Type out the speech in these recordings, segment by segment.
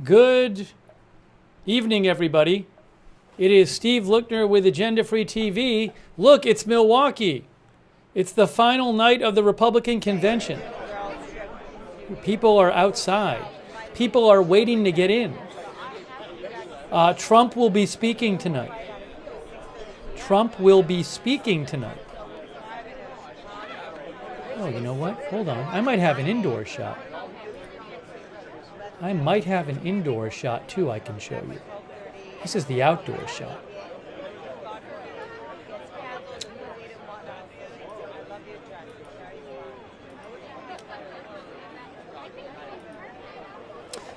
Good evening, everybody. It is Steve Lookner with Agenda Free TV. Look, it's Milwaukee. It's the final night of the Republican Convention. People are outside. People are waiting to get in. Trump will be speaking tonight. Trump will be speaking tonight. Oh, you know what? Hold on. I might have an indoor shot. I might have an indoor shot, too, I can show you. This is the outdoor shot.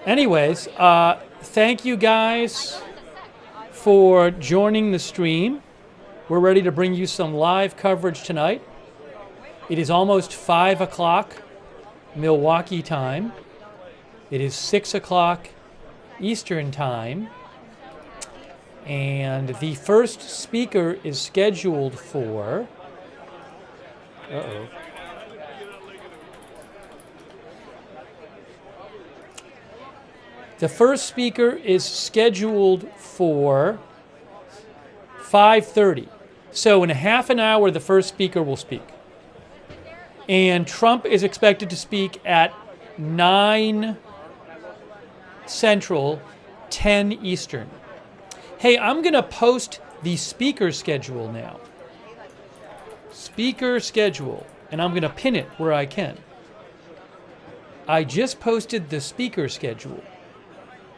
Anyways, thank you guys for joining the stream. We're ready to bring you some live coverage tonight. It is almost 5 o'clock Milwaukee time. It is 6 o'clock Eastern time. And the first speaker is scheduled for... The first speaker is scheduled for 5:30. So in a half an hour, the first speaker will speak. And Trump is expected to speak at 9 Central, 10 Eastern. Hey, I'm going to post the speaker schedule now. Speaker schedule. And I'm going to pin it where I can. I just posted the speaker schedule.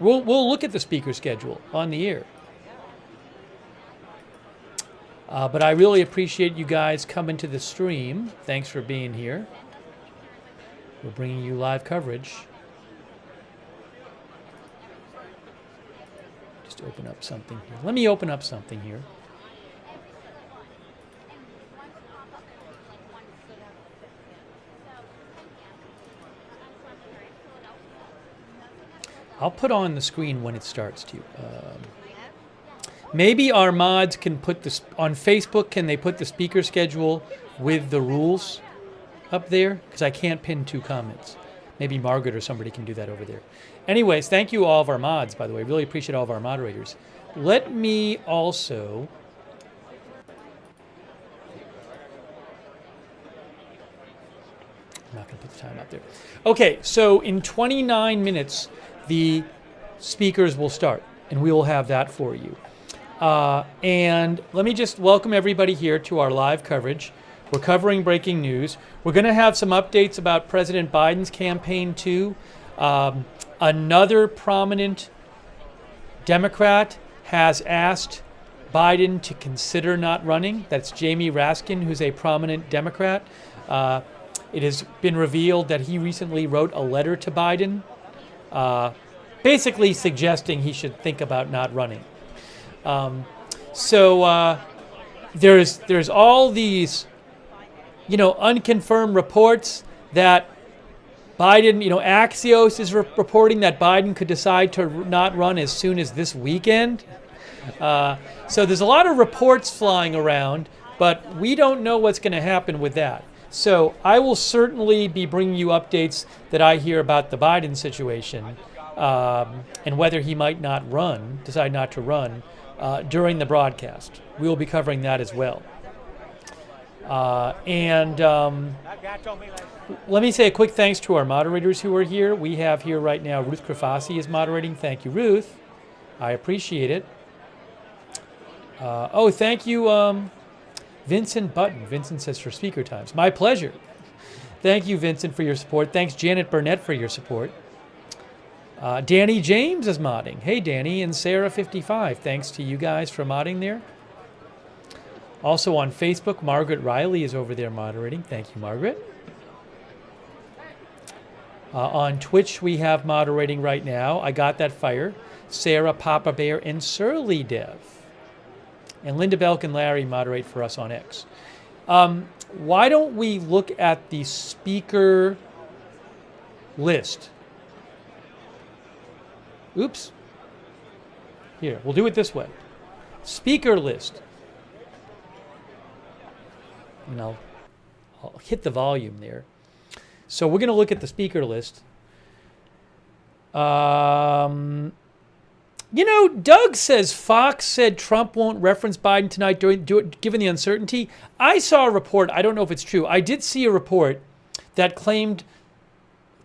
We'll look at the speaker schedule on the air. But I really appreciate you guys coming to the stream. Thanks for being here. We're bringing you live coverage. Just open up something here. Let me open up something here. I'll put on the screen when it starts to. Maybe our mods can put this on Facebook. Can they put the speaker schedule with the rules up there? Because I can't pin 2 comments. Maybe Margaret or somebody can do that over there. Anyways, thank you all of our mods, by the way. Really appreciate all of our moderators. Let me also... I'm not going to put the time out there. Okay, so in 29 minutes, the speakers will start, and we will have that for you. And let me just welcome everybody here to our live coverage. We're covering breaking news. We're going to have some updates about President Biden's campaign, too. Another prominent Democrat has asked Biden to consider not running. That's Jamie Raskin, who's a prominent Democrat. It has been revealed that he recently wrote a letter to Biden, basically suggesting he should think about not running. There's all these, unconfirmed reports that Biden, Axios is reporting that Biden could decide to not run as soon as this weekend. So there's a lot of reports flying around, but we don't know what's going to happen with that. So I will certainly be bringing you updates that I hear about the Biden situation and whether he might not run, decide not to run during the broadcast. We will be covering that as well. Let me say a quick thanks to our moderators who are here. We have here right now Ruth Krafasi is moderating. Thank you, Ruth. I appreciate it. Thank you, Vincent Button. Vincent says for speaker times. My pleasure. Thank you, Vincent, for your support. Thanks, Janet Burnett, for your support. Danny James is modding. Hey, Danny, and Sarah55. Thanks to you guys for modding there. Also on Facebook, Margaret Riley is over there moderating. Thank you, Margaret. On Twitch, we have moderating right now. I got that fire. Sarah, Papa Bear, and Surly Dev. And Linda Belk and Larry moderate for us on X. Why don't we look at the speaker list? Oops. Here, we'll do it this way. Speaker list. And I'll hit the volume there. So we're going to look at the speaker list. Doug says Fox said Trump won't reference Biden tonight given the uncertainty. I saw a report. I don't know if it's true. I did see a report that claimed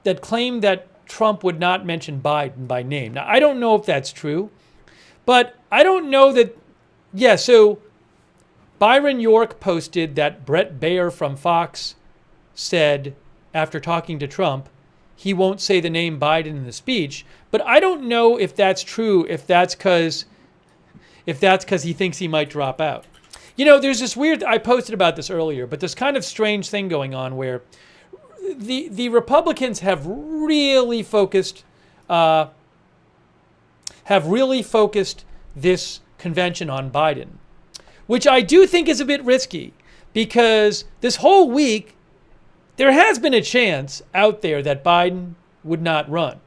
that Trump would not mention Biden by name. Now, I don't know if that's true, but I don't know that. Yeah, so Byron York posted that Brett Baer from Fox said after talking to Trump, he won't say the name Biden in the speech, but I don't know if that's true, if that's because he thinks he might drop out. There's this weird, I posted about this earlier, but this kind of strange thing going on where the Republicans have really focused this convention on Biden, which I do think is a bit risky because this whole week there has been a chance out there that Biden would not run,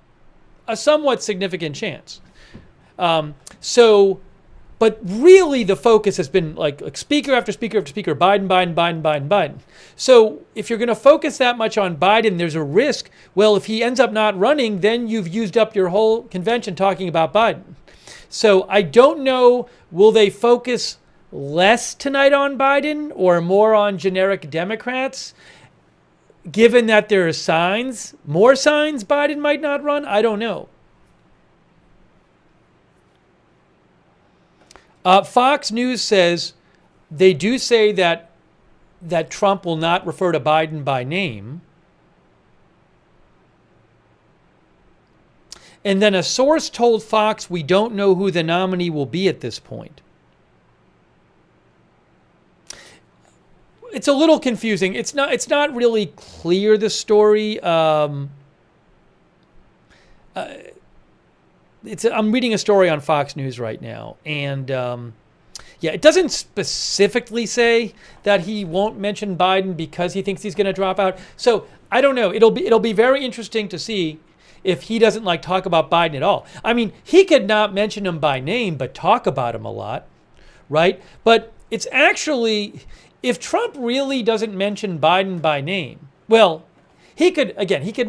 a somewhat significant chance. But really the focus has been like speaker after speaker after speaker, Biden. So if you're going to focus that much on Biden, there's a risk, well, if he ends up not running, then you've used up your whole convention talking about Biden. So I don't know, will they focus less tonight on Biden or more on generic Democrats? Given that there are more signs Biden might not run, I don't know. Fox News says they do say that Trump will not refer to Biden by name. And then a source told Fox, we don't know who the nominee will be at this point. It's a little confusing. It's not really clear, the story. I'm reading a story on Fox News right now, and it doesn't specifically say that he won't mention Biden because he thinks he's going to drop out. So I don't know. It'll be very interesting to see if he doesn't talk about Biden at all. I mean, he could not mention him by name, but talk about him a lot, right? But it's actually, if Trump really doesn't mention Biden by name, well, he could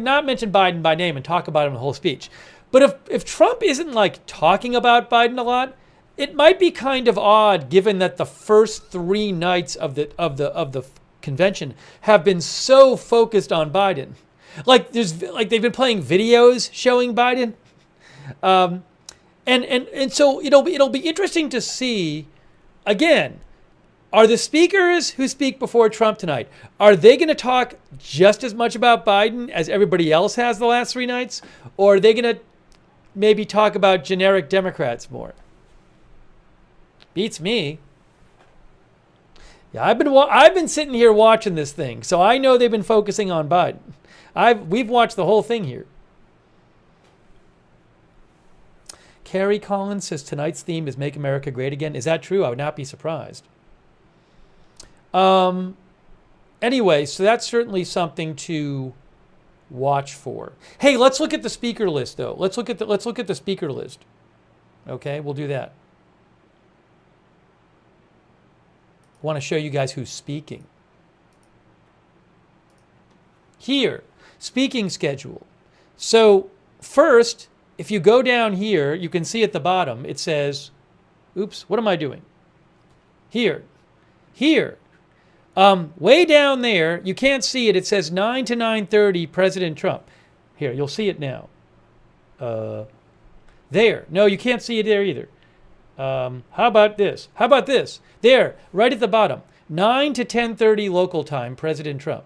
not mention Biden by name and talk about him the whole speech. But if Trump isn't talking about Biden a lot, it might be kind of odd given that the first 3 nights of the convention have been so focused on Biden. They've been playing videos showing Biden. And so it'll be interesting to see, again, are the speakers who speak before Trump tonight, are they going to talk just as much about Biden as everybody else has the last 3 nights? Or are they going to maybe talk about generic Democrats more? Beats me. Yeah, I've been sitting here watching this thing, so I know they've been focusing on Biden. We've watched the whole thing here. Carrie Collins says tonight's theme is Make America Great Again. Is that true? I would not be surprised. Anyway, so that's certainly something to watch for. Hey, let's look at the speaker list, though. Let's look at the speaker list. Okay, we'll do that. I want to show you guys who's speaking. Here, speaking schedule. So first, if you go down here, you can see at the bottom, it says, oops, what am I doing? Here. Way down there, you can't see it. It says 9 to 9:30, President Trump. Here, you'll see it now. There. No, you can't see it there either. How about this? There, right at the bottom. 9 to 10:30 local time, President Trump.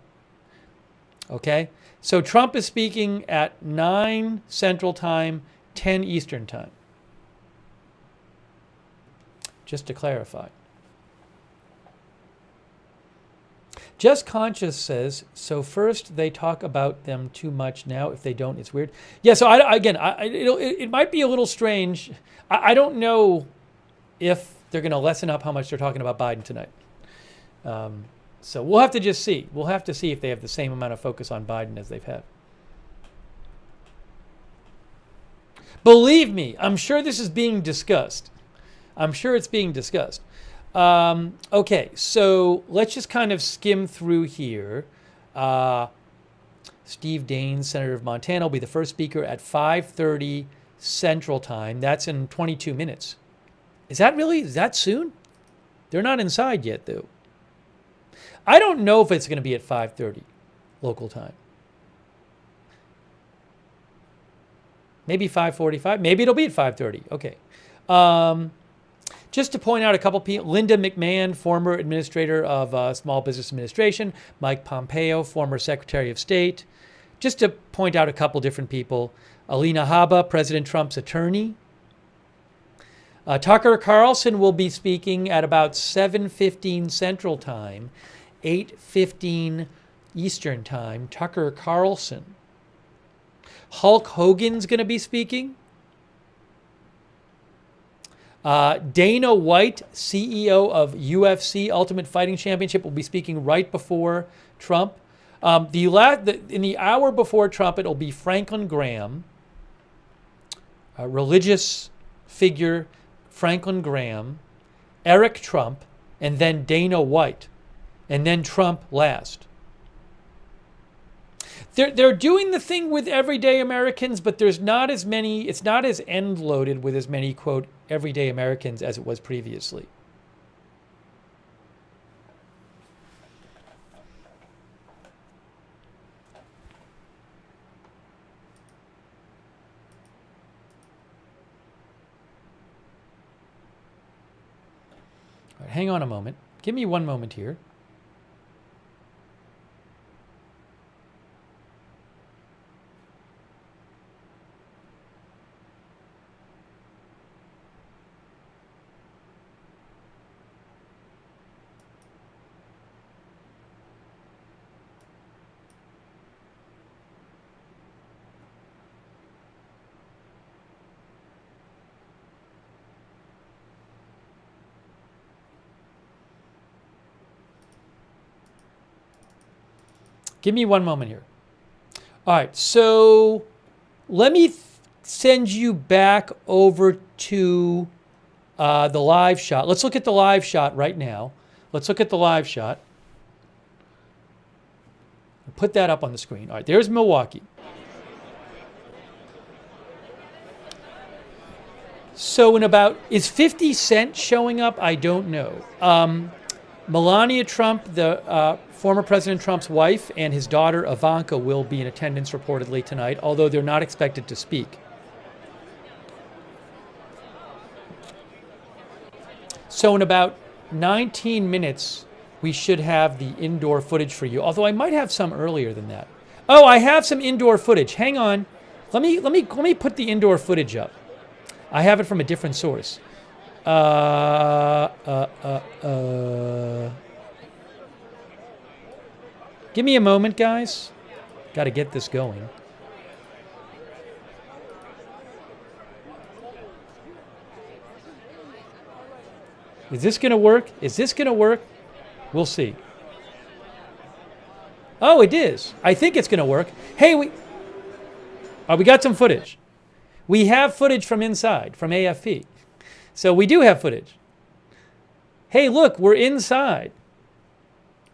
Okay? So Trump is speaking at 9 Central Time, 10 Eastern Time. Just to clarify. Just Conscious says, so first they talk about them too much. Now if they don't, it's weird. Yeah, so it might be a little strange. I don't know if they're going to lessen up how much they're talking about Biden tonight. So we'll have to just see. We'll have to see if they have the same amount of focus on Biden as they've had. Believe me, I'm sure this is being discussed. I'm sure it's being discussed. Okay, so let's just kind of skim through here. Steve Daines, Senator of Montana, will be the first speaker at 5:30 Central Time. That's in 22 minutes. Is that soon? They're not inside yet, though. I don't know if it's going to be at 5:30 local time. Maybe 5:45. Maybe it'll be at 5:30. Okay. Just to point out a couple people, Linda McMahon, former administrator of Small Business Administration, Mike Pompeo, former Secretary of State. Just to point out a couple different people, Alina Habba, President Trump's attorney. Tucker Carlson will be speaking at about 7:15 Central Time, 8:15 Eastern Time. Tucker Carlson. Hulk Hogan's going to be speaking. Dana White, CEO of UFC Ultimate Fighting Championship, will be speaking right before Trump. In the hour before Trump, it'll be Franklin Graham, a religious figure, Franklin Graham, Eric Trump, and then Dana White, and then Trump last. They're doing the thing with everyday Americans, but there's not as many, it's not as end-loaded with as many, quote, everyday Americans as it was previously. All right, hang on a moment. Give me one moment here. Give me one moment here. All right, so let me send you back over to the live shot. Let's look at the live shot right now. Let's look at the live shot. Put that up on the screen. All right, there's Milwaukee. So is 50 Cent showing up? I don't know. Melania Trump, the former President Trump's wife, and his daughter Ivanka will be in attendance reportedly tonight, although they're not expected to speak. So in about 19 minutes, we should have the indoor footage for you, although I might have some earlier than that. Oh, I have some indoor footage. Hang on. Let me put the indoor footage up. I have it from a different source. Give me a moment, guys. Got to get this going. Is this going to work? Is this going to work? We'll see. Oh, it is. I think it's going to work. Hey, we got some footage. We have footage from inside, from AFP. So we do have footage. Hey, look, we're inside.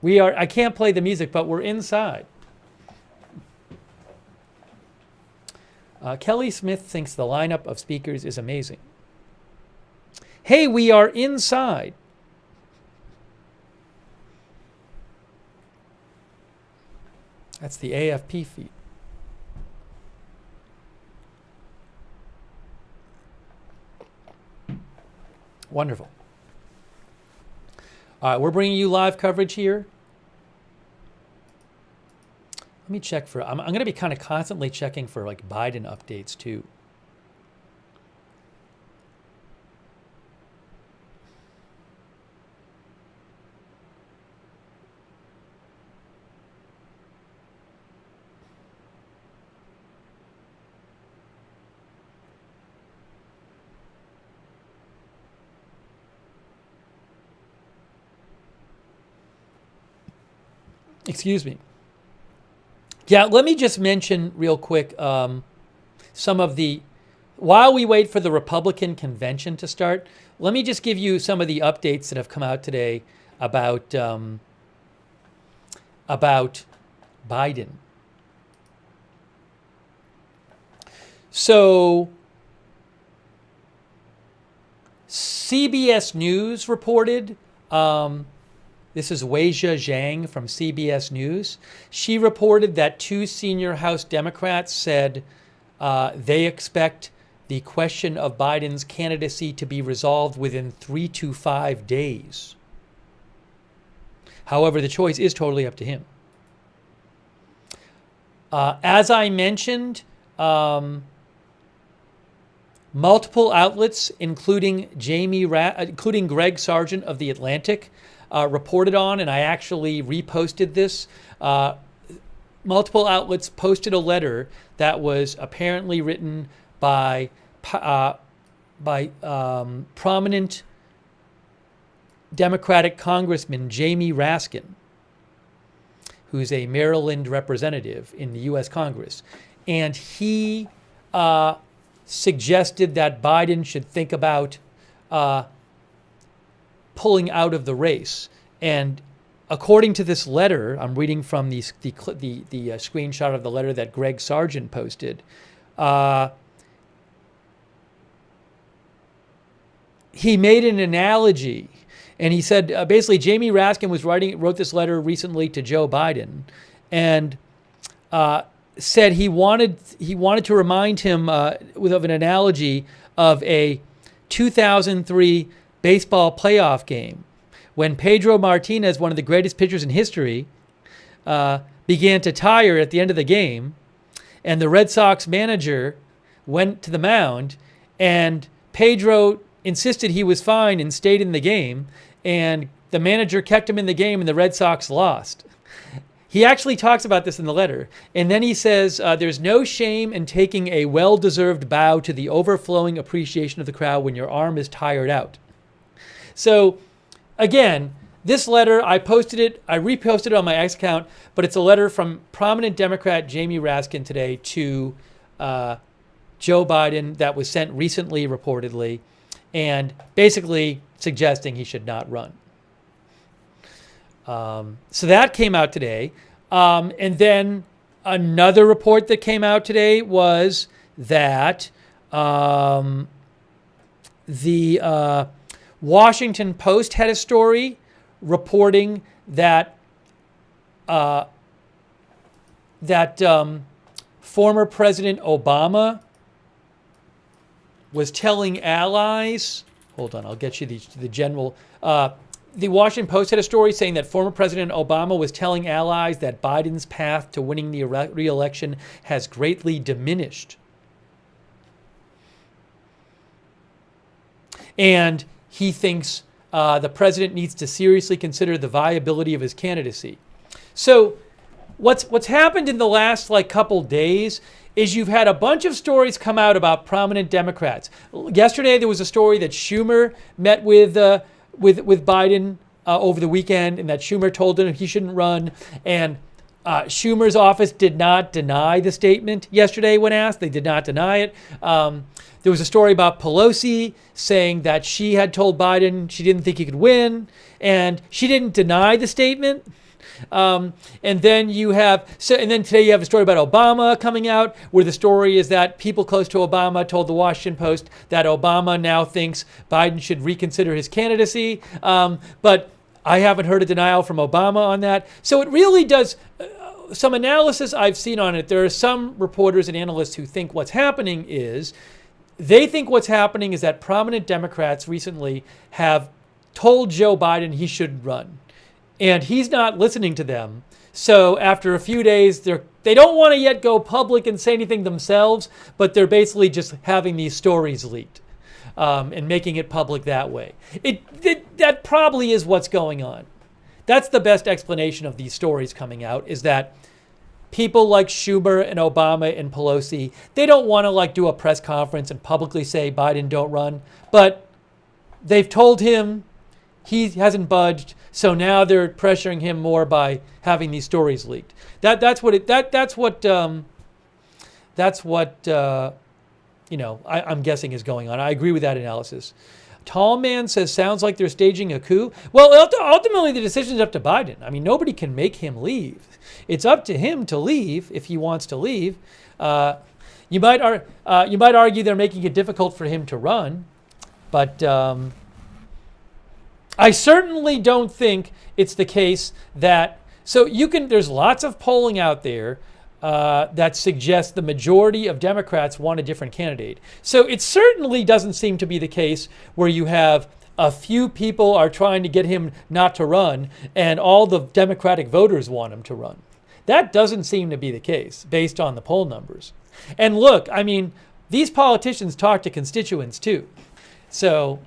We are. I can't play the music, but we're inside. Kelly Smith thinks the lineup of speakers is amazing. Hey, we are inside. That's the AFP feed. Wonderful. All right, we're bringing you live coverage here. Let me check for, I'm going to be kind of constantly checking for like Biden updates too. Excuse me. Yeah, let me just mention real quick some of the, while we wait for the Republican convention to start, let me just give you some of the updates that have come out today about Biden. So CBS News reported, this is Weijia Zhang from CBS News. She reported that two senior House Democrats said they expect the question of Biden's candidacy to be resolved within 3 to 5 days. However, the choice is totally up to him. As I mentioned, multiple outlets, including Greg Sargent of The Atlantic, reported on, and I actually reposted this. Multiple outlets posted a letter that was apparently written by prominent Democratic Congressman Jamie Raskin, who's a Maryland representative in the U.S. Congress. And he suggested that Biden should think about pulling out of the race. And according to this letter, I'm reading from the screenshot of the letter that Greg Sargent posted. He made an analogy, and he said basically Jamie Raskin wrote this letter recently to Joe Biden, and said he wanted to remind him of an analogy of a 2003 baseball playoff game when Pedro Martinez, one of the greatest pitchers in history, began to tire at the end of the game, and the Red Sox manager went to the mound, and Pedro insisted he was fine and stayed in the game, and the manager kept him in the game, and the Red Sox lost. He actually talks about this in the letter, and then he says, there's no shame in taking a well-deserved bow to the overflowing appreciation of the crowd when your arm is tired out. So, again, this letter, I reposted it on my X account, but it's a letter from prominent Democrat Jamie Raskin today to Joe Biden that was sent recently, reportedly, and basically suggesting he should not run. So that came out today. And then another report that came out today was that the Washington Post had a story reporting that former President Obama was telling allies. Hold on, I'll get you the general. The Washington Post had a story saying that former President Obama was telling allies that Biden's path to winning the re-election has greatly diminished. And he thinks the president needs to seriously consider the viability of his candidacy. So what's happened in the last couple days is you've had a bunch of stories come out about prominent Democrats. Yesterday there was a story that Schumer met with Biden over the weekend, and that Schumer told him he shouldn't run. And Schumer's office did not deny the statement yesterday when asked. They did not deny it. There was a story about Pelosi saying that she had told Biden she didn't think he could win, and she didn't deny the statement. And then today you have a story about Obama coming out, where the story is that people close to Obama told the Washington Post that Obama now thinks Biden should reconsider his candidacy. But I haven't heard a denial from Obama on that. So it really does. Some analysis I've seen on it, there are some reporters and analysts who think what's happening is, they think what's happening is that prominent Democrats recently have told Joe Biden he should run. And he's not listening to them. So after a few days, they don't want to yet go public and say anything themselves, but they're basically just having these stories leaked and making it public that way. That probably is what's going on. That's the best explanation of these stories coming out, is that people like Schumer and Obama and Pelosi, they don't want to do a press conference and publicly say Biden don't run, but they've told him he hasn't budged, so now they're pressuring him more by having these stories leaked. That's what I'm guessing is going on. I agree with that analysis. Tall Man says, sounds like they're staging a coup. Well, ultimately the decision's up to Biden. I mean, nobody can make him leave. It's up to him to leave if he wants to leave. You might argue they're making it difficult for him to run, but I certainly don't think it's the case that. So there's lots of polling out there that suggests the majority of Democrats want a different candidate. So it certainly doesn't seem to be the case where you have a few people are trying to get him not to run and all the Democratic voters want him to run. That doesn't seem to be the case based on the poll numbers. And look, I mean, these politicians talk to constituents too. So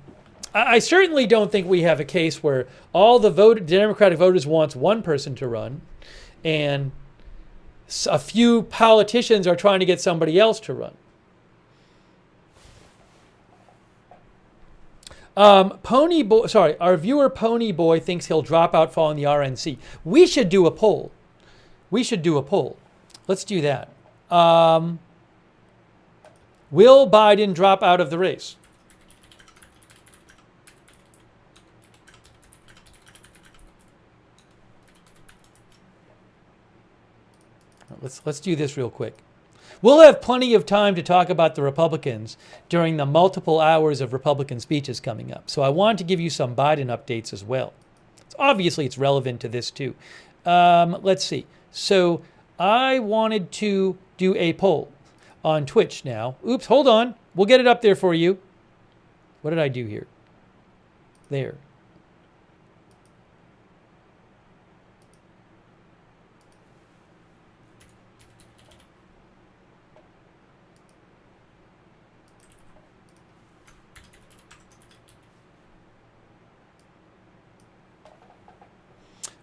I certainly don't think we have a case where all the Democratic voters wants one person to run and a few politicians are trying to get somebody else to run. Our viewer Pony Boy thinks he'll drop out following the RNC. We should do a poll. Let's do that. Will Biden drop out of the race? Let's do this real quick. We'll have plenty of time to talk about the Republicans during the multiple hours of Republican speeches coming up. So I wanted to give you some Biden updates as well. Obviously, it's relevant to this too. Let's see. So I wanted to do a poll on Twitch now. Oops, hold on. We'll get it up there for you. What did I do here? There.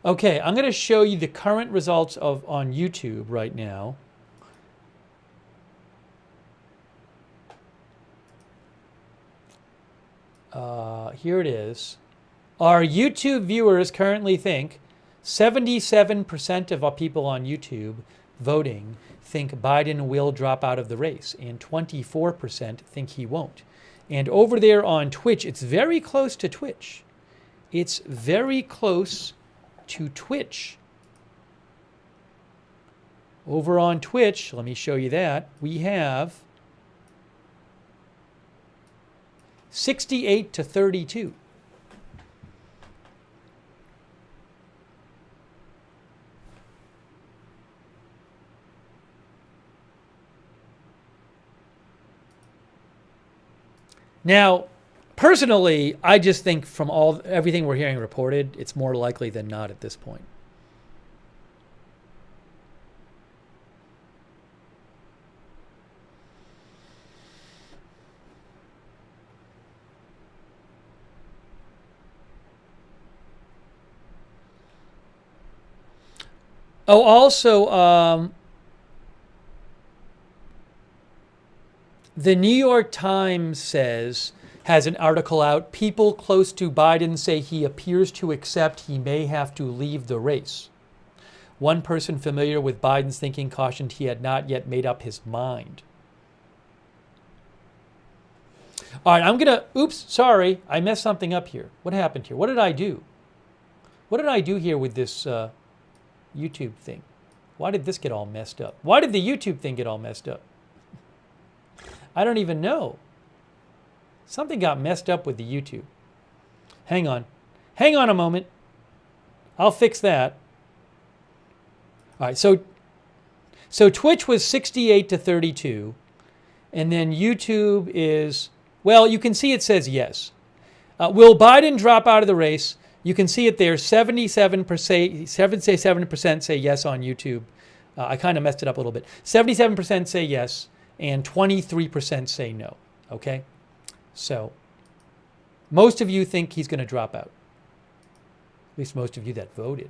Okay, I'm going to show you the current results on YouTube right now. Here it is. Our YouTube viewers currently think 77% of our people on YouTube voting think Biden will drop out of the race, and 24% think he won't. And over there on Twitch, it's very close to Twitch. It's very close to Twitch. Over on Twitch, let me show you that, we have 68 to 32. Now, personally, I just think from everything we're hearing reported, it's more likely than not at this point. Oh, also, the New York Times has an article out. People close to Biden say he appears to accept he may have to leave the race. One person familiar with Biden's thinking cautioned he had not yet made up his mind. All right, I'm going to, oops, sorry, I messed something up here. What happened here? What did I do? What did I do here with this YouTube thing? Why did this get all messed up? Why did the YouTube thing get all messed up? I don't even know. Something got messed up with the YouTube. Hang on. Hang on a moment. I'll fix that. All right, so Twitch was 68-32, and then YouTube is, well, you can see it says yes. Will Biden drop out of the race? You can see it there. 77% say yes on YouTube. I kind of messed it up a little bit. 77% say yes, and 23% say no. Okay? So most of you think he's going to drop out. At least most of you that voted.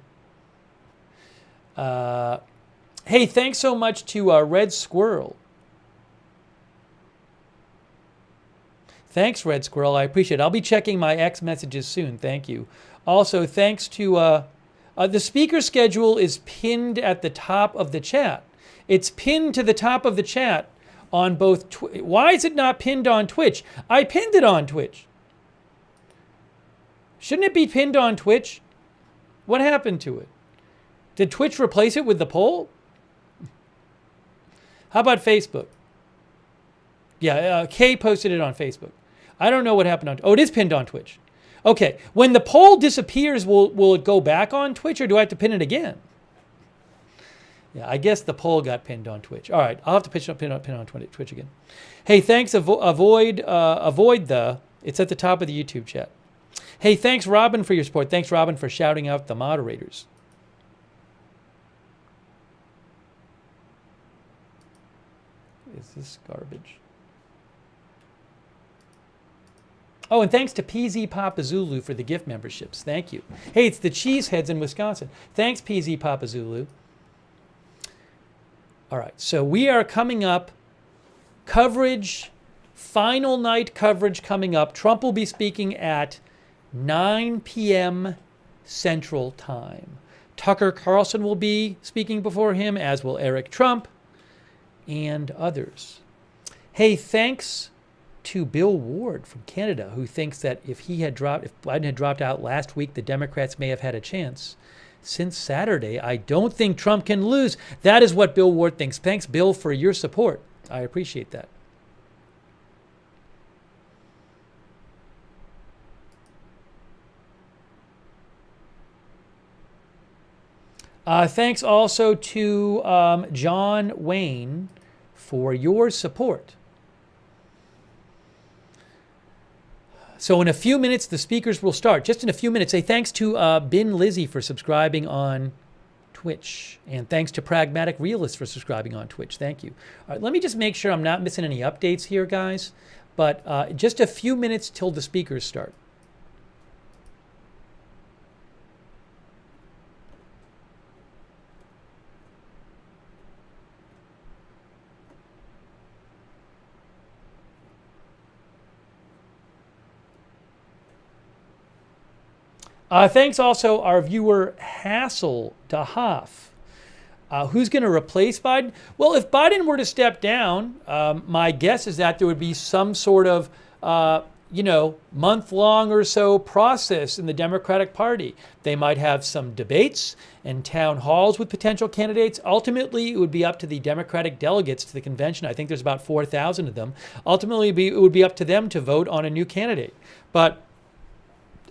Hey, thanks so much to Red Squirrel. Thanks, Red Squirrel. I appreciate it. I'll be checking my X messages soon. Thank you. Also, thanks to the speaker schedule is pinned at the top of the chat. It's pinned to the top of the chat on both. Why is it not pinned on Twitch? I pinned it on Twitch. Shouldn't it be pinned on Twitch? What happened to it? Did Twitch replace it with the poll? How about Facebook? Yeah, Kay posted it on Facebook. I don't know what happened on. Oh, it is pinned on Twitch. Okay, when the poll disappears, will it go back on Twitch, or do I have to pin it again? Yeah, I guess the poll got pinned on Twitch. All right, I'll have to pin on Twitch again. Hey, thanks. Avoid the. It's at the top of the YouTube chat. Hey, thanks, Robin, for your support. Thanks, Robin, for shouting out the moderators. Is this garbage? Oh, and thanks to PZ Papazulu for the gift memberships. Thank you. Hey, it's the Cheeseheads in Wisconsin. Thanks, PZ Papazulu. All right, so we are coming up. Coverage, final night coverage coming up. Trump will be speaking at 9 p.m. Central Time. Tucker Carlson will be speaking before him, as will Eric Trump and others. Hey, thanks to Bill Ward from Canada, who thinks that if Biden had dropped out last week, the Democrats may have had a chance. Since Saturday, I don't think Trump can lose. That is what Bill Ward thinks. Thanks, Bill, for your support. I appreciate that. Thanks also to John Wayne for your support. So in a few minutes, the speakers will start. Just in a few minutes, say thanks to Bin Lizzy for subscribing on Twitch. And thanks to Pragmatic Realist for subscribing on Twitch. Thank you. All right, let me just make sure I'm not missing any updates here, guys. But just a few minutes till the speakers start. Thanks also our viewer Hassel Dahaf. Who's going to replace Biden? Well, if Biden were to step down, my guess is that there would be some sort of, month-long or so process in the Democratic Party. They might have some debates and town halls with potential candidates. Ultimately, it would be up to the Democratic delegates to the convention. I think there's about 4,000 of them. Ultimately, it would be up to them to vote on a new candidate. But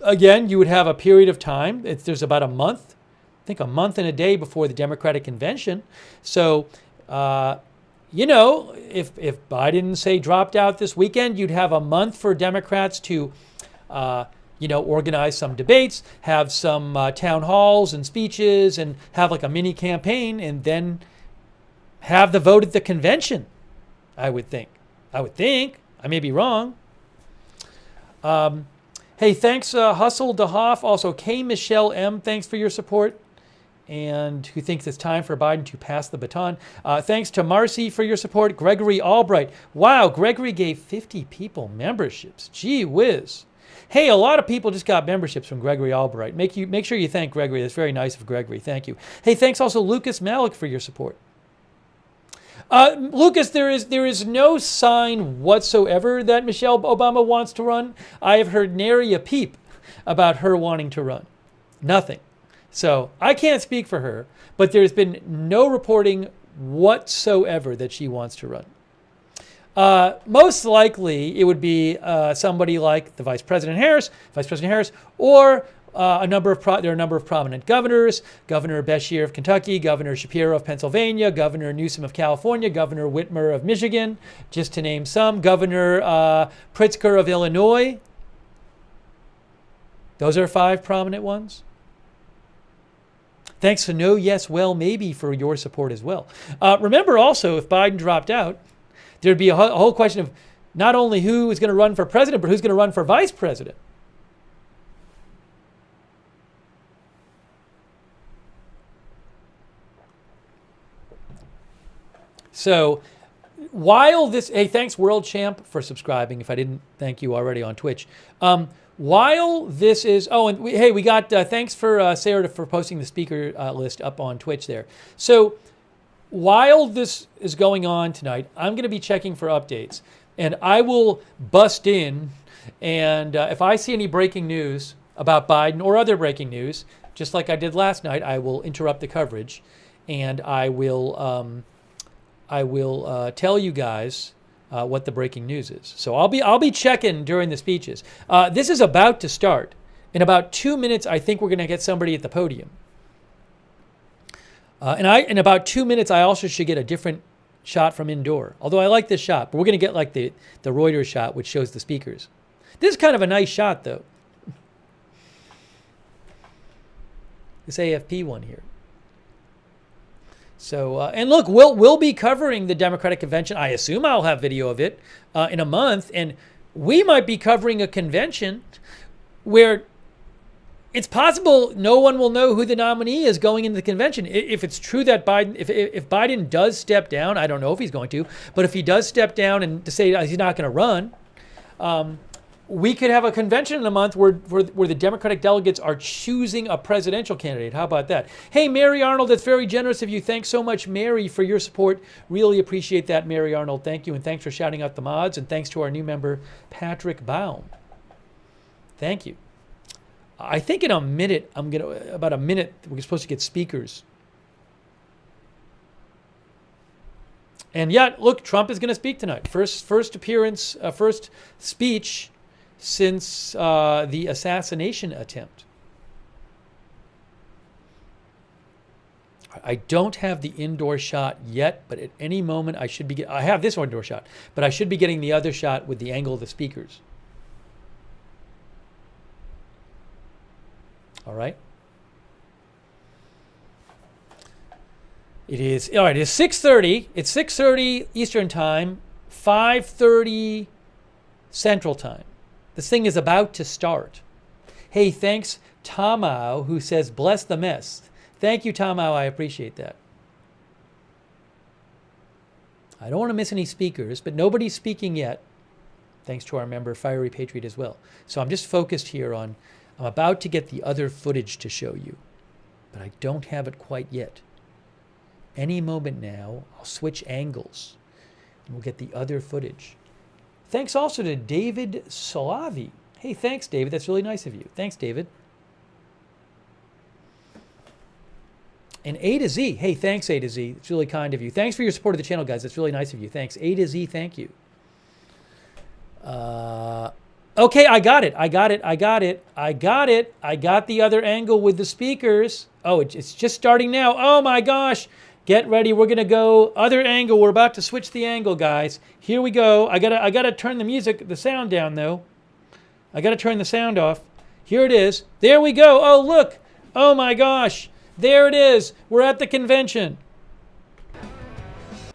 again, you would have a period of time. There's about a month, I think a month and a day before the Democratic convention. So, if Biden, say, dropped out this weekend, you'd have a month for Democrats to, organize some debates, have some town halls and speeches, and have like a mini campaign, and then have the vote at the convention, I would think. I may be wrong. Hey, thanks, Hustle DeHoff. Also, K. Michelle M., thanks for your support. And who thinks it's time for Biden to pass the baton. Thanks to Marcy for your support. Gregory Albright. Wow, Gregory gave 50 people memberships. Gee whiz. Hey, a lot of people just got memberships from Gregory Albright. Make sure you thank Gregory. That's very nice of Gregory. Thank you. Hey, thanks also Lucas Malik for your support. Lucas, there is no sign whatsoever that Michelle Obama wants to run. I have heard nary a peep about her wanting to run. Nothing. So I can't speak for her, but there's been no reporting whatsoever that she wants to run. Most likely, it would be somebody like the Vice President Harris, or there are a number of prominent governors: Governor Beshear of Kentucky, Governor Shapiro of Pennsylvania, Governor Newsom of California, Governor Whitmer of Michigan, just to name some. Governor Pritzker of Illinois. Those are 5 prominent ones. Thanks to No, Yes, Well, Maybe for your support as well. Remember also, if Biden dropped out, there'd be a whole question of not only who is going to run for president, but who's going to run for vice president. So while this, hey, thanks World Champ for subscribing, if I didn't thank you already on Twitch. While this is, we got, thanks for Sarah for posting the speaker list up on Twitch there. So while this is going on tonight, I'm going to be checking for updates, and I will bust in, and if I see any breaking news about Biden or other breaking news, just like I did last night, I will interrupt the coverage, and I will tell you guys what the breaking news is. So I'll be checking during the speeches. This is about to start. In about 2 minutes, I think we're going to get somebody at the podium. In about 2 minutes, I also should get a different shot from indoor. Although I like this shot, but we're going to get like the Reuters shot, which shows the speakers. This is kind of a nice shot, though. This AFP one here. So, and look, we'll be covering the Democratic Convention. I assume I'll have video of it in a month. And we might be covering a convention where it's possible no one will know who the nominee is going into the convention. If it's true that Biden, if Biden does step down, I don't know if he's going to, but if he does step down and to say he's not going to run, we could have a convention in a month where the Democratic delegates are choosing a presidential candidate. How about that? Hey, Mary Arnold, that's very generous of you. Thanks so much, Mary, for your support. Really appreciate that, Mary Arnold. Thank you, and thanks for shouting out the mods, and thanks to our new member, Patrick Baum. Thank you. I think in a minute, about a minute, we're supposed to get speakers. And yet, look, Trump is going to speak tonight. First appearance, first speech since the assassination attempt. I don't have the indoor shot yet, but at any moment I should be I have this indoor shot, but I should be getting the other shot with the angle of the speakers. All right. It is, all right, it's 6:30. It's 6:30 Eastern Time, 5:30 Central Time. This thing is about to start. Hey, thanks, Tamau, who says, bless the mess. Thank you, Tamau. I appreciate that. I don't want to miss any speakers, but nobody's speaking yet, thanks to our member, Fiery Patriot, as well. So I'm just focused here on, I'm about to get the other footage to show you, but I don't have it quite yet. Any moment now, I'll switch angles, and we'll get the other footage. Thanks also to David Solavi. Hey, thanks, David. That's really nice of you. Thanks, David. And A to Z. Hey, thanks, A to Z. It's really kind of you. Thanks for your support of the channel, guys. That's really nice of you. Thanks. A to Z, thank you. Okay, I got it. I got the other angle with the speakers. Oh, it's just starting now. Oh, my gosh. Get ready. We're going to go other angle. We're about to switch the angle, guys. Here we go. I gotta turn the sound down, though. I got to turn the sound off. Here it is. There we go. Oh, look. Oh, my gosh. There it is. We're at the convention.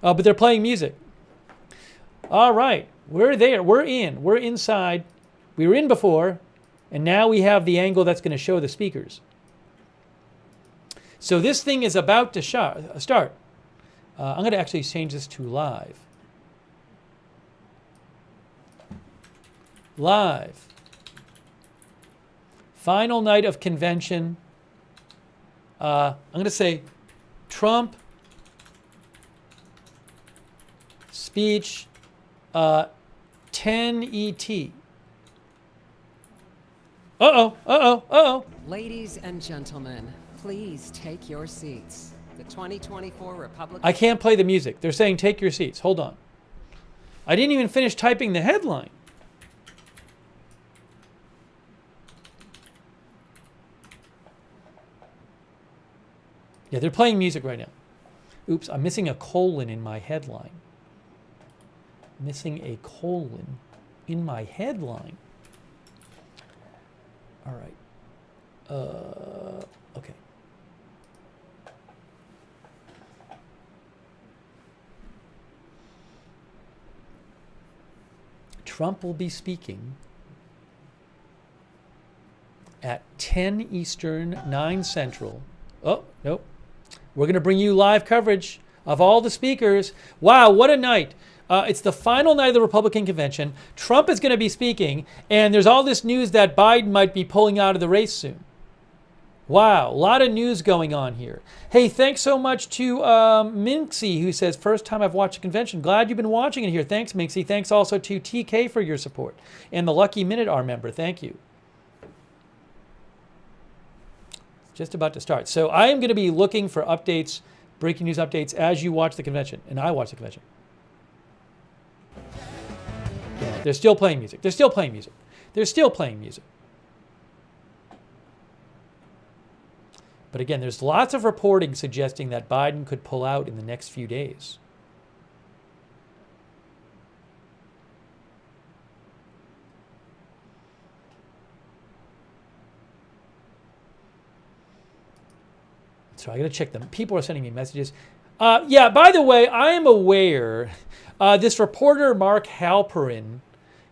Oh, but they're playing music. All right. We're there. We're in. We're inside. We were in before, and now we have the angle that's going to show the speakers. So this thing is about to start. I'm going to actually change this to live. Live. Final night of convention. I'm going to say Trump speech 10 ET. Uh-oh. Ladies and gentlemen, please take your seats. The 2024 Republican... I can't play the music. They're saying take your seats. Hold on. I didn't even finish typing the headline. Yeah, they're playing music right now. Oops, I'm missing a colon in my headline. Missing a colon in my headline. All right. Okay. Trump will be speaking at 10 Eastern, 9 Central. Oh, nope. We're going to bring you live coverage of all the speakers. Wow, what a night. It's the final night of the Republican convention. Trump is going to be speaking, and there's all this news that Biden might be pulling out of the race soon. Wow, a lot of news going on here. Hey, thanks so much to Minxie, who says, first time I've watched a convention. Glad you've been watching it here. Thanks, Minxie. Thanks also to TK for your support. And the Lucky Minute R member, thank you. Just about to start. So I am going to be looking for updates, breaking news updates, as you watch the convention, and I watch the convention. Yeah, they're still playing music. They're still playing music. They're still playing music. But again, there's lots of reporting suggesting that Biden could pull out in the next few days. So I got to check them. People are sending me messages. Yeah, by the way, I am aware this reporter, Mark Halperin,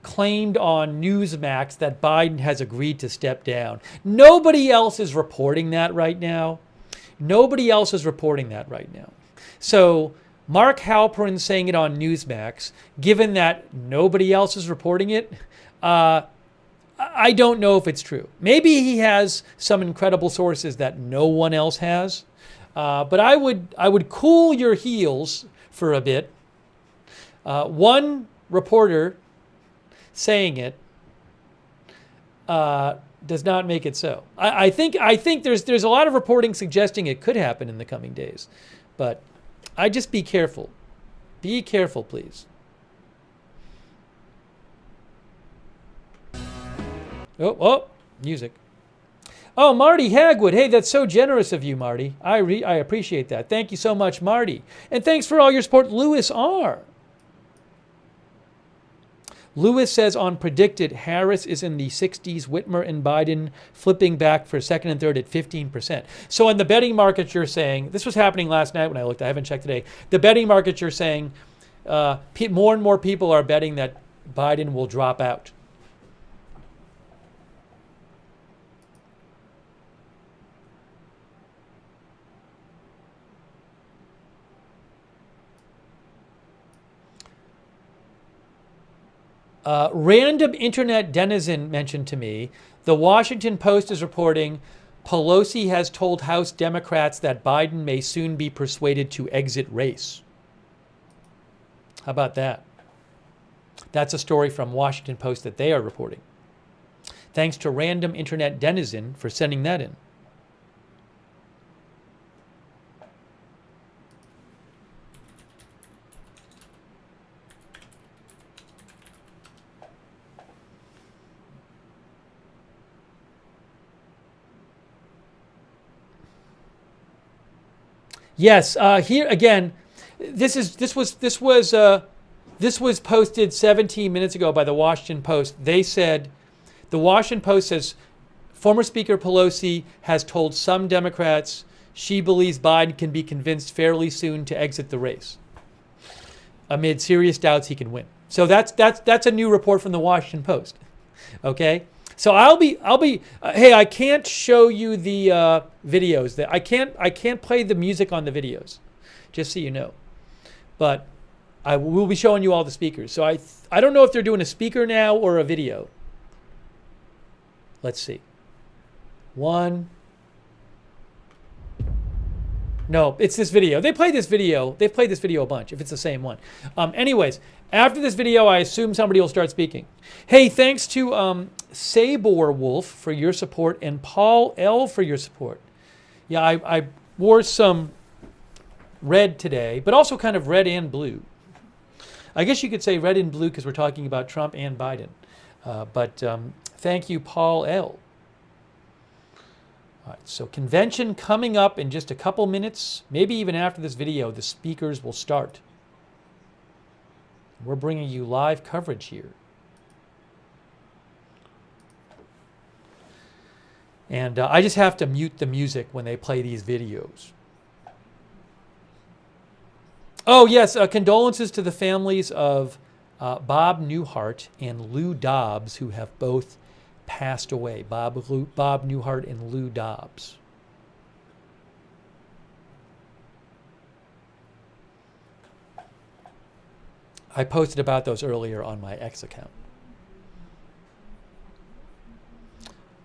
claimed on Newsmax that Biden has agreed to step down. Nobody else is reporting that right now. Nobody else is reporting that right now. So Mark Halperin saying it on Newsmax, given that nobody else is reporting it, I don't know if it's true. Maybe he has some incredible sources that no one else has. But I would cool your heels for a bit. One reporter saying it does not make it so. I think there's a lot of reporting suggesting it could happen in the coming days. But I just be careful. Be careful, please. Oh, music. Oh, Marty Hagwood. Hey, that's so generous of you, Marty. I appreciate that. Thank you so much, Marty. And thanks for all your support, Lewis R. Lewis says on Predicted, Harris is in the 60s, Whitmer and Biden flipping back for second and third at 15%. So in the betting market, you're saying, this was happening last night when I looked, I haven't checked today. The betting market, you're saying more and more people are betting that Biden will drop out. Random internet denizen mentioned to me, the Washington Post is reporting Pelosi has told House Democrats that Biden may soon be persuaded to exit race. How about that? That's a story from Washington Post that they are reporting. Thanks to Random Internet Denizen for sending that in. Yes, here again. This was posted 17 minutes ago by the Washington Post. They said, the Washington Post says, former Speaker Pelosi has told some Democrats she believes Biden can be convinced fairly soon to exit the race, amid serious doubts he can win. So that's a new report from the Washington Post. Okay. So I'll be. Hey, I can't show you the videos. I can't play the music on the videos, just so you know. But I will be showing you all the speakers. So I don't know if they're doing a speaker now or a video. Let's see. 1. No, it's this video. They played this video. They've played this video a bunch, if it's the same one. Anyways, after this video, I assume somebody will start speaking. Hey, thanks to Sabor Wolf for your support and Paul L. for your support. Yeah, I wore some red today, but also kind of red and blue. I guess you could say red and blue because we're talking about Trump and Biden. But thank you, Paul L. All right, so convention coming up in just a couple minutes, maybe even after this video, the speakers will start. We're bringing you live coverage here. And I just have to mute the music when they play these videos. Oh, yes, condolences to the families of Bob Newhart and Lou Dobbs, who have both passed away. Bob Newhart and Lou Dobbs. I posted about those earlier on my X account.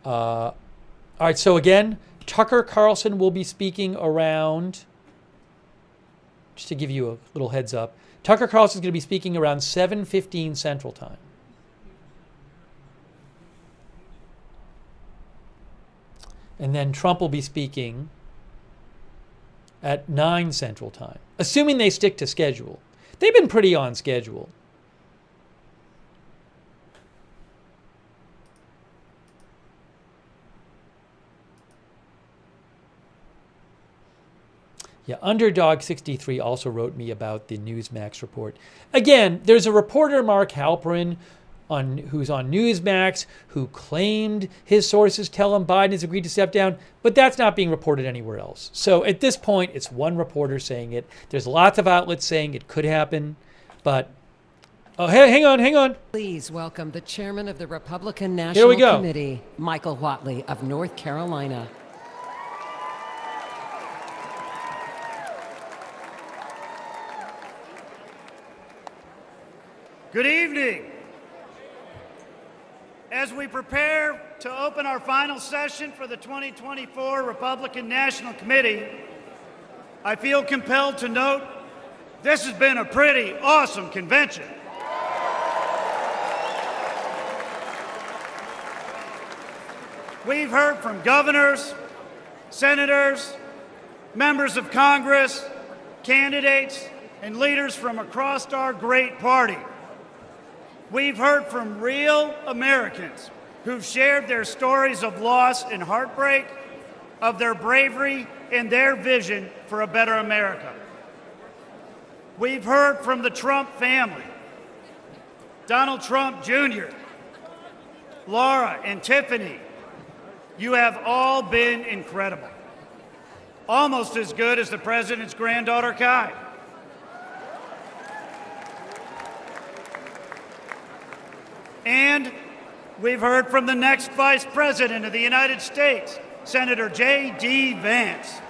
All right, so again, Tucker Carlson will be speaking around, just to give you a little heads up, Tucker Carlson is going to be speaking around 7:15 Central Time. And then Trump will be speaking at 9 Central Time, assuming they stick to schedule. They've been pretty on schedule. Yeah, Underdog 63 also wrote me about the Newsmax report. Again, there's a reporter, Mark Halperin, who's on Newsmax, who claimed his sources tell him Biden has agreed to step down, but that's not being reported anywhere else. So at this point, it's one reporter saying it. There's lots of outlets saying it could happen, but oh, hey, hang on. Please welcome the chairman of the Republican National Committee, Michael Whatley of North Carolina. Good evening. As we prepare to open our final session for the 2024 Republican National Committee, I feel compelled to note this has been a pretty awesome convention. We've heard from governors, senators, members of Congress, candidates, and leaders from across our great party. We've heard from real Americans who've shared their stories of loss and heartbreak, of their bravery and their vision for a better America. We've heard from the Trump family, Donald Trump Jr., Laura and Tiffany. You have all been incredible. Almost as good as the president's granddaughter, Kai. And we've heard from the next Vice President of the United States, Senator J.D. Vance.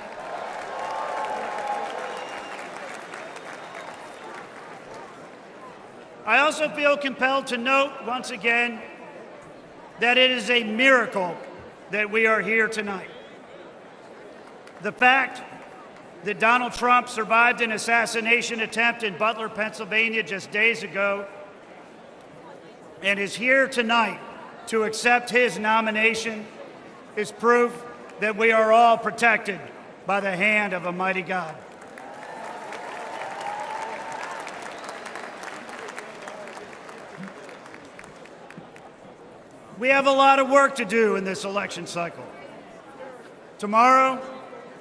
I also feel compelled to note once again that it is a miracle that we are here tonight. The fact that Donald Trump survived an assassination attempt in Butler, Pennsylvania just days ago and is here tonight to accept his nomination is proof that we are all protected by the hand of a mighty God. We have a lot of work to do in this election cycle. Tomorrow,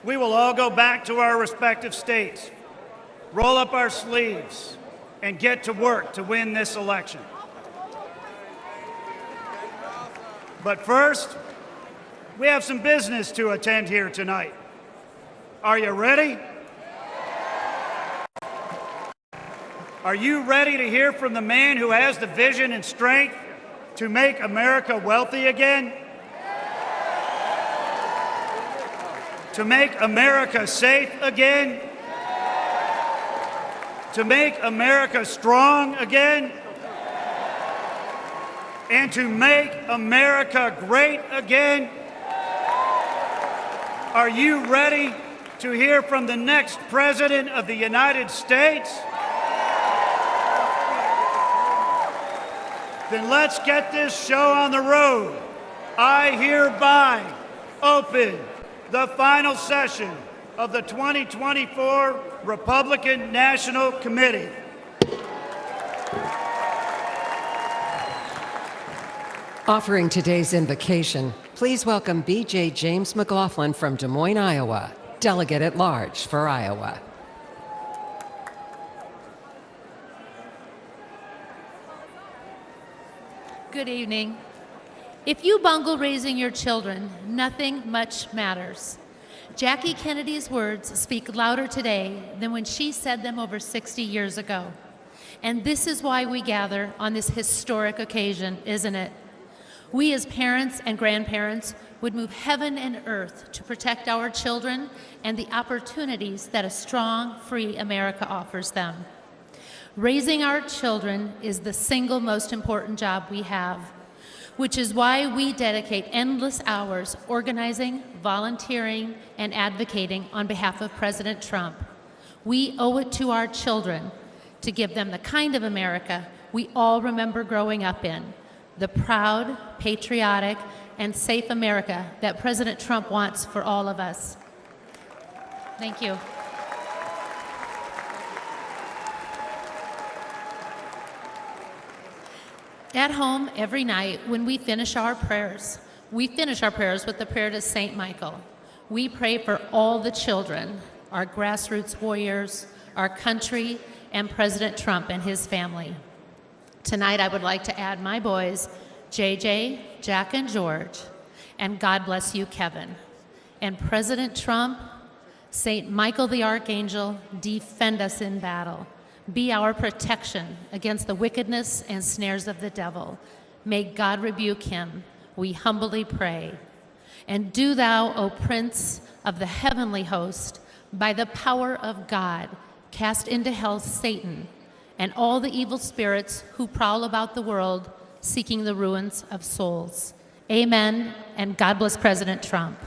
we will all go back to our respective states, roll up our sleeves, and get to work to win this election. But first, we have some business to attend here tonight. Are you ready? Are you ready to hear from the man who has the vision and strength to make America wealthy again? To make America safe again? To make America strong again? And to make America great again? Are you ready to hear from the next President of the United States? Then let's get this show on the road. I hereby open the final session of the 2024 Republican National Committee. Offering today's invocation, please welcome B.J. James McLaughlin from Des Moines, Iowa, Delegate at Large for Iowa. Good evening. If you bungle raising your children, nothing much matters. Jackie Kennedy's words speak louder today than when she said them over 60 years ago. And this is why we gather on this historic occasion, isn't it? We as parents and grandparents would move heaven and earth to protect our children and the opportunities that a strong, free America offers them. Raising our children is the single most important job we have, which is why we dedicate endless hours organizing, volunteering, and advocating on behalf of President Trump. We owe it to our children to give them the kind of America we all remember growing up in, the proud, patriotic, and safe America that President Trump wants for all of us. Thank you. At home, every night, when we finish our prayers with the prayer to St. Michael. We pray for all the children, our grassroots warriors, our country, and President Trump and his family. Tonight, I would like to add my boys, JJ, Jack, and George, and God bless you, Kevin. And President Trump, St. Michael the Archangel, defend us in battle. Be our protection against the wickedness and snares of the devil. May God rebuke him, we humbly pray. And do thou, O Prince of the heavenly host, by the power of God, cast into hell Satan and all the evil spirits who prowl about the world seeking the ruins of souls. Amen, and God bless President Trump.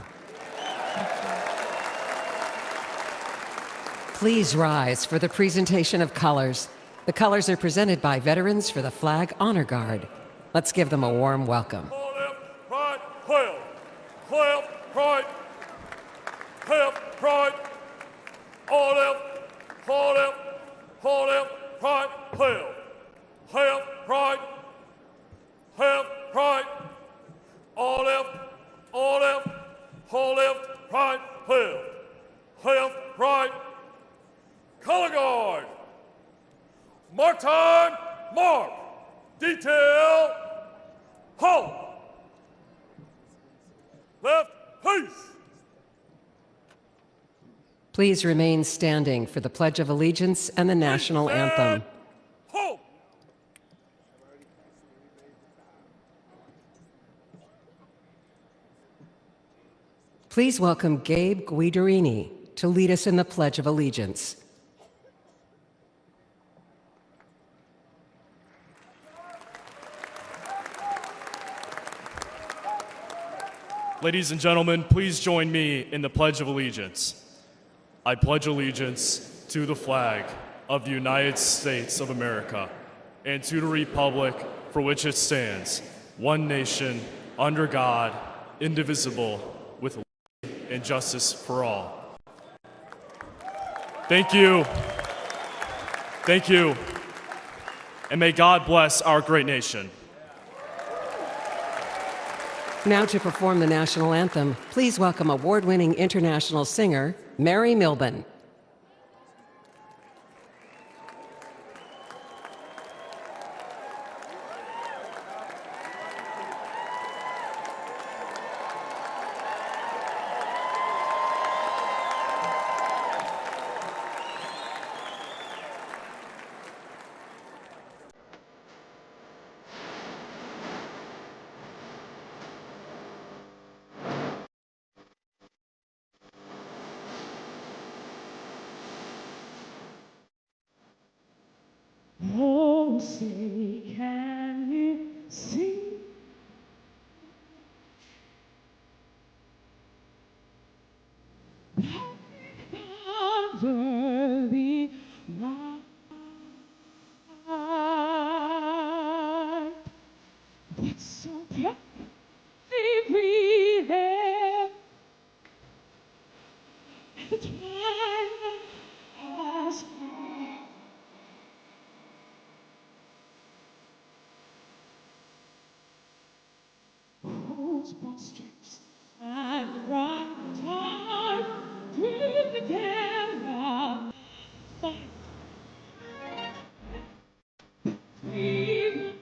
Please rise for the presentation of colors. The colors are presented by Veterans for the Flag Honor Guard. Let's give them a warm welcome. Left, right, left, right, left, right, all left, right, left, right, all left, right, left, right. Color guard. Mark time, mark. Detail, halt. Left, peace. Please remain standing for the Pledge of Allegiance and the National Anthem. Halt. Please welcome Gabe Guidarini to lead us in the Pledge of Allegiance. Ladies and gentlemen, please join me in the Pledge of Allegiance. I pledge allegiance to the flag of the United States of America and to the republic for which it stands, one nation, under God, indivisible, with liberty and justice for all. Thank you. Thank you. And may God bless our great nation. Now to perform the national anthem, please welcome award-winning international singer, Mary Milben. Oh, say, can you sing? over the night. It's so proudly breathing. The time has come. Whose monsters and right time through the camera fight. We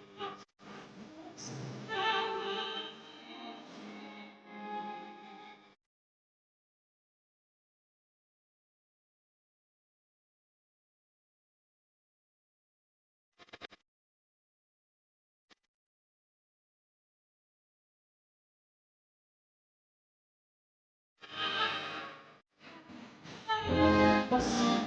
must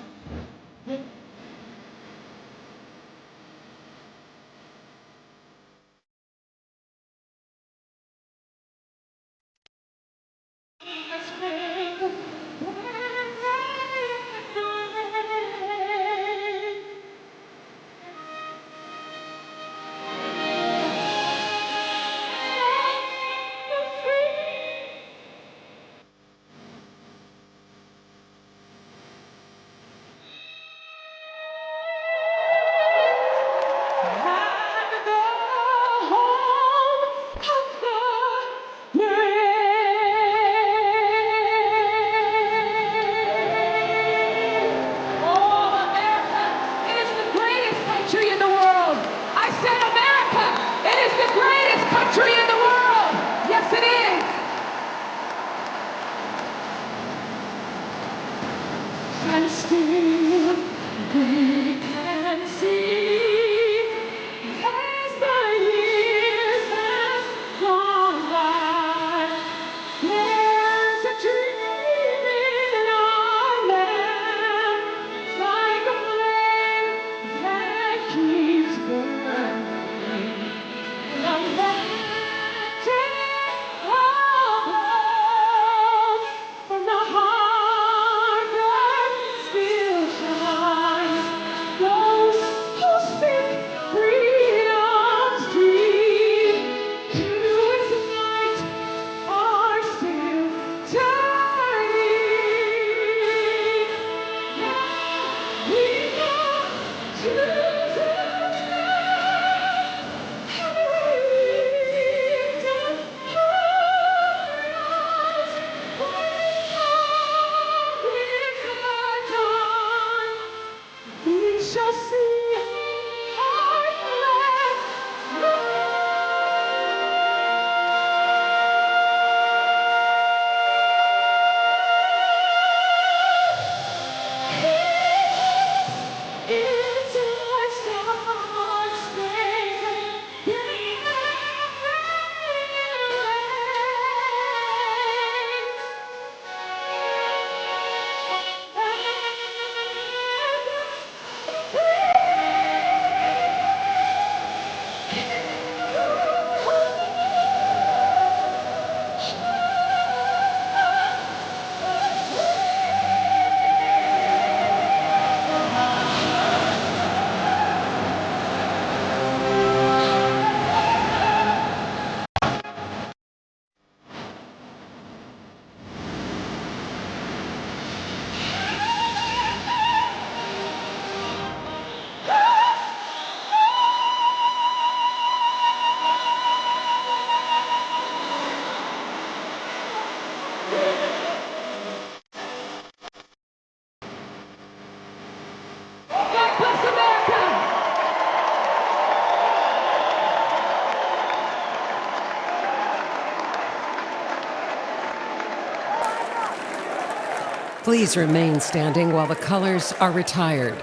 Please remain standing while the colors are retired.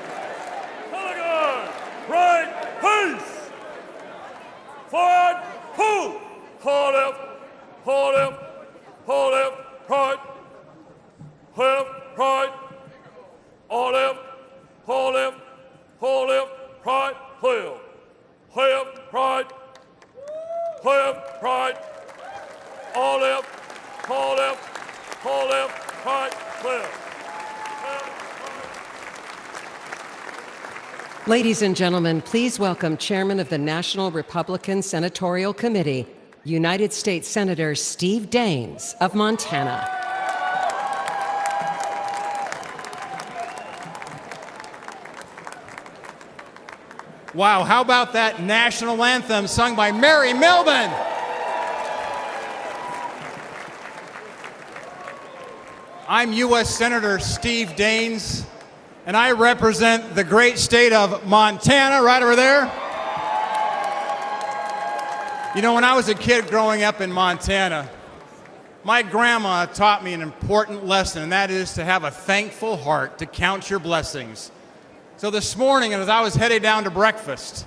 Color right, peace! Forward, pull! Hold up, hold up, hold up, right, left, right, all left, hold left, right, left, right, left, right, all left, hold left, right, left, left, right. Ladies and gentlemen, please welcome Chairman of the National Republican Senatorial Committee, United States Senator Steve Daines of Montana. Wow, how about that national anthem sung by Mary Milman? I'm U.S. Senator Steve Daines, and I represent the great state of Montana, right over there. You know, when I was a kid growing up in Montana, my grandma taught me an important lesson, and that is to have a thankful heart, to count your blessings. So this morning, as I was headed down to breakfast,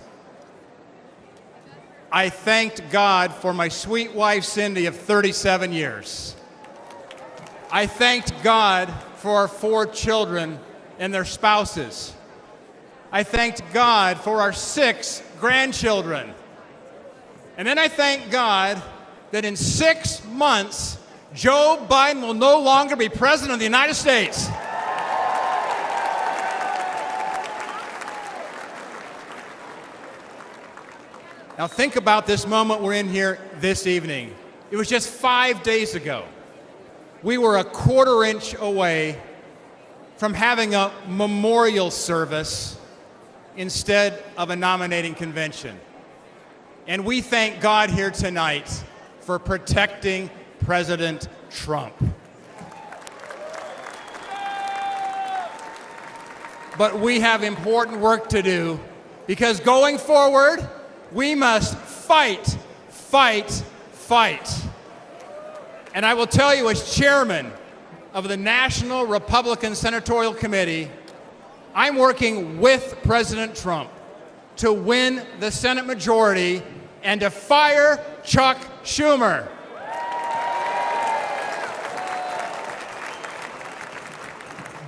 I thanked God for my sweet wife, Cindy, of 37 years. I thanked God for our 4 children and their spouses. I thanked God for our 6 grandchildren. And then I thank God that in 6 months, Joe Biden will no longer be president of the United States. Now think about this moment we're in here this evening. It was just 5 days ago. We were a quarter inch away from having a memorial service instead of a nominating convention. And we thank God here tonight for protecting President Trump. But we have important work to do, because going forward, we must fight, fight, fight. And I will tell you, as chairman of the National Republican Senatorial Committee, I'm working with President Trump to win the Senate majority and to fire Chuck Schumer.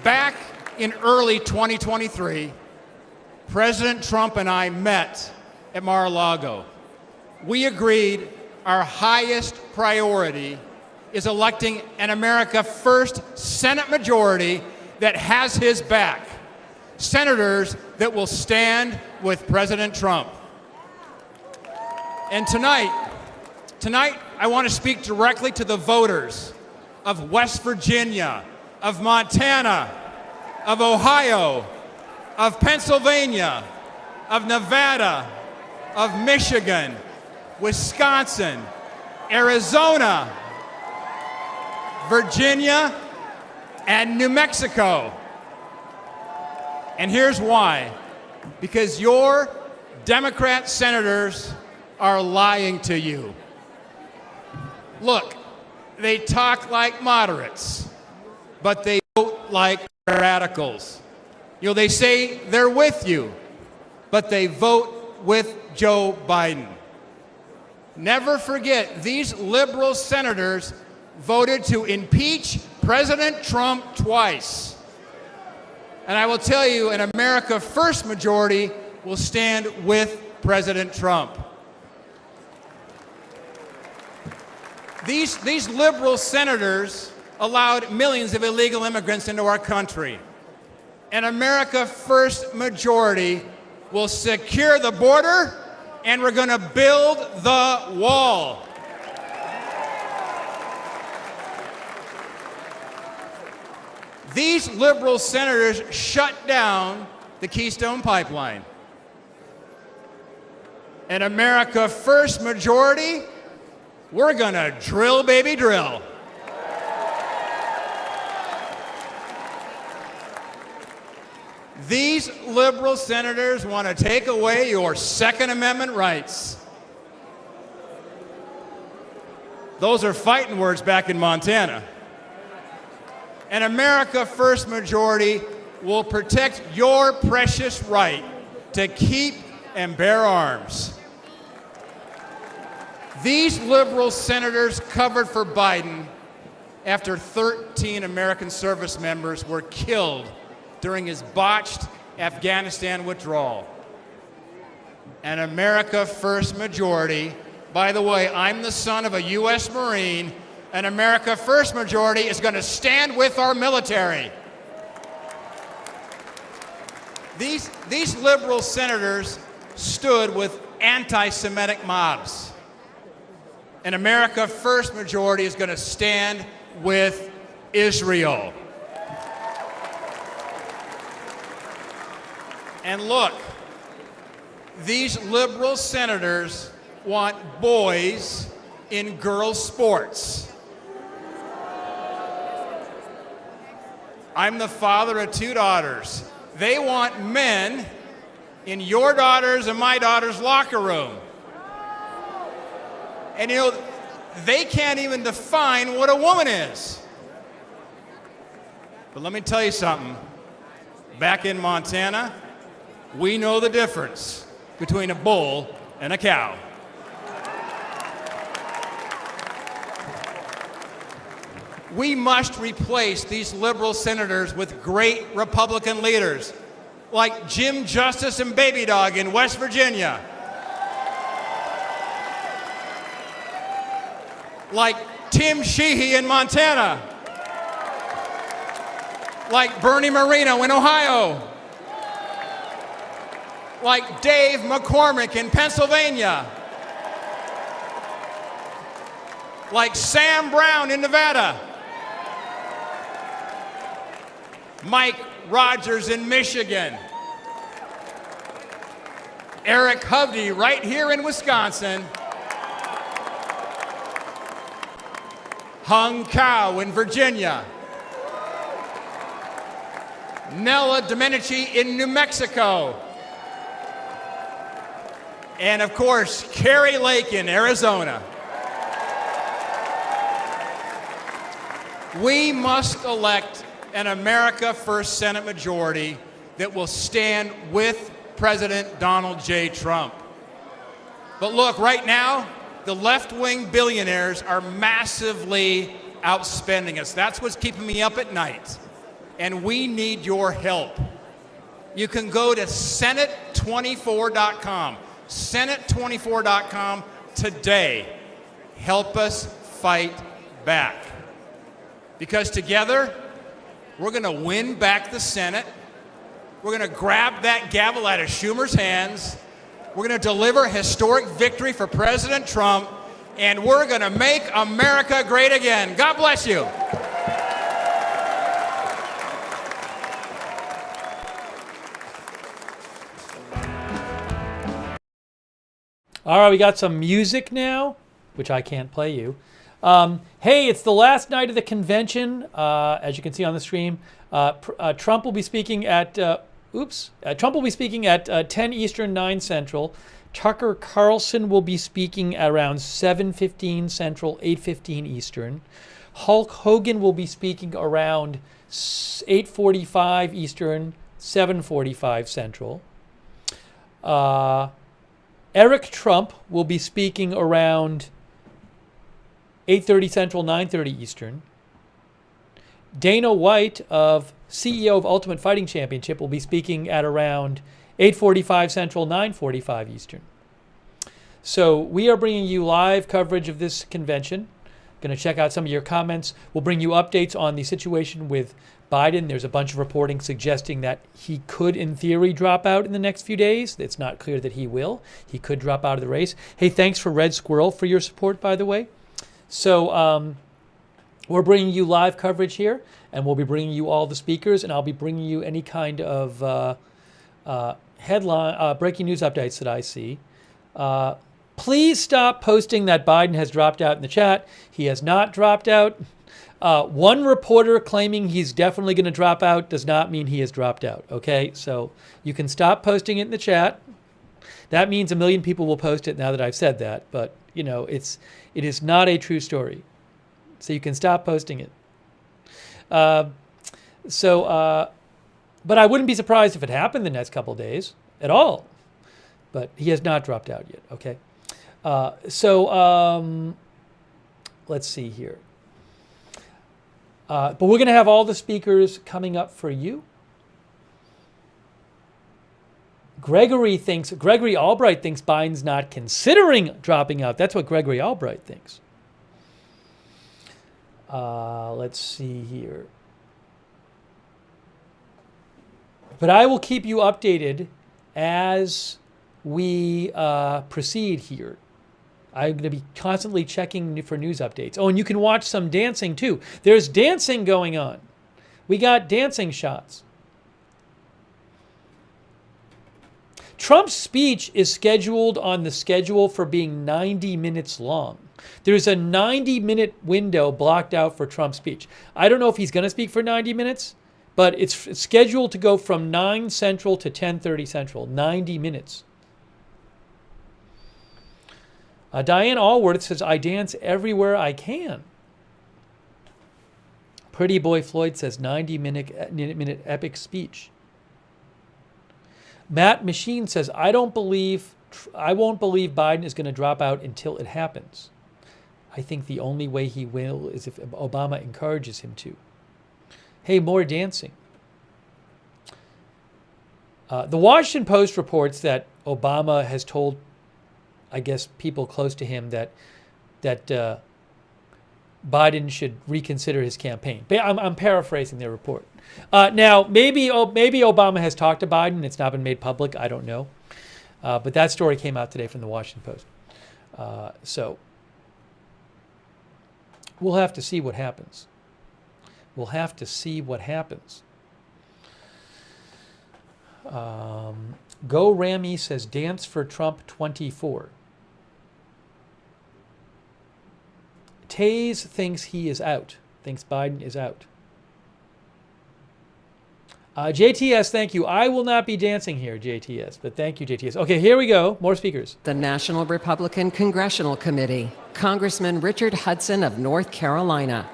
Back in early 2023, President Trump and I met at Mar-a-Lago. We agreed our highest priority is electing an America First Senate majority that has his back. Senators that will stand with President Trump. And tonight I want to speak directly to the voters of West Virginia, of Montana, of Ohio, of Pennsylvania, of Nevada, of Michigan, Wisconsin, Arizona, Virginia, and New Mexico. And here's why. Because your Democrat senators are lying to you. Look, they talk like moderates, but they vote like radicals. You know, they say they're with you, but they vote with Joe Biden. Never forget, these liberal senators voted to impeach President Trump twice. And I will tell you, an America First majority will stand with President Trump. These liberal senators allowed millions of illegal immigrants into our country. An America First majority will secure the border, and we're going to build the wall. These liberal senators shut down the Keystone Pipeline. An America First majority, we're going to drill, baby, drill. These liberal senators want to take away your Second Amendment rights. Those are fighting words back in Montana. An America First majority will protect your precious right to keep and bear arms. These liberal senators covered for Biden after 13 American service members were killed during his botched Afghanistan withdrawal. An America First majority, by the way, I'm the son of a U.S. Marine, an America First majority is going to stand with our military. These liberal senators stood with anti-Semitic mobs. And America First majority is going to stand with Israel. And look, these liberal senators want boys in girls' sports. I'm the father of 2 daughters. They want men in your daughter's and my daughter's locker room. And you know, they can't even define what a woman is. But let me tell you something. Back in Montana, we know the difference between a bull and a cow. We must replace these liberal senators with great Republican leaders like Jim Justice and Baby Dog in West Virginia, like Tim Sheehy in Montana, like Bernie Moreno in Ohio, like Dave McCormick in Pennsylvania, like Sam Brown in Nevada, Mike Rogers in Michigan, Eric Hovde right here in Wisconsin, Hung Cao in Virginia, Nella Domenici in New Mexico, and of course, Carrie Lake in Arizona. We must elect an America First Senate majority that will stand with President Donald J. Trump. But look, right now, the left-wing billionaires are massively outspending us. That's what's keeping me up at night. And we need your help. You can go to Senate24.com. Senate24.com today. Help us fight back. Because together, we're going to win back the Senate. We're going to grab that gavel out of Schumer's hands. We're going to deliver a historic victory for President Trump. And we're going to make America great again. God bless you. All right, we got some music now, which I can't play you. Hey, it's the last night of the convention. As you can see on the stream, Trump will be speaking at Trump will be speaking at 10 Eastern, 9 Central. Tucker Carlson will be speaking at around 7:15 Central, 8:15 Eastern. Hulk Hogan will be speaking around 8:45 Eastern, 7:45 Central. Eric Trump will be speaking around 8:30 Central, 9:30 Eastern. Dana White, CEO of Ultimate Fighting Championship, will be speaking at around 8:45 Central, 9:45 Eastern. So we are bringing you live coverage of this convention. Going to check out some of your comments. We'll bring you updates on the situation with Biden. There's a bunch of reporting suggesting that he could, in theory, drop out in the next few days. It's not clear that he will. He could drop out of the race. Hey, thanks for Red Squirrel for your support, by the way. So we're bringing you live coverage here, and we'll be bringing you all the speakers, and I'll be bringing you any kind of headline, breaking news updates that I see. Please stop posting that Biden has dropped out in the chat. He has not dropped out. One reporter claiming he's definitely going to drop out does not mean he has dropped out, okay? So you can stop posting it in the chat. That means 1 million people will post it now that I've said that, but, you know, it is not a true story. So you can stop posting it. But I wouldn't be surprised if it happened the next couple of days at all. But he has not dropped out yet, okay? Let's see here. But we're going to have all the speakers coming up for you. Gregory Albright thinks Biden's not considering dropping out. That's what Gregory Albright thinks. Let's see here. But I will keep you updated as we proceed here. I'm going to be constantly checking for news updates. Oh, and you can watch some dancing too. There's dancing going on. We got dancing shots. Trump's speech is scheduled on the schedule for being 90 minutes long. There's a 90-minute window blocked out for Trump's speech. I don't know if he's going to speak for 90 minutes, but it's scheduled to go from 9 Central to 10:30 Central, 90 minutes. Diane Allworth says, I dance everywhere I can. Pretty Boy Floyd says, 90-minute epic speech. Matt Machine says, I won't believe Biden is going to drop out until it happens. I think the only way he will is if Obama encourages him to. Hey, more dancing. The Washington Post reports that Obama has told, I guess, people close to him that Biden should reconsider his campaign. I'm paraphrasing their report. Now, maybe Obama has talked to Biden. It's not been made public. I don't know. But that story came out today from the Washington Post. So we'll have to see what happens. We'll have to see what happens. Go Rami says, dance for Trump 24. Taze thinks he is out, thinks Biden is out. JTS, thank you. I will not be dancing here, JTS, but thank you, JTS. Okay, here we go. More speakers. The National Republican Congressional Committee, Congressman Richard Hudson of North Carolina.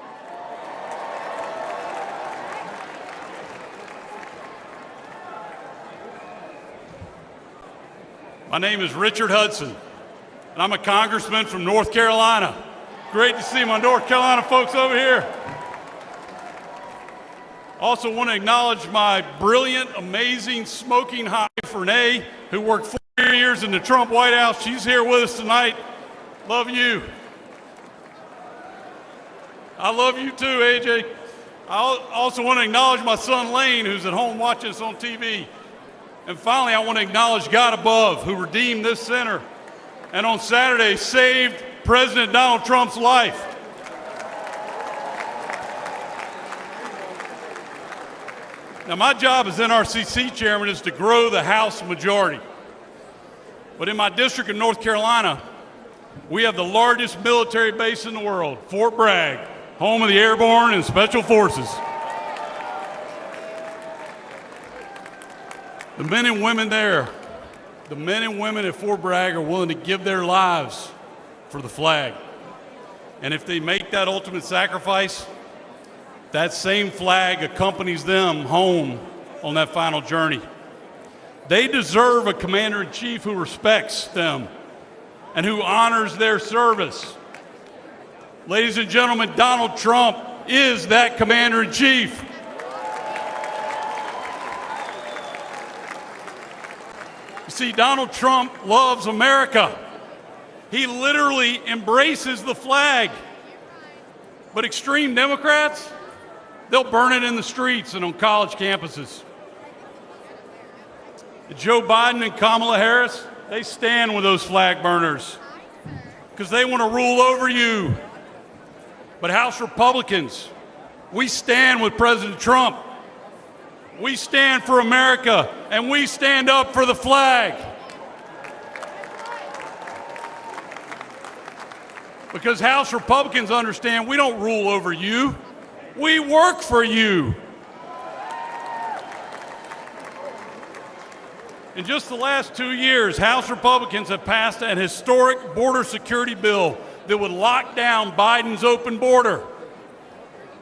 My name is Richard Hudson, and I'm a congressman from North Carolina. Great to see my North Carolina folks over here. Also want to acknowledge my brilliant, amazing, smoking hot wife, Renee, who worked 4 years in the Trump White House. She's here with us tonight. Love you. I love you too, AJ. I also want to acknowledge my son Lane, who's at home watching us on TV. And finally, I want to acknowledge God above, who redeemed this center and on Saturday saved President Donald Trump's life. Now, my job as NRCC chairman is to grow the House majority. But in my district of North Carolina, we have the largest military base in the world, Fort Bragg, home of the Airborne and Special Forces. The men and women there, the men and women at Fort Bragg are willing to give their lives for the flag. And if they make that ultimate sacrifice, that same flag accompanies them home on that final journey. They deserve a commander-in-chief who respects them and who honors their service. Ladies and gentlemen, Donald Trump is that commander-in-chief. You see, Donald Trump loves America. He literally embraces the flag. But extreme Democrats, they'll burn it in the streets and on college campuses. Joe Biden and Kamala Harris, they stand with those flag burners because they want to rule over you. But House Republicans, we stand with President Trump. We stand for America, and we stand up for the flag. Because House Republicans understand we don't rule over you. We work for you. In just the last 2 years, House Republicans have passed an historic border security bill that would lock down Biden's open border.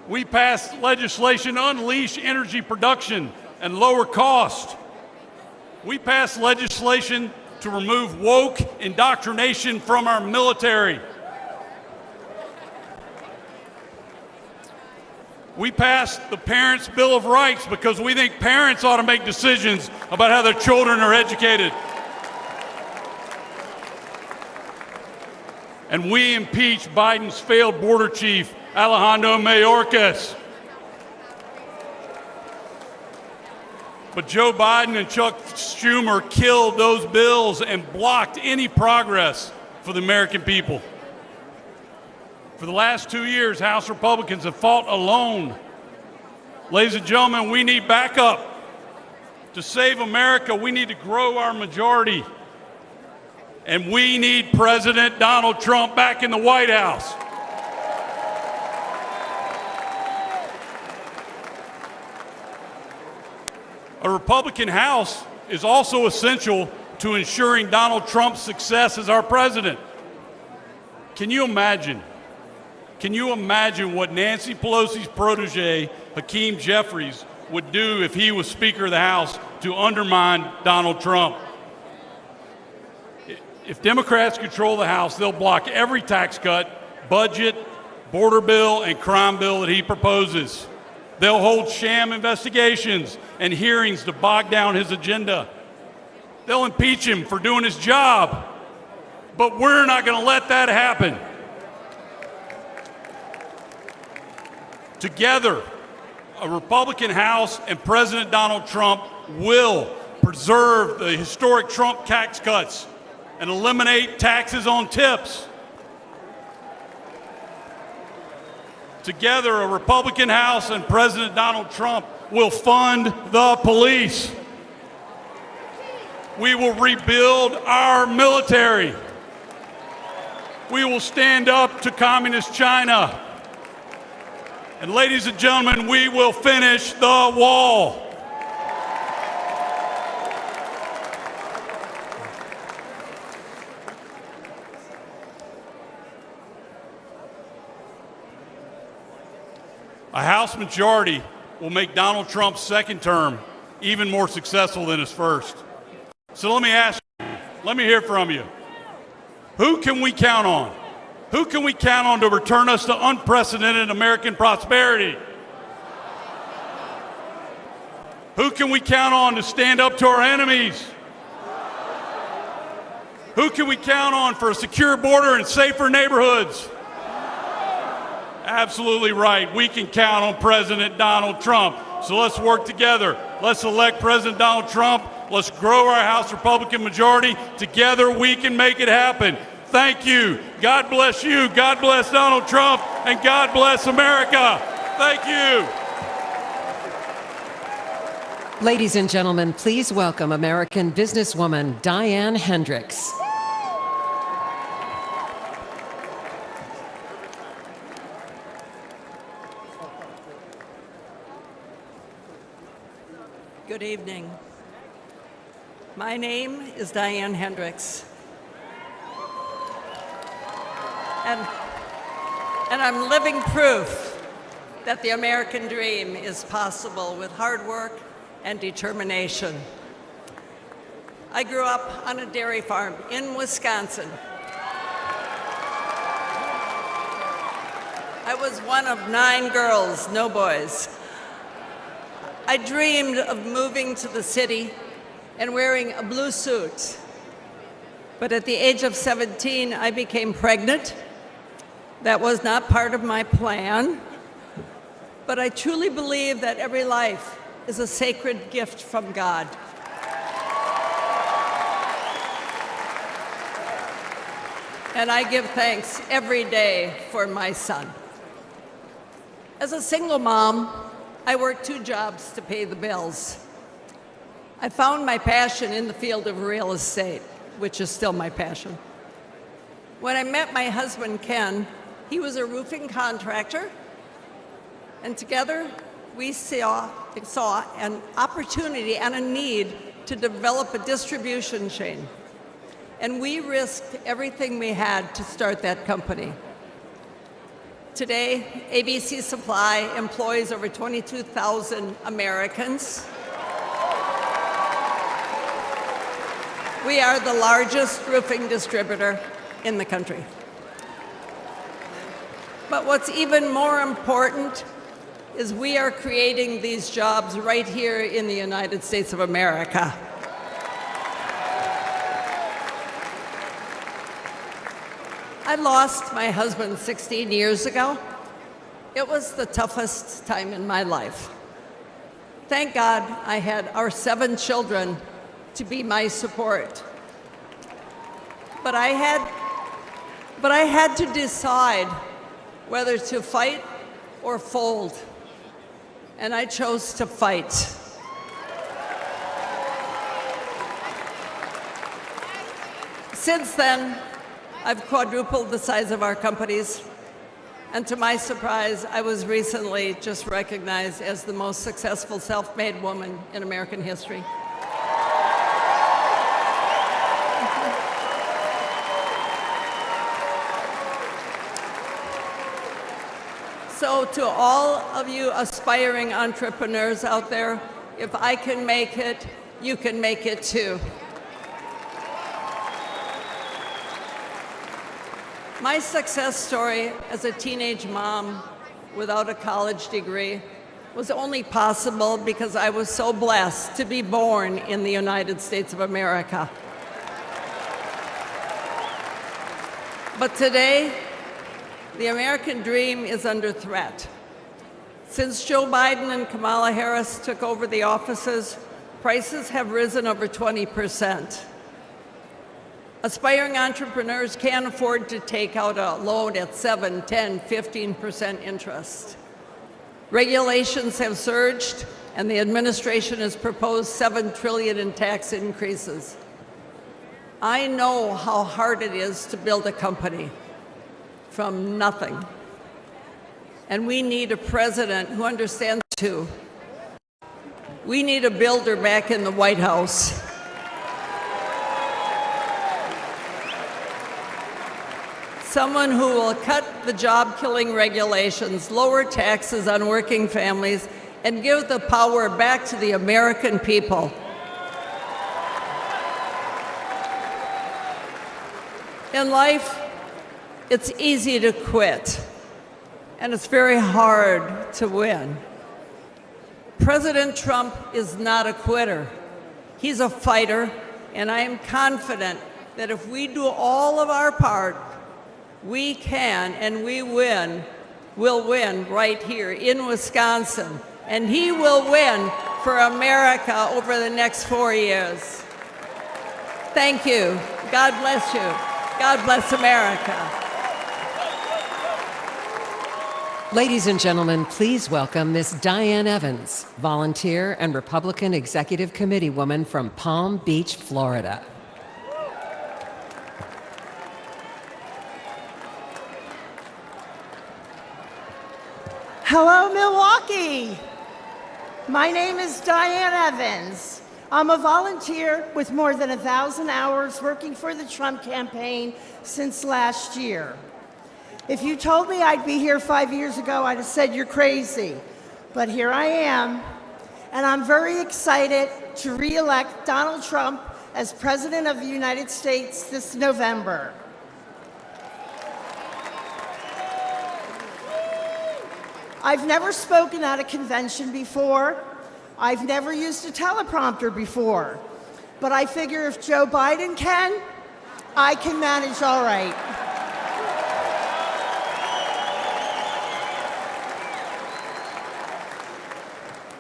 We passed legislation to unleash energy production and lower cost. We passed legislation to remove woke indoctrination from our military. We passed the Parents' Bill of Rights because we think parents ought to make decisions about how their children are educated. And we impeached Biden's failed border chief, Alejandro Mayorkas. But Joe Biden and Chuck Schumer killed those bills and blocked any progress for the American people. For the last 2 years, House Republicans have fought alone. Ladies and gentlemen, we need backup. To save America, we need to grow our majority. And we need President Donald Trump back in the White House. A Republican House is also essential to ensuring Donald Trump's success as our president. Can you imagine what Nancy Pelosi's protege, Hakeem Jeffries, would do if he was Speaker of the House to undermine Donald Trump? If Democrats control the House, they'll block every tax cut, budget, border bill, and crime bill that he proposes. They'll hold sham investigations and hearings to bog down his agenda. They'll impeach him for doing his job. But we're not going to let that happen. Together, a Republican House and President Donald Trump will preserve the historic Trump tax cuts and eliminate taxes on tips. Together, a Republican House and President Donald Trump will fund the police. We will rebuild our military. We will stand up to communist China. And ladies and gentlemen, we will finish the wall. A House majority will make Donald Trump's second term even more successful than his first. So let me ask you, let me hear from you. Who can we count on? Who can we count on to return us to unprecedented American prosperity? Who can we count on to stand up to our enemies? Who can we count on for a secure border and safer neighborhoods? Absolutely right. We can count on President Donald Trump. So let's work together. Let's elect President Donald Trump. Let's grow our House Republican majority. Together we can make it happen. Thank you. God bless you. God bless Donald Trump. And God bless America. Thank you. Ladies and gentlemen, please welcome American businesswoman Diane Hendricks. Good evening. My name is Diane Hendricks. And I'm living proof that the American dream is possible with hard work and determination. I grew up on a dairy farm in Wisconsin. I was one of 9 girls, no boys. I dreamed of moving to the city and wearing a blue suit. But at the age of 17, I became pregnant. That was not part of my plan. But I truly believe that every life is a sacred gift from God. And I give thanks every day for my son. As a single mom, I worked 2 jobs to pay the bills. I found my passion in the field of real estate, which is still my passion. When I met my husband, Ken, he was a roofing contractor, and together we saw an opportunity and a need to develop a distribution chain. And we risked everything we had to start that company. Today, ABC Supply employs over 22,000 Americans. We are the largest roofing distributor in the country. But what's even more important is we are creating these jobs right here in the United States of America. I lost my husband 16 years ago. It was the toughest time in my life. Thank God I had our 7 children to be my support. But I had to decide whether to fight or fold, and I chose to fight. Since then, I've quadrupled the size of our companies, and to my surprise, I was recently just recognized as the most successful self-made woman in American history. So to all of you aspiring entrepreneurs out there, if I can make it, you can make it too. My success story as a teenage mom without a college degree was only possible because I was so blessed to be born in the United States of America. But today, the American dream is under threat. Since Joe Biden and Kamala Harris took over the offices, prices have risen over 20%. Aspiring entrepreneurs can't afford to take out a loan at 7, 10, 15% interest. Regulations have surged, and the administration has proposed $7 trillion in tax increases. I know how hard it is to build a company from nothing. And we need a president who understands too. We need a builder back in the White House. Someone who will cut the job-killing regulations, lower taxes on working families, and give the power back to the American people. In life, it's easy to quit, and it's very hard to win. President Trump is not a quitter. He's a fighter, and I am confident that if we do all of our part, we can and we will win right here in Wisconsin, and he will win for America over the next 4 years. Thank you. God bless you. God bless America. Ladies and gentlemen, please welcome Miss Diane Evans, volunteer and Republican Executive Committee woman from Palm Beach, Florida. Hello, Milwaukee. My name is Diane Evans. I'm a volunteer with more than 1,000 hours working for the Trump campaign since last year. If you told me I'd be here 5 years ago, I'd have said you're crazy. But here I am, and I'm very excited to re-elect Donald Trump as President of the United States this November. I've never spoken at a convention before. I've never used a teleprompter before. But I figure if Joe Biden can, I can manage all right.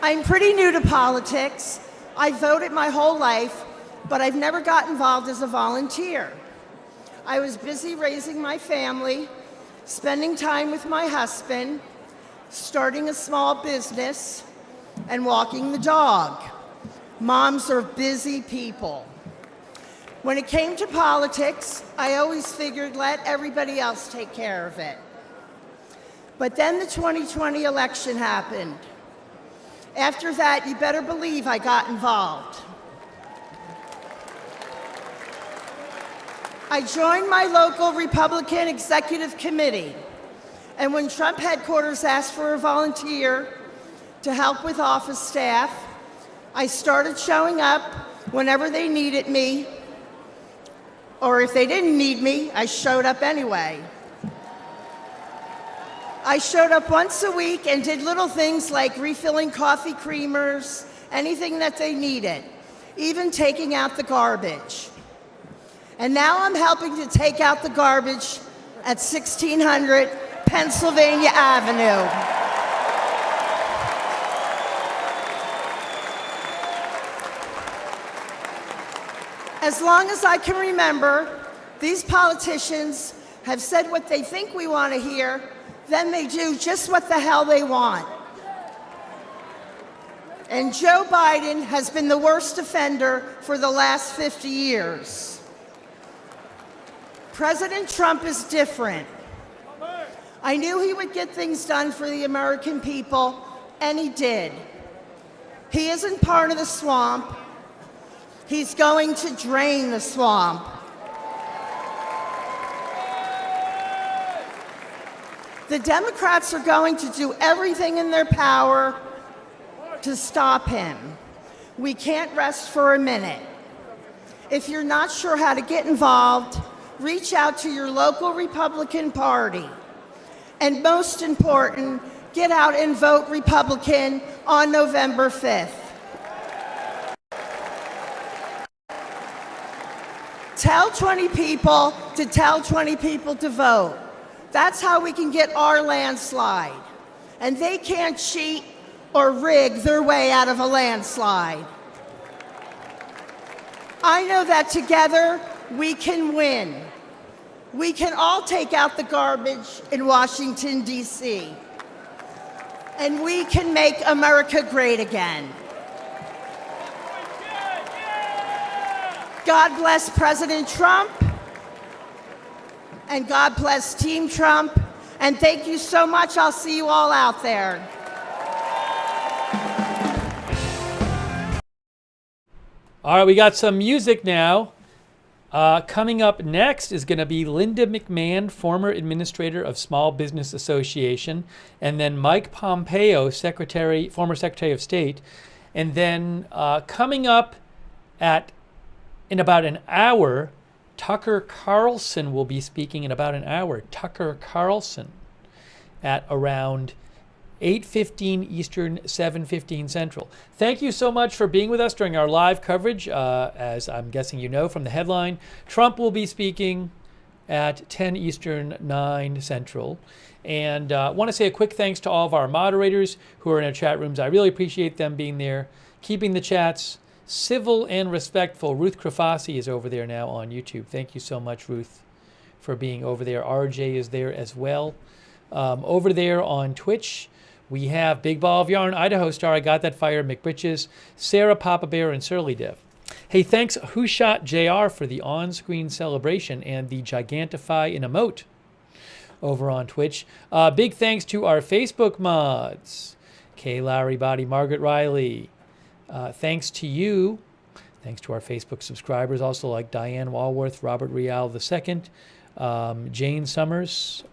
I'm pretty new to politics. I voted my whole life, but I've never got involved as a volunteer. I was busy raising my family, spending time with my husband, starting a small business, and walking the dog. Moms are busy people. When it came to politics, I always figured let everybody else take care of it. But then the 2020 election happened. After that, you better believe I got involved. I joined my local Republican Executive Committee. And when Trump headquarters asked for a volunteer to help with office staff, I started showing up whenever they needed me, or if they didn't need me, I showed up anyway. I showed up once a week and did little things like refilling coffee creamers, anything that they needed, even taking out the garbage. And now I'm helping to take out the garbage at 1600 Pennsylvania Avenue. As long as I can remember, these politicians have said what they think we want to hear, then they do just what the hell they want. And Joe Biden has been the worst offender for the last 50 years. President Trump is different. I knew he would get things done for the American people, and he did. He isn't part of the swamp. He's going to drain the swamp. The Democrats are going to do everything in their power to stop him. We can't rest for a minute. If you're not sure how to get involved, reach out to your local Republican Party. And most important, get out and vote Republican on November 5th. Tell 20 people to tell 20 people to vote. That's how we can get our landslide. And they can't cheat or rig their way out of a landslide. I know that together we can win. We can all take out the garbage in Washington, D.C. And we can make America great again. God bless President Trump, and God bless Team Trump, and thank you so much. I'll see you all out there. All right, we got some music now. Coming up next is going to be Linda McMahon, former administrator of Small Business Association, and then Mike Pompeo, former Secretary of State. And then coming up in about an hour, Tucker Carlson will be speaking in about an hour. Tucker Carlson at around 8:15 Eastern, 7:15 Central. Thank you so much for being with us during our live coverage. As I'm guessing you know from the headline, Trump will be speaking at 10 Eastern, 9 Central. And I want to say a quick thanks to all of our moderators who are in our chat rooms. I really appreciate them being there, keeping the chats civil and respectful. Ruth Krafasi is over there now on YouTube. Thank you so much, Ruth, for being over there. RJ is there as well. Over there on Twitch, we have Big Ball of Yarn, Idaho Star, I Got That Fire, McBritches, Sarah Papa Bear, and Surly Dev. Hey, thanks Who Shot JR for the on-screen celebration and the Gigantify in emote over on Twitch. Big thanks to our Facebook mods, Kay Lowry Body, Margaret Riley. Thanks to you. Thanks to our Facebook subscribers, also like Diane Walworth, Robert Rial II, Jane Summers,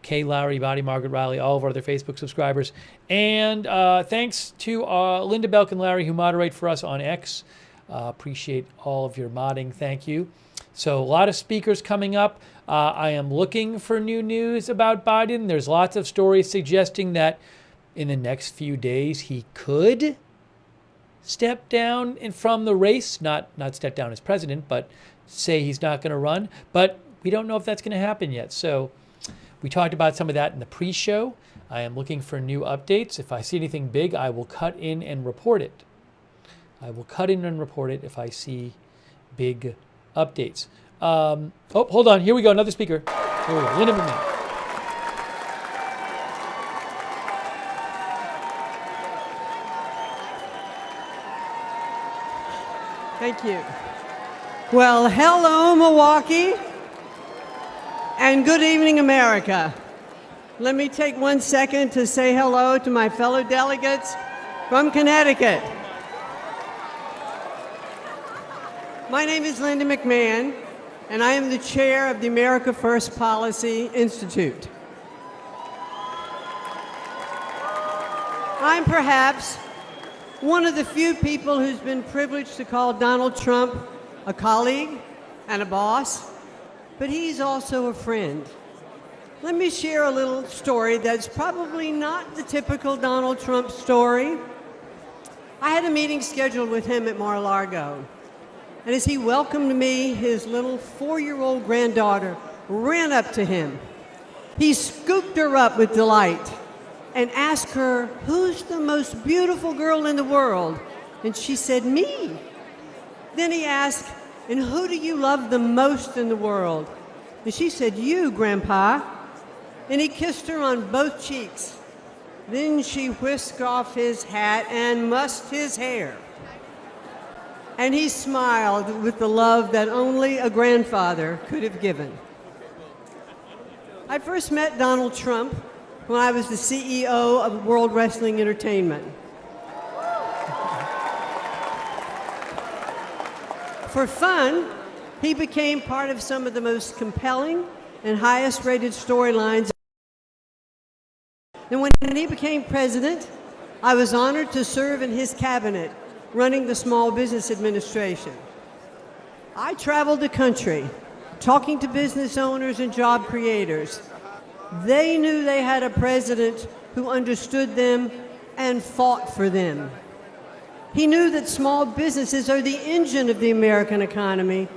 Kay Lowry, Body, Margaret Riley, all of our other Facebook subscribers. And thanks to Linda Belk and Larry who moderate for us on X. Appreciate all of your modding. Thank you. So a lot of speakers coming up. I am looking for new news about Biden. There's lots of stories suggesting that in the next few days he could step down from the race. Not step down as president, but say he's not going to run. But we don't know if that's going to happen yet. So we talked about some of that in the pre-show. I am looking for new updates. If I see anything big, I will cut in and report it. I will cut in and report it if I see big updates. Oh, hold on. Here we go. Another speaker. Here we go. Linda McMahon. Thank you. Well, hello, Milwaukee. And good evening, America. Let me take 1 second to say hello to my fellow delegates from Connecticut. My name is Linda McMahon, and I am the chair of the America First Policy Institute. I'm perhaps one of the few people who's been privileged to call Donald Trump a colleague and a boss, but he's also a friend. Let me share a little story that's probably not the typical Donald Trump story. I had a meeting scheduled with him at Mar-a-Lago, and as he welcomed me, his little 4-year-old granddaughter ran up to him. He scooped her up with delight and asked her, "Who's the most beautiful girl in the world?" And she said, "Me." Then he asked, And who do you love the most in the world? And she said, you, Grandpa. And he kissed her on both cheeks. Then she whisked off his hat and mussed his hair. And he smiled with the love that only a grandfather could have given. I first met Donald Trump when I was the CEO of World Wrestling Entertainment. For fun, he became part of some of the most compelling and highest rated storylines. And when he became president, I was honored to serve in his cabinet, running the Small Business Administration. I traveled the country, talking to business owners and job creators. They knew they had a president who understood them and fought for them. He knew that small businesses are the engine of the American economy,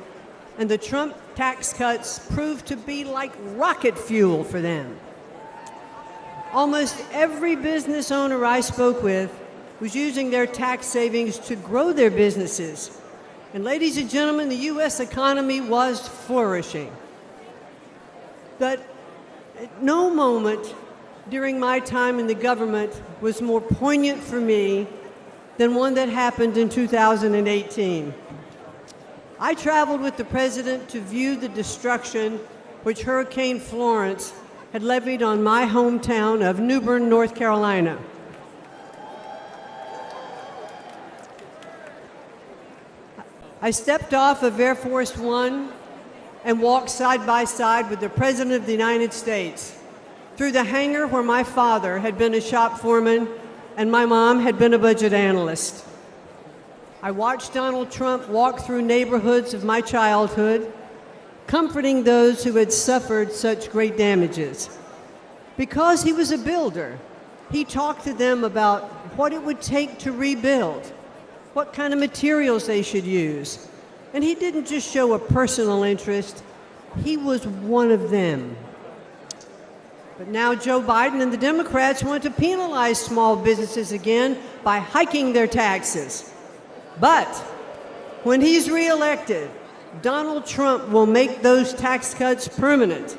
and the Trump tax cuts proved to be like rocket fuel for them. Almost every business owner I spoke with was using their tax savings to grow their businesses. And ladies and gentlemen, the U.S. economy was flourishing. But at no moment during my time in the government was more poignant for me than one that happened in 2018. I traveled with the president to view the destruction which Hurricane Florence had levied on my hometown of New Bern, North Carolina. I stepped off of Air Force One and walked side by side with the President of the United States through the hangar where my father had been a shop foreman and my mom had been a budget analyst. I watched Donald Trump walk through neighborhoods of my childhood, comforting those who had suffered such great damages. Because he was a builder, he talked to them about what it would take to rebuild, what kind of materials they should use. And he didn't just show a personal interest, he was one of them. But now Joe Biden and the Democrats want to penalize small businesses again by hiking their taxes. But when he's reelected, Donald Trump will make those tax cuts permanent.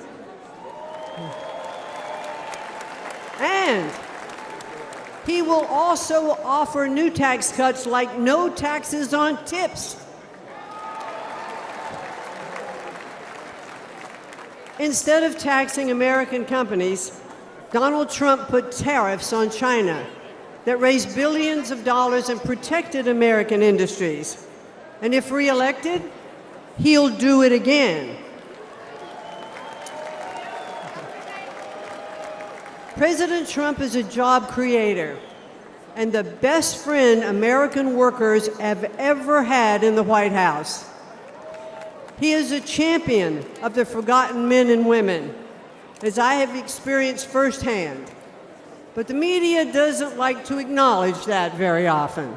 And he will also offer new tax cuts like no taxes on tips. Instead of taxing American companies, Donald Trump put tariffs on China that raised billions of dollars and protected American industries. And if reelected, he'll do it again. President Trump is a job creator and the best friend American workers have ever had in the White House. He is a champion of the forgotten men and women, as I have experienced firsthand. But the media doesn't like to acknowledge that very often.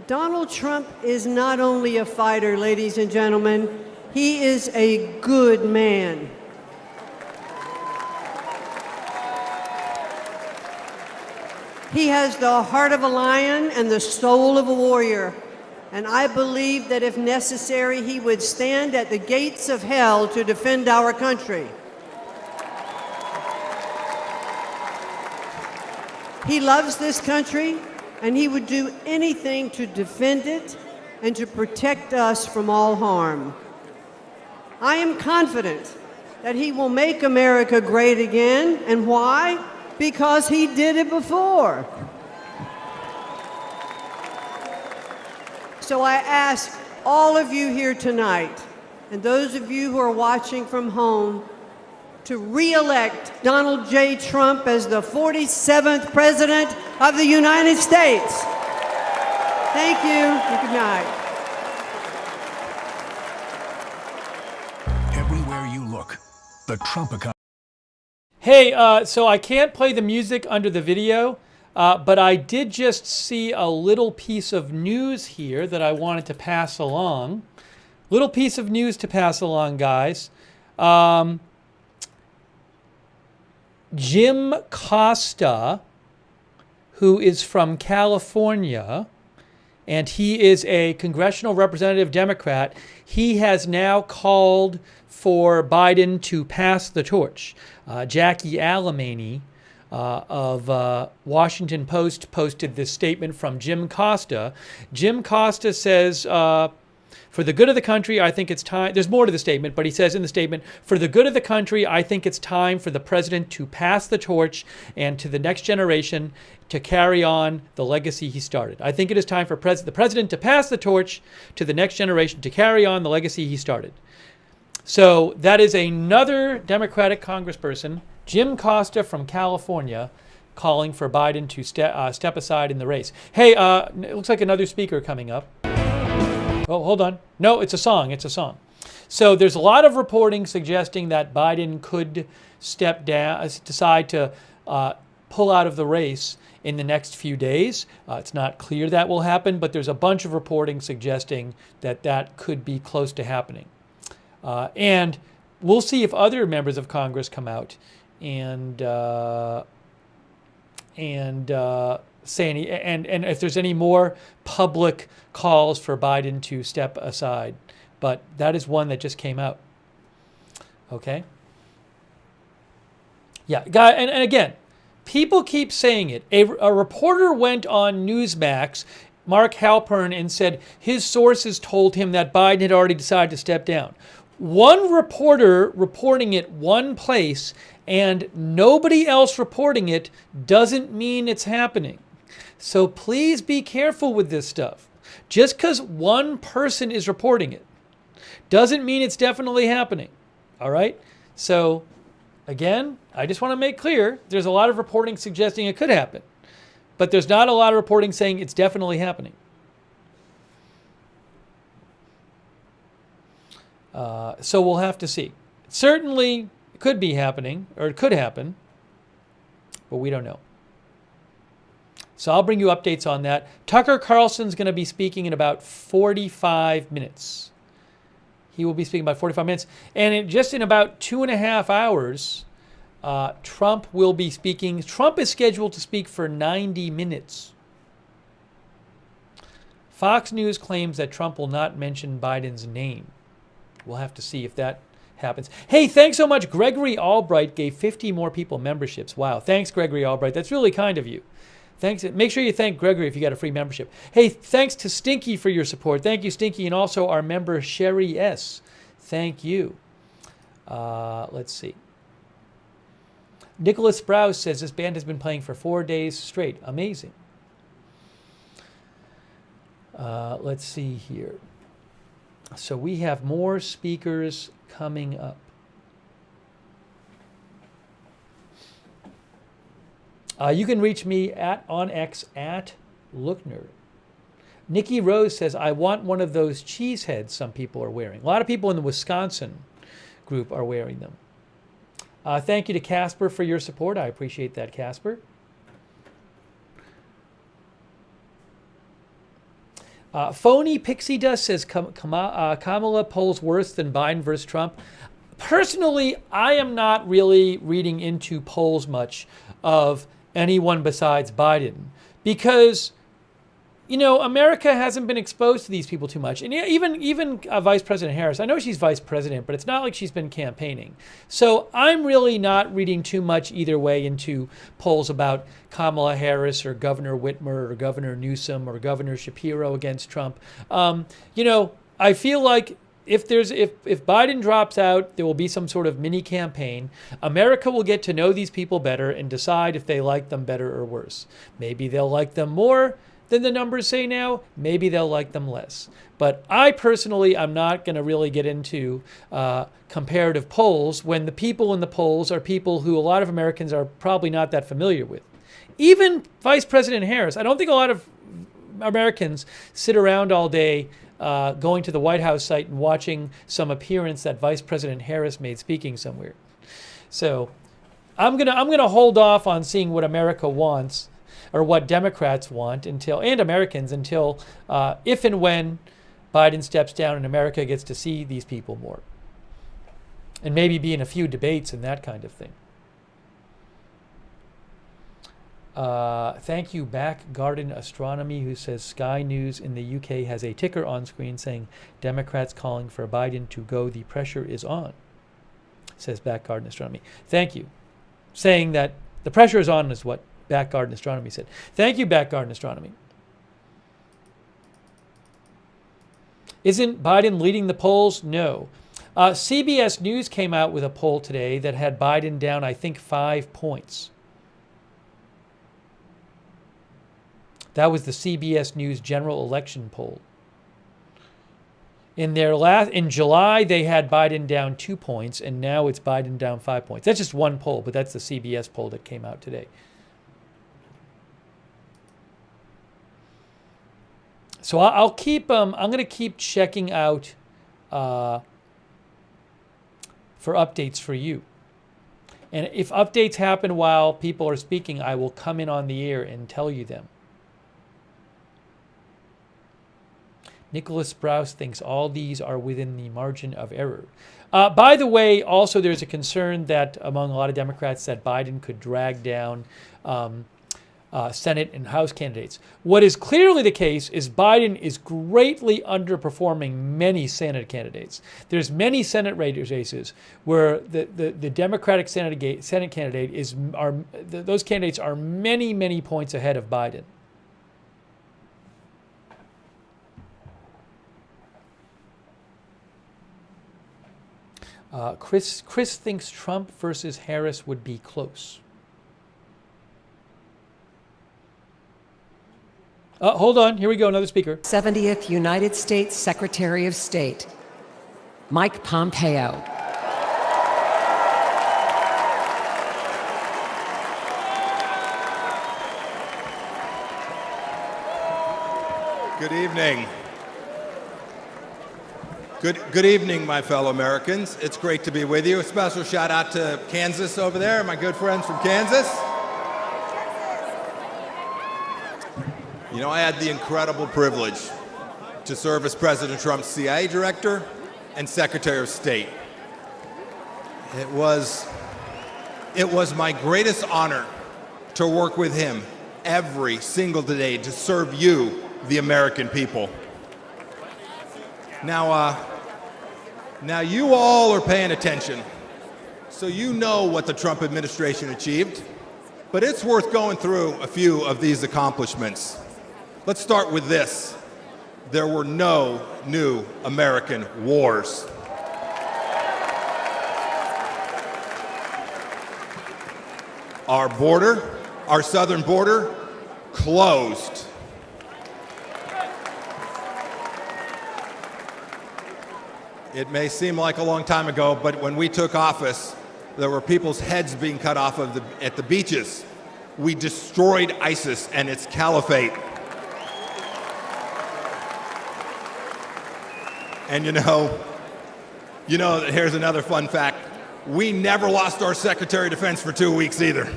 Donald Trump is not only a fighter, ladies and gentlemen, he is a good man. He has the heart of a lion and the soul of a warrior. And I believe that if necessary, he would stand at the gates of hell to defend our country. He loves this country, and he would do anything to defend it and to protect us from all harm. I am confident that he will make America great again. And why? Because he did it before. So I ask all of you here tonight, and those of you who are watching from home, to re-elect Donald J. Trump as the 47th President of the United States. Thank you, and good night. Everywhere you look, the Trump economy. Hey, so I can't play the music under the video, but I did just see a little piece of news here that I wanted to pass along. Little piece of news to pass along, guys. Jim Costa, who is from California, and he is a congressional representative Democrat. He has now called for Biden to pass the torch. Jackie Alamany of Washington Post posted this statement from Jim Costa. Jim Costa says, for the good of the country, I think it's time. There's more to the statement, but he says in the statement, for the good of the country, I think it's time for the president to pass the torch and to the next generation to carry on the legacy he started. I think it is time for the president to pass the torch to the next generation to carry on the legacy he started. So that is another Democratic congressperson, Jim Costa from California, calling for Biden to step aside in the race. Hey, it looks like another speaker coming up. Oh, hold on. No, it's a song. It's a song. So there's a lot of reporting suggesting that Biden could step down, decide to pull out of the race in the next few days. It's not clear that will happen, but there's a bunch of reporting suggesting that that could be close to happening. And we'll see if other members of Congress come out and say any, and if there's any more public calls for Biden to step aside. But that is one that just came out. Okay. Yeah, guy, and again, people keep saying it. A reporter went on Newsmax, Mark Halpern, and said his sources told him that Biden had already decided to step down. One reporter reporting it one place and nobody else reporting it doesn't mean it's happening. So please be careful with this stuff. Just because one person is reporting it doesn't mean it's definitely happening. All right? So again, I just want to make clear, there's a lot of reporting suggesting it could happen, but there's not a lot of reporting saying it's definitely happening. So we'll have to see. Certainly it could be happening, or it could happen, but we don't know. So I'll bring you updates on that. Tucker Carlson's going to be speaking in about 45 minutes. He will be speaking about 45 minutes. And just in about 2.5 hours, Trump will be speaking. Trump is scheduled to speak for 90 minutes. Fox News claims that Trump will not mention Biden's name. We'll have to see if that happens. Hey, thanks so much. Gregory Albright gave 50 more people memberships. Wow. Thanks, Gregory Albright. That's really kind of you. Thanks. Make sure you thank Gregory if you got a free membership. Hey, thanks to Stinky for your support. Thank you, Stinky. And also our member, Sherry S. Thank you. Let's see. Nicholas Sprouse says this band has been playing for 4 days straight. Amazing. Let's see here. So we have more speakers coming up. You can reach me on X at Lookner. Nikki Rose says, I want one of those cheese heads some people are wearing. A lot of people in the Wisconsin group are wearing them. Thank you to Casper for your support. I appreciate that, Casper. Phony Pixie Dust says Kamala polls worse than Biden versus Trump. Personally, I am not really reading into polls much of anyone besides Biden because, you know, America hasn't been exposed to these people too much. And even Vice President Harris, I know she's vice president, but it's not like she's been campaigning. So I'm really not reading too much either way into polls about Kamala Harris or Governor Whitmer or Governor Newsom or Governor Shapiro against Trump. You know, I feel like if Biden drops out, there will be some sort of mini campaign. America will get to know these people better and decide if they like them better or worse. Maybe they'll like them more than the numbers say now. Maybe they'll like them less. But I personally, I'm not going to really get into comparative polls when the people in the polls are people who a lot of Americans are probably not that familiar with. Even Vice President Harris, I don't think a lot of Americans sit around all day going to the White House site and watching some appearance that Vice President Harris made speaking somewhere. So I'm gonna hold off on seeing what America wants or what Democrats want and Americans until if and when Biden steps down and America gets to see these people more. And maybe be in a few debates and that kind of thing. Thank you, Back Garden Astronomy, who says Sky News in the UK has a ticker on screen saying Democrats calling for Biden to go. The pressure is on, says Back Garden Astronomy. Thank you. Saying that the pressure is on is what Back Garden Astronomy said. Thank you, Back Garden Astronomy. Isn't Biden leading the polls? No. CBS News came out with a poll today that had Biden down, I think, 5 points. That was the CBS News general election poll. In July, they had Biden down 2 points, and now it's Biden down 5 points. That's just one poll, but that's the CBS poll that came out today. So I'll keep. I'm going to keep checking out for updates for you. And if updates happen while people are speaking, I will come in on the air and tell you them. Nicholas Sprouse thinks all these are within the margin of error. By the way, also there's a concern that among a lot of Democrats that Biden could drag down Senate and House candidates. What is clearly the case is Biden is greatly underperforming many Senate candidates. There's many Senate races where the Democratic Senate candidate those candidates are many, many points ahead of Biden. Chris thinks Trump versus Harris would be close. Hold on. Here we go. Another speaker. 70th United States Secretary of State, Mike Pompeo. Good evening. Good evening, my fellow Americans. It's great to be with you. A special shout out to Kansas over there, my good friends from Kansas. You know, I had the incredible privilege to serve as President Trump's CIA director and Secretary of State. It was my greatest honor to work with him every single day to serve you, the American people. Now you all are paying attention, so you know what the Trump administration achieved, but it's worth going through a few of these accomplishments. Let's start with this. There were no new American wars. Our border, our southern border, closed. It may seem like a long time ago, but when we took office, there were people's heads being cut off at the beaches. We destroyed ISIS and its caliphate. And you know, here's another fun fact. We never lost our Secretary of Defense for 2 weeks either.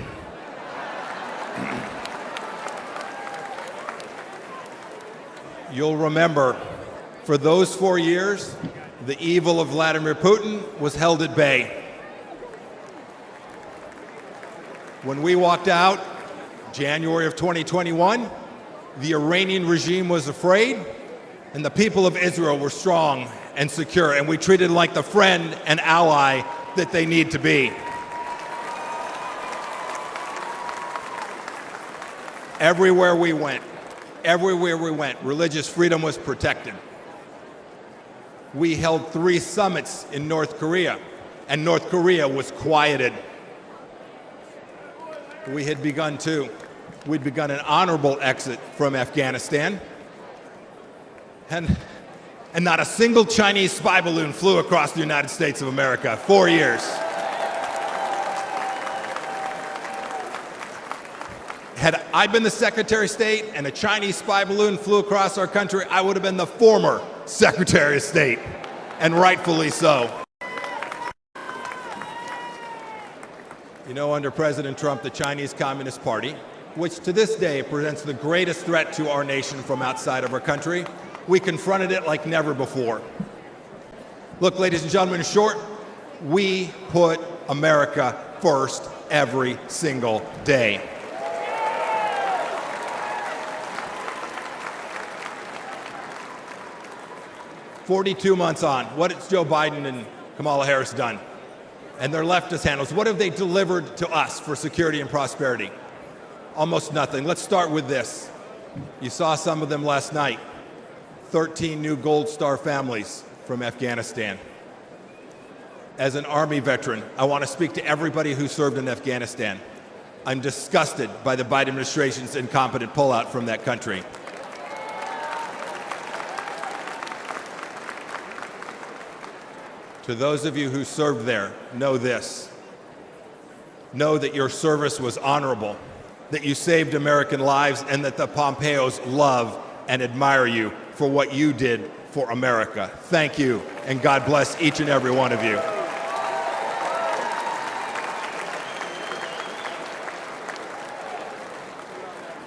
You'll remember, for those 4 years, the evil of Vladimir Putin was held at bay. When we walked out, January of 2021, the Iranian regime was afraid, and the people of Israel were strong and secure, and we treated them like the friend and ally that they need to be. Everywhere we went, religious freedom was protected. We held 3 summits in North Korea, and North Korea was quieted. We'd begun an honorable exit from Afghanistan, and not a single Chinese spy balloon flew across the United States of America. 4 years. Had I been the Secretary of State and a Chinese spy balloon flew across our country, I would have been the former Secretary of State, and rightfully so. You know, under President Trump, the Chinese Communist Party, which to this day presents the greatest threat to our nation from outside of our country, we confronted it like never before. Look, ladies and gentlemen, in short, we put America first every single day. 42 months on, what has Joe Biden and Kamala Harris done? And their leftist handlers, what have they delivered to us for security and prosperity? Almost nothing. Let's start with this. You saw some of them last night. 13 new Gold Star families from Afghanistan. As an Army veteran, I want to speak to everybody who served in Afghanistan. I'm disgusted by the Biden administration's incompetent pullout from that country. To those of you who served there, know this. Know that your service was honorable, that you saved American lives, and that the Pompeos love and admire you for what you did for America. Thank you, and God bless each and every one of you.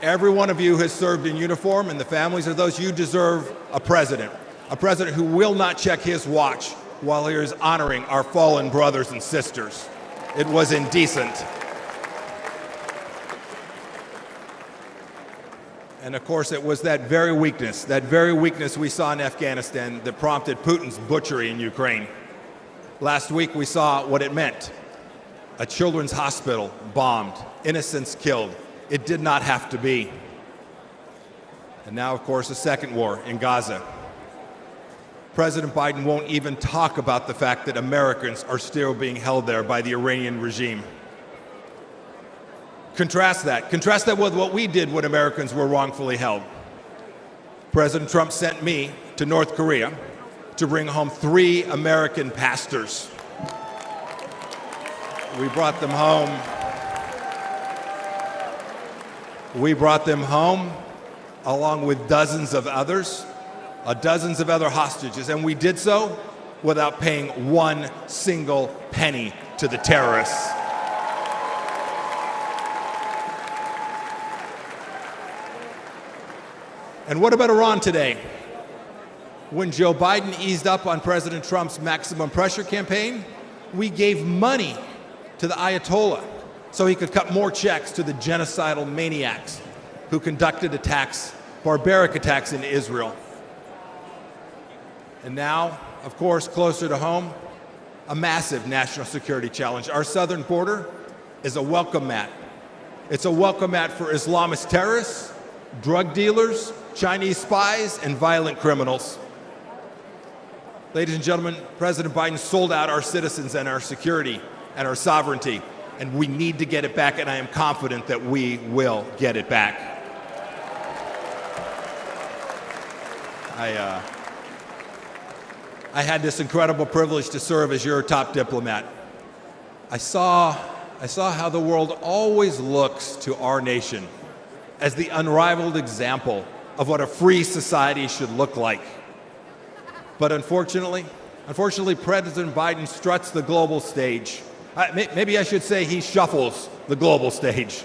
Every one of you has served in uniform, and the families of those, you deserve a president who will not check his watch while he is honoring our fallen brothers and sisters. It was indecent. And of course, it was that very weakness we saw in Afghanistan that prompted Putin's butchery in Ukraine. Last week, we saw what it meant. A children's hospital bombed, innocents killed. It did not have to be. And now, of course, a second war in Gaza. President Biden won't even talk about the fact that Americans are still being held there by the Iranian regime. Contrast that with what we did when Americans were wrongfully held. President Trump sent me to North Korea to bring home 3 American pastors. We brought them home. Along with dozens of other hostages, and we did so without paying one single penny to the terrorists. And what about Iran today? When Joe Biden eased up on President Trump's maximum pressure campaign, we gave money to the Ayatollah so he could cut more checks to the genocidal maniacs who conducted barbaric attacks in Israel. And now, of course, closer to home, a massive national security challenge. Our southern border is a welcome mat. It's a welcome mat for Islamist terrorists, drug dealers, Chinese spies, and violent criminals. Ladies and gentlemen, President Biden sold out our citizens and our security and our sovereignty, and we need to get it back, and I am confident that we will get it back. I had this incredible privilege to serve as your top diplomat. I saw how the world always looks to our nation as the unrivaled example of what a free society should look like. But unfortunately, President Biden struts the global stage. Maybe I should say he shuffles the global stage.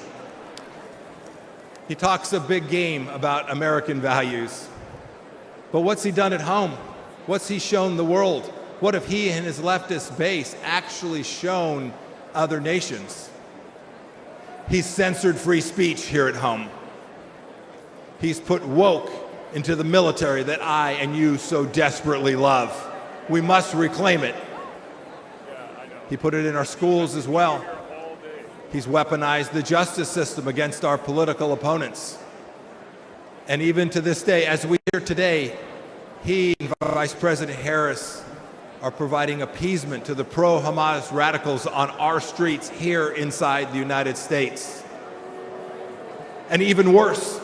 He talks a big game about American values. But what's he done at home? What's he shown the world? What have he and his leftist base actually shown other nations? He's censored free speech here at home. He's put woke into the military that I and you so desperately love. We must reclaim it. He put it in our schools as well. He's weaponized the justice system against our political opponents. And even to this day, as we hear today, he and Vice President Harris are providing appeasement to the pro-Hamas radicals on our streets here inside the United States. And even worse,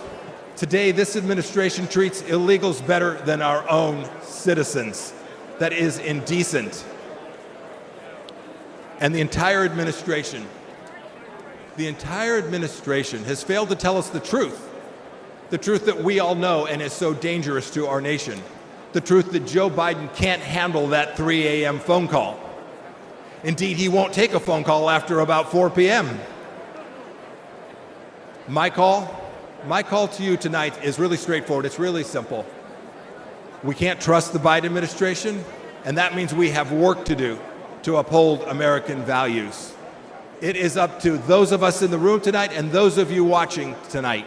today this administration treats illegals better than our own citizens. That is indecent. And the entire administration has failed to tell us the truth that we all know and is so dangerous to our nation. The truth that Joe Biden can't handle that 3 a.m. phone call. Indeed, he won't take a phone call after about 4 p.m. My call to you tonight is really straightforward. It's really simple. We can't trust the Biden administration, and that means we have work to do to uphold American values. It is up to those of us in the room tonight and those of you watching tonight.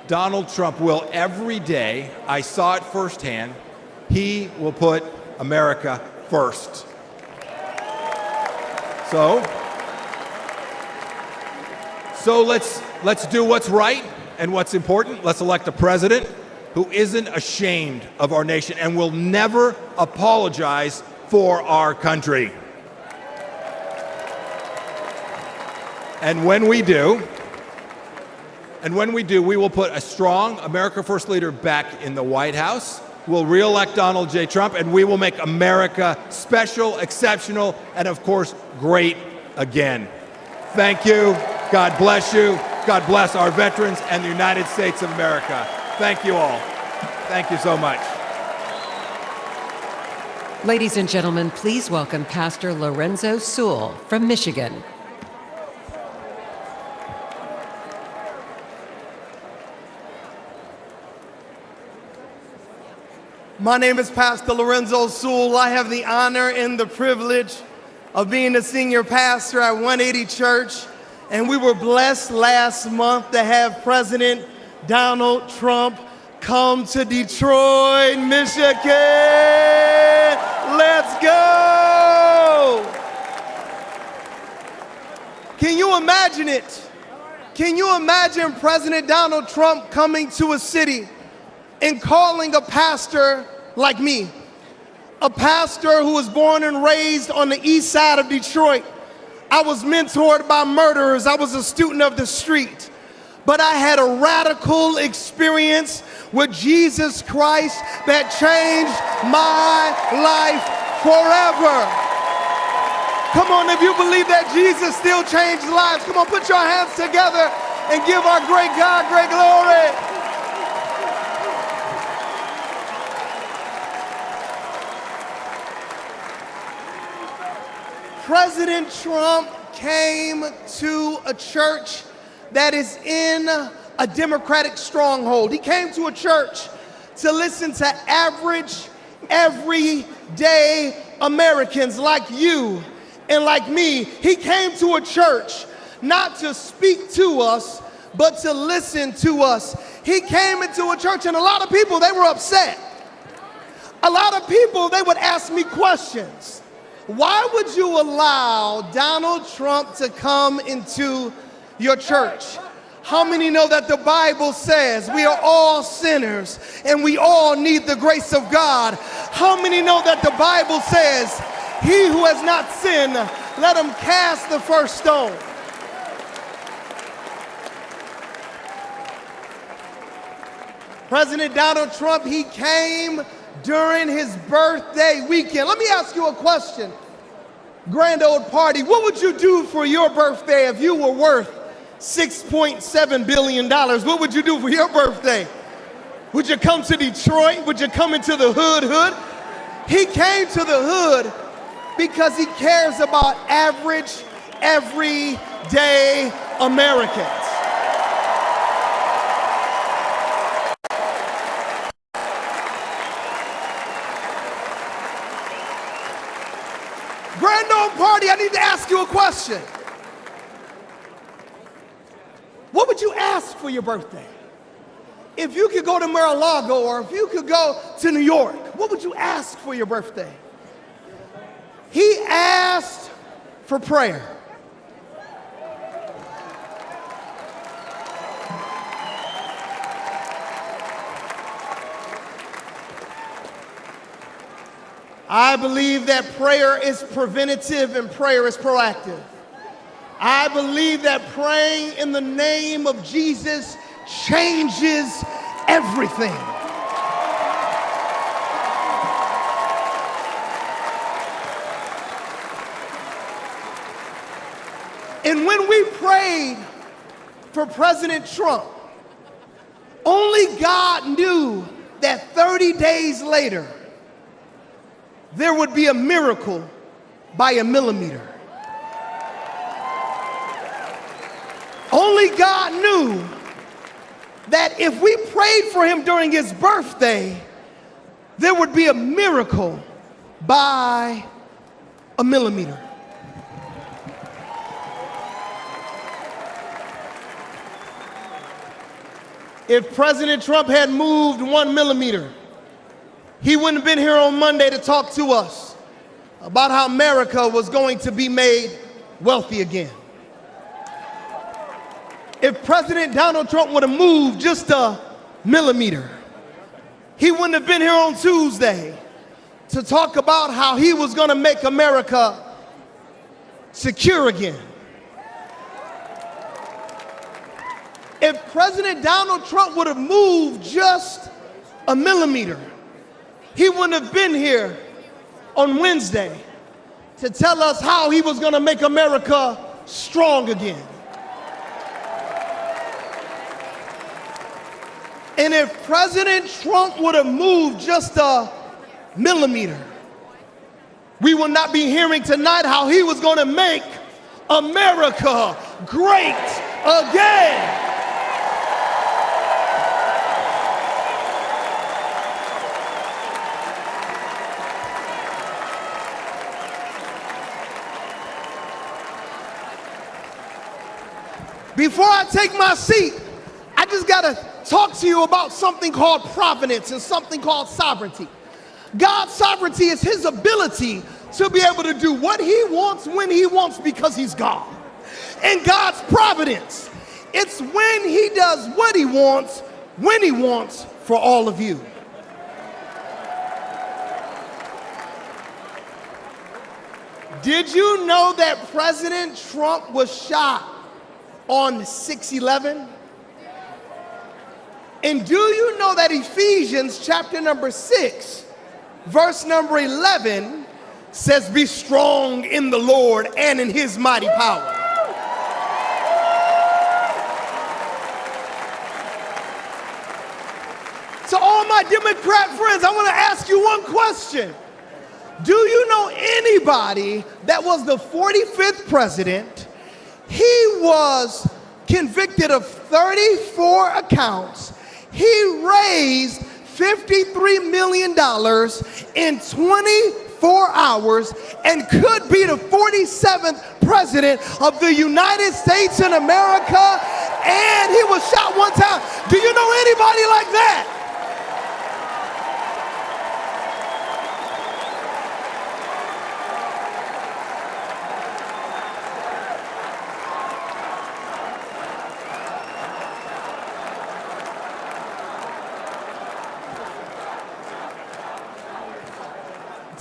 Donald Trump will every day, I saw it firsthand, He will put America first. So let's do what's right and what's important. Let's elect a president who isn't ashamed of our nation and will never apologize for our country. And when we do, we will put a strong America First leader back in the White House. We'll re-elect Donald J. Trump, and we will make America special, exceptional, and of course, great again. Thank you. God bless you. God bless our veterans and the United States of America. Thank you all. Thank you so much. Ladies and gentlemen, please welcome Pastor Lorenzo Sewell from Michigan. My name is Pastor Lorenzo Sewell. I have the honor and the privilege of being the senior pastor at 180 Church. And we were blessed last month to have President Donald Trump come to Detroit, Michigan. Let's go! Can you imagine it? Can you imagine President Donald Trump coming to a city and calling a pastor like me, a pastor who was born and raised on the east side of Detroit? I was mentored by murderers. I was a student of the street. But I had a radical experience with Jesus Christ that changed my life forever. Come on, if you believe that Jesus still changed lives, come on, put your hands together and give our great God great glory. President Trump came to a church that is in a Democratic stronghold. He came to a church to listen to average, everyday Americans like you and like me. He came to a church not to speak to us, but to listen to us. He came into a church, and a lot of people, they were upset. A lot of people, they would ask me questions. Why would you allow Donald Trump to come into your church? How many know that the Bible says we are all sinners and we all need the grace of God? How many know that the Bible says, he who has not sinned, let him cast the first stone? President Donald Trump, he came during his birthday weekend. Let me ask you a question. Grand old party, what would you do for your birthday if you were worth $6.7 billion? What would you do for your birthday? Would you come to Detroit? Would you come into the hood? He came to the hood because he cares about average, everyday Americans. Grand old party, I need to ask you a question. What would you ask for your birthday? If you could go to Mar-a-Lago or if you could go to New York, what would you ask for your birthday? He asked for prayer. I believe that prayer is preventative and prayer is proactive. I believe that praying in the name of Jesus changes everything. And when we prayed for President Trump, only God knew that 30 days later, there would be a miracle by a millimeter. Only God knew that if we prayed for him during his birthday, there would be a miracle by a millimeter. If President Trump had moved 1 millimeter, he wouldn't have been here on Monday to talk to us about how America was going to be made wealthy again. If President Donald Trump would have moved just a millimeter, he wouldn't have been here on Tuesday to talk about how he was going to make America secure again. If President Donald Trump would have moved just a millimeter, he wouldn't have been here on Wednesday to tell us how he was going to make America strong again. And if President Trump would have moved just a millimeter, we will not be hearing tonight how he was going to make America great again. Before I take my seat, I just got to talk to you about something called providence and something called sovereignty. God's sovereignty is his ability to be able to do what he wants when he wants because he's God. And God's providence, it's when he does what he wants, when he wants for all of you. Did you know that President Trump was shot on 6/11? And do you know that Ephesians chapter number 6, verse number 11 says, be strong in the Lord and in his mighty power. To all my Democrat friends, I want to ask you one question. Do you know anybody that was the 45th president? He was convicted of 34 accounts. He raised $53 million in 24 hours and could be the 47th president of the United States in America, and he was shot one time. Do you know anybody like that?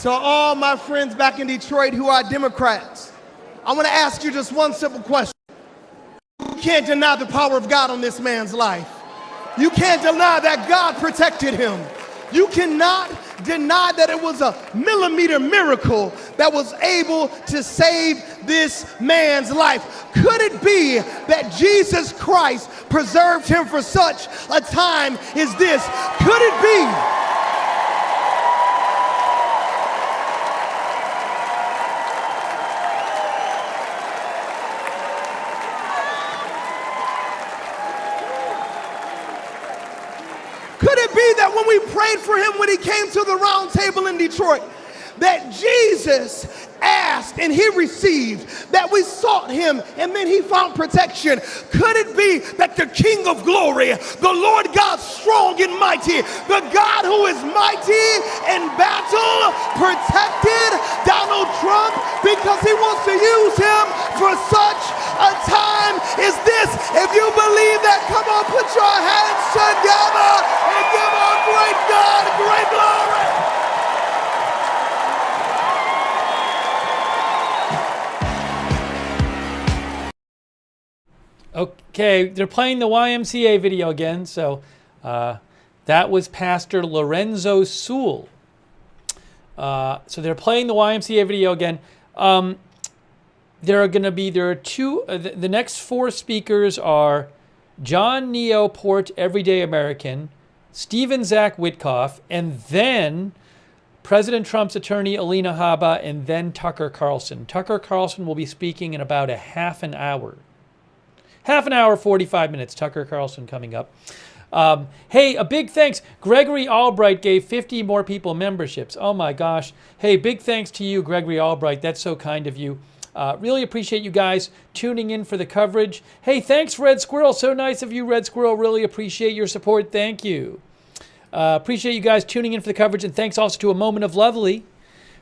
To all my friends back in Detroit who are Democrats, I want to ask you just one simple question. You can't deny the power of God on this man's life. You can't deny that God protected him. You cannot deny that it was a millimeter miracle that was able to save this man's life. Could it be that Jesus Christ preserved him for such a time as this? Could it be? Could it be that when we prayed for him when he came to the round table in Detroit, that Jesus asked and he received, that we sought him and then he found protection? Could it be that the King of glory, the Lord God strong and mighty, the God who is mighty in battle, protected Donald Trump because he wants to use him for such a time as this? If you believe that, come on, put your hands together and give our great God great glory. Okay, they're playing the YMCA video again. So that was Pastor Lorenzo Sewell. So they're playing the YMCA video again. There are two. The next four speakers are John Nieporte, Everyday American, Stephen Zach Witkoff, and then President Trump's attorney Alina Habba, and then Tucker Carlson. Tucker Carlson will be speaking in about a half an hour. Half an hour, 45 minutes. Tucker Carlson coming up. Hey, a big thanks. Gregory Albright gave 50 more people memberships. Oh my gosh. Hey, big thanks to you, Gregory Albright. That's so kind of you. Really appreciate you guys tuning in for the coverage. Hey, thanks, Red Squirrel. So nice of you, Red Squirrel. Really appreciate your support. Thank you. Appreciate you guys tuning in for the coverage, and thanks also to A Moment of Lovely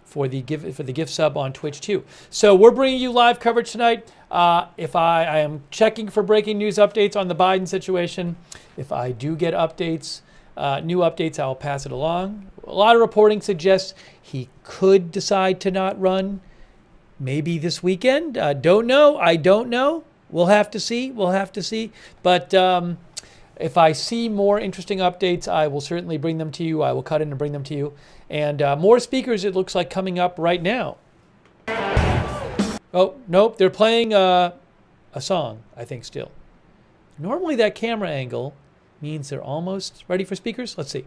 for the gift sub on Twitch too. So we're bringing you live coverage tonight. If I am checking for breaking news updates on the Biden situation. If I do get updates, new updates, I'll pass it along. A lot of reporting suggests he could decide to not run. Maybe this weekend. Don't know. I don't know. We'll have to see. But if I see more interesting updates, I will certainly bring them to you. I will cut in and bring them to you. And more speakers, it looks like, coming up right now. Oh, nope. They're playing a song, I think, still. Normally that camera angle means they're almost ready for speakers. Let's see.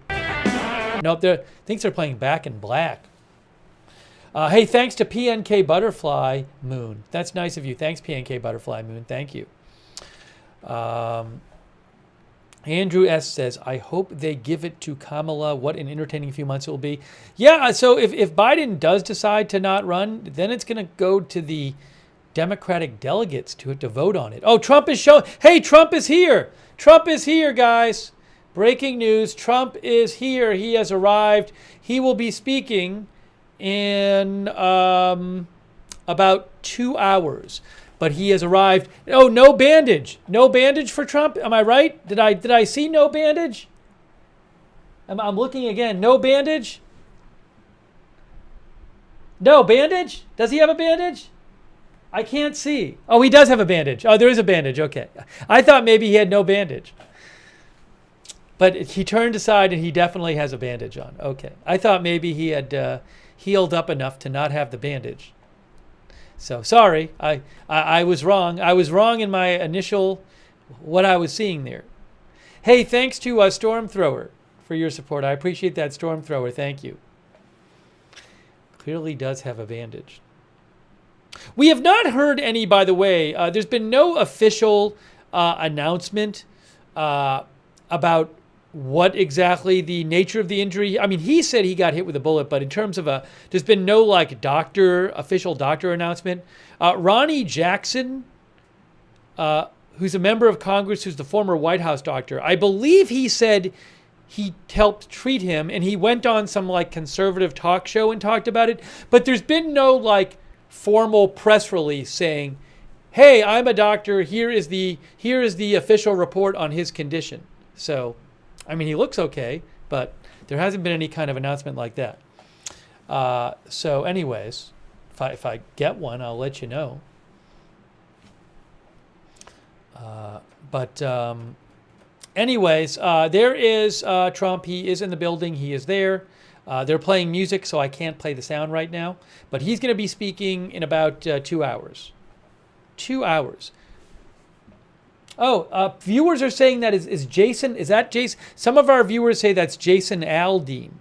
Nope, I think they're playing Back in Black. Hey, thanks to PNK Butterfly Moon. That's nice of you. Thanks, PNK Butterfly Moon. Thank you. Andrew S. says, I hope they give it to Kamala. What an entertaining few months it will be. Yeah, so if Biden does decide to not run, then it's going to go to the Democratic delegates to vote on it. Oh, Trump is showing. Hey, Trump is here. Trump is here, guys. Breaking news. Trump is here. He has arrived. He will be speaking in about 2 hours. But he has arrived. Oh, no bandage. No bandage for Trump. Am I right? Did I see no bandage? I'm looking again. No bandage? No bandage? Does he have a bandage? I can't see. Oh, he does have a bandage. Oh, there is a bandage. Okay. I thought maybe he had no bandage. But he turned aside and he definitely has a bandage on. Okay. I thought maybe he had healed up enough to not have the bandage. So sorry, I was wrong. I was wrong in my initial, what I was seeing there. Hey, thanks to Stormthrower for your support. I appreciate that, Stormthrower. Thank you. Clearly does have a bandage. We have not heard any, by the way. There's been no official announcement about what exactly the nature of the injury. I mean, he said he got hit with a bullet, but in terms of there's been no official doctor announcement. Ronnie Jackson, who's a member of Congress, who's the former White House doctor, I believe he said he helped treat him, and he went on some conservative talk show and talked about it. But there's been no formal press release saying, "Hey, I'm a doctor. Here is the official report on his condition." So, I mean, he looks okay, but there hasn't been any kind of announcement like that. So anyways, if I get one, I'll let you know. Anyways, there is Trump. He is in the building. He is there. They're playing music, so I can't play the sound right now. But he's going to be speaking in about 2 hours. 2 hours. Oh, viewers are saying that is Jason. Is that Jason? Some of our viewers say that's Jason Aldean.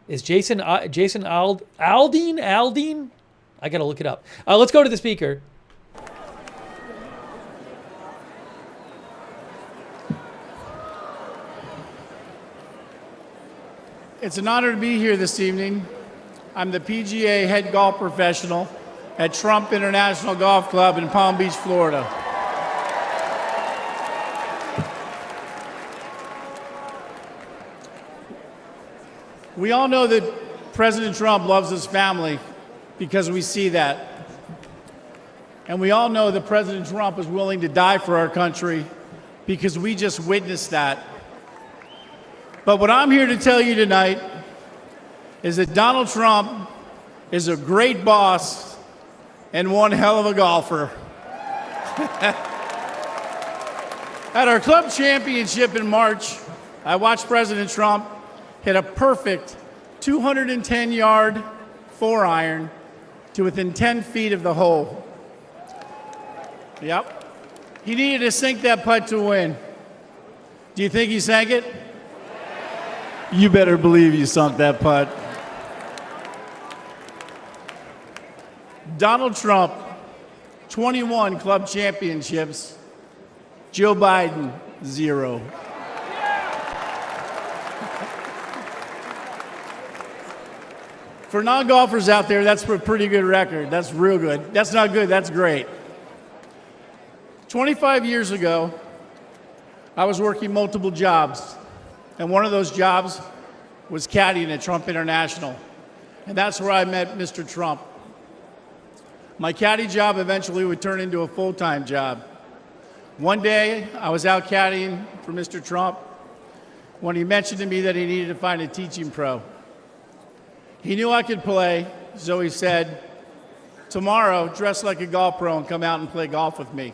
Is Jason Aldean? I got to look it up. Let's go to the speaker. It's an honor to be here this evening. I'm the PGA head golf professional at Trump International Golf Club in Palm Beach, Florida. We all know that President Trump loves his family because we see that. And we all know that President Trump is willing to die for our country because we just witnessed that. But what I'm here to tell you tonight is that Donald Trump is a great boss and one hell of a golfer. At our club championship in March, I watched President Trump hit a perfect 210-yard 4-iron to within 10 feet of the hole. Yep. He needed to sink that putt to win. Do you think he sank it? You better believe you sunk that putt. Donald Trump, 21 club championships. Joe Biden, 0. For non-golfers out there, that's a pretty good record. That's real good. That's not good, that's great. 25 years ago, I was working multiple jobs. And one of those jobs was caddying at Trump International. And that's where I met Mr. Trump. My caddy job eventually would turn into a full-time job. One day, I was out caddying for Mr. Trump when he mentioned to me that he needed to find a teaching pro. He knew I could play, so he said, tomorrow, dress like a golf pro and come out and play golf with me.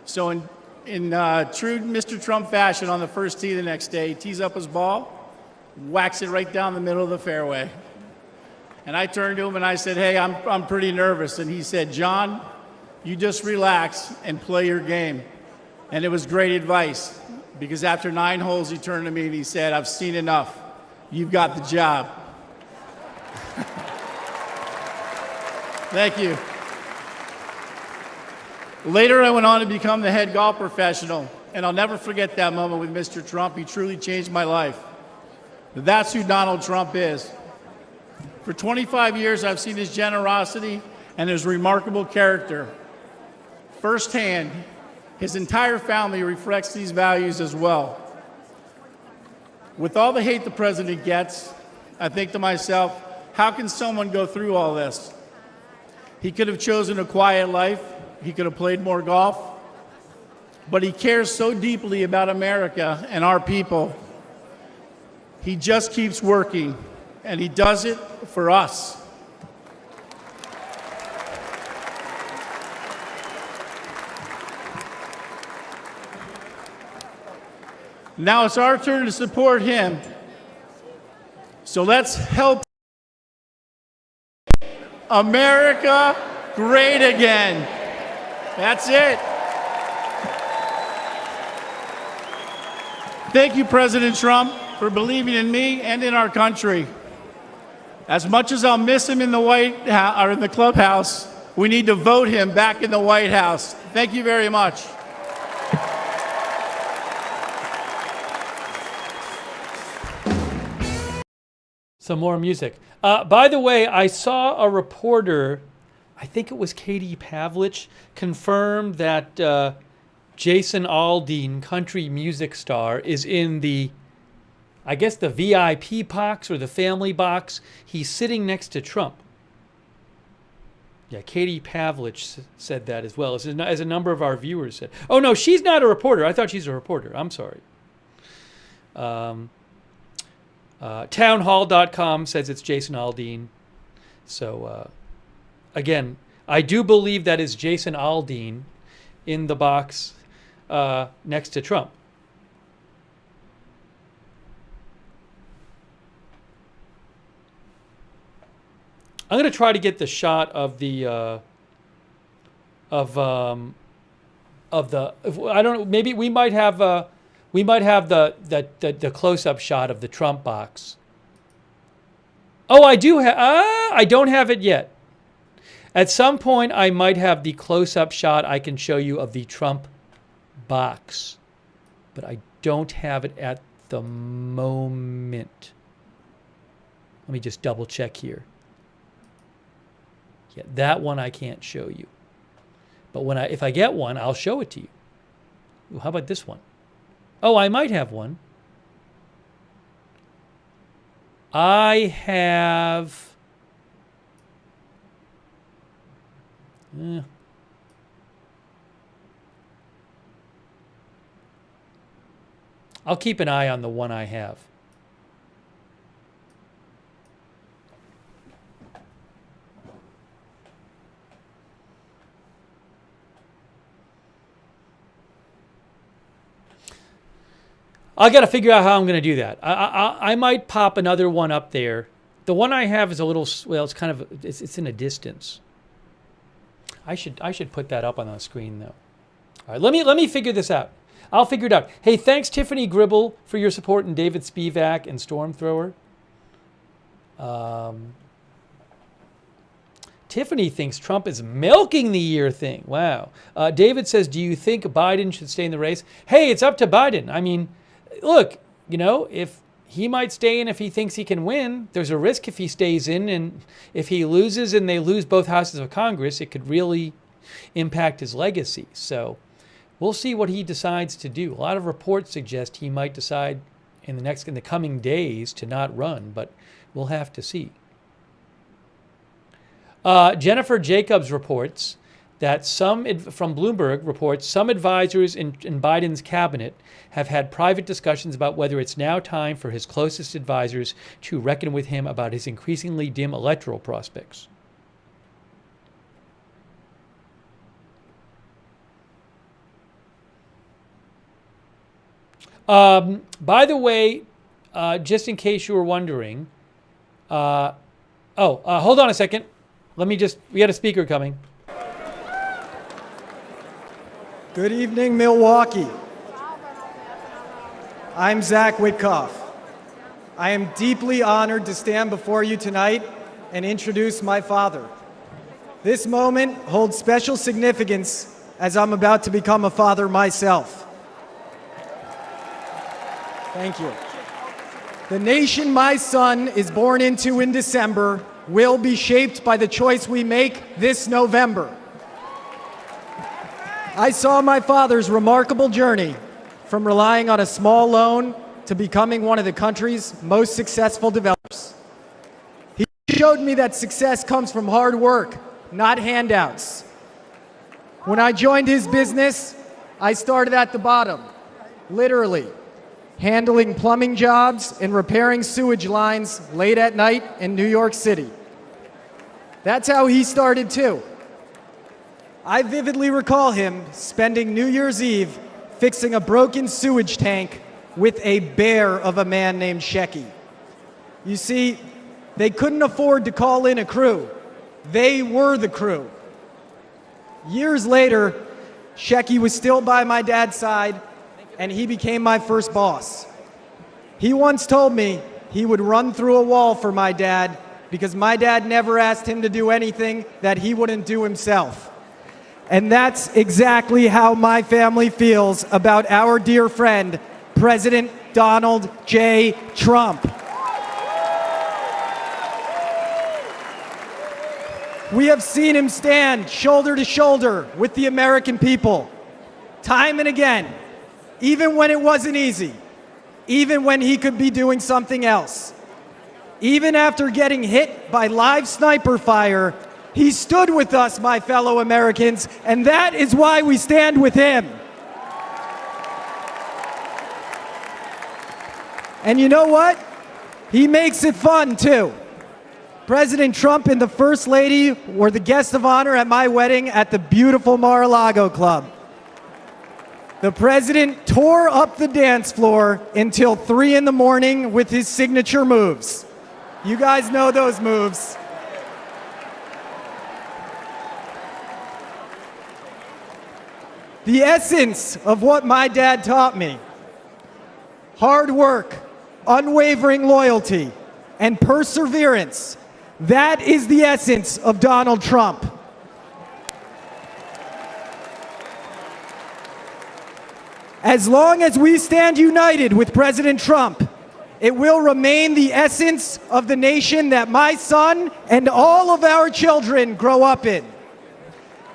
So in true Mr. Trump fashion, on the first tee the next day, he tees up his ball, whacks it right down the middle of the fairway. And I turned to him and I said, hey, I'm pretty nervous. And he said, John, you just relax and play your game. And it was great advice, because after 9 holes, he turned to me and he said, I've seen enough. You've got the job. Thank you. Later, I went on to become the head golf professional, and I'll never forget that moment with Mr. Trump. He truly changed my life. That's who Donald Trump is. For 25 years, I've seen his generosity and his remarkable character firsthand. His entire family reflects these values as well. With all the hate the president gets, I think to myself, how can someone go through all this? He could have chosen a quiet life. He could have played more golf. But he cares so deeply about America and our people. He just keeps working, and he does it for us. Now it's our turn to support him. So let's help America great again. That's it. Thank you, President Trump, for believing in me and in our country. As much as I'll miss him in the White House or in the clubhouse, we need to vote him back in the White House. Thank you very much. Some more music. By the way, I saw a reporter, I think it was Katie Pavlich, confirm that Jason Aldean, country music star, is in the, I guess, the VIP box or the family box. He's sitting next to Trump. Yeah, Katie Pavlich said that as well, as a number of our viewers said. Oh, no, she's not a reporter. I thought she's a reporter. I'm sorry. Townhall.com says it's Jason Aldean. So, again, I do believe that is Jason Aldean in the box next to Trump. I'm going to try to get the shot of the I don't know, maybe we might have the close-up shot of the Trump box. Oh, I do have. I don't have it yet. At some point, I might have the close-up shot I can show you of the Trump box, but I don't have it at the moment. Let me just double-check here. Yeah, that one I can't show you, but if I get one, I'll show it to you. Ooh, how about this one? Oh, I might have one. I have... I'll keep an eye on the one I have. I got to figure out how I'm going to do that. I might pop another one up there. The one I have is a little, well, it's kind of, it's in a distance. I should put that up on the screen though. All right, let me figure this out. I'll figure it out. Hey, thanks Tiffany Gribble for your support, and David Spivak and Stormthrower. Tiffany thinks Trump is milking the year thing. Wow. David says, do you think Biden should stay in the race? Hey, it's up to Biden. I mean, look, you know, if he might stay in if he thinks he can win, there's a risk if he stays in, and if he loses and they lose both houses of Congress, it could really impact his legacy. So we'll see what he decides to do. A lot of reports suggest he might decide in the coming days to not run, but we'll have to see. Jennifer Jacobs reports that from Bloomberg reports some advisors in Biden's cabinet have had private discussions about whether it's now time for his closest advisors to reckon with him about his increasingly dim electoral prospects. By the way, just in case you were wondering, hold on a second. We got a speaker coming. Good evening, Milwaukee. I'm Zach Witkoff. I am deeply honored to stand before you tonight and introduce my father. This moment holds special significance as I'm about to become a father myself. Thank you. The nation my son is born into in December will be shaped by the choice we make this November. I saw my father's remarkable journey from relying on a small loan to becoming one of the country's most successful developers. He showed me that success comes from hard work, not handouts. When I joined his business, I started at the bottom, literally, handling plumbing jobs and repairing sewage lines late at night in New York City. That's how he started too. I vividly recall him spending New Year's Eve fixing a broken sewage tank with a bear of a man named Shecky. You see, they couldn't afford to call in a crew. They were the crew. Years later, Shecky was still by my dad's side, and he became my first boss. He once told me he would run through a wall for my dad because my dad never asked him to do anything that he wouldn't do himself. And that's exactly how my family feels about our dear friend, President Donald J. Trump. We have seen him stand shoulder to shoulder with the American people, time and again, even when it wasn't easy, even when he could be doing something else. Even after getting hit by live sniper fire, he stood with us, my fellow Americans, and that is why we stand with him. And you know what? He makes it fun, too. President Trump and the First Lady were the guests of honor at my wedding at the beautiful Mar-a-Lago Club. The president tore up the dance floor until 3 in the morning with his signature moves. You guys know those moves. The essence of what my dad taught me: hard work, unwavering loyalty, and perseverance. That is the essence of Donald Trump. As long as we stand united with President Trump, it will remain the essence of the nation that my son and all of our children grow up in.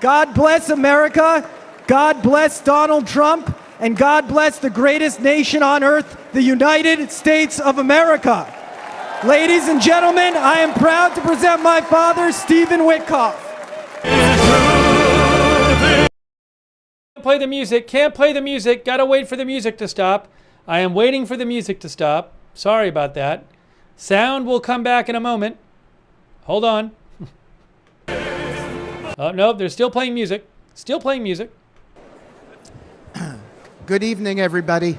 God bless America. God bless Donald Trump, and God bless the greatest nation on earth, the United States of America. Ladies and gentlemen, I am proud to present my father, Stephen Witkoff. Play the music. Can't play the music. Gotta wait for the music to stop. I am waiting for the music to stop. Sorry about that. Sound will come back in a moment. Hold on. Oh, no, they're still playing music. Still playing music. Good evening, everybody.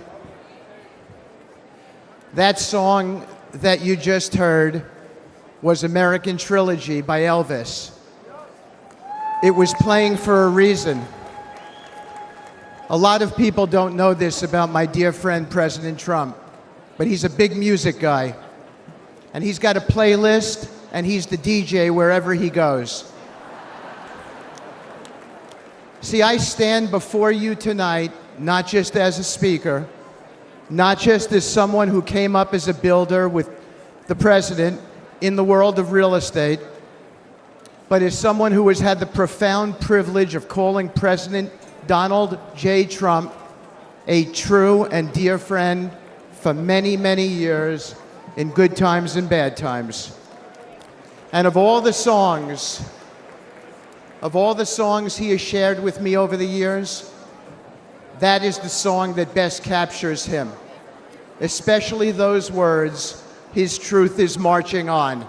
That song that you just heard was American Trilogy by Elvis. It was playing for a reason. A lot of people don't know this about my dear friend, President Trump, but he's a big music guy. And he's got a playlist, and he's the DJ wherever he goes. See, I stand before you tonight not just as a speaker, not just as someone who came up as a builder with the president in the world of real estate, but as someone who has had the profound privilege of calling President Donald J. Trump a true and dear friend, for many, many years in good times and bad times. And of all the songs he has shared with me over the years, that is the song that best captures him, especially those words, "His truth is marching on."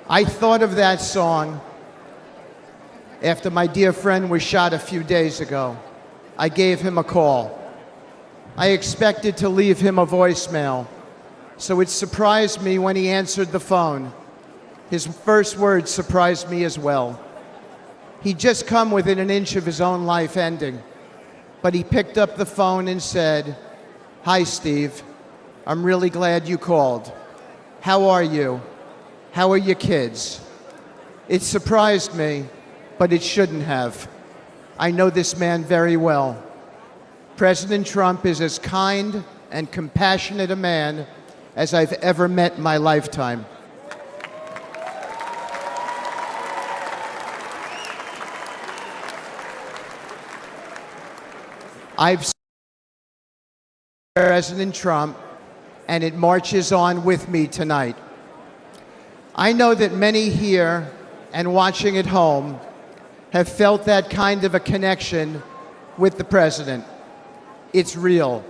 I thought of that song after my dear friend was shot a few days ago. I gave him a call. I expected to leave him a voicemail, so it surprised me when he answered the phone. His first words surprised me as well. He'd just come within an inch of his own life ending, but he picked up the phone and said, "Hi, Steve. I'm really glad you called. How are you? How are your kids?" It surprised me, but it shouldn't have. I know this man very well. President Trump is as kind and compassionate a man as I've ever met in my lifetime. I've seen President Trump, and it marches on with me tonight. I know that many here and watching at home have felt that kind of a connection with the president. It's real.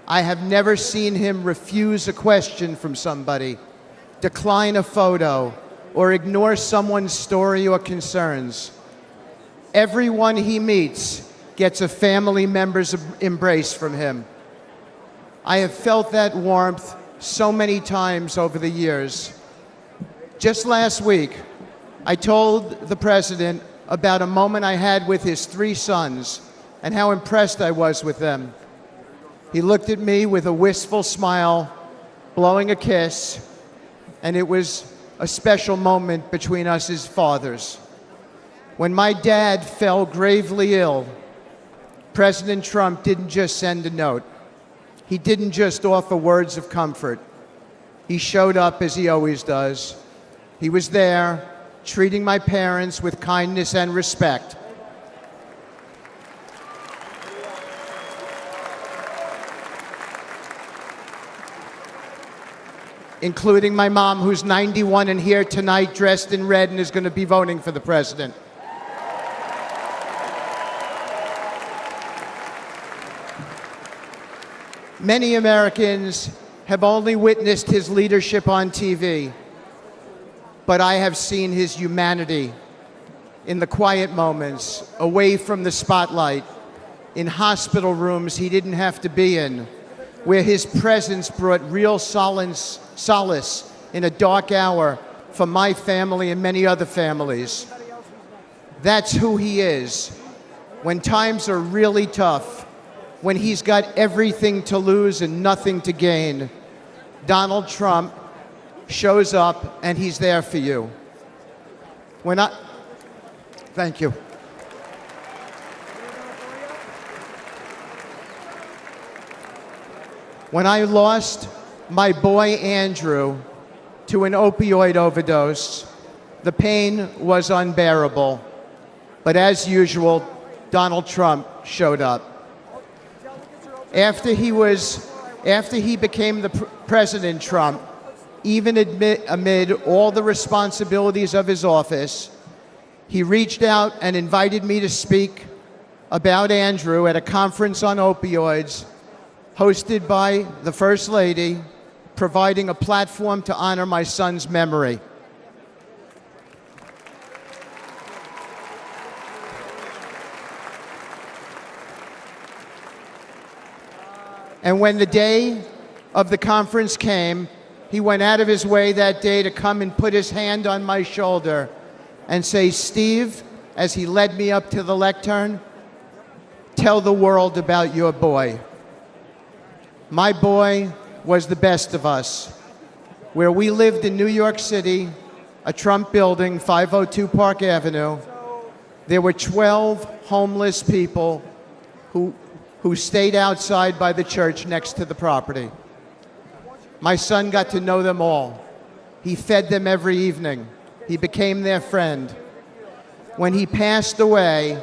I have never seen him refuse a question from somebody, decline a photo, or ignore someone's story or concerns. Everyone he meets gets a family member's embrace from him. I have felt that warmth so many times over the years. Just last week, I told the president about a moment I had with his 3 sons and how impressed I was with them. He looked at me with a wistful smile, blowing a kiss, and it was a special moment between us as fathers. When my dad fell gravely ill, President Trump didn't just send a note. He didn't just offer words of comfort. He showed up as he always does. He was there, treating my parents with kindness and respect. Including my mom, who's 91 and here tonight dressed in red and is going to be voting for the president. Many Americans have only witnessed his leadership on TV, but I have seen his humanity in the quiet moments, away from the spotlight, in hospital rooms he didn't have to be in, where his presence brought real solace in a dark hour for my family and many other families. That's who he is. When times are really tough, when he's got everything to lose and nothing to gain, Donald Trump shows up and he's there for you. Thank you. When I lost my boy Andrew to an opioid overdose, the pain was unbearable. But as usual, Donald Trump showed up. After he became the President Trump, even amid all the responsibilities of his office, he reached out and invited me to speak about Andrew at a conference on opioids hosted by the First Lady, providing a platform to honor my son's memory. And when the day of the conference came, he went out of his way that day to come and put his hand on my shoulder and say, "Steve," as he led me up to the lectern, "tell the world about your boy." My boy was the best of us. Where we lived in New York City, a Trump building, 502 Park Avenue, there were 12 homeless people who stayed outside by the church next to the property. My son got to know them all. He fed them every evening. He became their friend. When he passed away,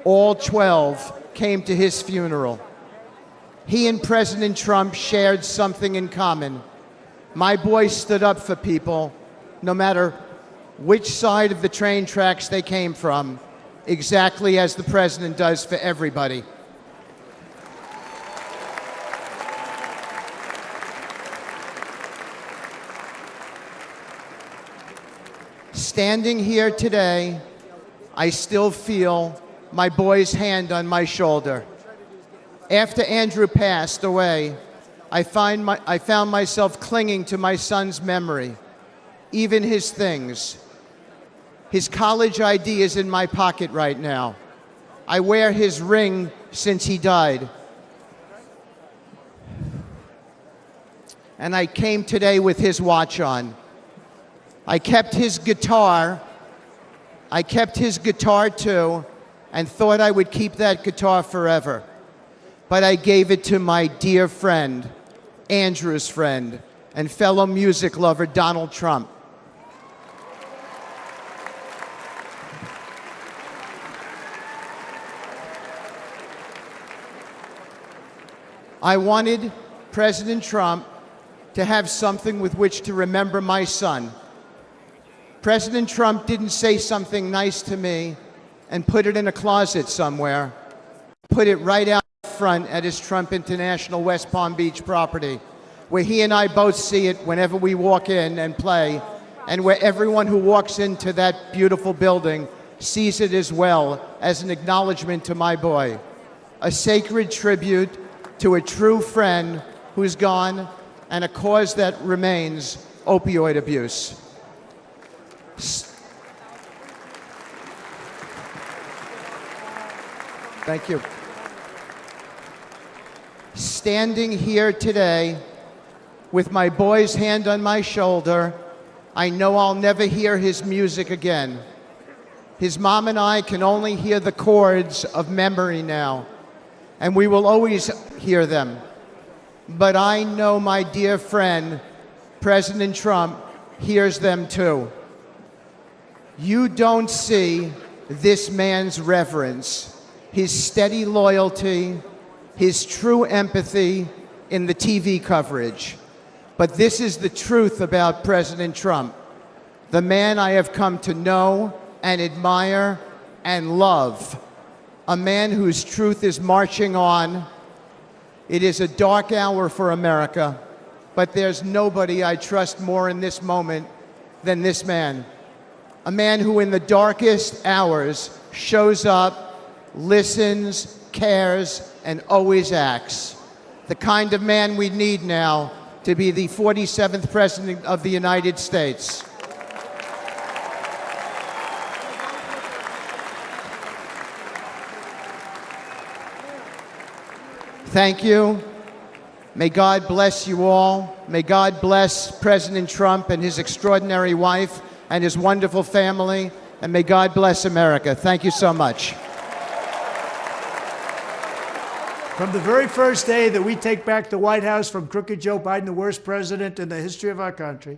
all 12 came to his funeral. He and President Trump shared something in common. My boy stood up for people, no matter which side of the train tracks they came from, exactly as the president does for everybody. Standing here today, I still feel my boy's hand on my shoulder. After Andrew passed away, I found myself clinging to my son's memory, even his things. His college ID is in my pocket right now. I wear his ring since he died. And I came today with his watch on. I kept his guitar too, and thought I would keep that guitar forever. But I gave it to my dear friend, Andrew's friend, and fellow music lover, Donald Trump. I wanted President Trump to have something with which to remember my son. President Trump didn't say something nice to me and put it in a closet somewhere. Put it right out front at his Trump International West Palm Beach property, where he and I both see it whenever we walk in and play, and where everyone who walks into that beautiful building sees it as well as an acknowledgement to my boy. A sacred tribute to a true friend who's gone, and a cause that remains opioid abuse. Thank you. Standing here today with my boy's hand on my shoulder, I know I'll never hear his music again. His mom and I can only hear the chords of memory now, and we will always hear them. But I know my dear friend, President Trump, hears them too. You don't see this man's reverence, his steady loyalty, his true empathy in the TV coverage. But this is the truth about President Trump, the man I have come to know and admire and love, a man whose truth is marching on. It is a dark hour for America, but there's nobody I trust more in this moment than this man. A man who in the darkest hours shows up, listens, cares, and always acts. The kind of man we need now to be the 47th President of the United States. Thank you. May God bless you all. May God bless President Trump and his extraordinary wife and his wonderful family. And may God bless America. Thank you so much. From the very first day that we take back the White House from crooked Joe Biden, the worst president in the history of our country,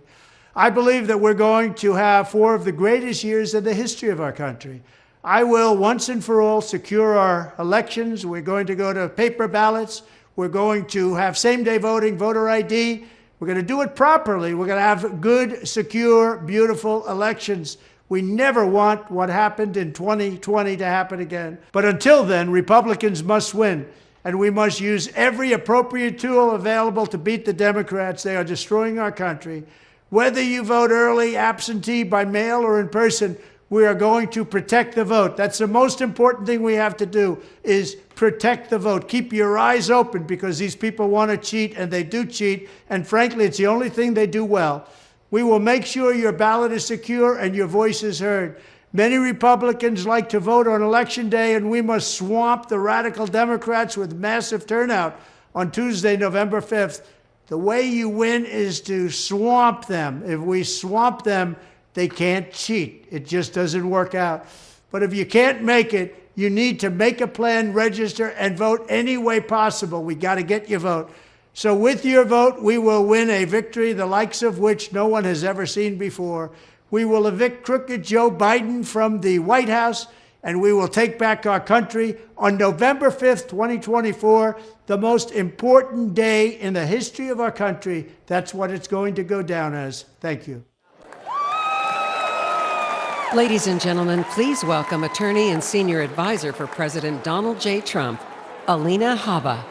I believe that we're going to have 4 of the greatest years in the history of our country. I will once and for all secure our elections. We're going to go to paper ballots. We're going to have same-day voting, voter ID. We're going to do it properly. We're going to have good, secure, beautiful elections. We never want what happened in 2020 to happen again. But until then, Republicans must win. And we must use every appropriate tool available to beat the Democrats. They are destroying our country. Whether you vote early, absentee, by mail, or in person, we are going to protect the vote. That's the most important thing we have to do, is protect the vote. Keep your eyes open, because these people want to cheat, and they do cheat. And frankly, it's the only thing they do well. We will make sure your ballot is secure and your voice is heard. Many Republicans like to vote on Election Day, and we must swamp the radical Democrats with massive turnout on Tuesday, November 5th. The way you win is to swamp them. If we swamp them, they can't cheat. It just doesn't work out. But if you can't make it, you need to make a plan, register, and vote any way possible. We got to get your vote. So with your vote, we will win a victory the likes of which no one has ever seen before. We will evict crooked Joe Biden from the White House, and we will take back our country on November 5th, 2024, the most important day in the history of our country. That's what it's going to go down as. Thank you. Ladies and gentlemen, please welcome attorney and senior advisor for President Donald J. Trump, Alina Habba.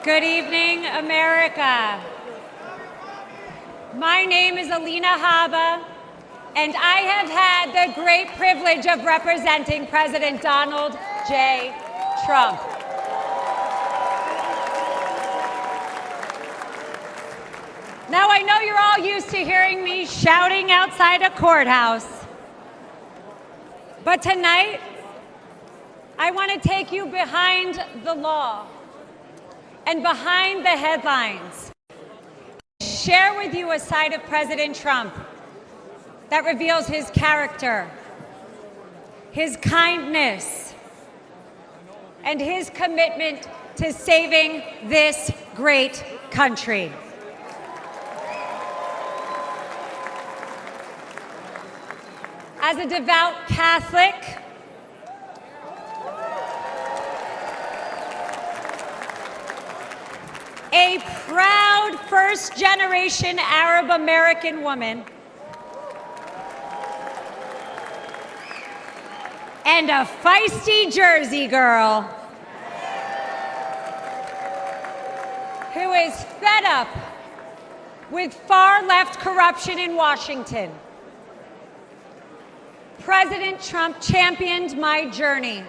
Good evening, America. My name is Alina Habba, and I have had the great privilege of representing President Donald J. Trump. Now, I know you're all used to hearing me shouting outside a courthouse, but tonight, I want to take you behind the law and behind the headlines, share with you a side of President Trump that reveals his character, his kindness, and his commitment to saving this great country. As a devout Catholic, a proud first-generation Arab-American woman, and a feisty Jersey girl who is fed up with far-left corruption in Washington. President Trump championed my journey,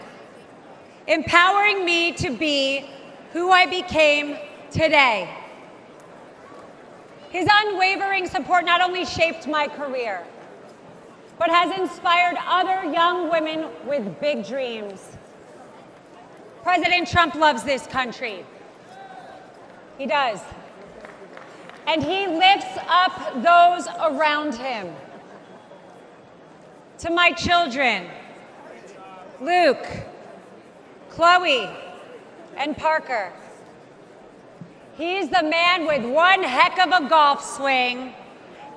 empowering me to be who I became today. His unwavering support not only shaped my career, but has inspired other young women with big dreams. President Trump loves this country. He does. And he lifts up those around him. To my children, Luke, Chloe, and Parker, he's the man with one heck of a golf swing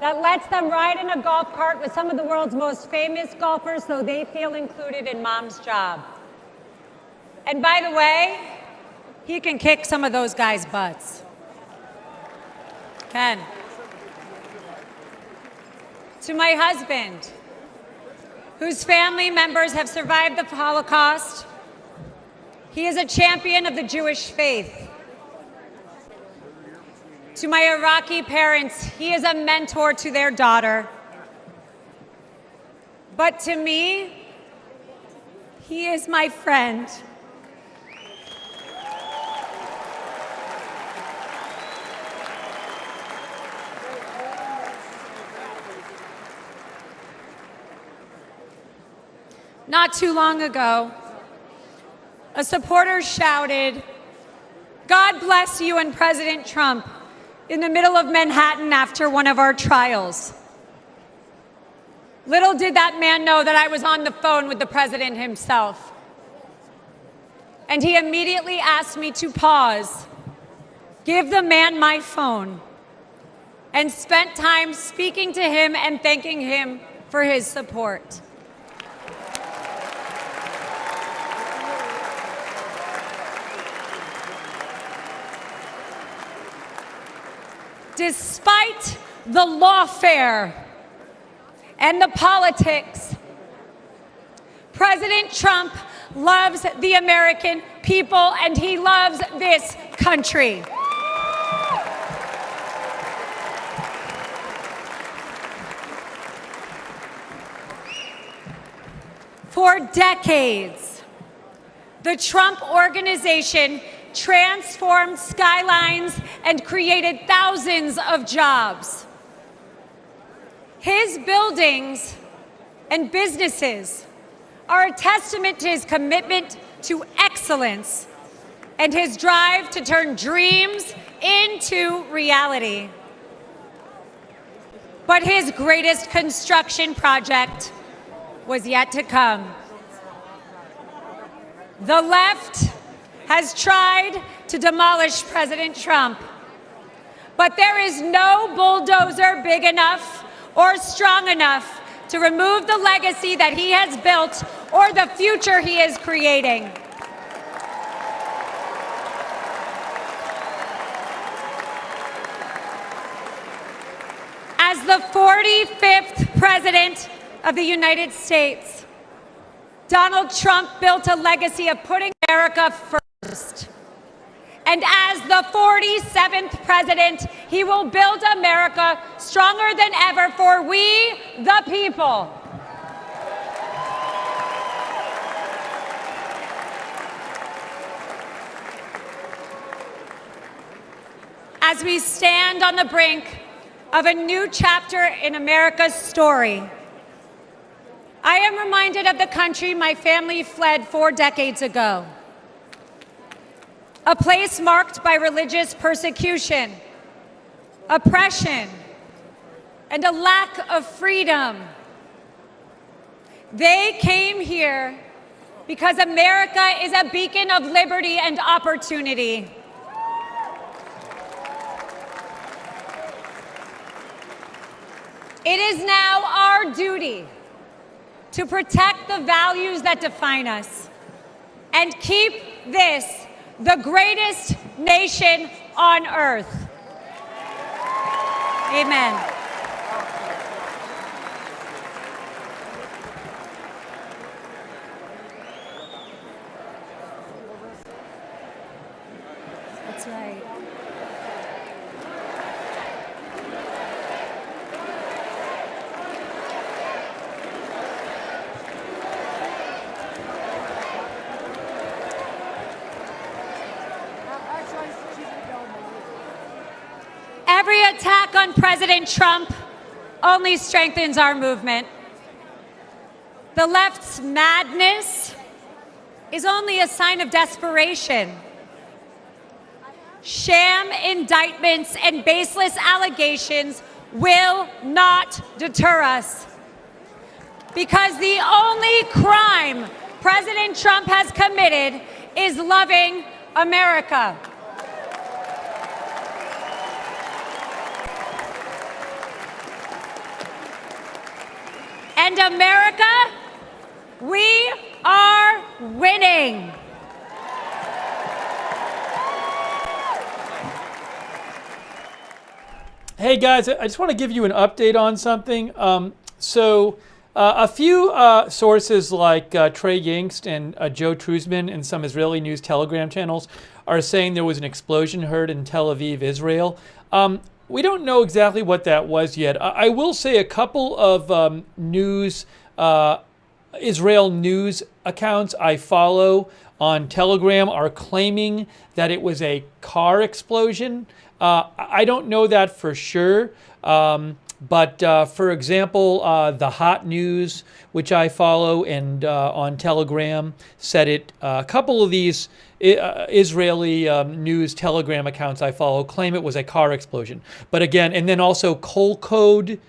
that lets them ride in a golf cart with some of the world's most famous golfers so they feel included in mom's job. And by the way, he can kick some of those guys' butts. Ken. To my husband, whose family members have survived the Holocaust, he is a champion of the Jewish faith. To my Iraqi parents, he is a mentor to their daughter. But to me, he is my friend. Not too long ago, a supporter shouted, "God bless you and President Trump," in the middle of Manhattan after one of our trials. Little did that man know that I was on the phone with the president himself. And he immediately asked me to pause, give the man my phone, and spent time speaking to him and thanking him for his support. Despite the lawfare and the politics, President Trump loves the American people and he loves this country. For decades, the Trump Organization transformed skylines and created thousands of jobs. His buildings and businesses are a testament to his commitment to excellence and his drive to turn dreams into reality. but his greatest construction project was yet to come. The left has tried to demolish President Trump, but there is no bulldozer big enough or strong enough to remove the legacy that he has built or the future he is creating. As the 45th President of the United States, Donald Trump built a legacy of putting America first. And as the 47th President, he will build America stronger than ever for we, the people. As we stand on the brink of a new chapter in America's story, I am reminded of the country my family fled 4 decades ago. A place marked by religious persecution, oppression, and a lack of freedom. They came here because America is a beacon of liberty and opportunity. It is now our duty to protect the values that define us and keep this the greatest nation on earth. Amen. That's right. Every attack on President Trump only strengthens our movement. The left's madness is only a sign of desperation. Sham indictments and baseless allegations will not deter us. Because the only crime President Trump has committed is loving America. And America, we are winning. Hey guys, I just want to give you an update on something. A few sources like Trey Yingst and Joe Truzman and some Israeli news Telegram channels are saying there was an explosion heard in Tel Aviv, Israel. We don't know exactly what that was yet. I will say a couple of Israel news accounts I follow on Telegram are claiming that it was a car explosion. I don't know that for sure. But for example, the Hot News, which I follow and on Telegram, said it. A couple of these Israeli news Telegram accounts I follow claim it was a car explosion. But again, and then also Coal Code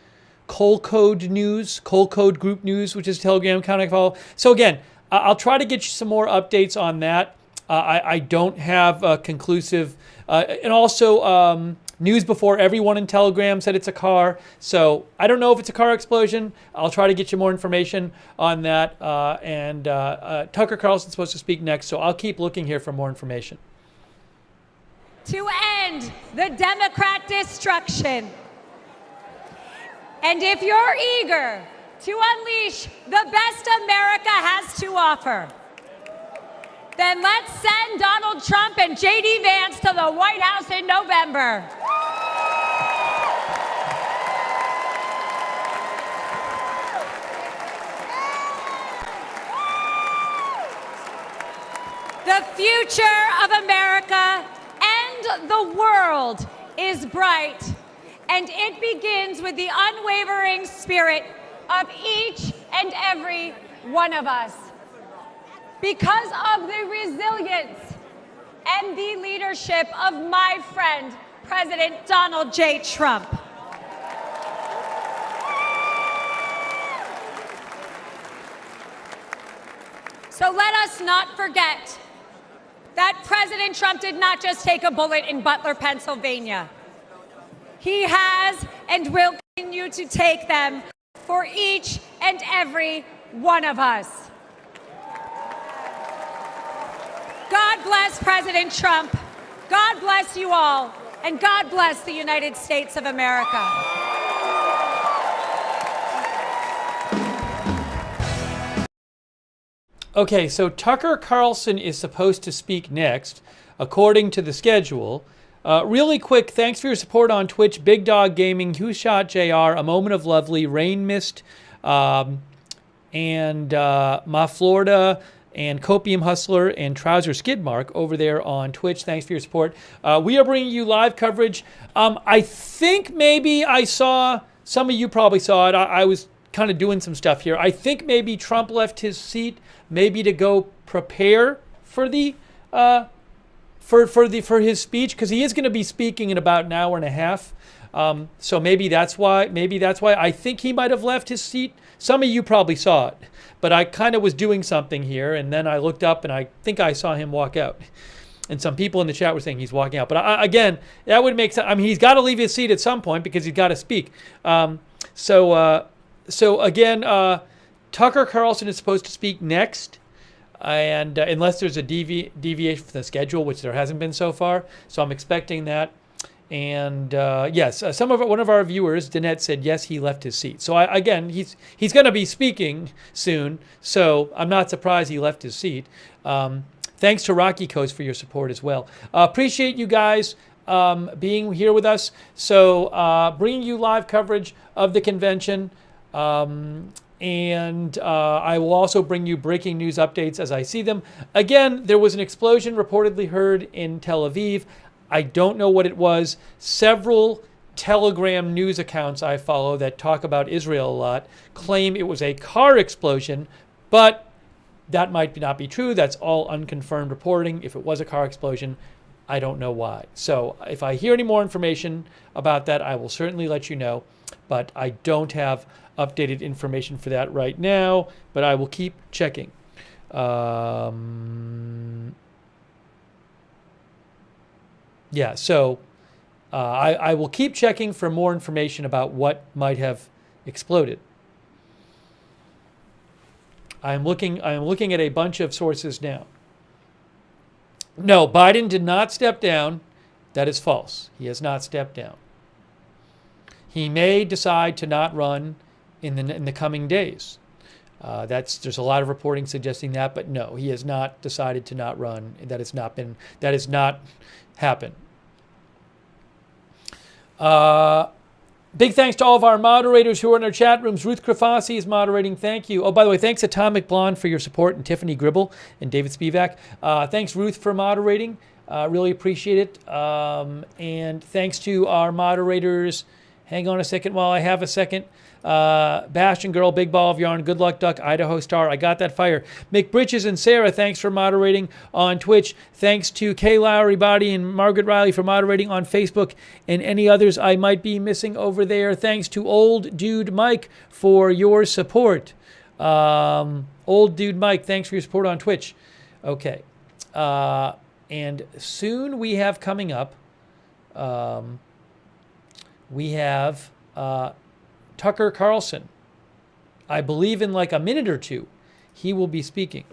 News, Coal Code Group News, which is a Telegram account I follow. So again, I'll try to get you some more updates on that. I don't have conclusive, and also News Before Everyone in Telegram said it's a car. So I don't know if it's a car explosion. I'll try to get you more information on that. And Tucker Carlson's supposed to speak next, so I'll keep looking here for more information. To end the Democrat destruction. And if you're eager to unleash the best America has to offer, then let's send Donald Trump and J.D. Vance to the White House in November. The future of America and the world is bright, and it begins with the unwavering spirit of each and every one of us. Because of the resilience and the leadership of my friend, President Donald J. Trump. So let us not forget that President Trump did not just take a bullet in Butler, Pennsylvania. He has and will continue to take them for each and every one of us. God bless President Trump. God bless you all. And God bless the United States of America. Okay, so Tucker Carlson is supposed to speak next, according to the schedule. Really quick, thanks for your support on Twitch. Big Dog Gaming, Who Shot JR, A Moment of Lovely, Rain Mist, and Ma Florida, and Copium Hustler, and Trouser Skidmark over there on Twitch. Thanks for your support. We are bringing you live coverage. I think maybe I saw, some of you probably saw it. I was kind of doing some stuff here. I think maybe Trump left his seat maybe to go prepare for the for his speech, because he is going to be speaking in about an hour and a half. So maybe that's why. I think he might have left his seat. Some of you probably saw it, but I kind of was doing something here, and then I looked up and I think I saw him walk out. And some people in the chat were saying he's walking out. But again, that would make sense. I mean, he's got to leave his seat at some point because he's got to speak. So again, Tucker Carlson is supposed to speak next, and unless there's a deviation from the schedule, which there hasn't been so far. So I'm expecting that. And yes, one of our viewers, Danette, said yes, he left his seat. So again, he's going to be speaking soon. So I'm not surprised he left his seat. Thanks to Rocky Coast for your support as well. Appreciate you guys being here with us. So bringing you live coverage of the convention. And I will also bring you breaking news updates as I see them. Again, there was an explosion reportedly heard in Tel Aviv. I don't know what it was. Several Telegram news accounts I follow that talk about Israel a lot claim it was a car explosion, but that might not be true. That's all unconfirmed reporting. If it was a car explosion, I don't know why. So if I hear any more information about that, I will certainly let you know. But I don't have updated information for that right now, but I will keep checking. Yeah, so I will keep checking for more information about what might have exploded. I'm looking at a bunch of sources now. No, Biden did not step down. That is false. He has not stepped down. He may decide to not run in the coming days. There's a lot of reporting suggesting that, but no, he has not decided to not run. That has not happened. Big thanks to all of our moderators who are in our chat rooms. Ruth Krafasi is moderating. Thank you. Oh, by the way, thanks Atomic Blonde for your support, and Tiffany Gribble and David Spivak. Thanks, Ruth, for moderating. Really appreciate it. And thanks to our moderators. Hang on a second while I have a second. Bastion Girl, Big Ball of Yarn, Good Luck Duck, Idaho Star, I Got That Fire. Mick Bridges and Sarah, thanks for moderating on Twitch. Thanks to Kay Lowry Body and Margaret Riley for moderating on Facebook, and any others I might be missing over there. Thanks to Old Dude Mike for your support. Old Dude Mike, thanks for your support on Twitch. Okay. And soon we have coming up, we have Tucker Carlson. I believe in like a minute or two, he will be speaking.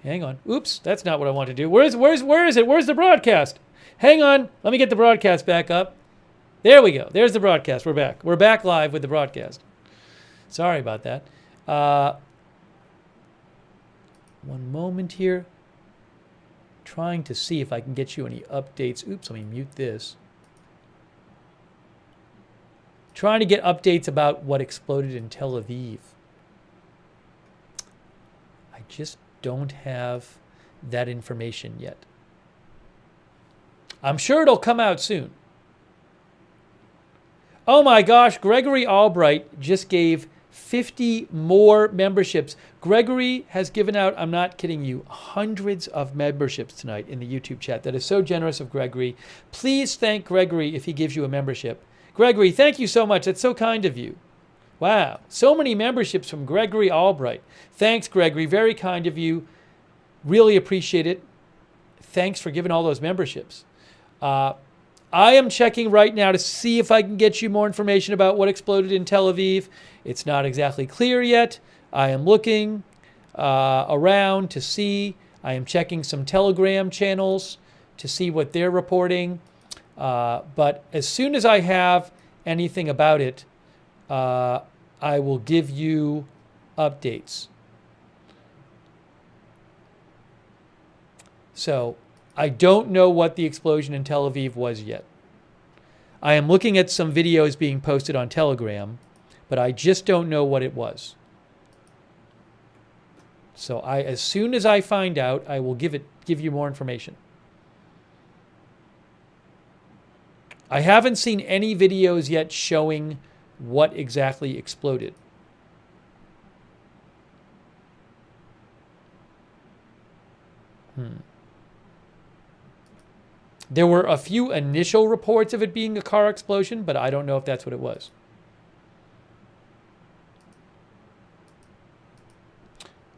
Hang on. Oops, that's not what I want to do. Where is it? Where's the broadcast? Hang on. Let me get the broadcast back up. There we go. There's the broadcast. We're back. We're back live with the broadcast. Sorry about that. One moment here. Trying to see if I can get you any updates. Oops, let me mute this. Trying to get updates about what exploded in Tel Aviv. I just don't have that information yet. I'm sure it'll come out soon. Oh my gosh, Gregory Albright just gave 50 more memberships. Gregory has given out, I'm not kidding you, hundreds of memberships tonight in the YouTube chat. That is so generous of Gregory. Please thank Gregory if he gives you a membership. Gregory, thank you so much. That's so kind of you. Wow, so many memberships from Gregory Albright. Thanks, Gregory. Very kind of you. Really appreciate it. Thanks for giving all those memberships. I am checking right now to see if I can get you more information about what exploded in Tel Aviv. It's not exactly clear yet. I am looking around to see. I am checking some Telegram channels to see what they're reporting. But as soon as I have anything about it, I will give you updates. So I don't know what the explosion in Tel Aviv was yet. I am looking at some videos being posted on Telegram, but I just don't know what it was. So as soon as I find out, I will give you more information. I haven't seen any videos yet showing what exactly exploded. There were a few initial reports of it being a car explosion, but I don't know if that's what it was.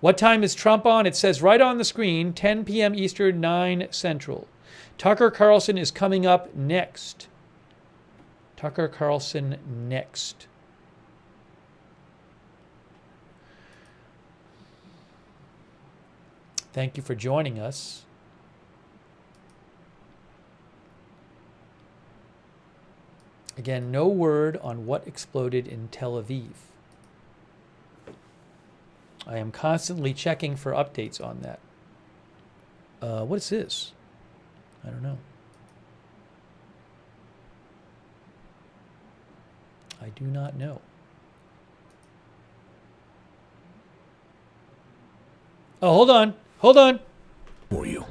What time is Trump on? It says right on the screen, 10 p.m. Eastern, 9 Central. Tucker Carlson is coming up next. Tucker Carlson next. Thank you for joining us. Again, no word on what exploded in Tel Aviv. I am constantly checking for updates on that. What is this? I don't know. I do not know. Oh, hold on. Hold on. For you.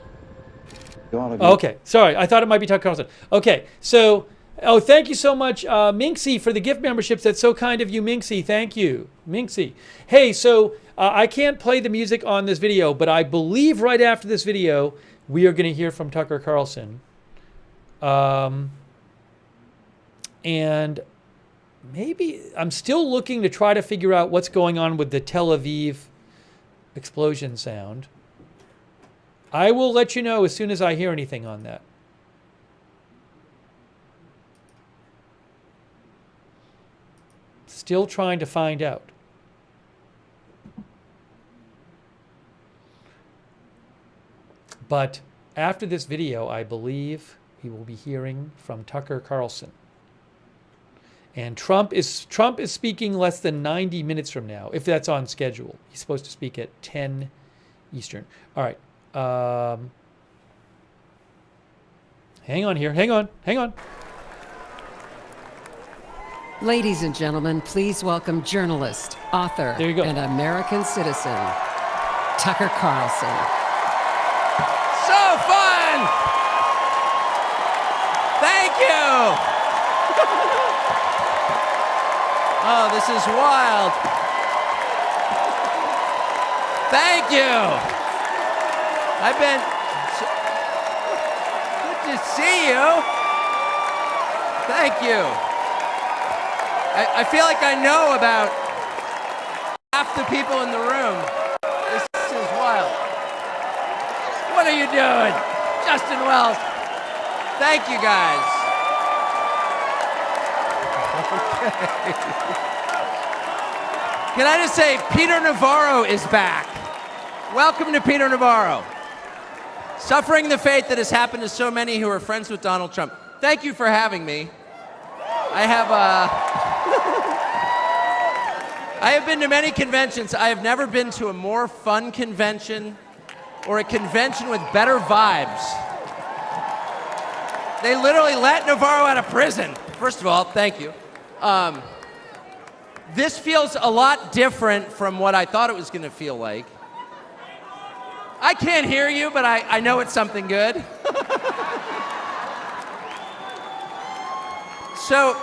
Okay, sorry. I thought it might be Tucker Carlson. Okay, so, thank you so much, Minxie, for the gift memberships. That's so kind of you, Minxie. Thank you, Minxie. Hey, so I can't play the music on this video, but I believe right after this video, we are going to hear from Tucker Carlson. And maybe I'm still looking to try to figure out what's going on with the Tel Aviv explosion sound. I will let you know as soon as I hear anything on that. Still trying to find out. But after this video, I believe we will be hearing from Tucker Carlson. And Trump is speaking less than 90 minutes from now, if that's on schedule. He's supposed to speak at 10 Eastern. All right. Hang on here. Hang on. Hang on. Ladies and gentlemen, please welcome journalist, author, and American citizen, Tucker Carlson. So fun! Thank you! Oh, this is wild. Thank you! I've been... Good to see you. Thank you. I feel like I know about half the people in the room. This is wild. What are you doing? Justin Wells. Thank you, guys. Okay. Can I just say, Peter Navarro is back. Welcome to Peter Navarro. Suffering the fate that has happened to so many who are friends with Donald Trump. Thank you for having me. I have been to many conventions. I have never been to a more fun convention or a convention with better vibes. They literally let Navarro out of prison. First of all, thank you. This feels a lot different from what I thought it was going to feel like. I can't hear you, but I know it's something good. So,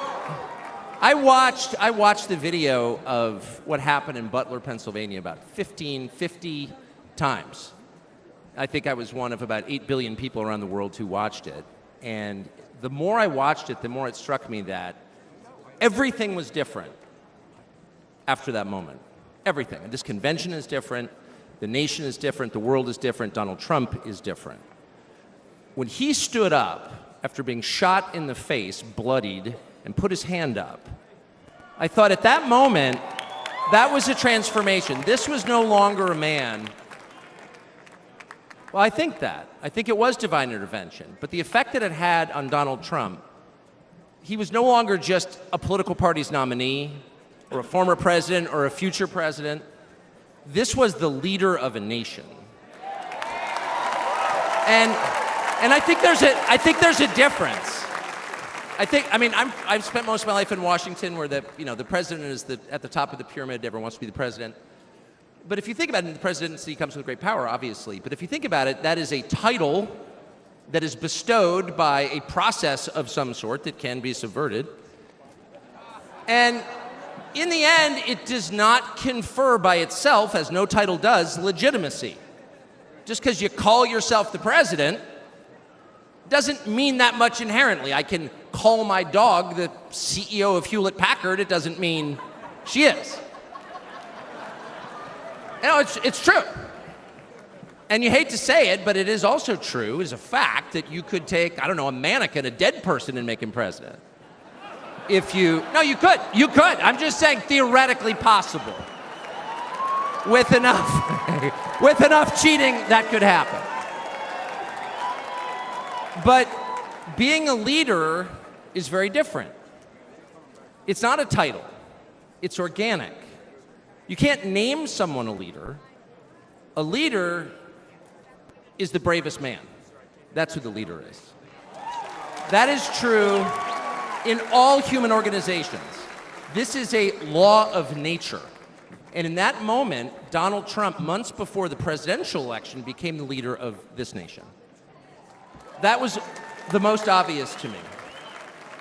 I watched the video of what happened in Butler, Pennsylvania about 50 times. I think I was one of about 8 billion people around the world who watched it. And the more I watched it, the more it struck me that everything was different. after that moment. Everything. And this convention is different. The nation is different. The world is different. Donald Trump is different. When he stood up after being shot in the face, bloodied, and put his hand up, I thought at that moment, that was a transformation. This was no longer a man. Well, I think that. I think it was divine intervention. But the effect that it had on Donald Trump, he was no longer just a political party's nominee or a former president or a future president. This was the leader of a nation. And I think there's a difference. I've spent most of my life in Washington where the president is at the top of the pyramid. Everyone wants to be the president. But if you think about it, the presidency comes with great power, obviously. But if you think about it, that is a title that is bestowed by a process of some sort that can be subverted. And in the end, it does not confer by itself, as no title does, legitimacy. Just because you call yourself the president doesn't mean that much inherently. I can call my dog the CEO of Hewlett-Packard. It doesn't mean she is. It's true. And you hate to say it, but it is also true, as a fact, that you could take, I don't know, a mannequin, a dead person, and make him president. No, you could. You could. I'm just saying theoretically possible. With enough cheating, that could happen. But being a leader is very different. It's not a title. It's organic. You can't name someone a leader. A leader is the bravest man. That's who the leader is. That is true in all human organizations. This is a law of nature. And in that moment, Donald Trump, months before the presidential election, became the leader of this nation. That was the most obvious to me.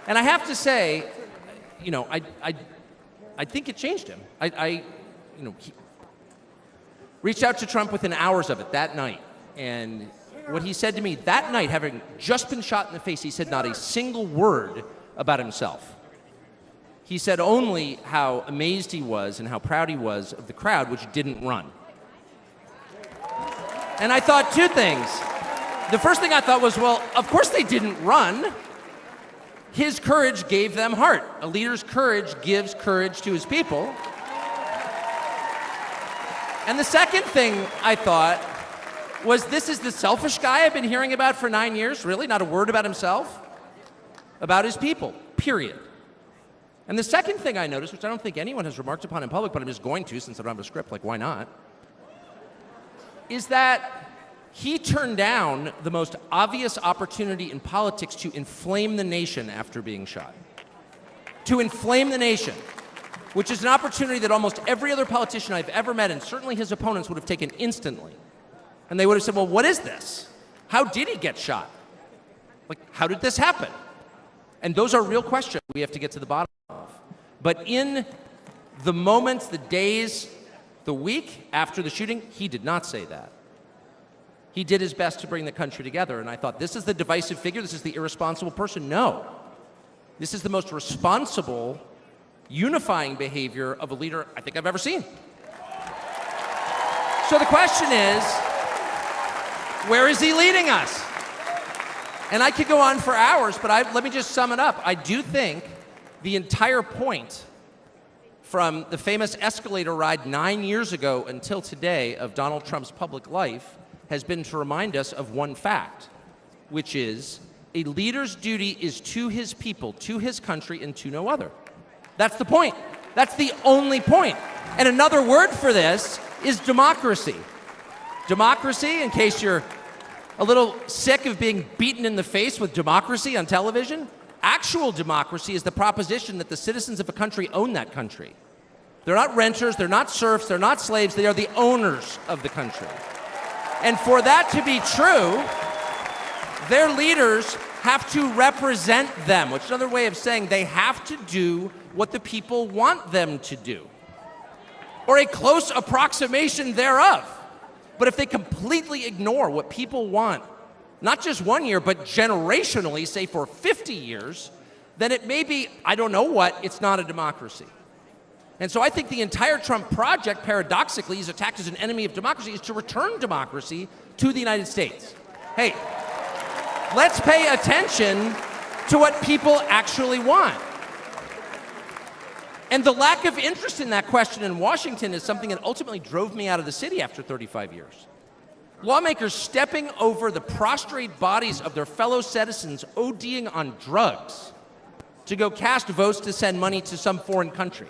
And I have to say, I think it changed him. He reached out to Trump within hours of it that night. And what he said to me that night, having just been shot in the face, he said not a single word about himself. He said only how amazed he was and how proud he was of the crowd, which didn't run. And I thought two things. The first thing I thought was, well, of course they didn't run. His courage gave them heart. A leader's courage gives courage to his people. And the second thing I thought was, this is the selfish guy I've been hearing about for 9 years? Really? Not a word about himself? About his people, period. And the second thing I noticed, which I don't think anyone has remarked upon in public, but I'm just going to since I don't have a script, like why not, is that he turned down the most obvious opportunity in politics to inflame the nation after being shot. To inflame the nation, which is an opportunity that almost every other politician I've ever met, and certainly his opponents, would have taken instantly. And they would have said, well, what is this? How did he get shot? Like, how did this happen? And those are real questions we have to get to the bottom of. But in the moments, the days, the week after the shooting, he did not say that. He did his best to bring the country together. And I thought, this is the divisive figure? This is the irresponsible person? No. This is the most responsible, unifying behavior of a leader I think I've ever seen. So the question is, where is he leading us? And I could go on for hours, but let me just sum it up. I do think the entire point from the famous escalator ride 9 years ago until today of Donald Trump's public life has been to remind us of one fact, which is a leader's duty is to his people, to his country, and to no other. That's the point. That's the only point. And another word for this is democracy. Democracy, in case you're a little sick of being beaten in the face with democracy on television, actual democracy is the proposition that the citizens of a country own that country. They're not renters, they're not serfs, they're not slaves, they are the owners of the country. And for that to be true, their leaders have to represent them, which is another way of saying they have to do what the people want them to do, or a close approximation thereof. But if they completely ignore what people want, not just 1 year, but generationally, say for 50 years, then it may be, I don't know what, it's not a democracy. And so I think the entire Trump project, paradoxically, is attacked as an enemy of democracy, is to return democracy to the United States. Hey, let's pay attention to what people actually want. And the lack of interest in that question in Washington is something that ultimately drove me out of the city after 35 years. Lawmakers stepping over the prostrate bodies of their fellow citizens ODing on drugs to go cast votes to send money to some foreign country.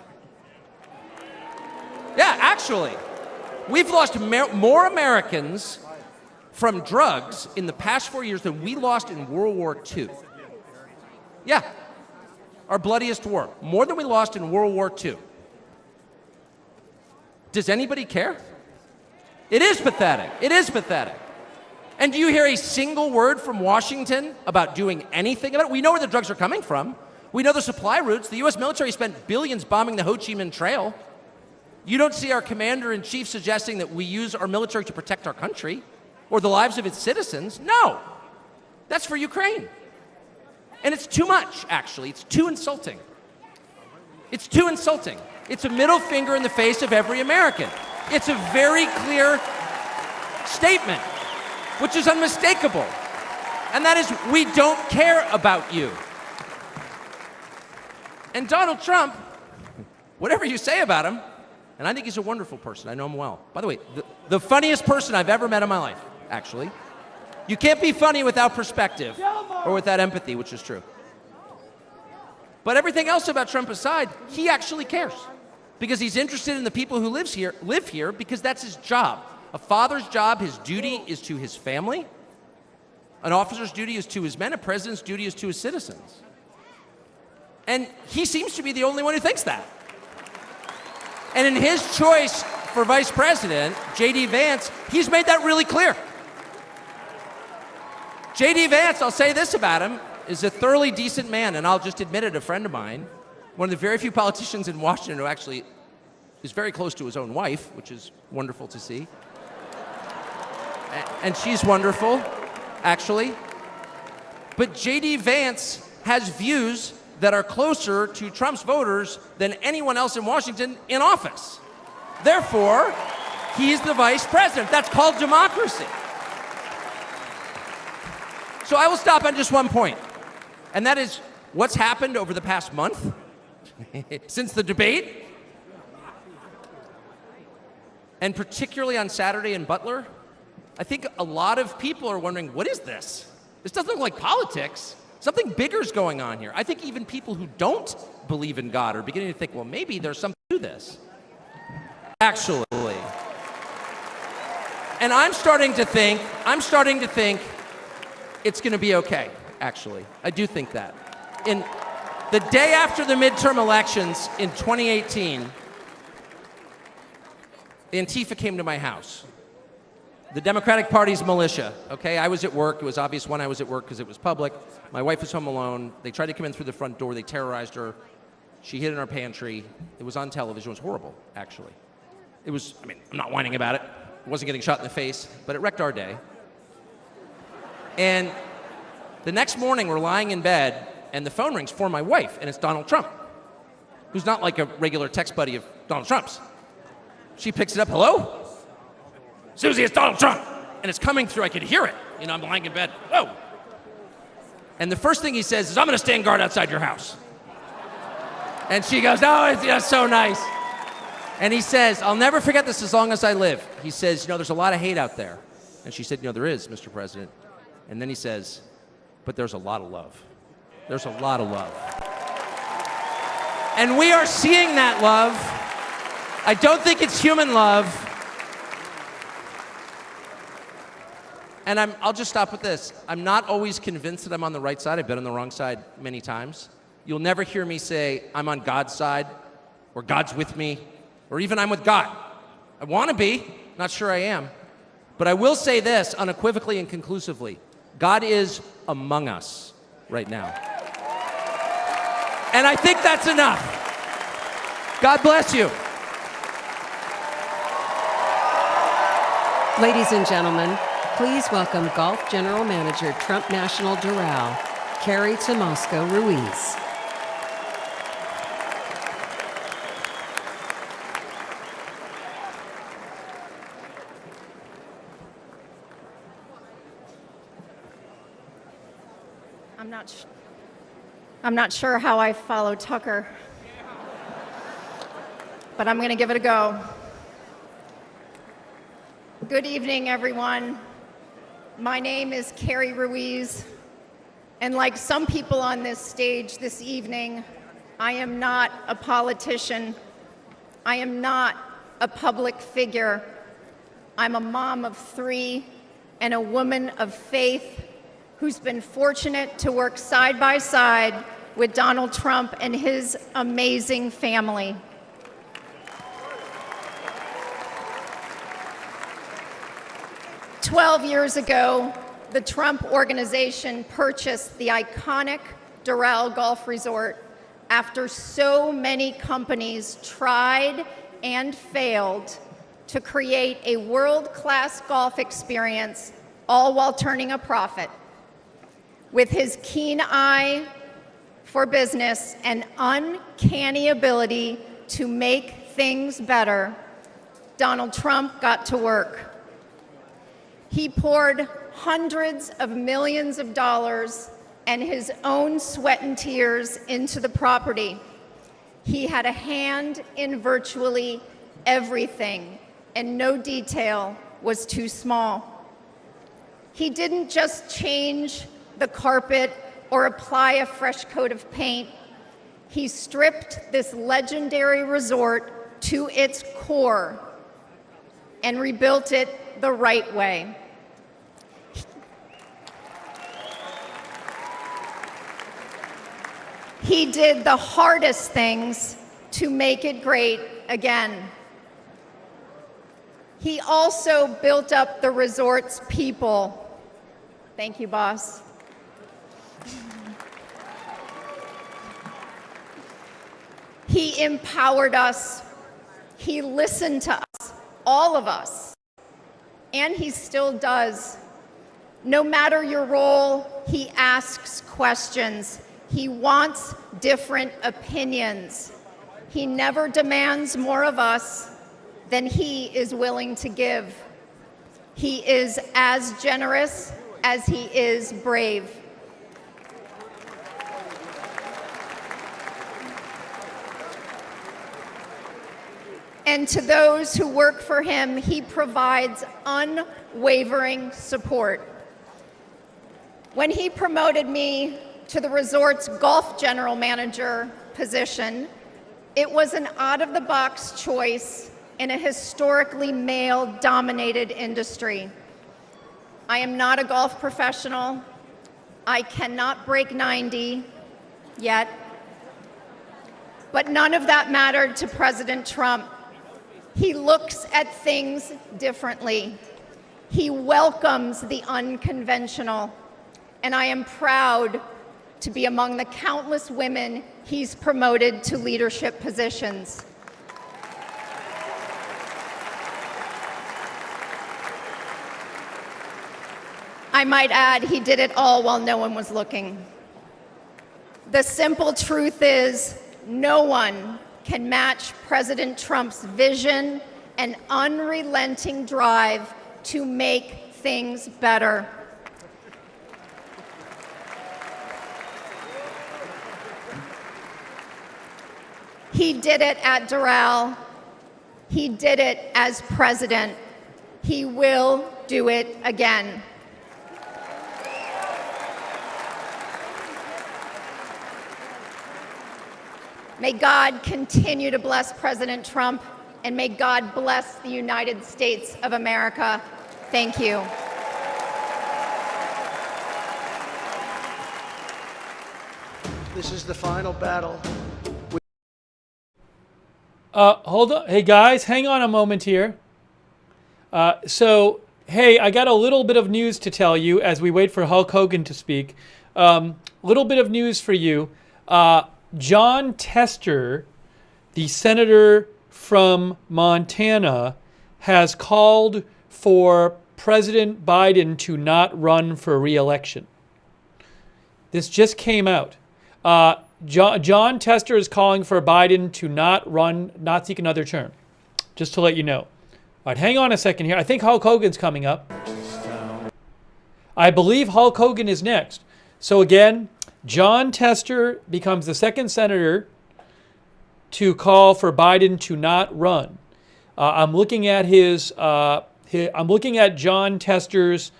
Yeah, actually, we've lost more Americans from drugs in the past 4 years than we lost in World War II. Yeah, our bloodiest war. More than we lost in World War II. Does anybody care? It is pathetic. It is pathetic. And do you hear a single word from Washington about doing anything about it? We know where the drugs are coming from. We know the supply routes. The U.S. military spent billions bombing the Ho Chi Minh Trail. You don't see our commander-in-chief suggesting that we use our military to protect our country or the lives of its citizens. No, that's for Ukraine. And it's too much, actually. It's too insulting. It's too insulting. It's a middle finger in the face of every American. It's a very clear statement, which is unmistakable. And that is, we don't care about you. And Donald Trump, whatever you say about him, and I think he's a wonderful person. I know him well. By the way, the funniest person I've ever met in my life, actually. You can't be funny without perspective or without empathy, which is true. But everything else about Trump aside, he actually cares because he's interested in the people who live here because that's his job. A father's job, his duty is to his family. An officer's duty is to his men. A president's duty is to his citizens. And he seems to be the only one who thinks that. And in his choice for vice president, J.D. Vance, he's made that really clear. J.D. Vance, I'll say this about him, is a thoroughly decent man, and I'll just admit it, a friend of mine, one of the very few politicians in Washington who actually is very close to his own wife, which is wonderful to see. And she's wonderful, actually. But J.D. Vance has views that are closer to Trump's voters than anyone else in Washington in office. Therefore, he's the vice president. That's called democracy. So I will stop on just one point, and that is what's happened over the past month since the debate, and particularly on Saturday in Butler. I think a lot of people are wondering, what is this? This doesn't look like politics. Something bigger is going on here. I think even people who don't believe in God are beginning to think, well, maybe there's something to this. Actually. And I'm starting to think it's going to be okay, actually. I do think that. In the day after the midterm elections in 2018, the Antifa came to my house. The Democratic Party's militia, okay? I was at work. It was obvious when I was at work because it was public. My wife was home alone. They tried to come in through the front door. They terrorized her. She hid in our pantry. It was on television. It was horrible, actually. It was, I mean, I'm not whining about it. I wasn't getting shot in the face, but it wrecked our day. And the next morning, we're lying in bed, and the phone rings for my wife, and it's Donald Trump, who's not like a regular text buddy of Donald Trump's. She picks it up, hello? Susie, it's Donald Trump. And it's coming through, I could hear it. You know, I'm lying in bed, whoa. And the first thing he says is, I'm gonna stand guard outside your house. And she goes, oh, it's so nice. And he says, I'll never forget this as long as I live. He says, you know, there's a lot of hate out there. And she said, you know, there is, Mr. President. And then he says, but there's a lot of love. There's a lot of love. And we are seeing that love. I don't think it's human love. And I'll just stop with this. I'm not always convinced that I'm on the right side. I've been on the wrong side many times. You'll never hear me say, I'm on God's side, or God's with me, or even I'm with God. I want to be, not sure I am. But I will say this unequivocally and conclusively. God is among us right now. And I think that's enough. God bless you. Ladies and gentlemen, please welcome Golf General Manager, Trump National Doral, Carrie Tomasco Ruiz. I'm not sure how I follow Tucker, but I'm going to give it a go. Good evening, everyone. My name is Carrie Ruiz, and like some people on this stage this evening, I am not a politician. I am not a public figure. I'm a mom of 3 and a woman of faith who's been fortunate to work side by side with Donald Trump and his amazing family. "12 years ago, the Trump Organization purchased the iconic Doral Golf Resort after so many companies tried and failed to create a world-class golf experience, all while turning a profit. With his keen eye for business and uncanny ability to make things better, Donald Trump got to work. He poured hundreds of millions of dollars and his own sweat and tears into the property. He had a hand in virtually everything, and no detail was too small. He didn't just change the carpet or apply a fresh coat of paint. He stripped this legendary resort to its core and rebuilt it the right way. He did the hardest things to make it great again. He also built up the resort's people. Thank you, boss. He empowered us. He listened to us, all of us, and he still does. No matter your role, he asks questions. He wants different opinions. He never demands more of us than he is willing to give. He is as generous as he is brave. And to those who work for him, he provides unwavering support. When he promoted me to the resort's golf general manager position, it was an out-of-the-box choice in a historically male-dominated industry. I am not a golf professional. I cannot break 90 yet. But none of that mattered to President Trump. He looks at things differently. He welcomes the unconventional. And I am proud to be among the countless women he's promoted to leadership positions. I might add, he did it all while no one was looking. The simple truth is, no one can match President Trump's vision and unrelenting drive to make things better. He did it at Doral. He did it as president. He will do it again. May God continue to bless President Trump, and may God bless the United States of America. Thank you. This is the final battle. Hold on. Hey, guys, hang on a moment here. Hey, I got a little bit of news to tell you as we wait for Hulk Hogan to speak. Little bit of news for you. John Tester, the senator from Montana, has called for President Biden to not run for re-election. This just came out. John Tester is calling for Biden to not seek another term. Just to let you know. All right, hang on a second here. I think Hulk Hogan's coming up. I believe Hulk Hogan is next. So again, John Tester becomes the second senator to call for Biden to not run. I'm looking at I'm looking at John Tester's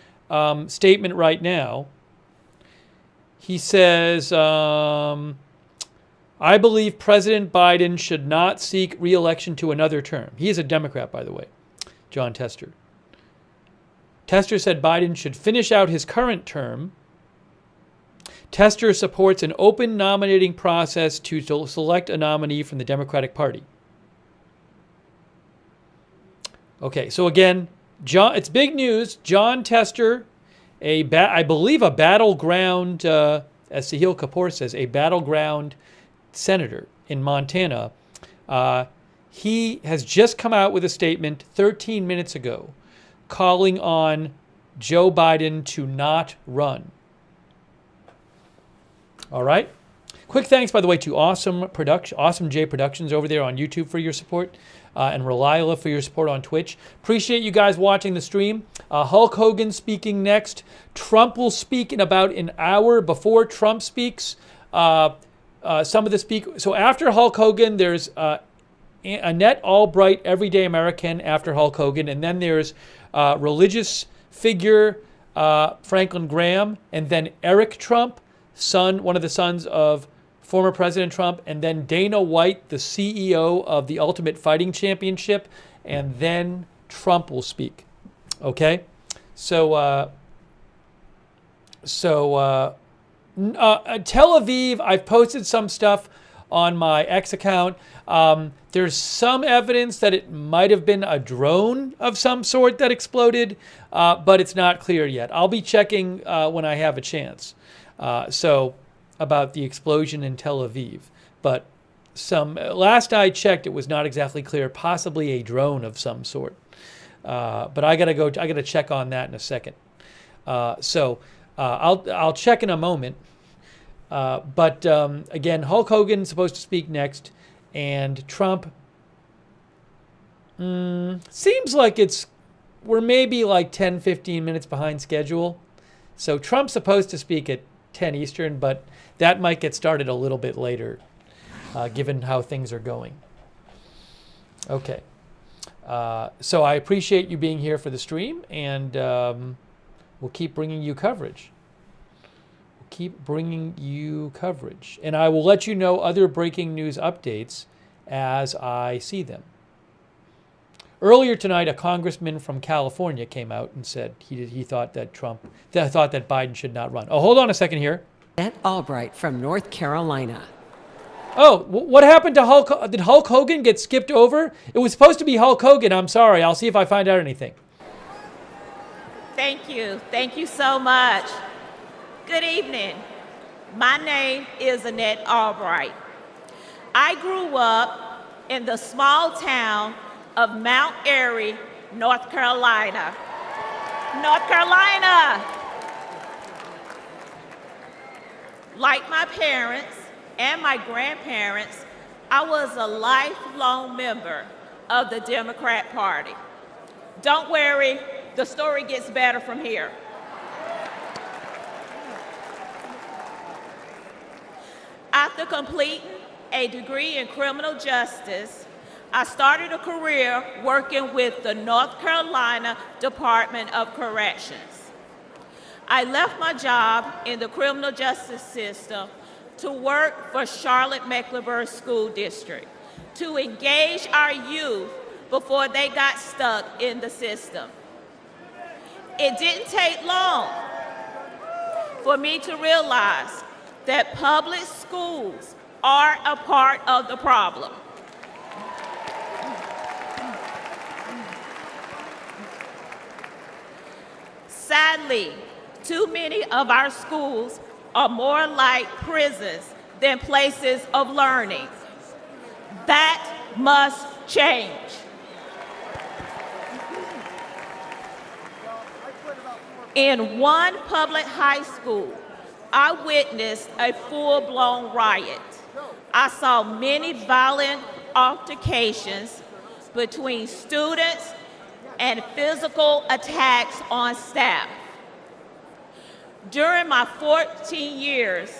statement right now. He says, I believe President Biden should not seek re-election to another term. He is a Democrat, by the way, John Tester. Tester said Biden should finish out his current term. Tester supports an open nominating process to select a nominee from the Democratic Party. Okay, so again, it's big news. John Tester, I believe a battleground, as Sahil Kapoor says, a battleground senator in Montana. He has just come out with a statement 13 minutes ago calling on Joe Biden to not run. All right. Quick thanks, by the way, to Awesome J Productions over there on YouTube for your support, and Relila for your support on Twitch. Appreciate you guys watching the stream. Hulk Hogan speaking next. Trump will speak in about an hour before Trump speaks. Some of the speakers. So after Hulk Hogan, there's Annette Albright, Everyday American, after Hulk Hogan, and then there's religious figure Franklin Graham, and then Eric Trump, one of the sons of former President Trump, and then Dana White, the CEO of the Ultimate Fighting Championship, and then Trump will speak. Okay? So Tel Aviv, I've posted some stuff on my X account. There's some evidence that it might have been a drone of some sort that exploded, but it's not clear yet. I'll be checking when I have a chance. About the explosion in Tel Aviv. But last I checked, it was not exactly clear, possibly a drone of some sort. But I gotta check on that in a second. I'll check in a moment. But again, Hulk Hogan's supposed to speak next, and Trump seems like we're maybe like 10, 15 minutes behind schedule. So Trump's supposed to speak at 10 Eastern, but that might get started a little bit later, given how things are going. Okay. So I appreciate you being here for the stream, and we'll keep bringing you coverage. And I will let you know other breaking news updates as I see them. Earlier tonight, a congressman from California came out and said he thought that Biden should not run. Oh, hold on a second here. Annette Albright from North Carolina. Oh, what happened to Hulk? Did Hulk Hogan get skipped over? It was supposed to be Hulk Hogan. I'm sorry. I'll see if I find out anything. Thank you. Thank you so much. Good evening. My name is Annette Albright. I grew up in the small town of Mount Airy, North Carolina. North Carolina! Like my parents and my grandparents, I was a lifelong member of the Democrat Party. Don't worry, the story gets better from here. After completing a degree in criminal justice, I started a career working with the North Carolina Department of Corrections. I left my job in the criminal justice system to work for Charlotte-Mecklenburg School District to engage our youth before they got stuck in the system. It didn't take long for me to realize that public schools are a part of the problem. Sadly, too many of our schools are more like prisons than places of learning. That must change. In one public high school, I witnessed a full-blown riot. I saw many violent altercations between students and physical attacks on staff. During my 14 years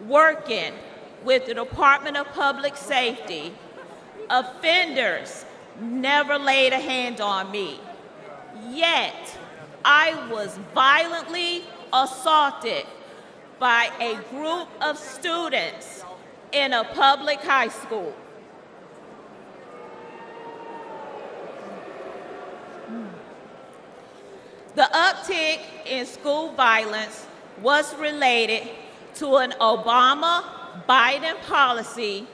working with the Department of Public Safety, offenders never laid a hand on me. Yet, I was violently assaulted by a group of students in a public high school. The uptick in school violence was related to an Obama-Biden policy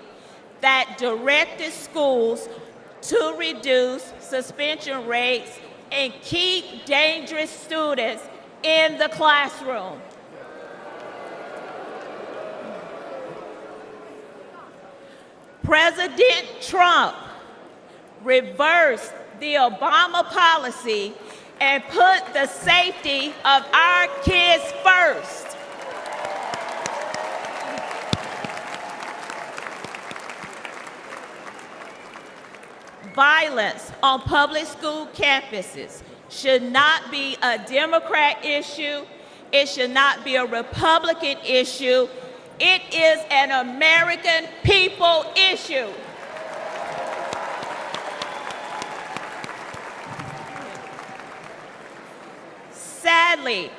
that directed schools to reduce suspension rates and keep dangerous students in the classroom. President Trump reversed the Obama policy and put the safety of our kids first. Violence on public school campuses should not be a Democrat issue. It should not be a Republican issue. It is an American people issue. Sadly,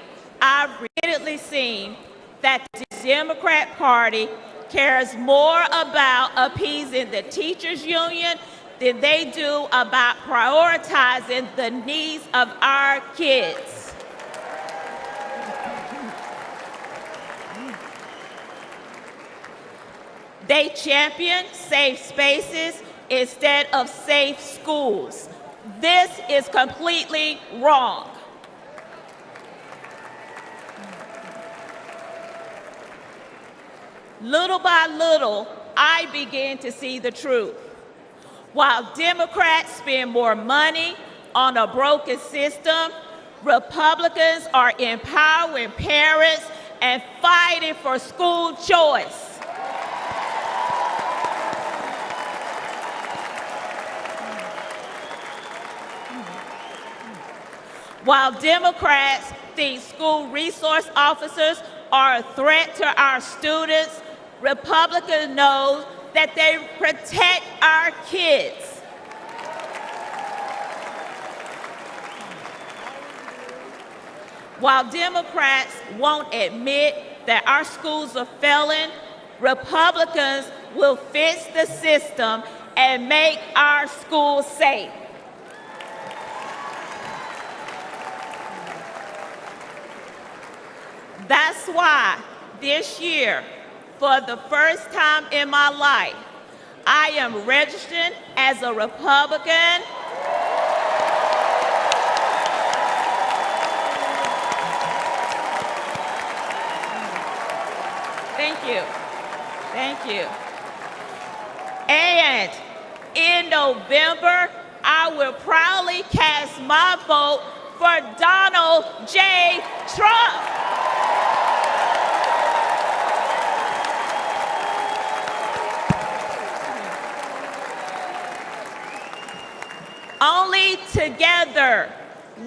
I've repeatedly seen that the Democrat Party cares more about appeasing the teachers' union than they do about prioritizing the needs of our kids. They champion safe spaces instead of safe schools. This is completely wrong. Little by little, I began to see the truth. While Democrats spend more money on a broken system, Republicans are empowering parents and fighting for school choice. While Democrats think school resource officers are a threat to our students, Republicans know that they protect our kids. While Democrats won't admit that our schools are failing, Republicans will fix the system and make our schools safe. That's why this year, for the first time in my life, I am registered as a Republican. Thank you. Thank you. And in November, I will proudly cast my vote for Donald J. Trump. Only together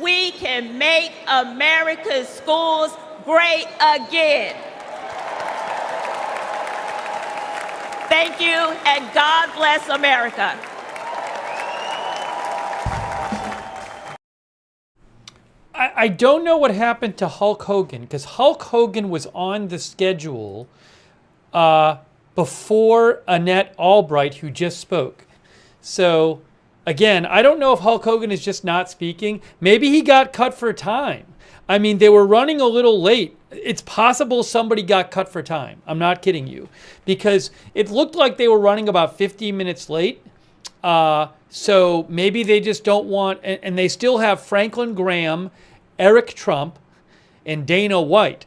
we can make America's schools great again. Thank you, and God bless America. I don't know what happened to Hulk Hogan, because Hulk Hogan was on the schedule before Annette Albright, who just spoke. So, again, I don't know if Hulk Hogan is just not speaking. Maybe he got cut for time. I mean, they were running a little late. It's possible somebody got cut for time. I'm not kidding you. Because it looked like they were running about 15 minutes late. So maybe they just don't want, and they still have Franklin Graham, Eric Trump, and Dana White.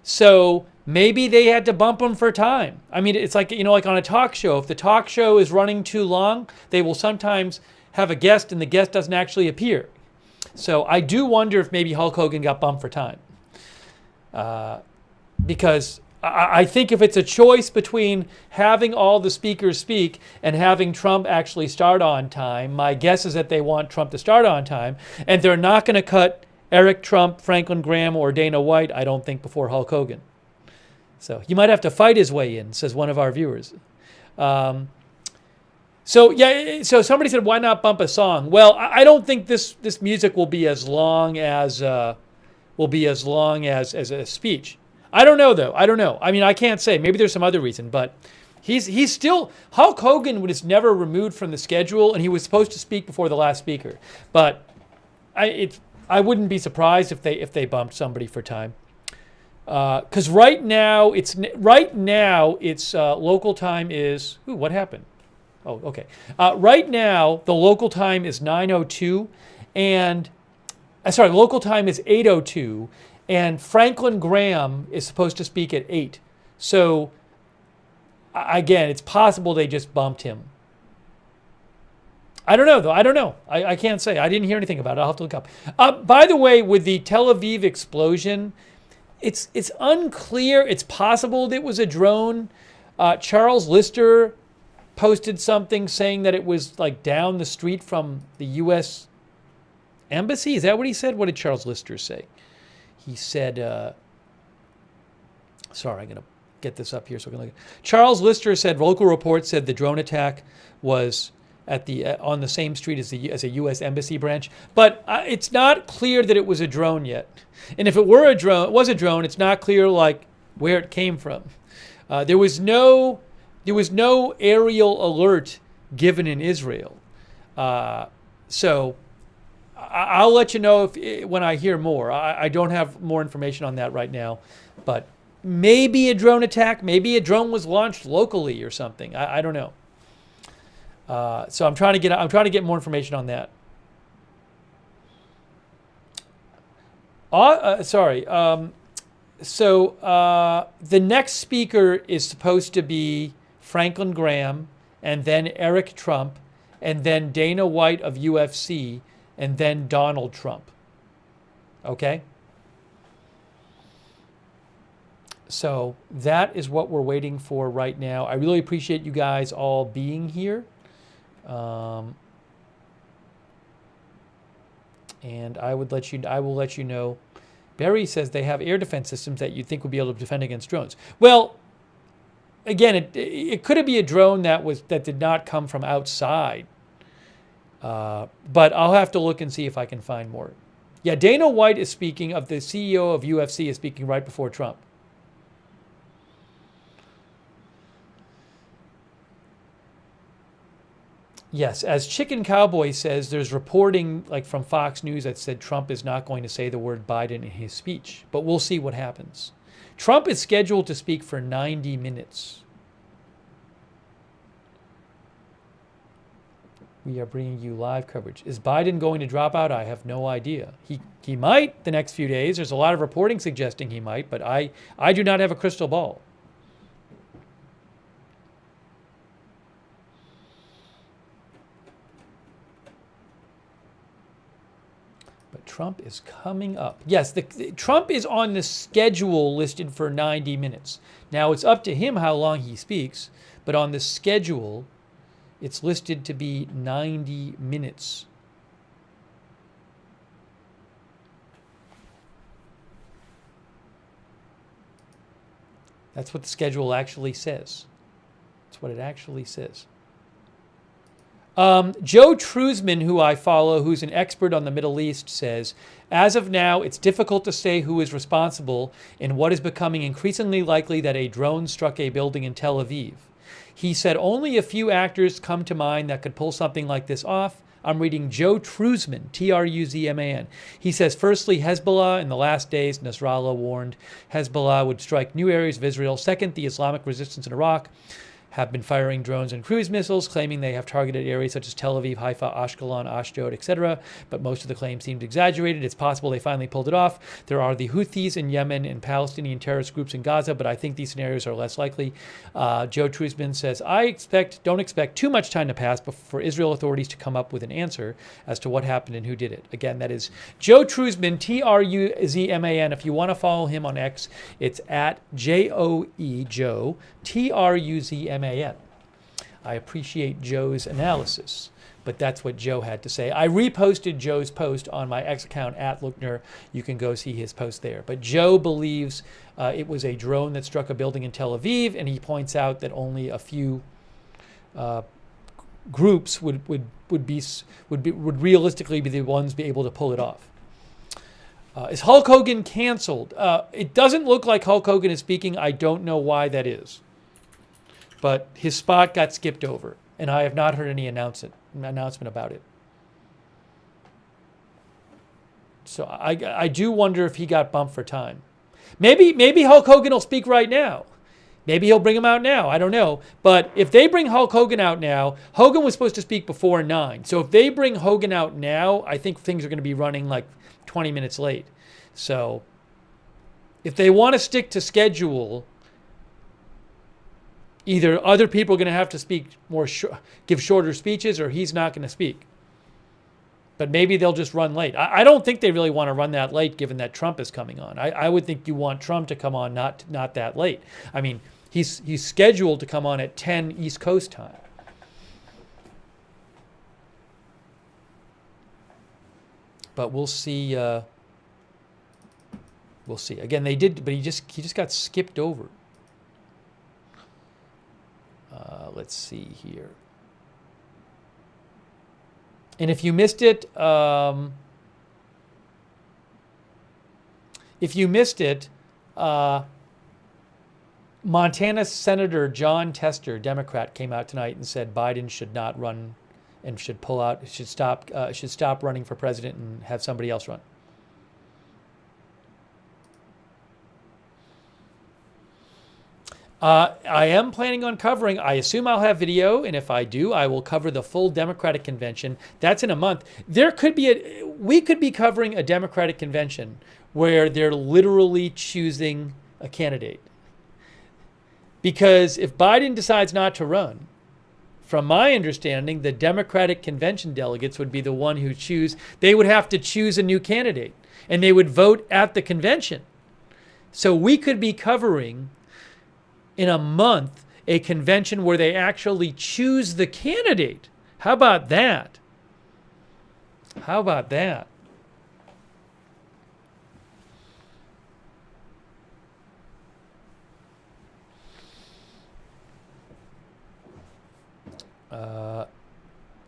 So maybe they had to bump them for time. I mean, it's like, you know, like on a talk show. If the talk show is running too long, they will sometimes have a guest and the guest doesn't actually appear. So I do wonder if maybe Hulk Hogan got bumped for time. Because I think if it's a choice between having all the speakers speak and having Trump actually start on time, my guess is that they want Trump to start on time, and they're not going to cut Eric Trump, Franklin Graham, or Dana White, I don't think before Hulk Hogan. So he might have to fight his way in, says one of our viewers. So somebody said, why not bump a song? Well, I don't think this music will be as long as a speech. I don't know, though. I don't know. I mean, I can't say. Maybe there's some other reason, but he's still, Hulk Hogan was never removed from the schedule, and he was supposed to speak before the last speaker. But I wouldn't be surprised if they bumped somebody for time. Because right now it's local time is, ooh, what happened? Oh, okay. Right now the local time is 9:02, and local time is 8:02, and Franklin Graham is supposed to speak at 8. So again, it's possible they just bumped him. I don't know, though. I don't know. I can't say. I didn't hear anything about it. I'll have to look up. By the way, with the Tel Aviv explosion, it's unclear. It's possible that it was a drone. Charles Lister posted something saying that it was like down the street from the U.S. Embassy. Is that what he said? What did Charles Lister say? He said, sorry, I'm going to get this up here so we can look. Charles Lister said local reports said the drone attack was at the on the same street as a U.S. Embassy branch, but it's not clear that it was a drone yet. And if it were a drone, it's not clear like where it came from. There was no aerial alert given in Israel, so I'll let you know when I hear more. I don't have more information on that right now, but maybe a drone attack, maybe a drone was launched locally or something. I don't know. So I'm trying to get more information on that. The next speaker is supposed to be Franklin Graham, and then Eric Trump, and then Dana White of UFC, and then Donald Trump. Okay? So that is what we're waiting for right now. I really appreciate you guys all being here. And I will let you know. Barry says they have air defense systems that you'd think would be able to defend against drones. Well, again, it could be a drone that did not come from outside. But I'll have to look and see if I can find more. Yeah, Dana White is speaking, of the CEO of UFC is speaking right before Trump. Yes, as Chicken Cowboy says, there's reporting like from Fox News that said Trump is not going to say the word Biden in his speech, but we'll see what happens. Trump is scheduled to speak for 90 minutes. We are bringing you live coverage. Is Biden going to drop out? I have no idea. He might the next few days. There's a lot of reporting suggesting he might, but I do not have a crystal ball. Trump is coming up. Yes, Trump is on the schedule listed for 90 minutes. Now, it's up to him how long he speaks, but on the schedule, it's listed to be 90 minutes. That's what the schedule actually says. That's what it actually says. Joe Truzman, who I follow, who's an expert on the Middle East, says, as of now, it's difficult to say who is responsible in what is becoming increasingly likely that a drone struck a building in Tel Aviv. He said only a few actors come to mind that could pull something like this off. I'm reading Joe Truzman, Truzman. He says, firstly, Hezbollah. In the last days, Nasrallah warned Hezbollah would strike new areas of Israel. Second, the Islamic resistance in Iraq have been firing drones and cruise missiles, claiming they have targeted areas such as Tel Aviv, Haifa, Ashkelon, Ashdod, etc. But most of the claims seemed exaggerated. It's possible they finally pulled it off. There are the Houthis in Yemen and Palestinian terrorist groups in Gaza, but I think these scenarios are less likely. Joe Truzman says, don't expect too much time to pass for Israel authorities to come up with an answer as to what happened and who did it. Again, that is Joe Truzman, Truzman. If you want to follow him on X, it's at Joe, Truzman. I appreciate Joe's analysis, but that's what Joe had to say. I reposted Joe's post on my X account @Lookner. You can go see his post there. But Joe believes it was a drone that struck a building in Tel Aviv, and he points out that only a few groups would realistically be the ones be able to pull it off. Is Hulk Hogan canceled? It doesn't look like Hulk Hogan is speaking. I don't know why that is. But his spot got skipped over, and I have not heard any announcement about it. So I do wonder if he got bumped for time. Maybe Hulk Hogan will speak right now. Maybe he'll bring him out now. I don't know. But if they bring Hulk Hogan out now, Hogan was supposed to speak before 9. So if they bring Hogan out now, I think things are going to be running like 20 minutes late. So if they want to stick to schedule, either other people are going to have to speak more, give shorter speeches, or he's not going to speak. But maybe they'll just run late. I don't think they really want to run that late, given that Trump is coming on. I would think you want Trump to come on not that late. I mean, he's scheduled to come on at 10 East Coast time. But we'll see. We'll see. Again, they did, but he just got skipped over. Let's see here. And if you missed it, Montana Senator John Tester, Democrat, came out tonight and said Biden should not run and should pull out, should stop running for president and have somebody else run. I am planning on covering, I assume I'll have video, and if I do, I will cover the full Democratic convention. That's in a month. We could be covering a Democratic convention where they're literally choosing a candidate. Because if Biden decides not to run, from my understanding, the Democratic convention delegates would be the one who choose. They would have to choose a new candidate, and they would vote at the convention. So we could be covering in a month a convention where they actually choose the candidate. How about that? How about that?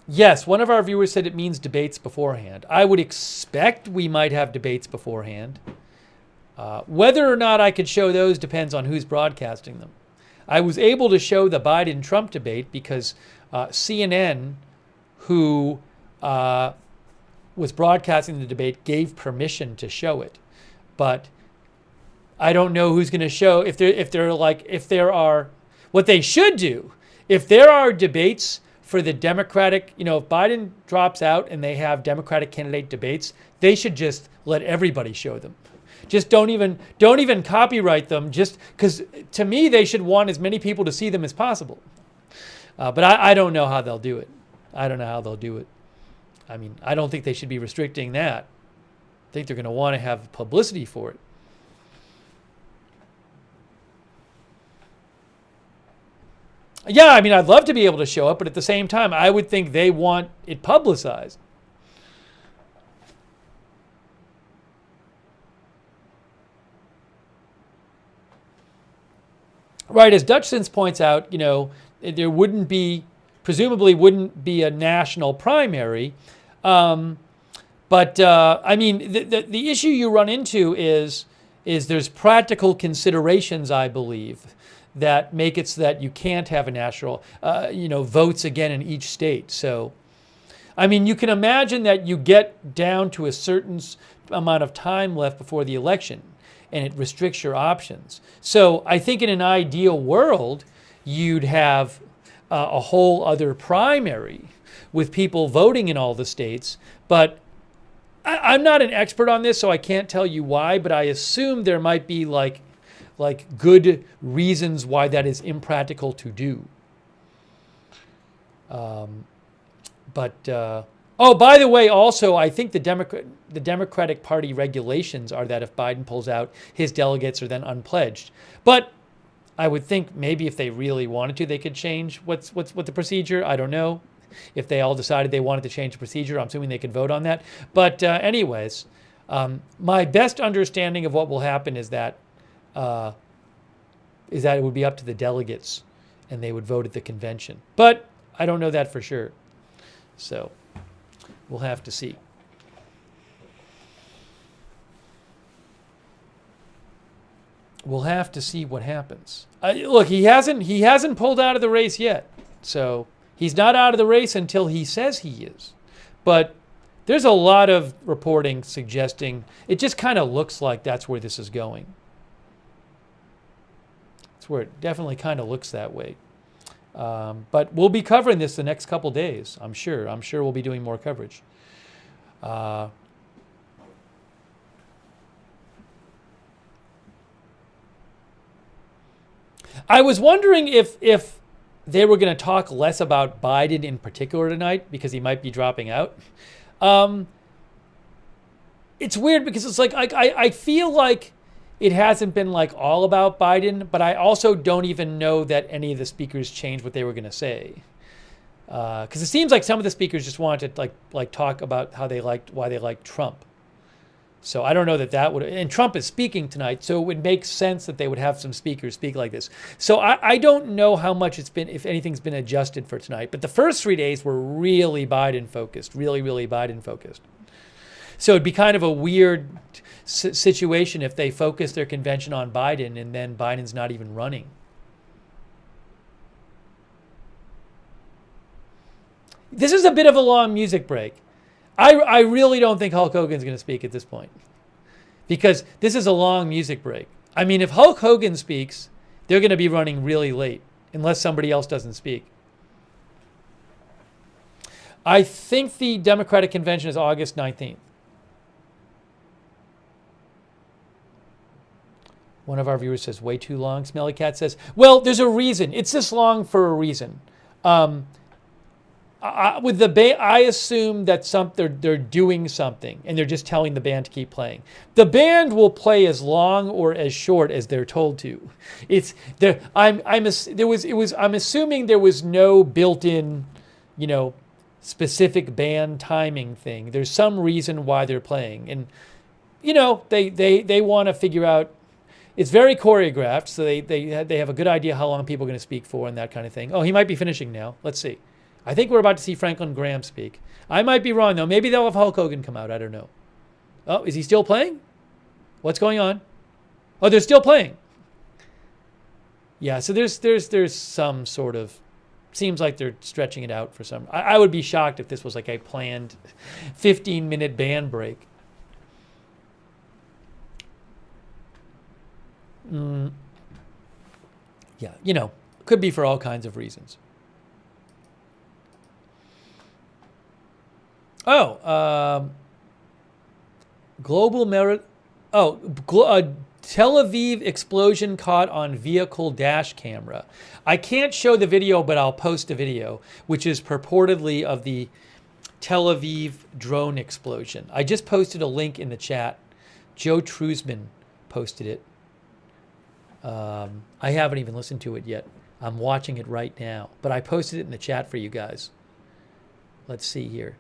Yes, one of our viewers said it means debates beforehand. I would expect we might have debates beforehand. Whether or not I could show those depends on who's broadcasting them. I was able to show the Biden-Trump debate because CNN, who was broadcasting the debate, gave permission to show it. But I don't know who's going to show if there are what they should do. If there are debates for the Democratic, if Biden drops out and they have Democratic candidate debates, they should just let everybody show them. Just don't even copyright them, just because to me they should want as many people to see them as possible. But I don't know how they'll do it. I don't know how they'll do it. I mean, I don't think they should be restricting that. I think they're going to want to have publicity for it. Yeah, I mean, I'd love to be able to show it, but at the same time, I would think they want it publicized. Right, as Dutchsons points out, there presumably wouldn't be a national primary. But I mean, the issue you run into is there's practical considerations, I believe, that make it so that you can't have a national, votes again in each state. So, I mean, you can imagine that you get down to a certain amount of time left before the election, and it restricts your options. So I think in an ideal world, you'd have a whole other primary with people voting in all the states. But I'm not an expert on this, so I can't tell you why, but I assume there might be like good reasons why that is impractical to do. Oh, by the way, also, I think the Democratic Party regulations are that if Biden pulls out, his delegates are then unpledged. But I would think maybe if they really wanted to, they could change what the procedure. I don't know. If they all decided they wanted to change the procedure, I'm assuming they could vote on that. But anyways, my best understanding of what will happen is that it would be up to the delegates, and they would vote at the convention. But I don't know that for sure. So we'll have to see. We'll have to see what happens. Look, he hasn't pulled out of the race yet, so he's not out of the race until he says he is. But there's a lot of reporting suggesting it just kind of looks like that's where this is going. It's where it definitely kind of looks that way. But we'll be covering this the next couple days, I'm sure. I'm sure we'll be doing more coverage. I was wondering if they were going to talk less about Biden in particular tonight because he might be dropping out. It's weird because it's like I feel like it hasn't been like all about Biden, but I also don't even know that any of the speakers changed what they were going to say. Because it seems like some of the speakers just wanted to like talk about why they liked Trump. So I don't know that would, and Trump is speaking tonight, so it would make sense that they would have some speakers speak like this. So I don't know how much it's been, if anything's been adjusted for tonight. But the first 3 days were really Biden focused, really Biden focused. So it'd be kind of a weird situation if they focus their convention on Biden and then Biden's not even running. This is a bit of a long music break. I really don't think Hulk Hogan's going to speak at this point because this is a long music break. I mean, if Hulk Hogan speaks, they're going to be running really late unless somebody else doesn't speak. I think the Democratic convention is August 19th. One of our viewers says, way too long. Smelly Cat says, well, there's a reason. It's this long for a reason. With the band, I assume that they're doing something and they're just telling the band to keep playing. The band will play as long or as short as they're told to. It's there. I'm assuming there was no built-in, specific band timing thing. There's some reason why they're playing, and they want to figure out. It's very choreographed, so they have a good idea how long people are going to speak for and that kind of thing. Oh, he might be finishing now. Let's see. I think we're about to see Franklin Graham speak. I might be wrong, though. Maybe they'll have Hulk Hogan come out. I don't know. Oh, is he still playing? What's going on? Oh, they're still playing. Yeah, so there's some sort of... Seems like they're stretching it out for some... I would be shocked if this was like a planned 15-minute band break. Yeah, could be for all kinds of reasons. Global merit. Tel Aviv explosion caught on vehicle dash camera. I can't show the video, but I'll post a video, which is purportedly of the Tel Aviv drone explosion. I just posted a link in the chat. Joe Truzman posted it. I haven't even listened to it yet. I'm watching it right now, but I posted it in the chat for you guys. Let's see here.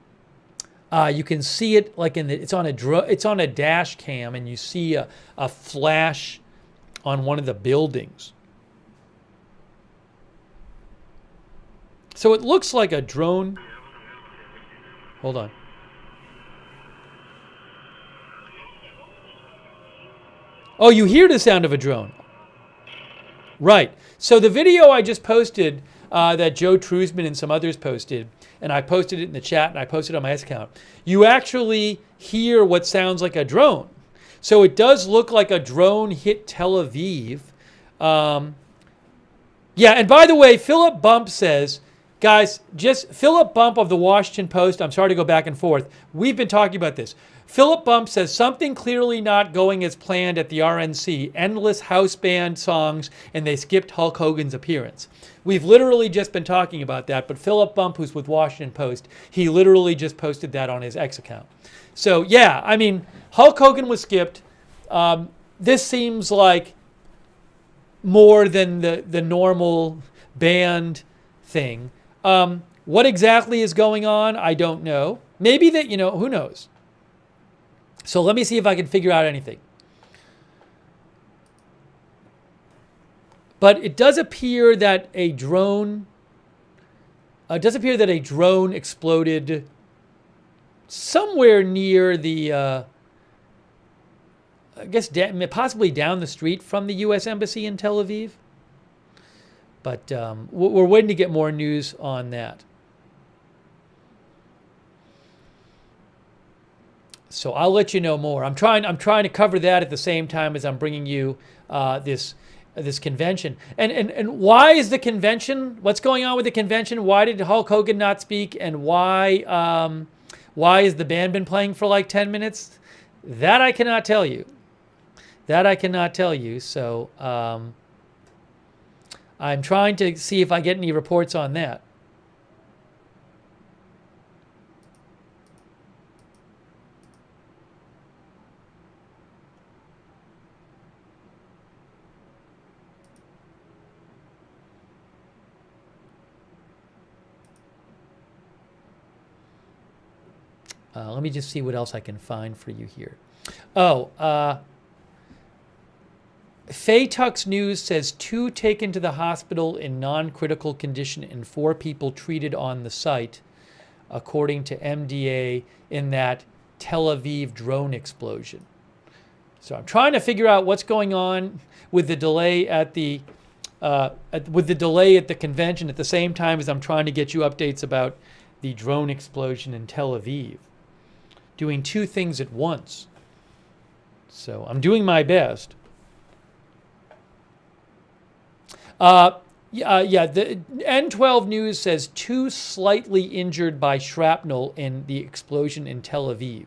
You can see it like it's on a dash cam, and you see a flash on one of the buildings. So it looks like a drone. Hold on. Oh, you hear the sound of a drone. Right. So the video I just posted that Joe Truzman and some others posted, and I posted it in the chat and I posted it on my S account, you actually hear what sounds like a drone. So it does look like a drone hit Tel Aviv. Yeah, and by the way, Philip Bump says, guys, just Philip Bump of the Washington Post, I'm sorry to go back and forth. We've been talking about this. Philip Bump says something clearly not going as planned at the RNC. Endless house band songs, and they skipped Hulk Hogan's appearance. We've literally just been talking about that, but Philip Bump, who's with Washington Post, he literally just posted that on his X account. So yeah, I mean, Hulk Hogan was skipped. This seems like more than the normal band thing. What exactly is going on? I don't know. Maybe that, who knows? So let me see if I can figure out anything. But it does appear that a drone exploded somewhere near the, I guess possibly down the street from the U.S. Embassy in Tel Aviv. But we're waiting to get more news on that. So I'll let you know more. I'm trying to cover that at the same time as I'm bringing you this convention. And why is the convention? What's going on with the convention? Why did Hulk Hogan not speak? And why has the band been playing for like 10 minutes? That I cannot tell you. So I'm trying to see if I get any reports on that. Let me just see what else I can find for you here. Faytuck's News says 2 taken to the hospital in non-critical condition and 4 people treated on the site, according to MDA, in that Tel Aviv drone explosion. So I'm trying to figure out what's going on with the delay at the convention at the same time as I'm trying to get you updates about the drone explosion in Tel Aviv. Doing 2 things at once. So I'm doing my best. The N12 News says 2 slightly injured by shrapnel in the explosion in Tel Aviv.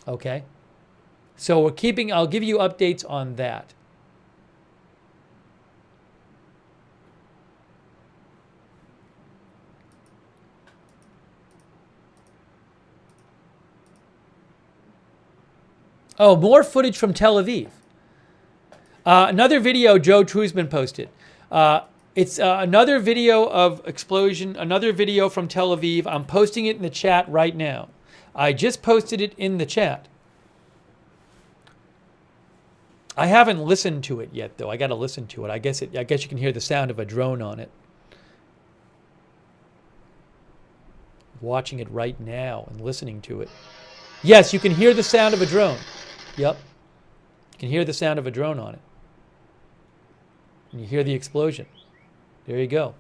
Okay. So I'll give you updates on that. Oh, more footage from Tel Aviv. Another video Joe Truzman posted. It's another video of explosion, another video from Tel Aviv. I'm posting it in the chat right now. I just posted it in the chat. I haven't listened to it yet, though. I got to listen to it. I guess you can hear the sound of a drone on it. Watching it right now and listening to it. Yes, you can hear the sound of a drone. Yep. You can hear the sound of a drone on it. And you hear the explosion. There you go.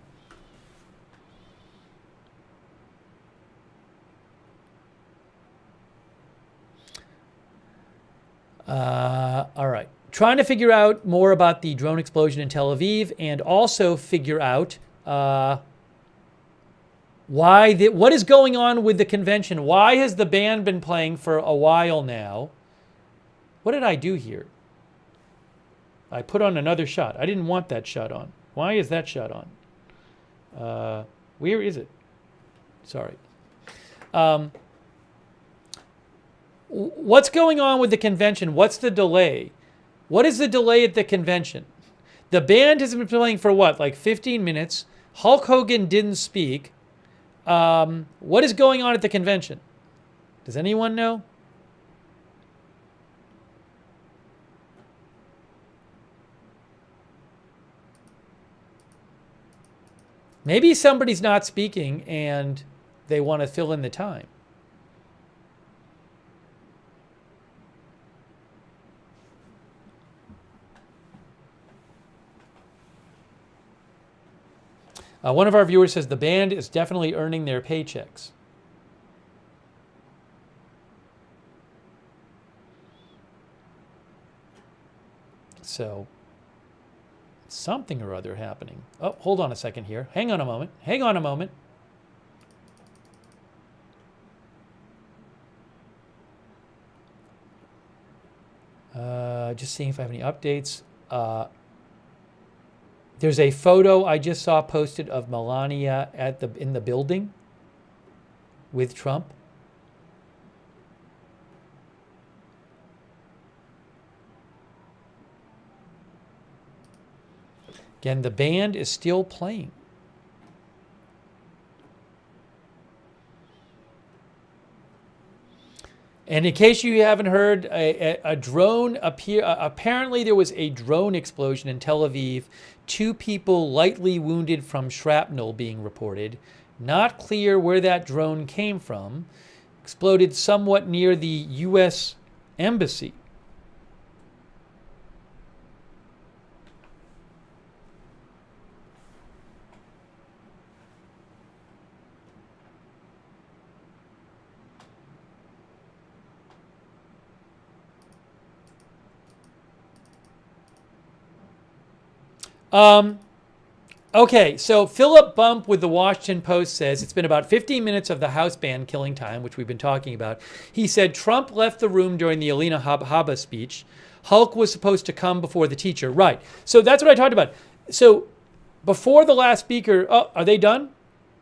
All right. Trying to figure out more about the drone explosion in Tel Aviv and also figure out what is going on with the convention. Why has the band been playing for a while now? What did I do here? I put on another shot. I didn't want that shot on. Why is that shot on? Where is it? Sorry. What's going on with the convention? What's the delay? What is the delay at the convention? The band has been playing for what, like 15 minutes? Hulk Hogan didn't speak. What is going on at the convention? Does anyone know? Maybe somebody's not speaking and they want to fill in the time. One of our viewers says the band is definitely earning their paychecks. So, something or other happening. Oh, hold on a second here. Hang on a moment. Hang on a moment. Just seeing if I have any updates. There's a photo I just saw posted of Melania in the building with Trump. Again, the band is still playing. And in case you haven't heard, a drone apparently there was a drone explosion in Tel Aviv. 2 people lightly wounded from shrapnel being reported. Not clear where that drone came from. Exploded somewhat near the U.S. Embassy. Okay, so Philip Bump with the Washington Post says it's been about 15 minutes of the House band killing time, which we've been talking about. He said Trump left the room during the Alina Habba speech. Hulk was supposed to come before the teacher. Right. So that's what I talked about. So before the last speaker, oh, are they done?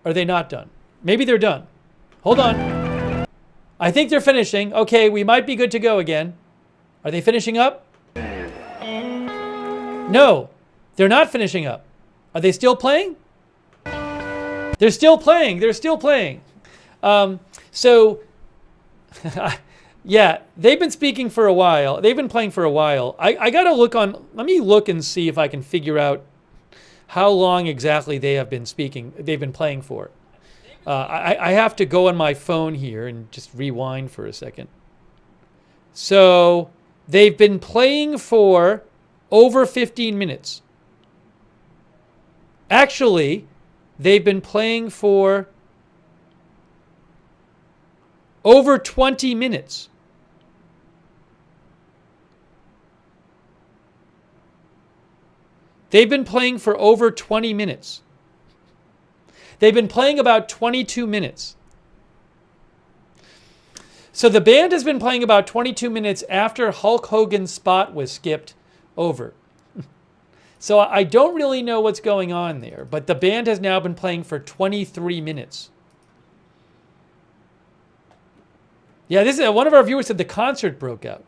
Or are they not done? Maybe they're done. Hold on. I think they're finishing. Okay, we might be good to go again. Are they finishing up? No, they're not finishing up. Are they still playing? They're still playing. They're still playing. Yeah, they've been speaking for a while. They've been playing for a while. I got to look on, let me look and see if I can figure out how long exactly they have been speaking, they've been playing for. I have to go on my phone here and just rewind for a second. So they've been playing for over 15 minutes. Actually, they've been playing for over 20 minutes. They've been playing for over 20 minutes. They've been playing about 22 minutes. So the band has been playing about 22 minutes after Hulk Hogan's spot was skipped over. So I don't really know what's going on there, but the band has now been playing for 23 minutes. Yeah, this is one of our viewers said the concert broke out.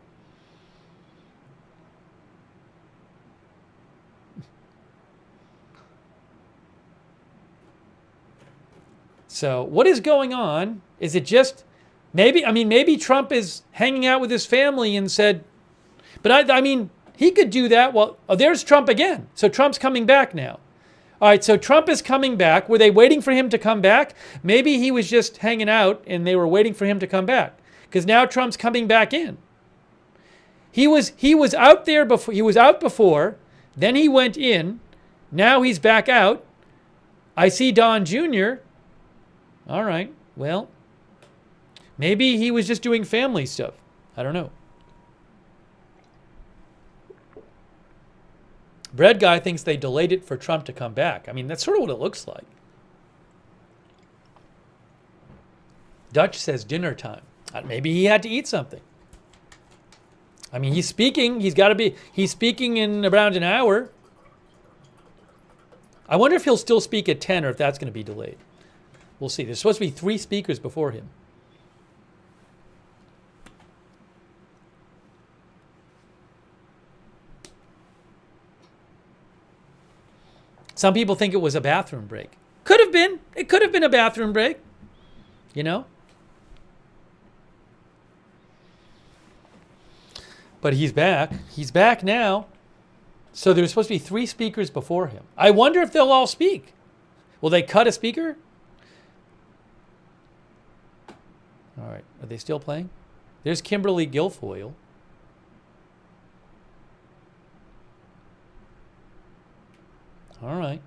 So what is going on? Is it just maybe Trump is hanging out with his family and said, but I mean, he could do that. Well, oh, there's Trump again. So Trump's coming back now. All right, so Trump is coming back. Were they waiting for him to come back? Maybe he was just hanging out and they were waiting for him to come back. Because now Trump's coming back in. He was out there before. He was out before. Then he went in. Now he's back out. I see Don Jr. All right, well, maybe he was just doing family stuff. I don't know. Bread Guy thinks they delayed it for Trump to come back. I mean, that's sort of what it looks like. Dutch says dinner time. Maybe he had to eat something. I mean, he's speaking. He's speaking in around an hour. I wonder if he'll still speak at 10 or if that's going to be delayed. We'll see. There's supposed to be 3 speakers before him. Some people think it was a bathroom break. Could have been. It could have been a bathroom break. You know? But he's back. He's back now. So there's supposed to be 3 speakers before him. I wonder if they'll all speak. Will they cut a speaker? All right. Are they still playing? There's Kimberly Guilfoyle. All right.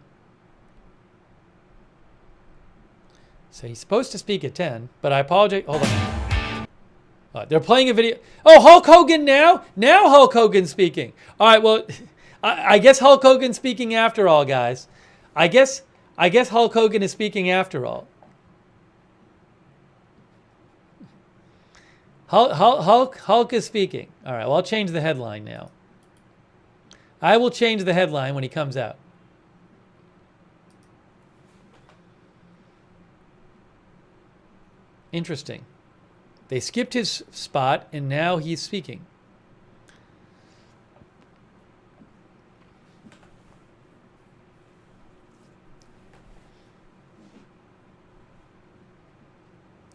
So he's supposed to speak at 10, but I apologize. Hold on. They're playing a video. Oh, Hulk Hogan now? Now Hulk Hogan's speaking. All right, well, I guess Hulk Hogan's speaking after all, guys. I guess Hulk Hogan is speaking after all. Hulk is speaking. All right, well, I'll change the headline now. I will change the headline when he comes out. Interesting. They skipped his spot, and now he's speaking.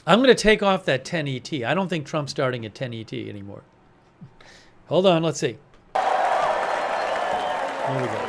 I'm going to take off that 10 ET. I don't think Trump's starting at 10 ET anymore. Hold on, let's see. Here we go.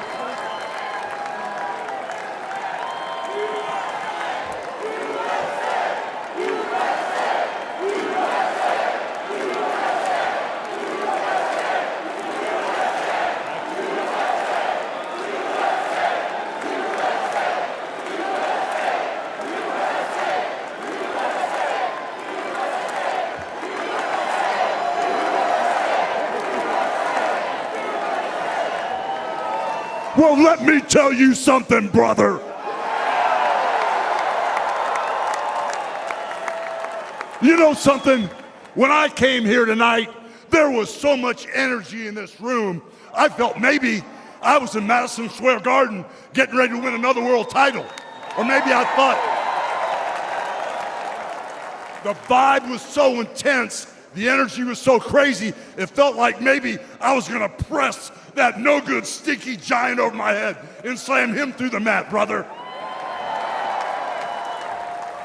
Well, let me tell you something, brother. You know something? When I came here tonight, there was so much energy in this room. I felt maybe I was in Madison Square Garden getting ready to win another world title. Or maybe I thought the vibe was so intense, the energy was so crazy, it felt like maybe I was gonna press that no good stinky giant over my head and slam him through the mat, brother.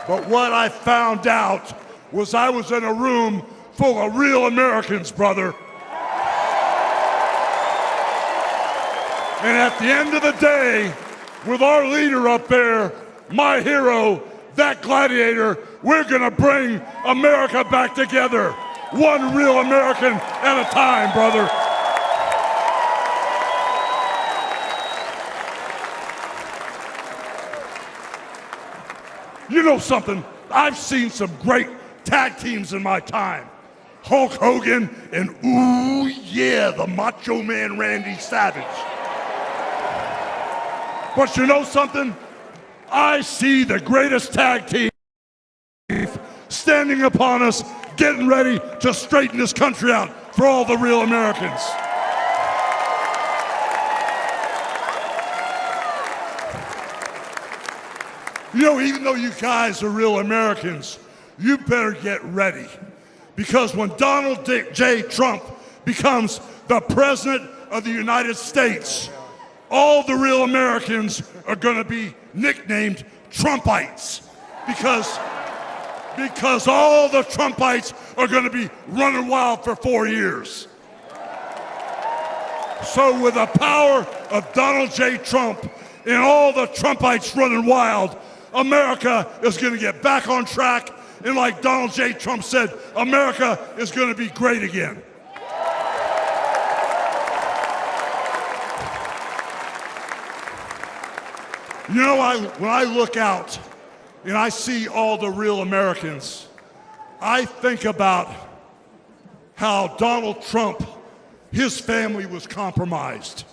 But what I found out was I was in a room full of real Americans, brother. And at the end of the day, with our leader up there, my hero, that gladiator, we're gonna bring America back together. One real American at a time, brother. You know something? I've seen some great tag teams in my time. Hulk Hogan and, ooh yeah, the Macho Man Randy Savage. But you know something? I see the greatest tag team standing upon us, getting ready to straighten this country out for all the real Americans. You know, even though you guys are real Americans, you better get ready. Because when Donald J. Trump becomes the President of the United States, all the real Americans are going to be nicknamed Trumpites. Because all the Trumpites are going to be running wild for 4 years. So with the power of Donald J. Trump and all the Trumpites running wild, America is going to get back on track, and like Donald J. Trump said, America is going to be great again. You know, when I look out and I see all the real Americans, I think about how Donald Trump, his family was compromised.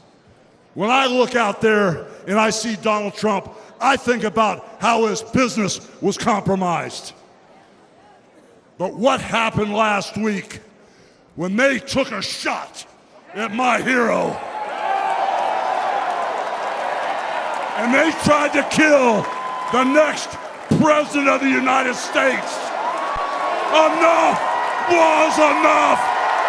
When I look out there and I see Donald Trump, I think about how his business was compromised. But what happened last week when they took a shot at my hero and they tried to kill the next President of the United States? Enough was enough,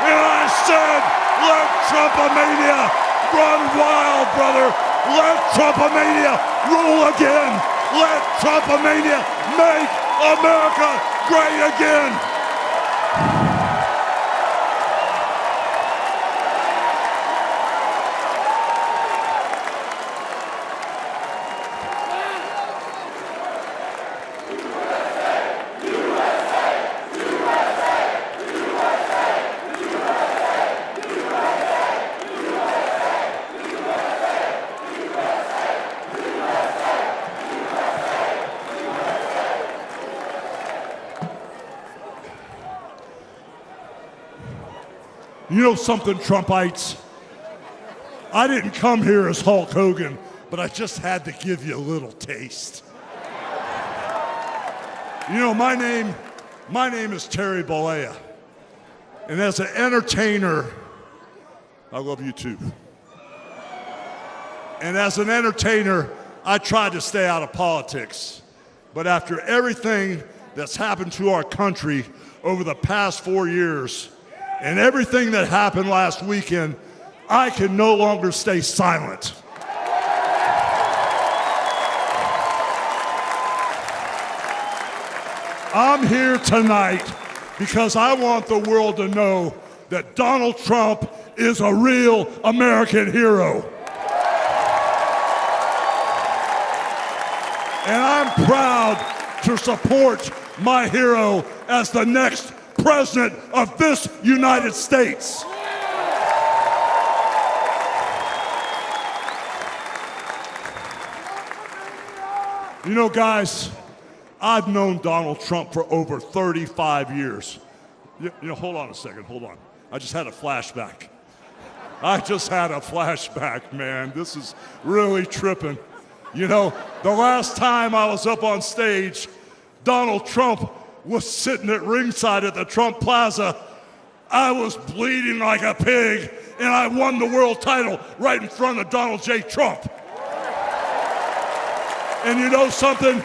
and I said, let Trumpomania run wild, brother. Let Trumpomania rule again. Let Trumpomania make America great again. You know something, Trumpites? I didn't come here as Hulk Hogan, but I just had to give you a little taste. You know, my name is Terry Bollea. And as an entertainer, I love you too. And as an entertainer, I tried to stay out of politics. But after everything that's happened to our country over the past 4 years, and everything that happened last weekend, I can no longer stay silent. I'm here tonight because I want the world to know that Donald Trump is a real American hero. And I'm proud to support my hero as the next president of this United States. You know, guys, I've known Donald Trump for over 35 years. You know, hold on a second, hold on. I just had a flashback. Man. This is really tripping. You know, the last time I was up on stage, Donald Trump was sitting at ringside at the Trump Plaza. I was bleeding like a pig, and I won the world title right in front of Donald J. Trump. And you know something?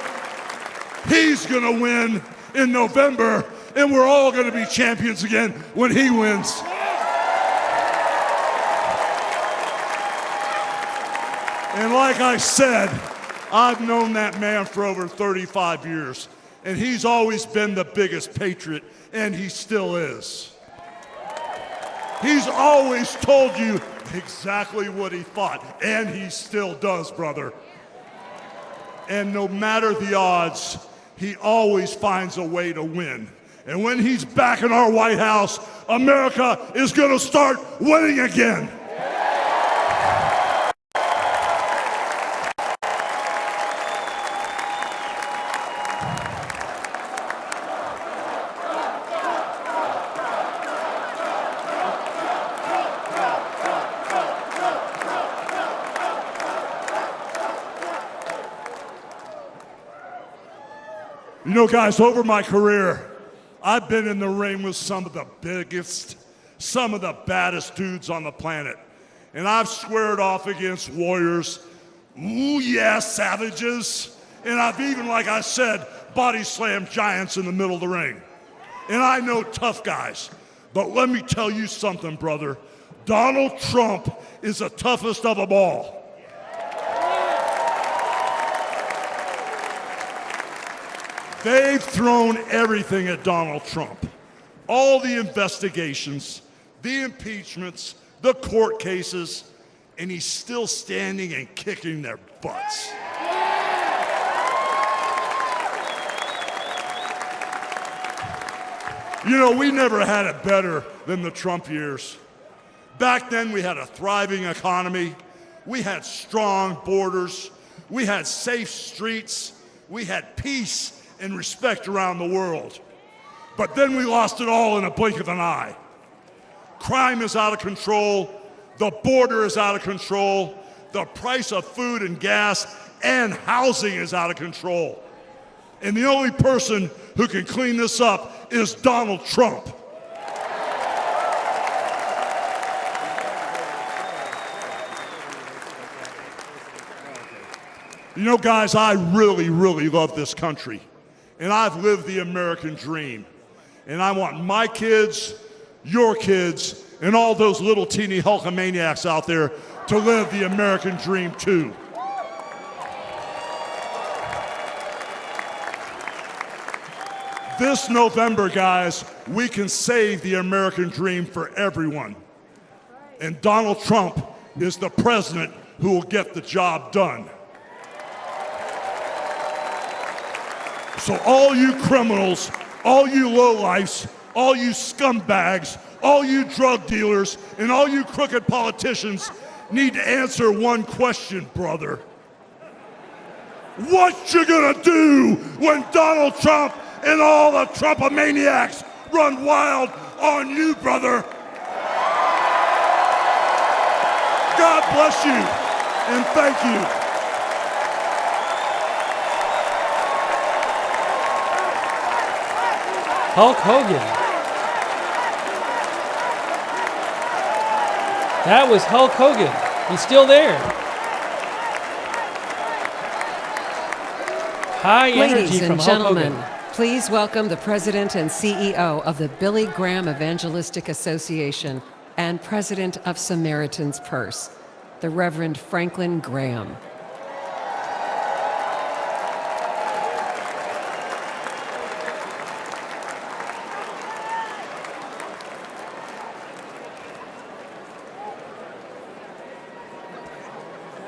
He's gonna win in November, and we're all gonna be champions again when he wins. And like I said, I've known that man for over 35 years, and he's always been the biggest patriot, and he still is. He's always told you exactly what he thought, and he still does, brother. And no matter the odds, he always finds a way to win. And when he's back in our White House, America is going to start winning again. You know, guys, over my career, I've been in the ring with some of the biggest, some of the baddest dudes on the planet. And I've squared off against warriors, ooh yeah, savages. And I've even, like I said, body slammed giants in the middle of the ring. And I know tough guys. But let me tell you something, brother. Donald Trump is the toughest of them all. They've thrown everything at Donald Trump. All the investigations, the impeachments, the court cases, and he's still standing and kicking their butts. You know, we never had it better than the Trump years. Back then, we had a thriving economy. We had strong borders. We had safe streets. We had peace and respect around the world. But then we lost it all in a blink of an eye. Crime is out of control. The border is out of control. The price of food and gas and housing is out of control. And the only person who can clean this up is Donald Trump. You know, guys, I really, really love this country. And I've lived the American dream. And I want my kids, your kids, and all those little teeny Hulkamaniacs out there to live the American dream too. This November, guys, we can save the American dream for everyone. And Donald Trump is the president who will get the job done. So all you criminals, all you lowlifes, all you scumbags, all you drug dealers, and all you crooked politicians need to answer one question, brother. What you gonna do when Donald Trump and all the Trumpomaniacs run wild on you, brother? God bless you, and thank you. Hulk Hogan. That was Hulk Hogan. He's still there. High energy Ladies from and Hulk gentlemen, Hogan. please welcome the President and CEO of the Billy Graham Evangelistic Association and President of Samaritan's Purse, the Reverend Franklin Graham.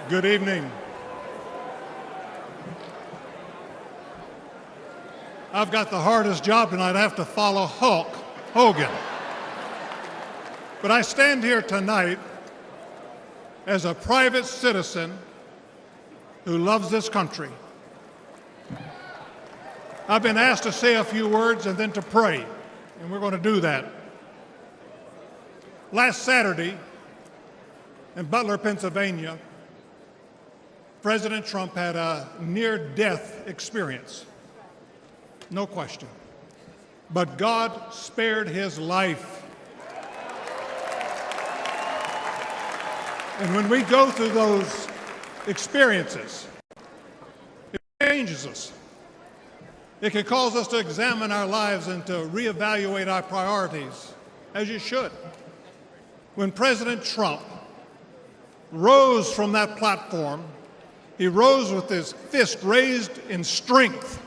Good evening. I've got the hardest job tonight. I have to follow Hulk Hogan. But I stand here tonight as a private citizen who loves this country. I've been asked to say a few words and then to pray, and we're going to do that. Last Saturday in Butler, Pennsylvania, President Trump had a near-death experience, no question. But God spared his life. And when we go through those experiences, it changes us. It can cause us to examine our lives and to reevaluate our priorities, as you should. When President Trump rose from that platform, he rose with his fist raised in strength,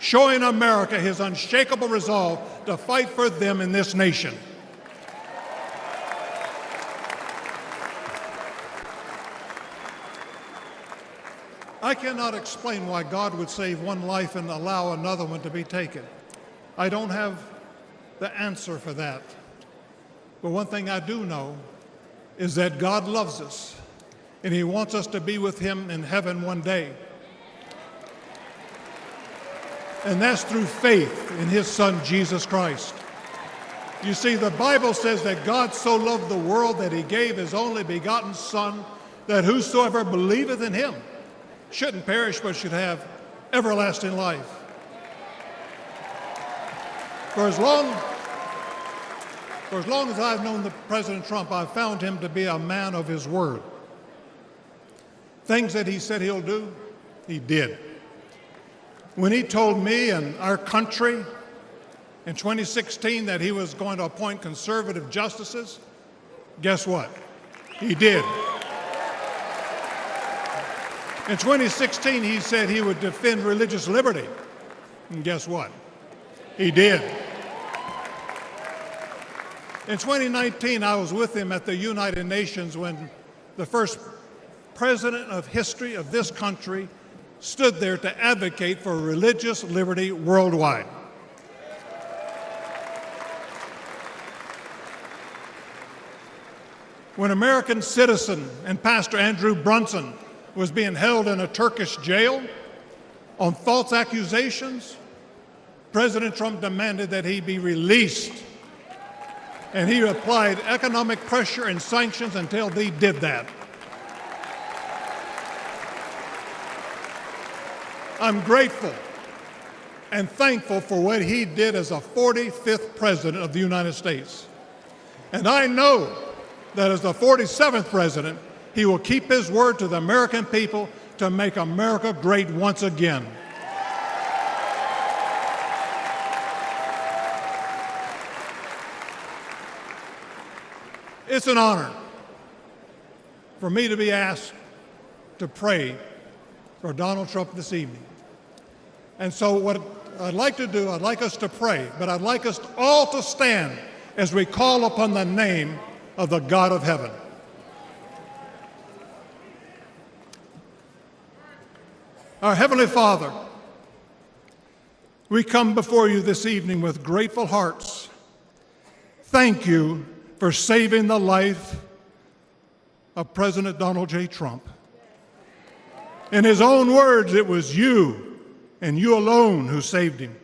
showing America his unshakable resolve to fight for them in this nation. I cannot explain why God would save one life and allow another one to be taken. I don't have the answer for that. But one thing I do know is that God loves us, and he wants us to be with him in heaven one day. And that's through faith in his Son, Jesus Christ. You see, the Bible says that God so loved the world that he gave his only begotten Son, that whosoever believeth in him shouldn't perish but should have everlasting life. For as long as I've known the President Trump, I've found him to be a man of his word. Things that he said he'll do, he did. When he told me and our country in 2016 that he was going to appoint conservative justices, guess what? He did. In 2016, he said he would defend religious liberty, and guess what? He did. In 2019, I was with him at the United Nations when the first president of history of this country stood there to advocate for religious liberty worldwide. When American citizen and Pastor Andrew Brunson was being held in a Turkish jail on false accusations, President Trump demanded that he be released. And he applied economic pressure and sanctions until they did that. I'm grateful and thankful for what he did as a 45th president of the United States. And I know that as the 47th president, he will keep his word to the American people to make America great once again. It's an honor for me to be asked to pray for Donald Trump this evening. And so what I'd like to do, I'd like us to pray, but I'd like us all to stand as we call upon the name of the God of heaven. Our Heavenly Father, we come before you this evening with grateful hearts. Thank you for saving the life of President Donald J. Trump. In his own words, it was you and you alone who saved him.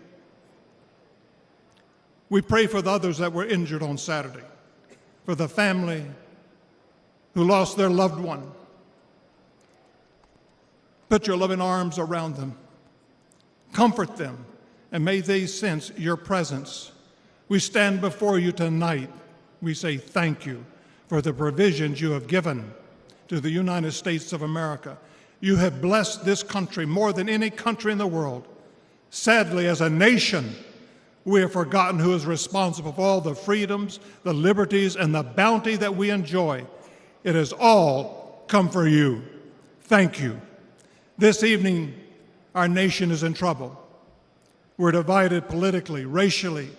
We pray for the others that were injured on Saturday, for the family who lost their loved one. Put your loving arms around them. Comfort them, and may they sense your presence. We stand before you tonight. We say thank you for the provisions you have given to the United States of America. You have blessed this country more than any country in the world. Sadly, as a nation, we have forgotten who is responsible for all the freedoms, the liberties, and the bounty that we enjoy. It has all come for you. Thank you. This evening, our nation is in trouble. We're divided politically, racially,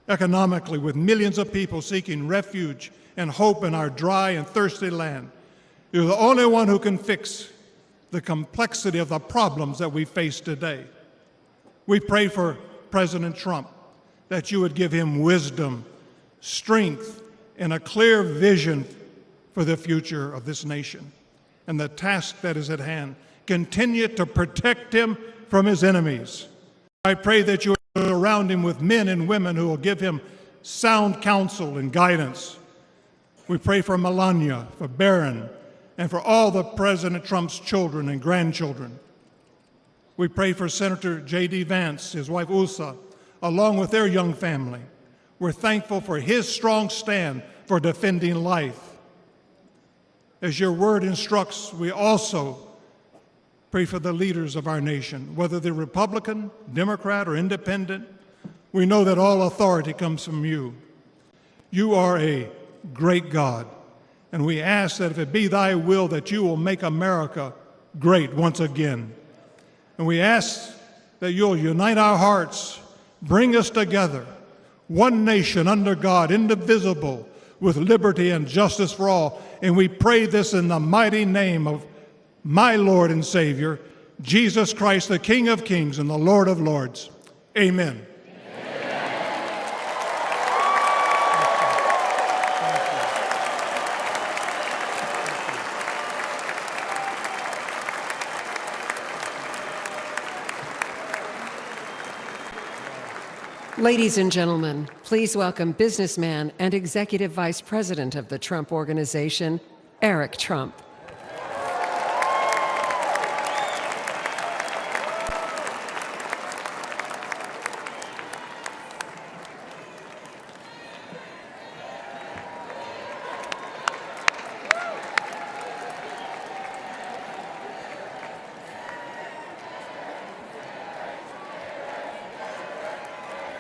economically, with millions of people seeking refuge and hope in our dry and thirsty land. You're the only one who can fix the complexity of the problems that we face today. We pray for President Trump that you would give him wisdom, strength, and a clear vision for the future of this nation and the task that is at hand. Continue to protect him from his enemies. I pray that you will surround him with men and women who will give him sound counsel and guidance. We pray for Melania, for Barron, and for all the President Trump's children and grandchildren. We pray for Senator J.D. Vance, his wife Ulsa, along with their young family. We're thankful for his strong stand for defending life. As your word instructs, we also pray for the leaders of our nation, whether they're Republican, Democrat, or Independent. We know that all authority comes from you. You are a great God, and we ask that if it be thy will that you will make America great once again. And we ask that you'll unite our hearts, bring us together, one nation under God, indivisible, with liberty and justice for all. And we pray this in the mighty name of my Lord and Savior, Jesus Christ, the King of Kings and the Lord of Lords. Amen. Ladies and gentlemen, please welcome businessman and executive vice president of the Trump Organization, Eric Trump.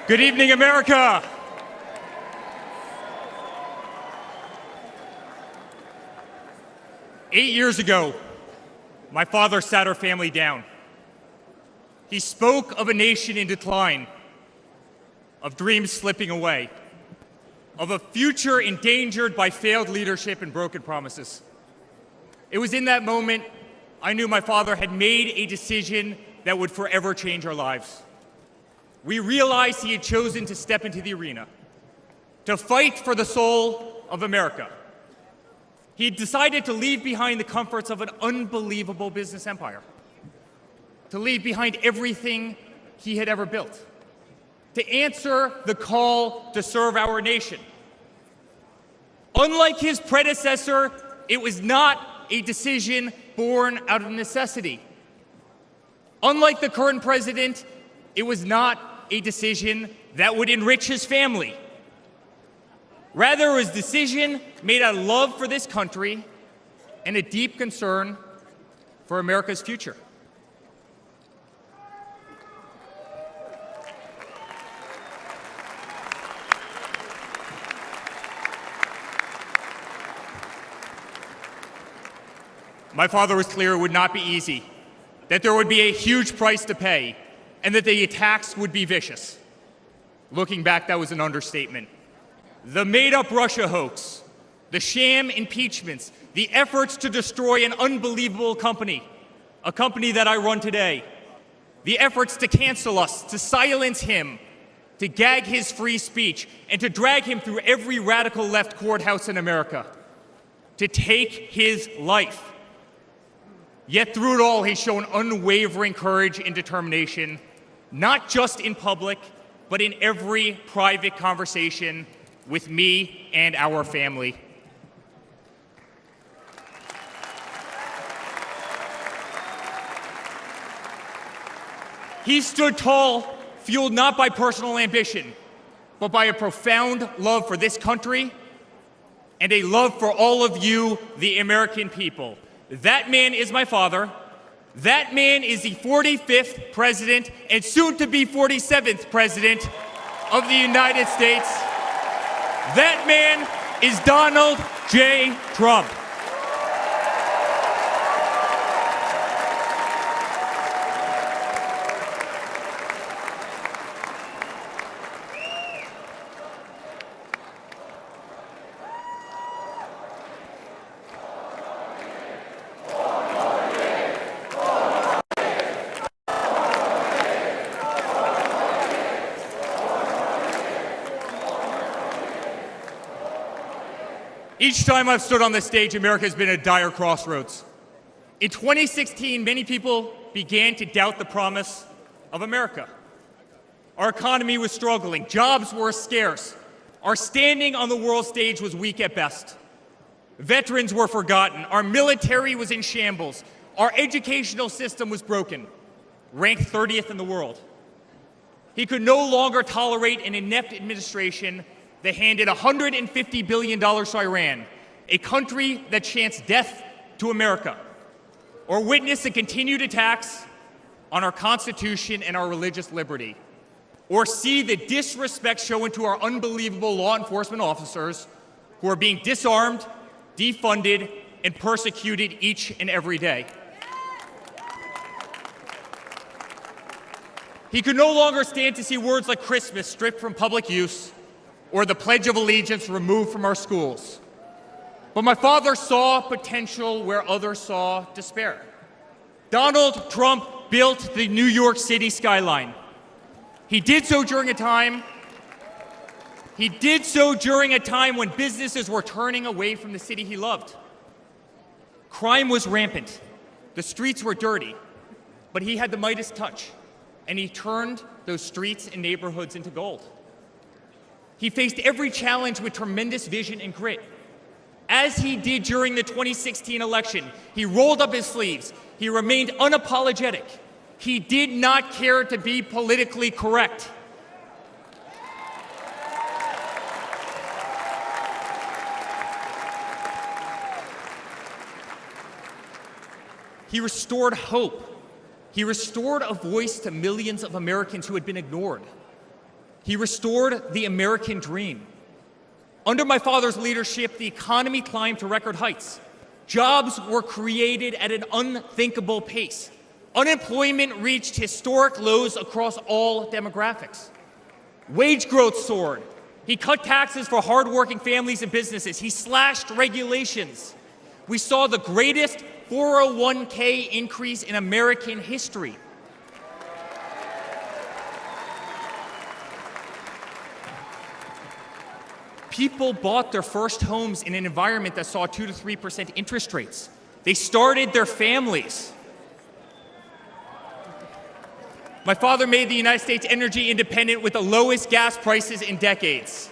Good evening, America. Eight years ago, my father sat our family down. He spoke of a nation in decline, of dreams slipping away, of a future endangered by failed leadership and broken promises. It was in that moment I knew my father had made a decision that would forever change our lives. We realized he had chosen to step into the arena, to fight for the soul of America. He had decided to leave behind the comforts of an unbelievable business empire, to leave behind everything he had ever built, to answer the call to serve our nation. Unlike his predecessor, it was not a decision born out of necessity. Unlike the current president, it was not a decision that would enrich his family. Rather, it was a decision made out of love for this country and a deep concern for America's future. My father was clear it would not be easy, that there would be a huge price to pay, and that the attacks would be vicious. Looking back, that was an understatement. The made-up Russia hoax, the sham impeachments, the efforts to destroy an unbelievable company, a company that I run today, the efforts to cancel us, to silence him, to gag his free speech, and to drag him through every radical left courthouse in America, to take his life. Yet through it all, he's shown unwavering courage and determination, not just in public, but in every private conversation with me and our family. He stood tall, fueled not by personal ambition, but by a profound love for this country and a love for all of you, the American people. That man is my father. That man is the 45th president and soon to be 47th president of the United States. That man is Donald J. Trump. Each time I've stood on this stage, America has been at a dire crossroads. In 2016, many people began to doubt the promise of America. Our economy was struggling, jobs were scarce, our standing on the world stage was weak at best. Veterans were forgotten, our military was in shambles, our educational system was broken, ranked 30th in the world. He could no longer tolerate an inept administration that handed $150 billion to Iran, a country that chants death to America, or witness the continued attacks on our Constitution and our religious liberty, or see the disrespect shown to our unbelievable law enforcement officers who are being disarmed, defunded, and persecuted each and every day. He could no longer stand to see words like Christmas stripped from public use or the Pledge of Allegiance removed from our schools. But my father saw potential where others saw despair. Donald Trump built the New York City skyline. He did so during a time when businesses were turning away from the city he loved. Crime was rampant. The streets were dirty. But he had the Midas touch, and he turned those streets and neighborhoods into gold. He faced every challenge with tremendous vision and grit. As he did during the 2016 election, he rolled up his sleeves. He remained unapologetic. He did not care to be politically correct. He restored hope. He restored a voice to millions of Americans who had been ignored. He restored the American dream. Under my father's leadership, the economy climbed to record heights. Jobs were created at an unthinkable pace. Unemployment reached historic lows across all demographics. Wage growth soared. He cut taxes for hardworking families and businesses. He slashed regulations. We saw the greatest 401k increase in American history. People bought their first homes in an environment that saw 2 to 3% interest rates. They started their families. My father made the United States energy independent with the lowest gas prices in decades.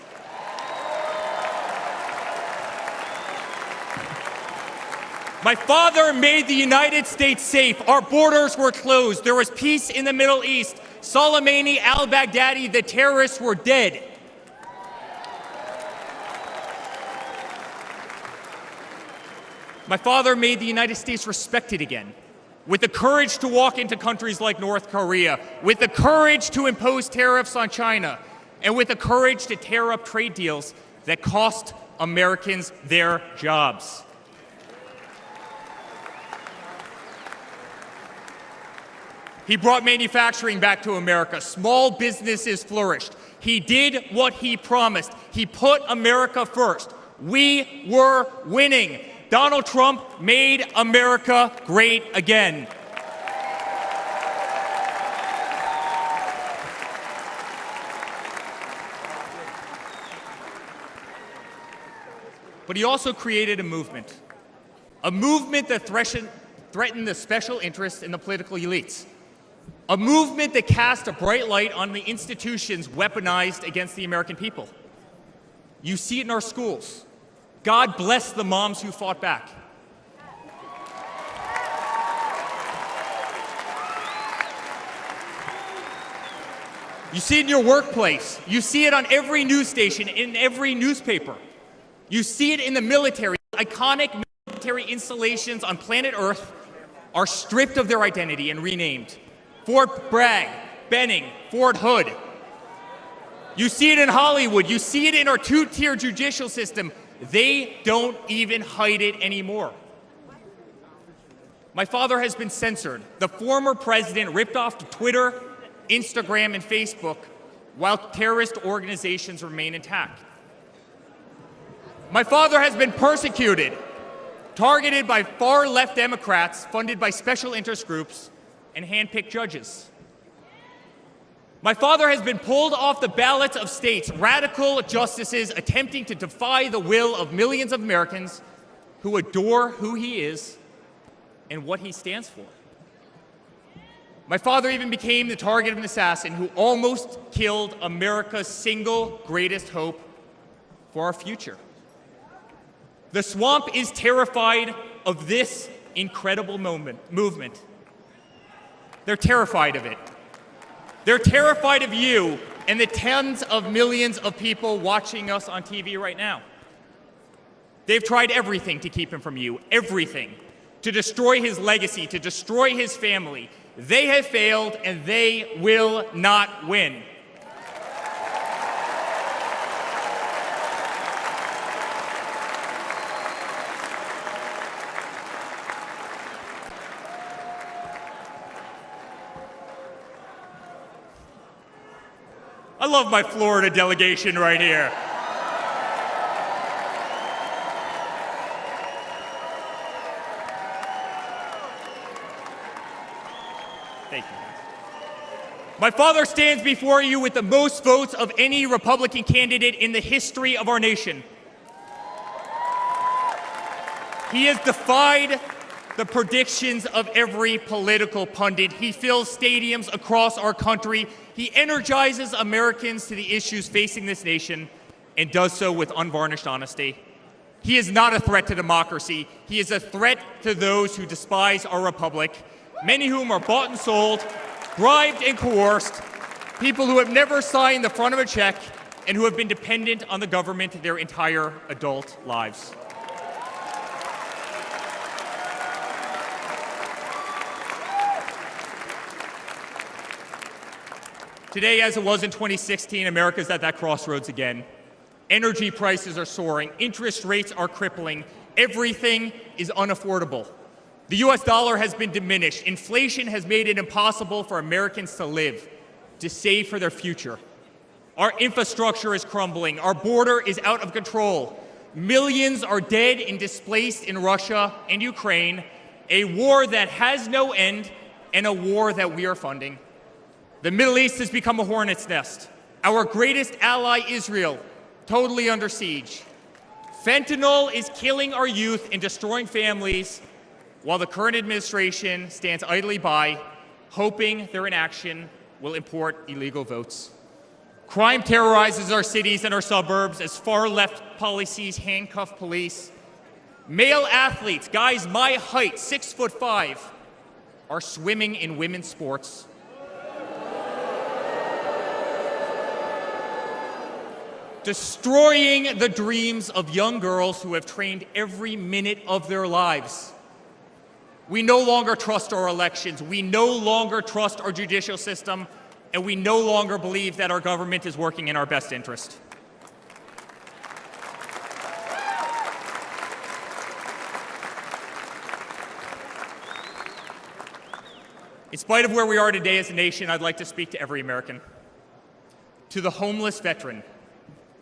My father made the United States safe. Our borders were closed. There was peace in the Middle East. Soleimani, al-Baghdadi, the terrorists were dead. My father made the United States respected again, with the courage to walk into countries like North Korea, with the courage to impose tariffs on China, and with the courage to tear up trade deals that cost Americans their jobs. He brought manufacturing back to America. Small businesses flourished. He did what he promised. He put America first. We were winning. Donald Trump made America great again. But he also created a movement that threatened the special interests in the political elites. A movement that cast a bright light on the institutions weaponized against the American people. You see it in our schools. God bless the moms who fought back. You see it in your workplace. You see it on every news station, in every newspaper. You see it in the military. Iconic military installations on planet Earth are stripped of their identity and renamed. Fort Bragg, Benning, Fort Hood. You see it in Hollywood. You see it in our two-tier judicial system. They don't even hide it anymore. My father has been censored. The former president ripped off to Twitter, Instagram, and Facebook, while terrorist organizations remain intact. My father has been persecuted, targeted by far-left Democrats, funded by special interest groups, and hand-picked judges. My father has been pulled off the ballots of states, radical justices attempting to defy the will of millions of Americans who adore who he is and what he stands for. My father even became the target of an assassin who almost killed America's single greatest hope for our future. The swamp is terrified of this incredible movement. They're terrified of it. They're terrified of you and the tens of millions of people watching us on TV right now. They've tried everything to keep him from you, everything, to destroy his legacy, to destroy his family. They have failed, and they will not win. I love my Florida delegation right here. Thank you. My father stands before you with the most votes of any Republican candidate in the history of our nation. He has defied the predictions of every political pundit. He fills stadiums across our country. He energizes Americans to the issues facing this nation and does so with unvarnished honesty. He is not a threat to democracy. He is a threat to those who despise our republic, many whom are bought and sold, bribed and coerced, people who have never signed the front of a check and who have been dependent on the government their entire adult lives. Today, as it was in 2016, America's at that crossroads again. Energy prices are soaring, interest rates are crippling, everything is unaffordable. The US dollar has been diminished, inflation has made it impossible for Americans to live, to save for their future. Our infrastructure is crumbling, our border is out of control. Millions are dead and displaced in Russia and Ukraine, a war that has no end and a war that we are funding. The Middle East has become a hornet's nest. Our greatest ally, Israel, totally under siege. Fentanyl is killing our youth and destroying families, while the current administration stands idly by, hoping their inaction will import illegal votes. Crime terrorizes our cities and our suburbs as far-left policies handcuff police. Male athletes, guys my height, 6'5", are swimming in women's sports. Destroying the dreams of young girls who have trained every minute of their lives. We no longer trust our elections, we no longer trust our judicial system, and we no longer believe that our government is working in our best interest. In spite of where we are today as a nation, I'd like to speak to every American. To the homeless veteran,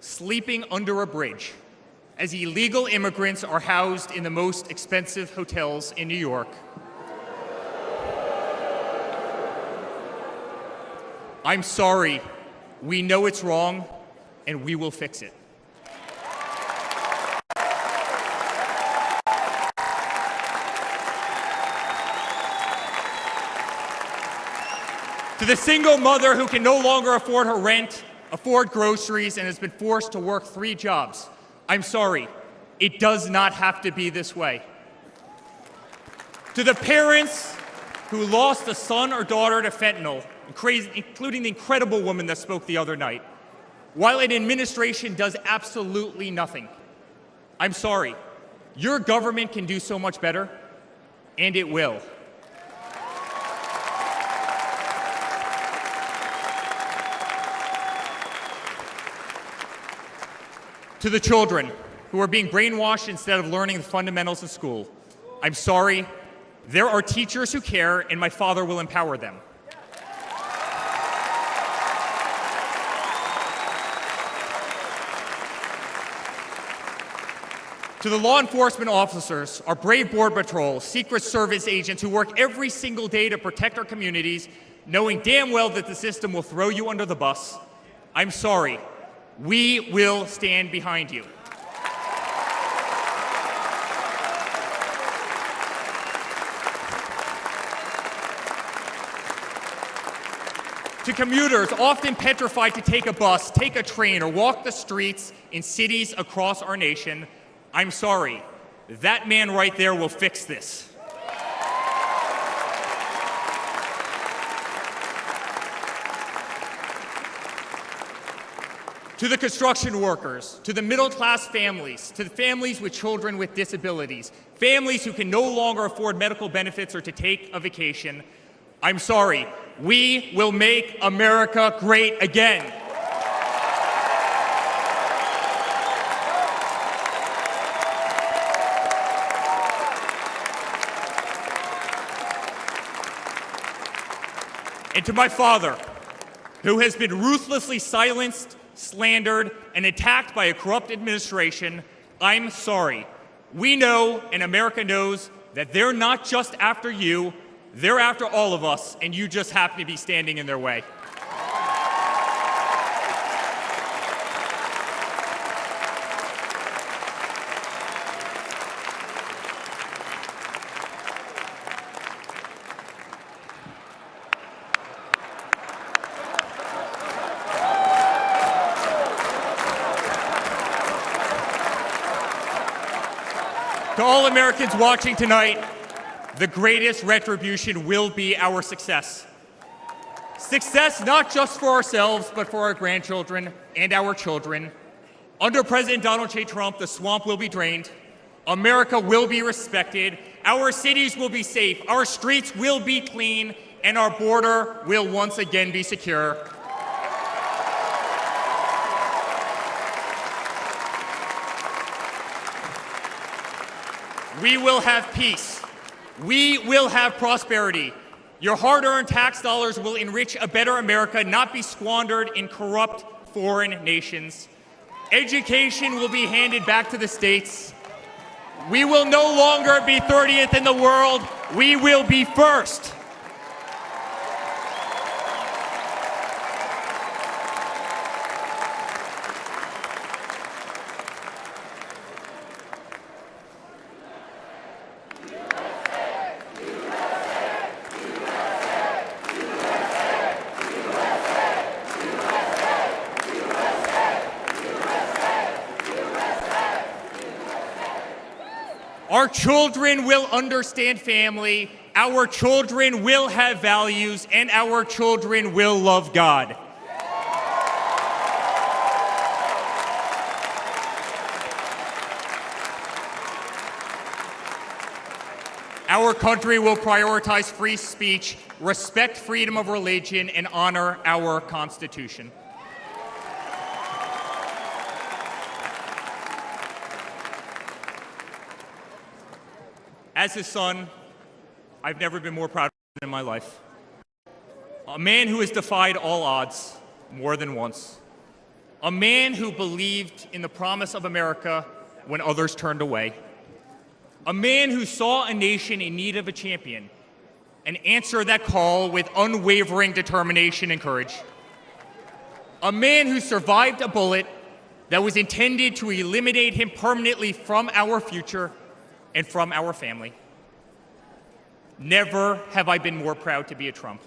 sleeping under a bridge as illegal immigrants are housed in the most expensive hotels in New York. I'm sorry. We know it's wrong, and we will fix it. To the single mother who can no longer afford her rent, afford groceries, and has been forced to work 3 jobs. I'm sorry, it does not have to be this way. To the parents who lost a son or daughter to fentanyl, including the incredible woman that spoke the other night, while an administration does absolutely nothing. I'm sorry, your government can do so much better, and it will. To the children who are being brainwashed instead of learning the fundamentals in school, I'm sorry, there are teachers who care, and my father will empower them. To the law enforcement officers, our brave Border Patrol, Secret Service agents who work every single day to protect our communities, knowing damn well that the system will throw you under the bus, I'm sorry. We will stand behind you. To commuters often petrified to take a bus, take a train, or walk the streets in cities across our nation, I'm sorry. That man right there will fix this. To the construction workers, to the middle-class families, to the families with children with disabilities, families who can no longer afford medical benefits or to take a vacation, I'm sorry. We will make America great again. And to my father, who has been ruthlessly silenced, slandered, and attacked by a corrupt administration, I'm sorry. We know, and America knows, that they're not just after you, they're after all of us, and you just happen to be standing in their way. To all Americans watching tonight, the greatest retribution will be our success. Success not just for ourselves, but for our grandchildren and our children. Under President Donald J. Trump, the swamp will be drained. America will be respected. Our cities will be safe. Our streets will be clean. And our border will once again be secure. We will have peace. We will have prosperity. Your hard-earned tax dollars will enrich a better America, not be squandered in corrupt foreign nations. Education will be handed back to the states. We will no longer be 30th in the world. We will be first. Our children will understand family, our children will have values, and our children will love God. Our country will prioritize free speech, respect freedom of religion, and honor our Constitution. As his son, I've never been more proud of him in my life. A man who has defied all odds more than once. A man who believed in the promise of America when others turned away. A man who saw a nation in need of a champion and answered that call with unwavering determination and courage. A man who survived a bullet that was intended to eliminate him permanently from our future and from our family. Never have I been more proud to be a Trump.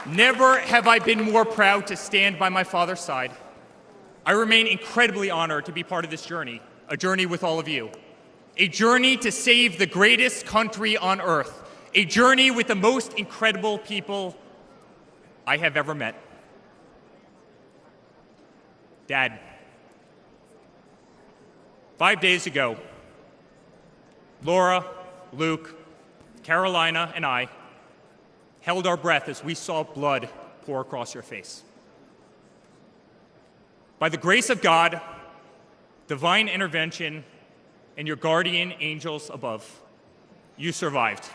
Never have I been more proud to stand by my father's side. I remain incredibly honored to be part of this journey, a journey with all of you, a journey to save the greatest country on earth, a journey with the most incredible people I have ever met. Dad, 5 days ago, Laura, Luke, Carolina, and I held our breath as we saw blood pour across your face. By the grace of God, divine intervention, and your guardian angels above, you survived.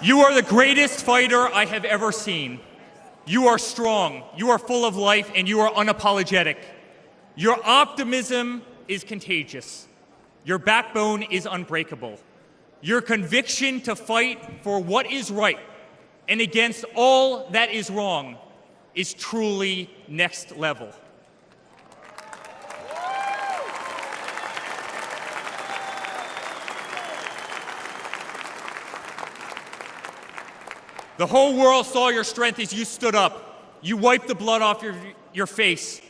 You are the greatest fighter I have ever seen. You are strong, you are full of life, and you are unapologetic. Your optimism is contagious. Your backbone is unbreakable. Your conviction to fight for what is right and against all that is wrong is truly next level. The whole world saw your strength as you stood up. You wiped the blood off your face,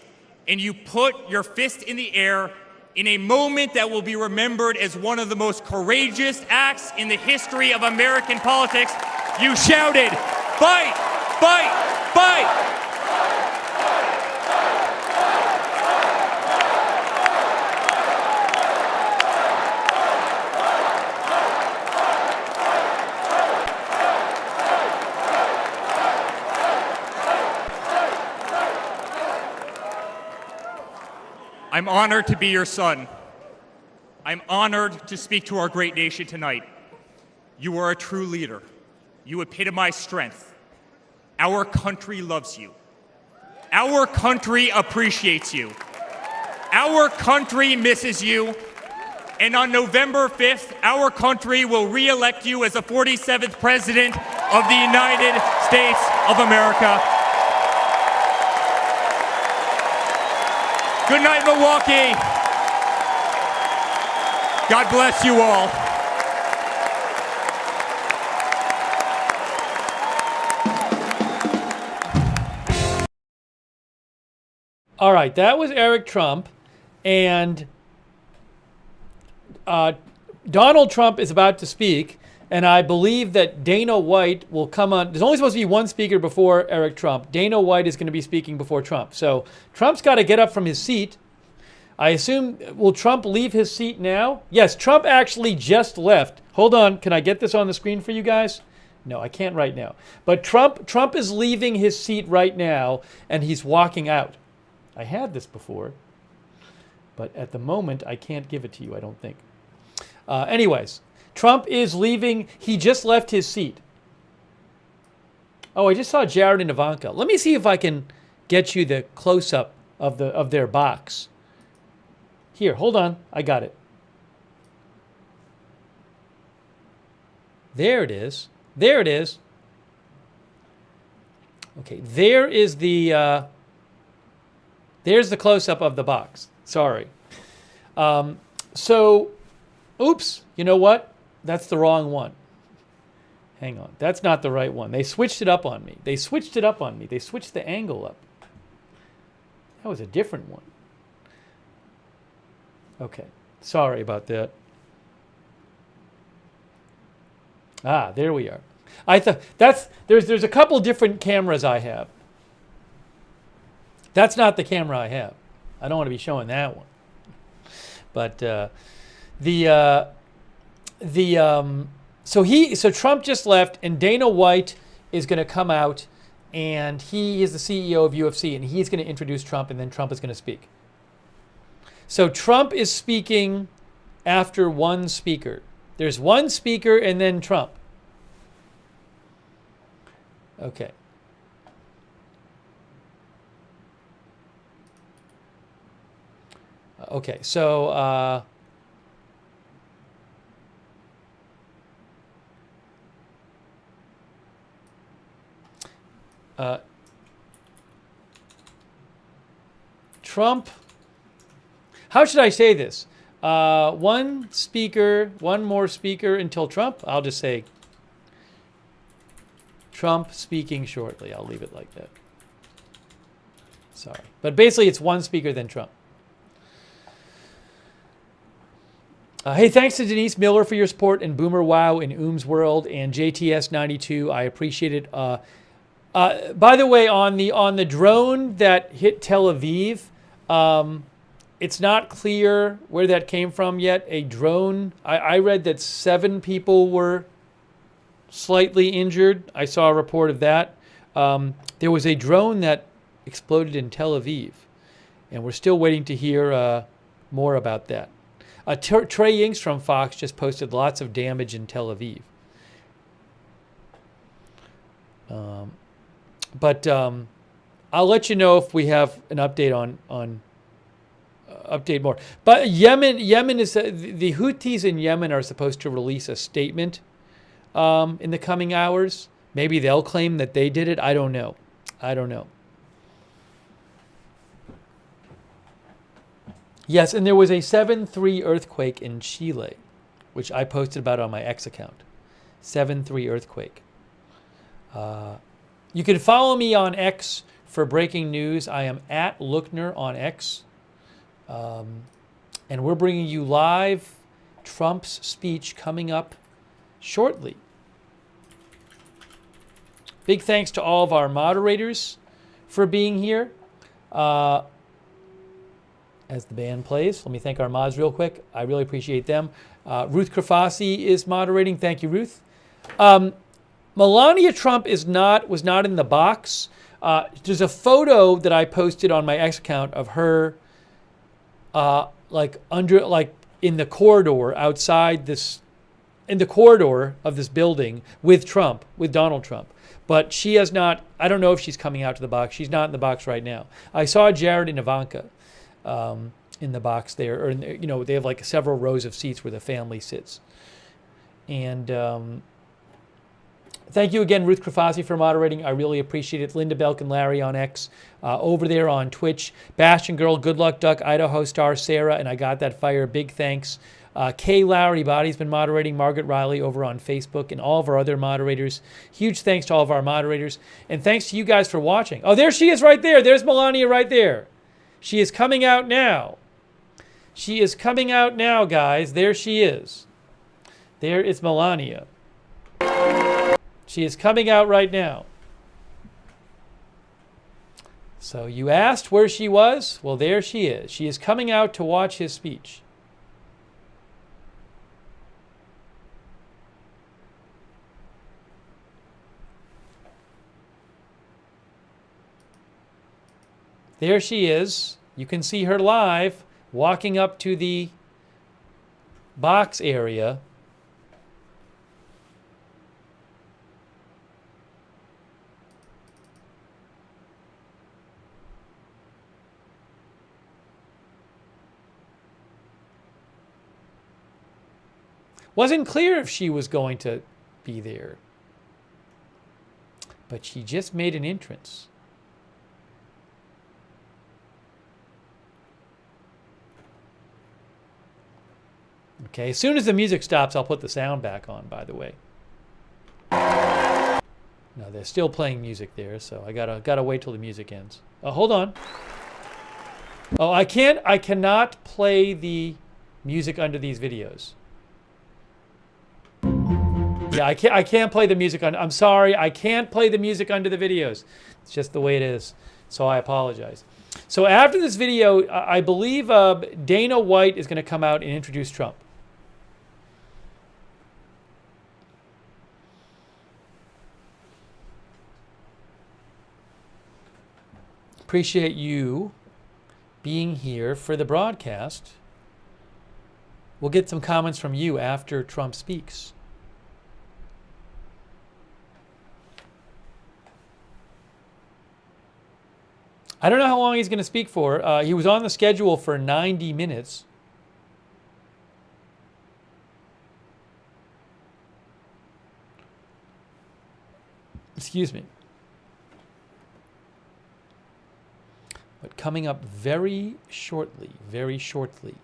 and you put your fist in the air in a moment that will be remembered as one of the most courageous acts in the history of American politics. You shouted, "Fight! Fight! Fight!" I'm honored to be your son. I'm honored to speak to our great nation tonight. You are a true leader. You epitomize strength. Our country loves you. Our country appreciates you. Our country misses you. And on November 5th, our country will re-elect you as the 47th President of the United States of America. Good night, Milwaukee. God bless you all. All right, that was Eric Trump, and Donald Trump is about to speak, and I believe that Dana White will come on. There's only supposed to be one speaker before Eric Trump. Dana White is going to be speaking before Trump. So Trump's got to get up from his seat. I assume, will Trump leave his seat now? Yes, Trump actually just left. Hold on, can I get this on the screen for you guys? No, I can't right now. But Trump is leaving his seat right now, and he's walking out. I had this before, but at the moment, I can't give it to you, I don't think. Anyways, Trump is leaving. He just left his seat. Oh, I just saw Jared and Ivanka. Let me see if I can get you the close-up of their box. Here, hold on. I got it. There it is. There it is. Okay, there is the there's the close-up of the box. Sorry. So, oops, you know what? That's the wrong one. Hang on. That's not the right one. They switched it up on me. They switched it up on me. They switched the angle up. That was a different one. Okay. Sorry about that. Ah, there we are. I thought there's a couple different cameras I have. That's not the camera I have. I don't want to be showing that one. But so Trump just left, and Dana White is going to come out, and he is the CEO of UFC, and he's going to introduce Trump, and then Trump is going to speak. So Trump is speaking after one speaker. There's one speaker and then Trump. Okay. Okay, so Trump, how should I say this? One more speaker until Trump. I'll just say Trump speaking shortly. I'll leave it like that. Sorry. But basically it's one speaker, then Trump. Hey, thanks to Denise Miller for your support, and Boomer Wow in Oom's World, and JTS92. I appreciate it. By the way, on the drone that hit Tel Aviv, it's not clear where that came from yet. A drone. I read that 7 people were slightly injured. I saw a report of that. There was a drone that exploded in Tel Aviv, and we're still waiting to hear more about that. Trey Inks from Fox just posted lots of damage in Tel Aviv. But I'll let you know if we have an update on update more. But Yemen is the Houthis in Yemen are supposed to release a statement in the coming hours. Maybe they'll claim that they did it. I don't know. Yes, and there was a 7.3 earthquake in Chile, which I posted about on my X account. 7.3 earthquake. You can follow me on X for breaking news. I am at Lookner on X. And we're bringing you live Trump's speech coming up shortly. Big thanks to all of our moderators for being here. As the band plays, let me thank our mods real quick. I really appreciate them. Ruth Krafasi is moderating. Thank you, Ruth. Melania Trump was not in the box. There's a photo that I posted on my X account of her in the corridor outside this, in the corridor of this building with Donald Trump. But she has not, I don't know if she's coming out to the box. She's not in the box right now. I saw Jared and Ivanka in the box there, or they have like several rows of seats where the family sits. And thank you again, Ruth Krafasi, for moderating. I really appreciate it. Linda Belk and Larry on X, over there on Twitch. Bastion Girl, Good Luck Duck, Idaho Star, Sarah, and I Got That Fire. Big thanks. Kay Lowry Body's been moderating. Margaret Riley over on Facebook, and all of our other moderators. Huge thanks to all of our moderators. And thanks to you guys for watching. Oh, there she is right there. There's Melania right there. She is coming out now. She is coming out now, guys. There she is. There is Melania. She is coming out right now. So you asked where she was? Well, there she is. She is coming out to watch his speech. There she is. You can see her live walking up to the box area. Wasn't clear if she was going to be there, but she just made an entrance. Okay, as soon as the music stops, I'll put the sound back on, by the way. No, they're still playing music there, so I gotta wait till the music ends. Oh, hold on. Oh, I cannot play the music under these videos. Yeah, I can't play the music I'm sorry, I can't play the music under the videos. It's just the way it is, so I apologize. So after this video, I believe Dana White is going to come out and introduce Trump. Appreciate you being here for the broadcast. We'll get some comments from you after Trump speaks. I don't know how long he's going to speak for. He was on the schedule for 90 minutes. Excuse me. But coming up very shortly, very shortly.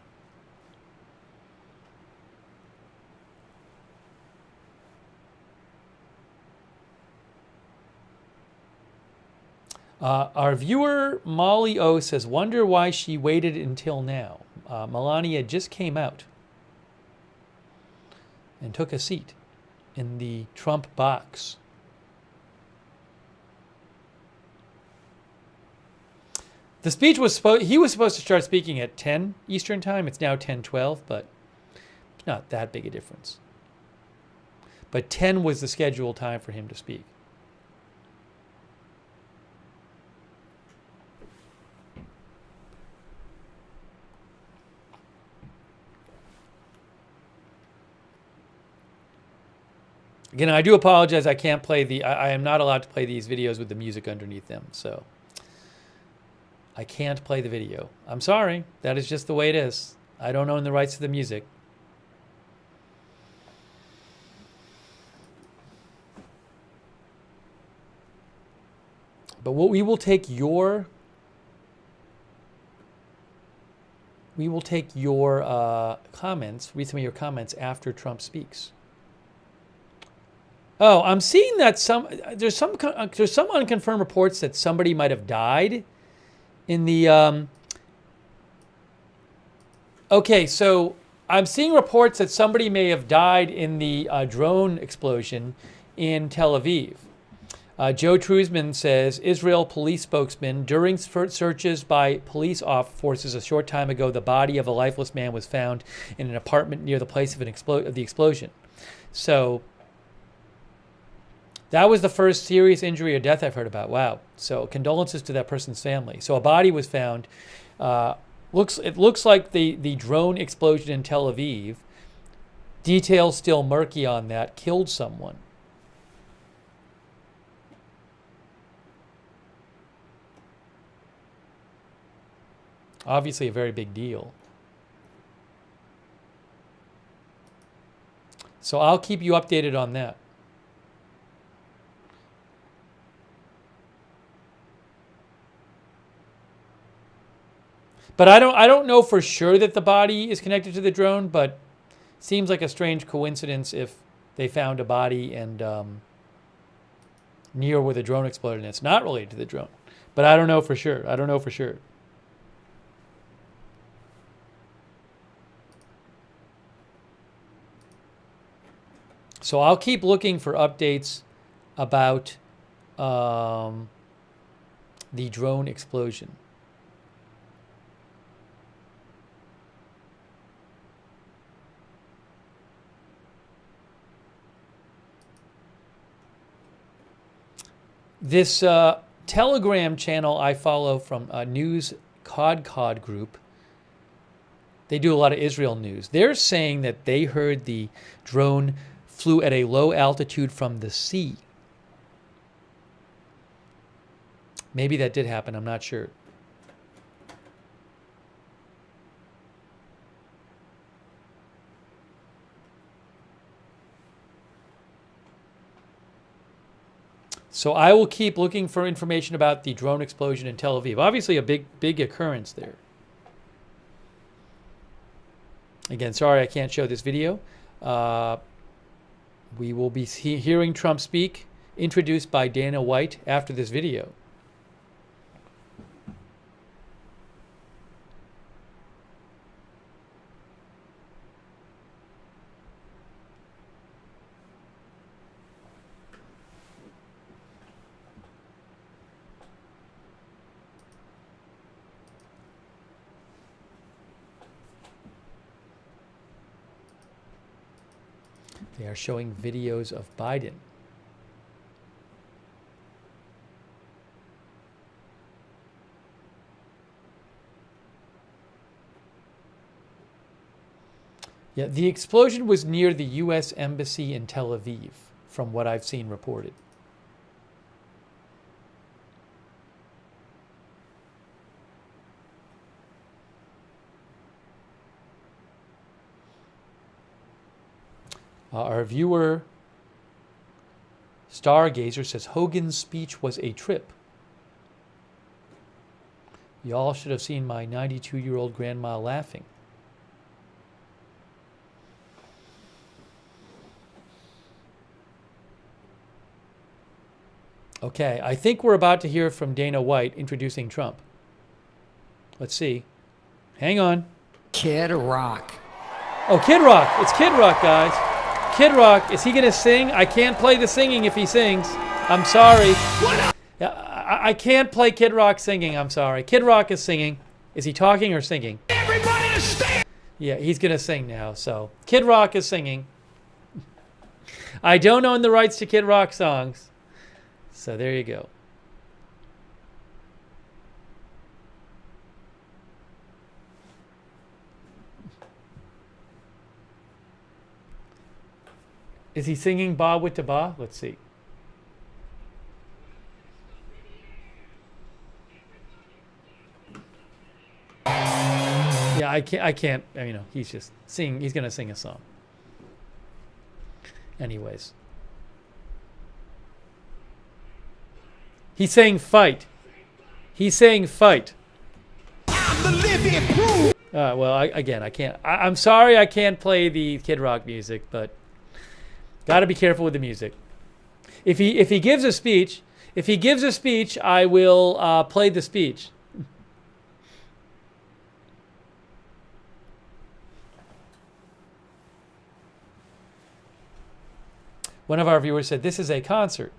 Our viewer, Molly O, says, wonder why she waited until now. Melania just came out and took a seat in the Trump box. The speech was he was supposed to start speaking at 10 Eastern time. It's now 10:12, but it's not that big a difference. But 10 was the scheduled time for him to speak. Again, I do apologize. I can't play I am not allowed to play these videos with the music underneath them. So I can't play the video. I'm sorry. That is just the way it is. I don't own the rights to the music. But we will take your comments, read some of your comments after Trump speaks. Oh, I'm seeing that there's some unconfirmed reports that somebody might have died in the okay, so I'm seeing reports that somebody may have died in the drone explosion in Tel Aviv. Joe Truzman says, Israel police spokesman, during searches by police forces a short time ago, the body of a lifeless man was found in an apartment near the place of the explosion. So that was the first serious injury or death I've heard about. Wow. So condolences to that person's family. So a body was found. It looks like the drone explosion in Tel Aviv, details still murky on that, killed someone. Obviously a very big deal. So I'll keep you updated on that. But I don't know for sure that the body is connected to the drone, but seems like a strange coincidence if they found a body and near where the drone exploded and it's not related to the drone. But I don't know for sure. I don't know for sure. So I'll keep looking for updates about the drone explosion. This Telegram channel I follow from News Cod Group, they do a lot of Israel news. They're saying that they heard the drone flew at a low altitude from the sea. Maybe that did happen. I'm not sure. So I will keep looking for information about the drone explosion in Tel Aviv. Obviously a big occurrence there. Again, sorry I can't show this video. We will be hearing Trump speak, introduced by Dana White after this video. They are showing videos of Biden. Yeah, the explosion was near the U.S. Embassy in Tel Aviv, from what I've seen reported. Our viewer, Stargazer, says Hogan's speech was a trip. Y'all should have seen my 92-year-old grandma laughing. Okay, I think we're about to hear from Dana White introducing Trump. Let's see. Hang on. Kid Rock. Oh, Kid Rock. It's Kid Rock, guys. Kid Rock, is he going to sing? I can't play the singing if he sings. I'm sorry. I can't play Kid Rock singing. I'm sorry. Kid Rock is singing. Is he talking or singing? Everybody to stand! Yeah, he's going to sing now. So, Kid Rock is singing. I don't own the rights to Kid Rock songs. So, there you go. Is he singing Ba with the Ba? Let's see. Yeah, I can't, you know, he's just singing, he's going to sing a song. Anyways. He's saying fight. He's saying fight. Well, I can't. I'm sorry I can't play the Kid Rock music, but got to be careful with the music. If he gives a speech, I will play the speech. One of our viewers said, "This is a concert."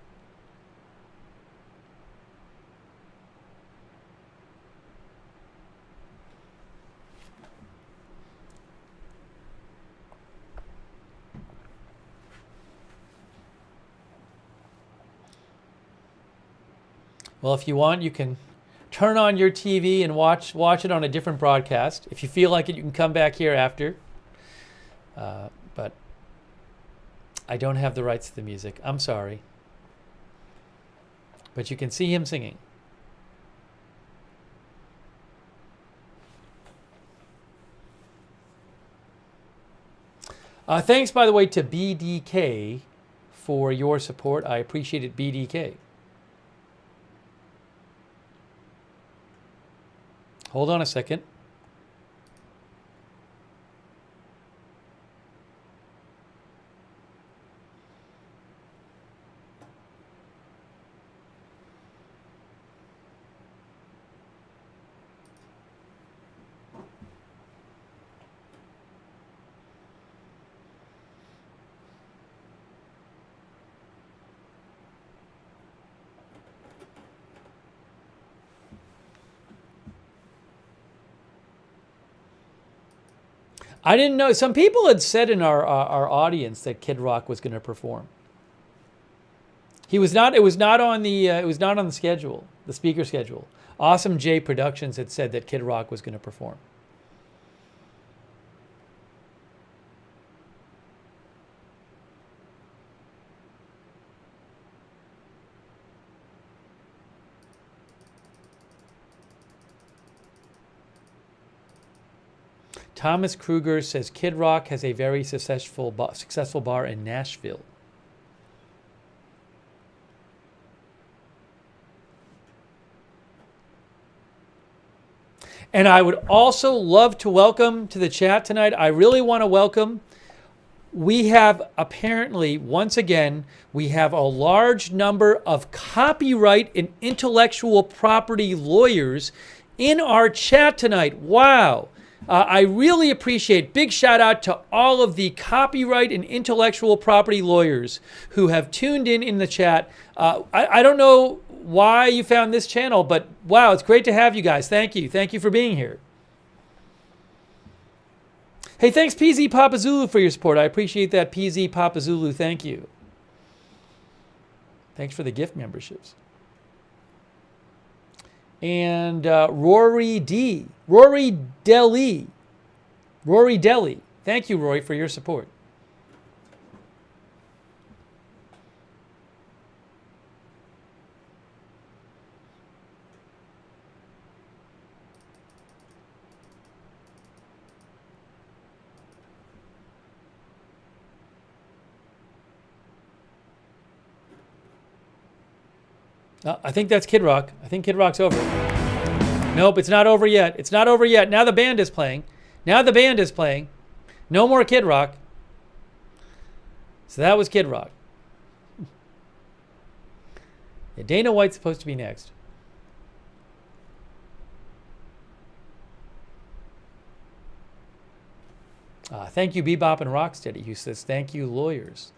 Well, if you want, you can turn on your TV and watch it on a different broadcast. If you feel like it, you can come back here after. But I don't have the rights to the music. I'm sorry. But you can see him singing. Thanks, by the way, to BDK for your support. I appreciate it, BDK. Hold on a second. I didn't know. Some people had said in our audience that Kid Rock was going to perform. He was not. It was not on the. It was not on the schedule, the speaker schedule. Awesome J Productions had said that Kid Rock was going to perform. Thomas Kruger says Kid Rock has a very successful bar in Nashville. And I would also love to welcome to the chat tonight. I really want to welcome. We have apparently, once again, we have a large number of copyright and intellectual property lawyers in our chat tonight. Wow. I really appreciate, big shout out to all of the copyright and intellectual property lawyers who have tuned in the chat. I don't know why you found this channel, but wow, it's great to have you guys. Thank you. Thank you for being here. Hey, thanks PZ Papa Zulu for your support. I appreciate that, PZ Papa Zulu. Thank you. Thanks for the gift memberships. And Rory Deli. Thank you, Rory, for your support. I think that's Kid Rock. I think Kid Rock's over. Nope, it's not over yet. It's not over yet. Now the band is playing. Now the band is playing. No more Kid Rock. So that was Kid Rock. Yeah, Dana White's supposed to be next. Thank you, Bebop and Rocksteady, who says, thank you, lawyers.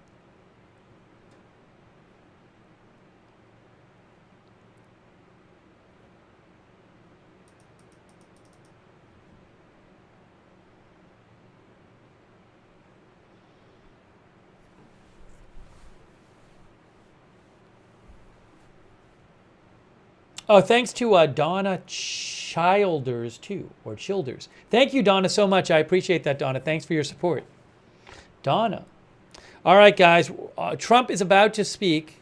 Oh, thanks to Donna Childers, too, or Childers. Thank you, Donna, so much. I appreciate that, Donna. Thanks for your support. Donna. All right, guys. Trump is about to speak.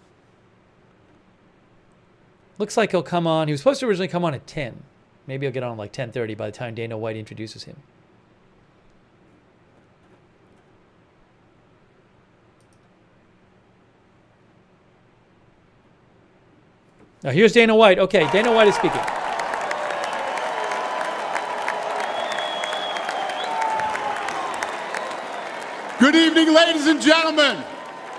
Looks like he'll come on. He was supposed to originally come on at 10. Maybe he'll get on like 10:30 by the time Dana White introduces him. Now here's Dana White. Okay, Dana White is speaking. Good evening, ladies and gentlemen.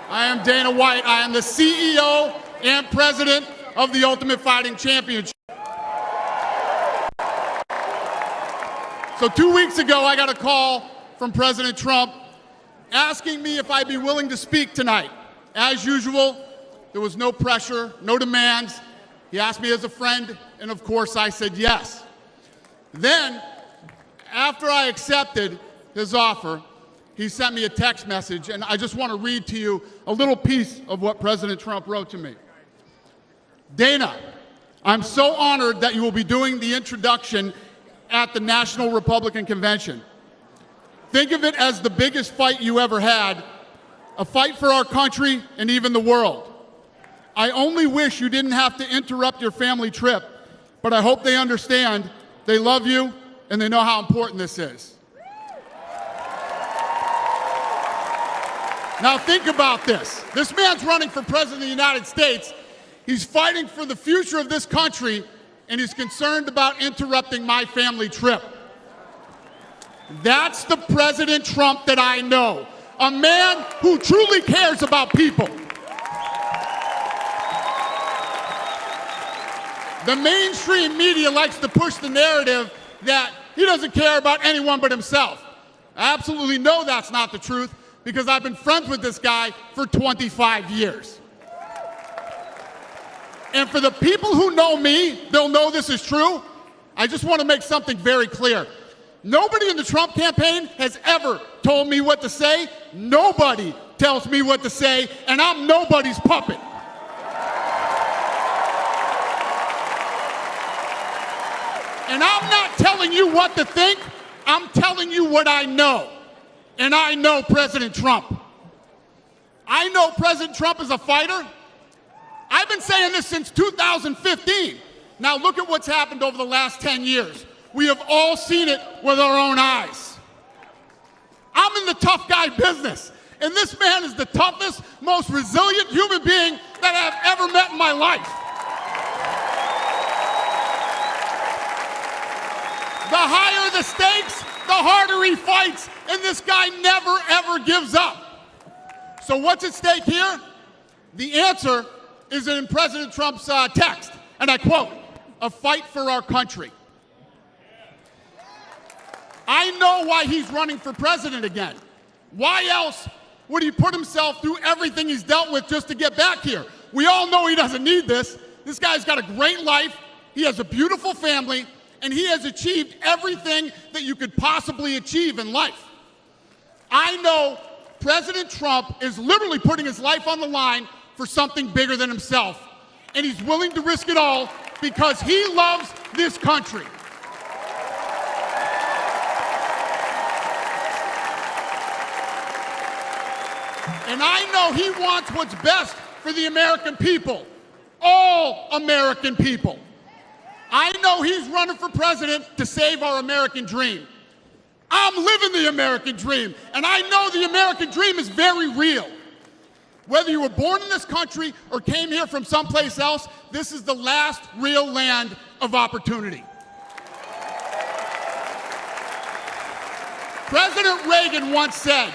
I am Dana White. I am the CEO and president of the Ultimate Fighting Championship. So 2 weeks ago, I got a call from President Trump asking me if I'd be willing to speak tonight. As usual, there was no pressure, no demands. He asked me as a friend, and of course I said yes. Then, after I accepted his offer, he sent me a text message, and I just want to read to you a little piece of what President Trump wrote to me. Dana, I'm so honored that you will be doing the introduction at the National Republican Convention. Think of it as the biggest fight you ever had, a fight for our country and even the world. I only wish you didn't have to interrupt your family trip, but I hope they understand they love you and they know how important this is. Now think about this. This man's running for president of the United States. He's fighting for the future of this country, and he's concerned about interrupting my family trip. That's the President Trump that I know, a man who truly cares about people. The mainstream media likes to push the narrative that he doesn't care about anyone but himself. I absolutely know that's not the truth because I've been friends with this guy for 25 years. And for the people who know me, they'll know this is true. I just want to make something very clear. Nobody in the Trump campaign has ever told me what to say. Nobody tells me what to say, and I'm nobody's puppet. And I'm not telling you what to think, I'm telling you what I know. And I know President Trump. I know President Trump is a fighter. I've been saying this since 2015. Now look at what's happened over the last 10 years. We have all seen it with our own eyes. I'm in the tough guy business, and this man is the toughest, most resilient human being that I've ever met in my life. The higher the stakes, the harder he fights, and this guy never, ever gives up. So what's at stake here? The answer is in President Trump's text, and I quote, "A fight for our country." I know why he's running for president again. Why else would he put himself through everything he's dealt with just to get back here? We all know he doesn't need this. This guy's got a great life, he has a beautiful family, and he has achieved everything that you could possibly achieve in life. I know President Trump is literally putting his life on the line for something bigger than himself, and he's willing to risk it all because he loves this country. And I know he wants what's best for the American people, all American people. I know he's running for president to save our American dream. I'm living the American dream, and I know the American dream is very real. Whether you were born in this country or came here from someplace else, this is the last real land of opportunity. President Reagan once said,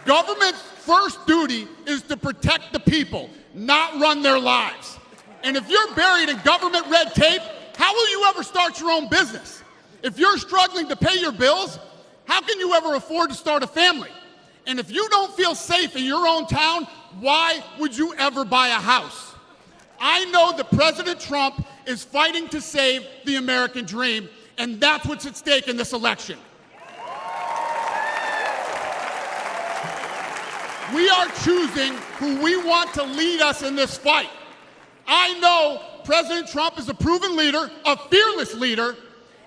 "Government's first duty is to protect the people, not run their lives." And if you're buried in government red tape, how will you ever start your own business? If you're struggling to pay your bills, how can you ever afford to start a family? And if you don't feel safe in your own town, why would you ever buy a house? I know that President Trump is fighting to save the American dream, and that's what's at stake in this election. We are choosing who we want to lead us in this fight. I know President Trump is a proven leader, a fearless leader,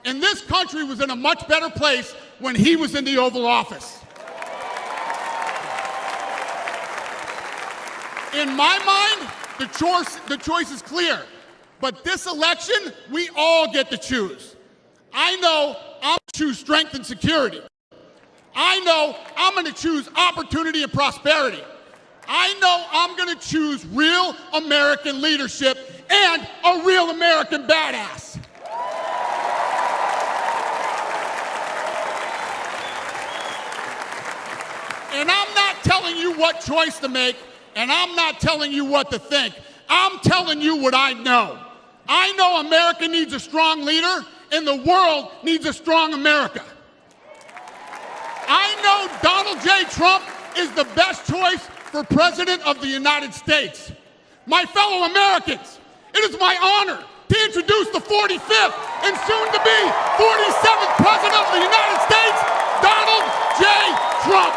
and this country was in a much better place when he was in the Oval Office. In my mind, the choice is clear. But this election, we all get to choose. I know I'm going to choose strength and security. I know I'm going to choose opportunity and prosperity. I know I'm going to choose real American leadership and a real American badass. And I'm not telling you what choice to make, and I'm not telling you what to think. I'm telling you what I know. I know America needs a strong leader, and the world needs a strong America. I know Donald J. Trump is the best choice for President of the United States. My fellow Americans, it is my honor to introduce the 45th and soon-to-be 47th President of the United States, Donald J. Trump.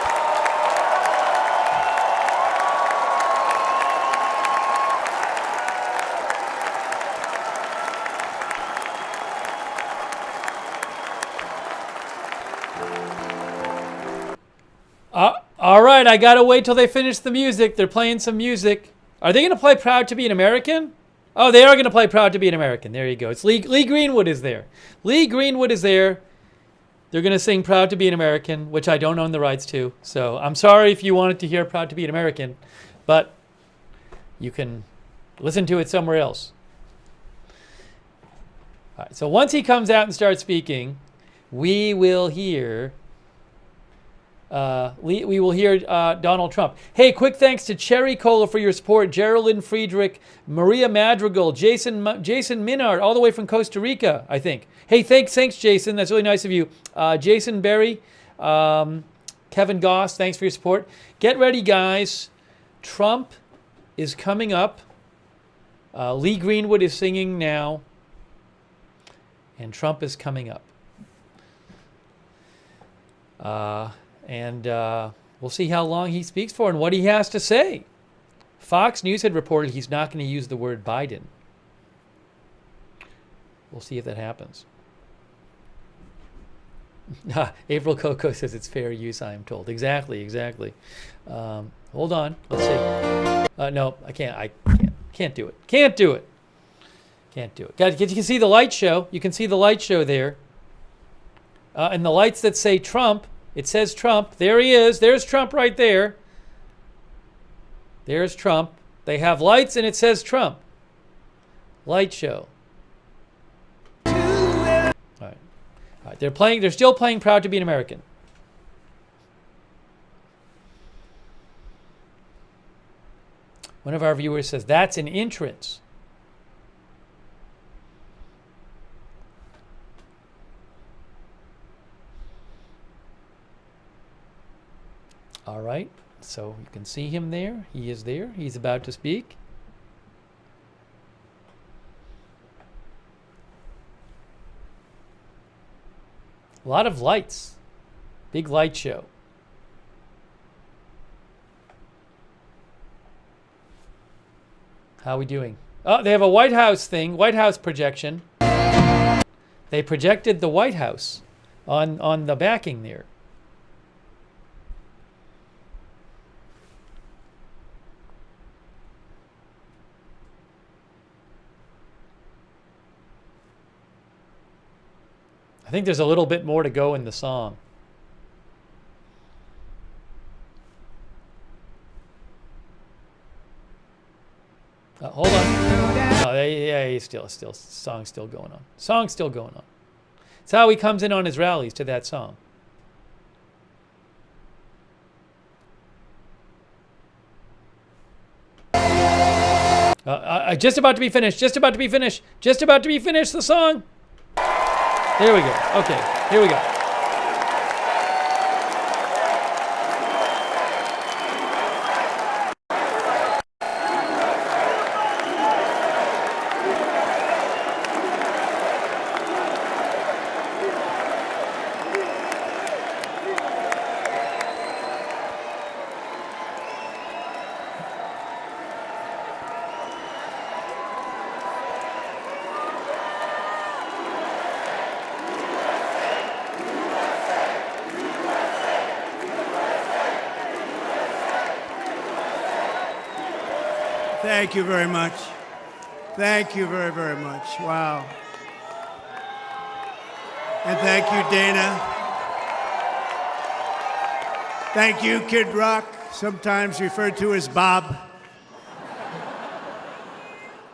All right, I gotta wait till they finish the music. They're playing some music. Are they gonna play Proud to be an American? Oh, they are gonna play Proud to be an American. There you go. It's Lee Greenwood is there. Lee Greenwood is there. They're gonna sing Proud to be an American, which I don't own the rights to. So I'm sorry if you wanted to hear Proud to be an American, but you can listen to it somewhere else. All right, so once he comes out and starts speaking, we will hear Donald Trump. Hey, quick thanks to Cherry Cola for your support. Geraldine Friedrich, Maria Madrigal, Jason Minard, all the way from Costa Rica, I think. Hey, thanks, Jason. That's really nice of you. Jason Berry, Kevin Goss, thanks for your support. Get ready, guys. Trump is coming up. Lee Greenwood is singing now. And Trump is coming up. And we'll see how long he speaks for and what he has to say. Fox News had reported he's not going to use the word Biden. We'll see if that happens. April Coco says it's fair use, I am told. Exactly. Hold on. Let's see. No, I can't do it. Can't do it. Guys, you can see the light show. You can see the light show there. And the lights that say Trump, it says Trump. There he is. There's Trump right there. There's Trump. They have lights and it says Trump. Light show. All right. They're still playing Proud to be an American. One of our viewers says, that's an entrance. All right, so you can see him there. He is there. He's about to speak. A lot of lights. Big light show. How are we doing? Oh, they have a White House thing, White House projection. They projected the White House on the backing there. I think there's a little bit more to go in the song. Hold on. Oh, yeah, song's still going on. Song's still going on. It's how he comes in on his rallies to that song. Just about to be finished. The song. There we go. Okay, here we go. Thank you very much. Thank you very, very much. Wow. And thank you, Dana. Thank you, Kid Rock, sometimes referred to as Bob.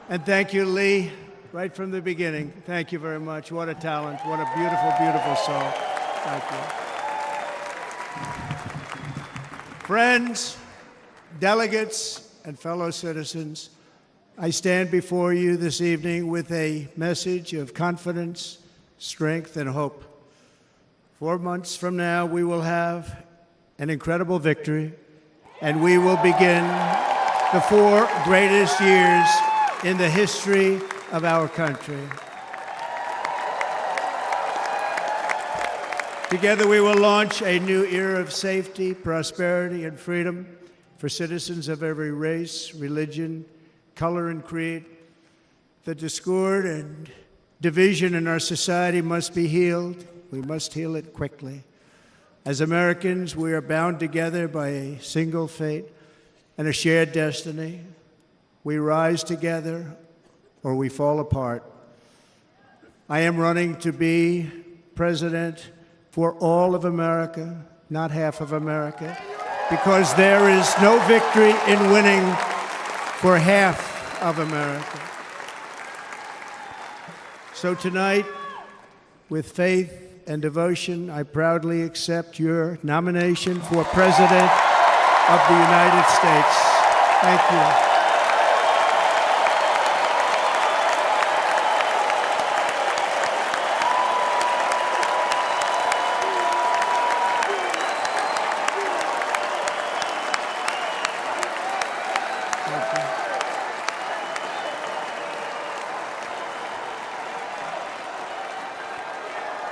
And thank you, Lee, right from the beginning. Thank you very much. What a talent. What a beautiful, beautiful soul. Thank you. Friends, delegates, and fellow citizens, I stand before you this evening with a message of confidence, strength, and hope. 4 months from now, we will have an incredible victory, and we will begin the 4 greatest years in the history of our country. Together, we will launch a new era of safety, prosperity, and freedom for citizens of every race, religion, color, and creed. The discord and division in our society must be healed. We must heal it quickly. As Americans, we are bound together by a single fate and a shared destiny. We rise together or we fall apart. I am running to be president for all of America, not half of America, because there is no victory in winning for half of America. So tonight, with faith and devotion, I proudly accept your nomination for President of the United States. Thank you.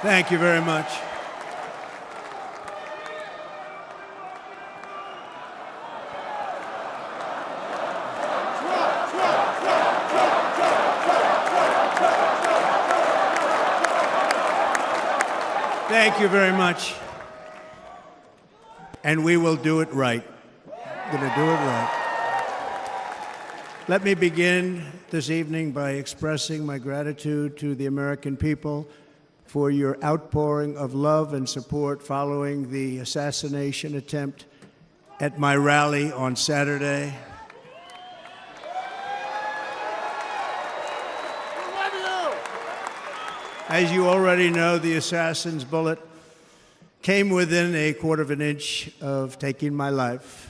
Thank you very much. Thank you very much. And we will do it right. We're going to do it right. Let me begin this evening by expressing my gratitude to the American people for your outpouring of love and support following the assassination attempt at my rally on Saturday. As you already know, the assassin's bullet came within a quarter of an inch of taking my life.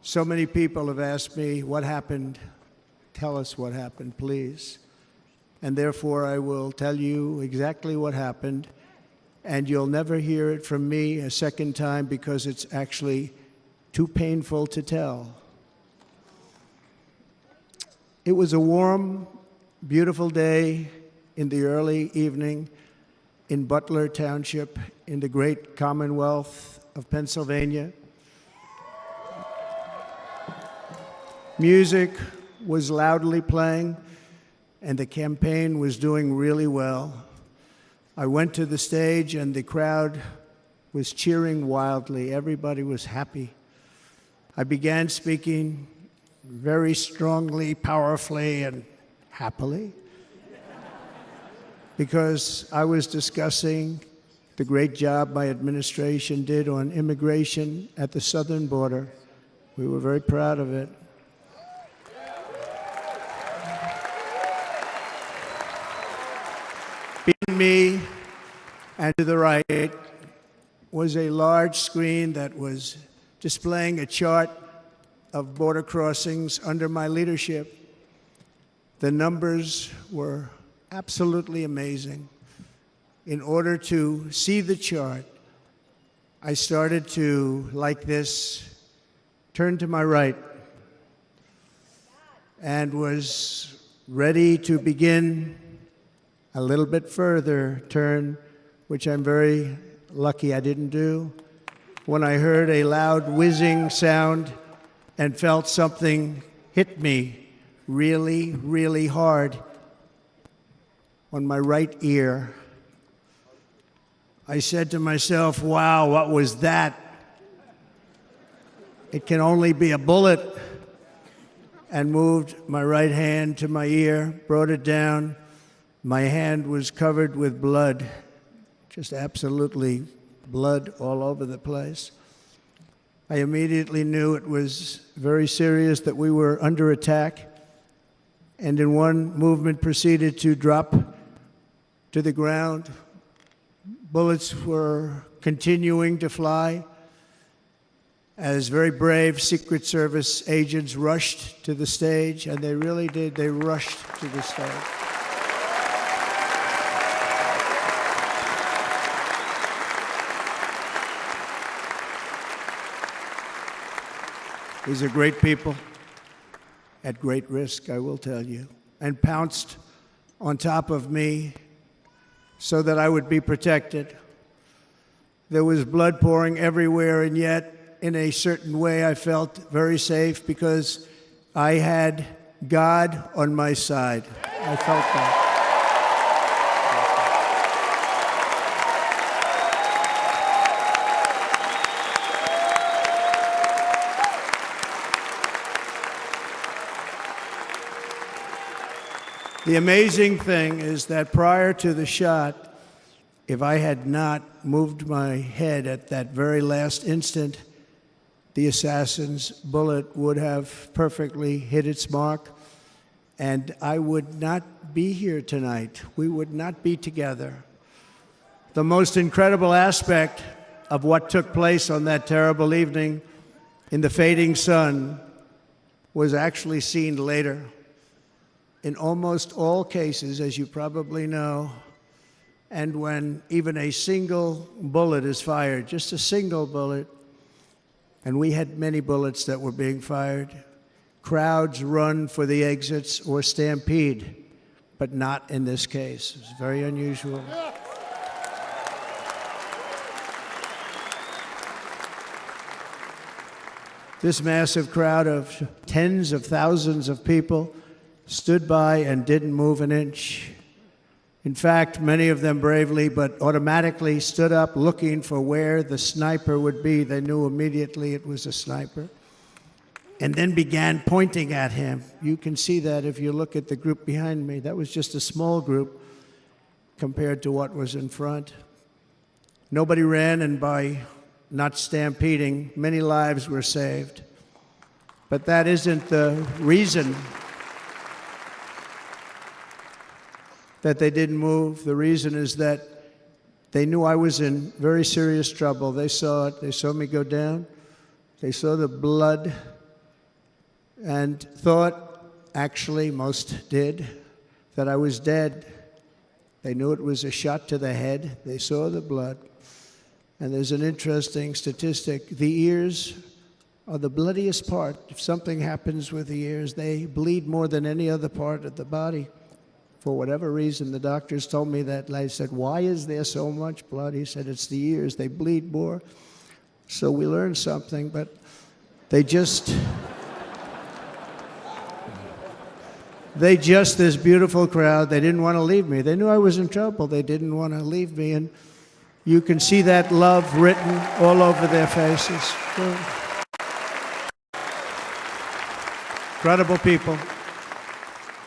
So many people have asked me, what happened? Tell us what happened, please. And therefore, I will tell you exactly what happened, and you'll never hear it from me a second time because it's actually too painful to tell. It was a warm, beautiful day in the early evening in Butler Township in the great Commonwealth of Pennsylvania. Music was loudly playing, and the campaign was doing really well. I went to the stage, and the crowd was cheering wildly. Everybody was happy. I began speaking very strongly, powerfully, and happily because I was discussing the great job my administration did on immigration at the southern border. We were very proud of it. Behind me and to the right was a large screen that was displaying a chart of border crossings under my leadership. The numbers were absolutely amazing. In order to see the chart, I started to, like this, turn to my right and was ready to begin a little bit further turn, which I'm very lucky I didn't do, when I heard a loud whizzing sound and felt something hit me really, really hard on my right ear. I said to myself, wow, what was that? It can only be a bullet. and moved my right hand to my ear, brought it down. My hand was covered with blood, just absolutely blood all over the place. I immediately knew it was very serious, that we were under attack, and in one movement proceeded to drop to the ground. Bullets were continuing to fly as very brave Secret Service agents rushed to the stage, and they really did. They rushed to the stage. These are great people at great risk, I will tell you, and pounced on top of me so that I would be protected. There was blood pouring everywhere, and yet, in a certain way, I felt very safe because I had God on my side. I felt that. The amazing thing is that prior to the shot, if I had not moved my head at that very last instant, the assassin's bullet would have perfectly hit its mark, and I would not be here tonight. We would not be together. The most incredible aspect of what took place on that terrible evening in the fading sun was actually seen later. In almost all cases, as you probably know, and when even a single bullet is fired, just a single bullet, and we had many bullets that were being fired, crowds run for the exits or stampede, but not in this case. It's very unusual. This massive crowd of tens of thousands of people stood by and didn't move an inch. In fact, many of them bravely, but automatically stood up looking for where the sniper would be. They knew immediately it was a sniper. And then began pointing at him. You can see that if you look at the group behind me. That was just a small group compared to what was in front. Nobody ran, and by not stampeding, many lives were saved. But that isn't the reason that they didn't move. The reason is that they knew I was in very serious trouble. They saw it. They saw me go down. They saw the blood and thought, actually most did, that I was dead. They knew it was a shot to the head. They saw the blood. And there's an interesting statistic. The ears are the bloodiest part. If something happens with the ears, they bleed more than any other part of the body. For whatever reason, the doctors told me that. I said, why is there so much blood? He said, it's the ears. They bleed more. So we learned something, but they just, this beautiful crowd, they didn't want to leave me. They knew I was in trouble. They didn't want to leave me. And you can see that love written all over their faces. Incredible people.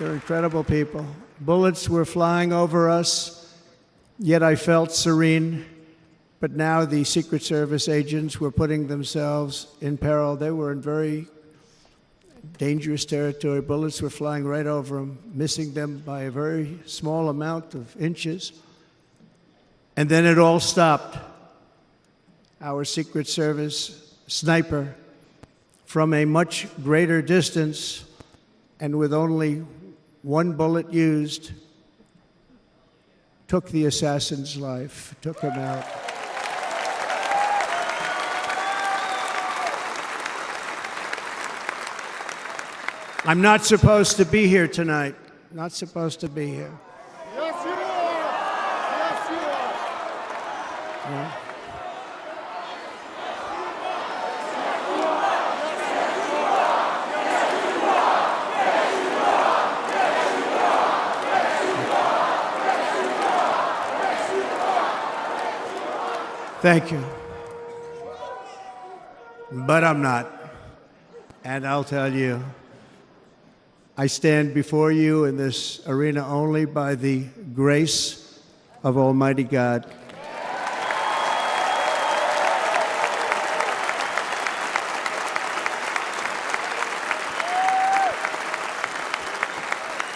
They're incredible people. Bullets were flying over us, yet I felt serene. But now the Secret Service agents were putting themselves in peril. They were in very dangerous territory. Bullets were flying right over them, missing them by a very small amount of inches. And then it all stopped. Our Secret Service sniper, from a much greater distance and with only one bullet used, took the assassin's life, took him out. I'm not supposed to be here tonight. Not supposed to be here. Yes, you are. Yes, you are. Yeah. Thank you. But I'm not. And I'll tell you, I stand before you in this arena only by the grace of Almighty God.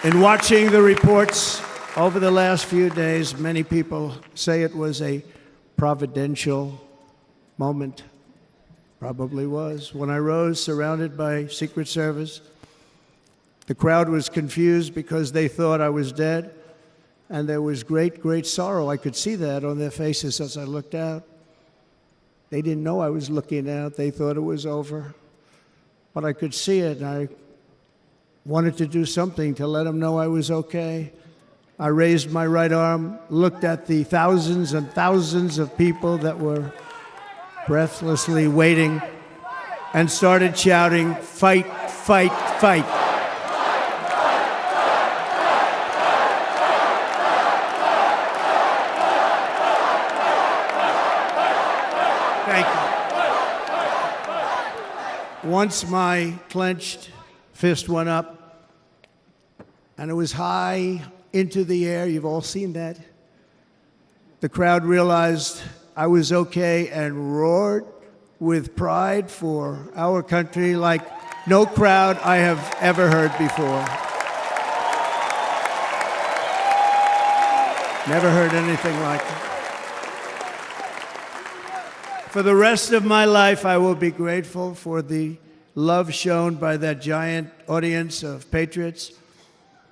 In watching the reports over the last few days, many people say it was a providential moment. Probably was. When I rose surrounded by Secret Service, the crowd was confused because they thought I was dead, and there was great, great sorrow. I could see that on their faces as I looked out. They didn't know I was looking out. They thought it was over. But I could see it, and I wanted to do something to let them know I was okay. I raised my right arm, looked at the thousands and thousands of people that were breathlessly waiting, and started shouting, "Fight, fight, fight." Thank you. Once my clenched fist went up, and it was high into the air. You've all seen that. The crowd realized I was okay and roared with pride for our country like no crowd I have ever heard before. Never heard anything like it. For the rest of my life, I will be grateful for the love shown by that giant audience of patriots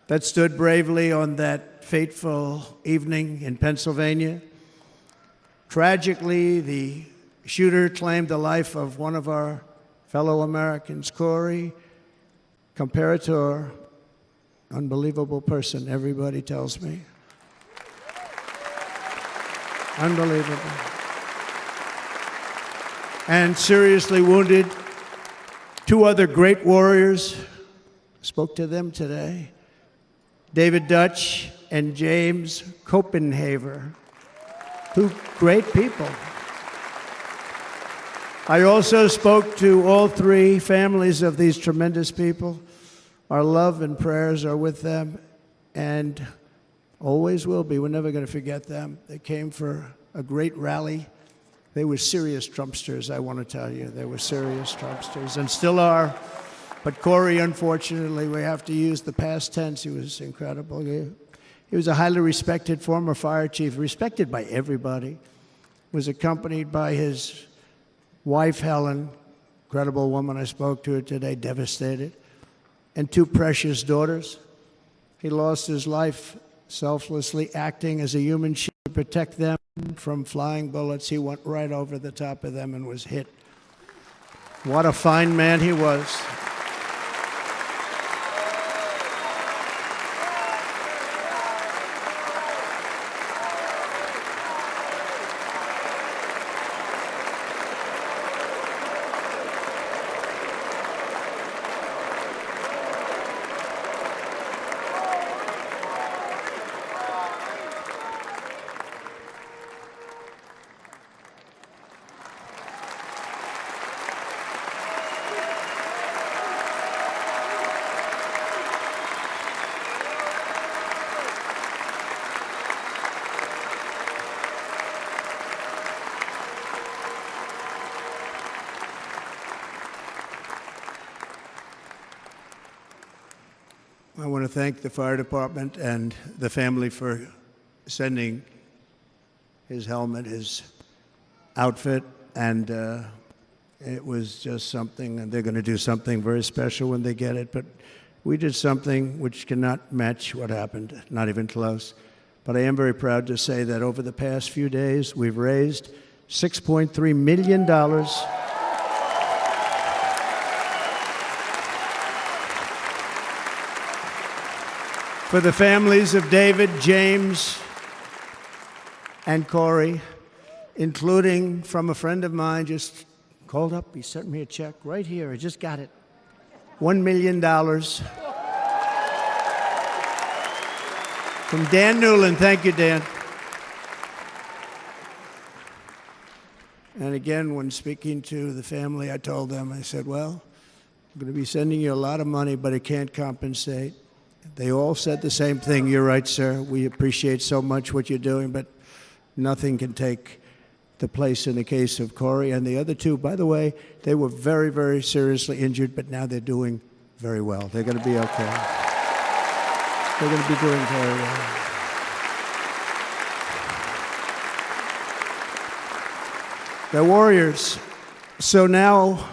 that stood bravely on that fateful evening in Pennsylvania. Tragically, the shooter claimed the life of one of our fellow Americans, Corey Comparator. Unbelievable person, everybody tells me. Unbelievable. And seriously wounded, two other great warriors. Spoke to them today. David Dutch and James Copenhaver, two great people. I also spoke to all three families of these tremendous people. Our love and prayers are with them, and always will be. We're never going to forget them. They came for a great rally. They were serious Trumpsters, I want to tell you. They were serious Trumpsters, and still are. But Corey, unfortunately, we have to use the past tense. He was incredible. He was a highly respected former fire chief, respected by everybody. Was accompanied by his wife, Helen, incredible woman. I spoke to her today, devastated, and two precious daughters. He lost his life selflessly acting as a human shield to protect them from flying bullets. He went right over the top of them and was hit. What a fine man he was. I want to thank the fire department and the family for sending his helmet, his outfit, and it was just something, and they're going to do something very special when they get it. But we did something which cannot match what happened, not even close. But I am very proud to say that over the past few days, we've raised $6.3 million for the families of David, James, and Corey, including from a friend of mine, just called up. He sent me a check right here. I just got it. $1 million from Dan Newland. Thank you, Dan. And again, when speaking to the family, I told them, I said, well, We're going to be sending you a lot of money, but it can't compensate. They all said the same thing. You're right, sir. We appreciate so much what you're doing, but nothing can take the place in the case of Corey. And the other two, by the way, they were very, very seriously injured, but now they're doing very well. They're going to be okay. They're going to be doing very well. They're warriors. So now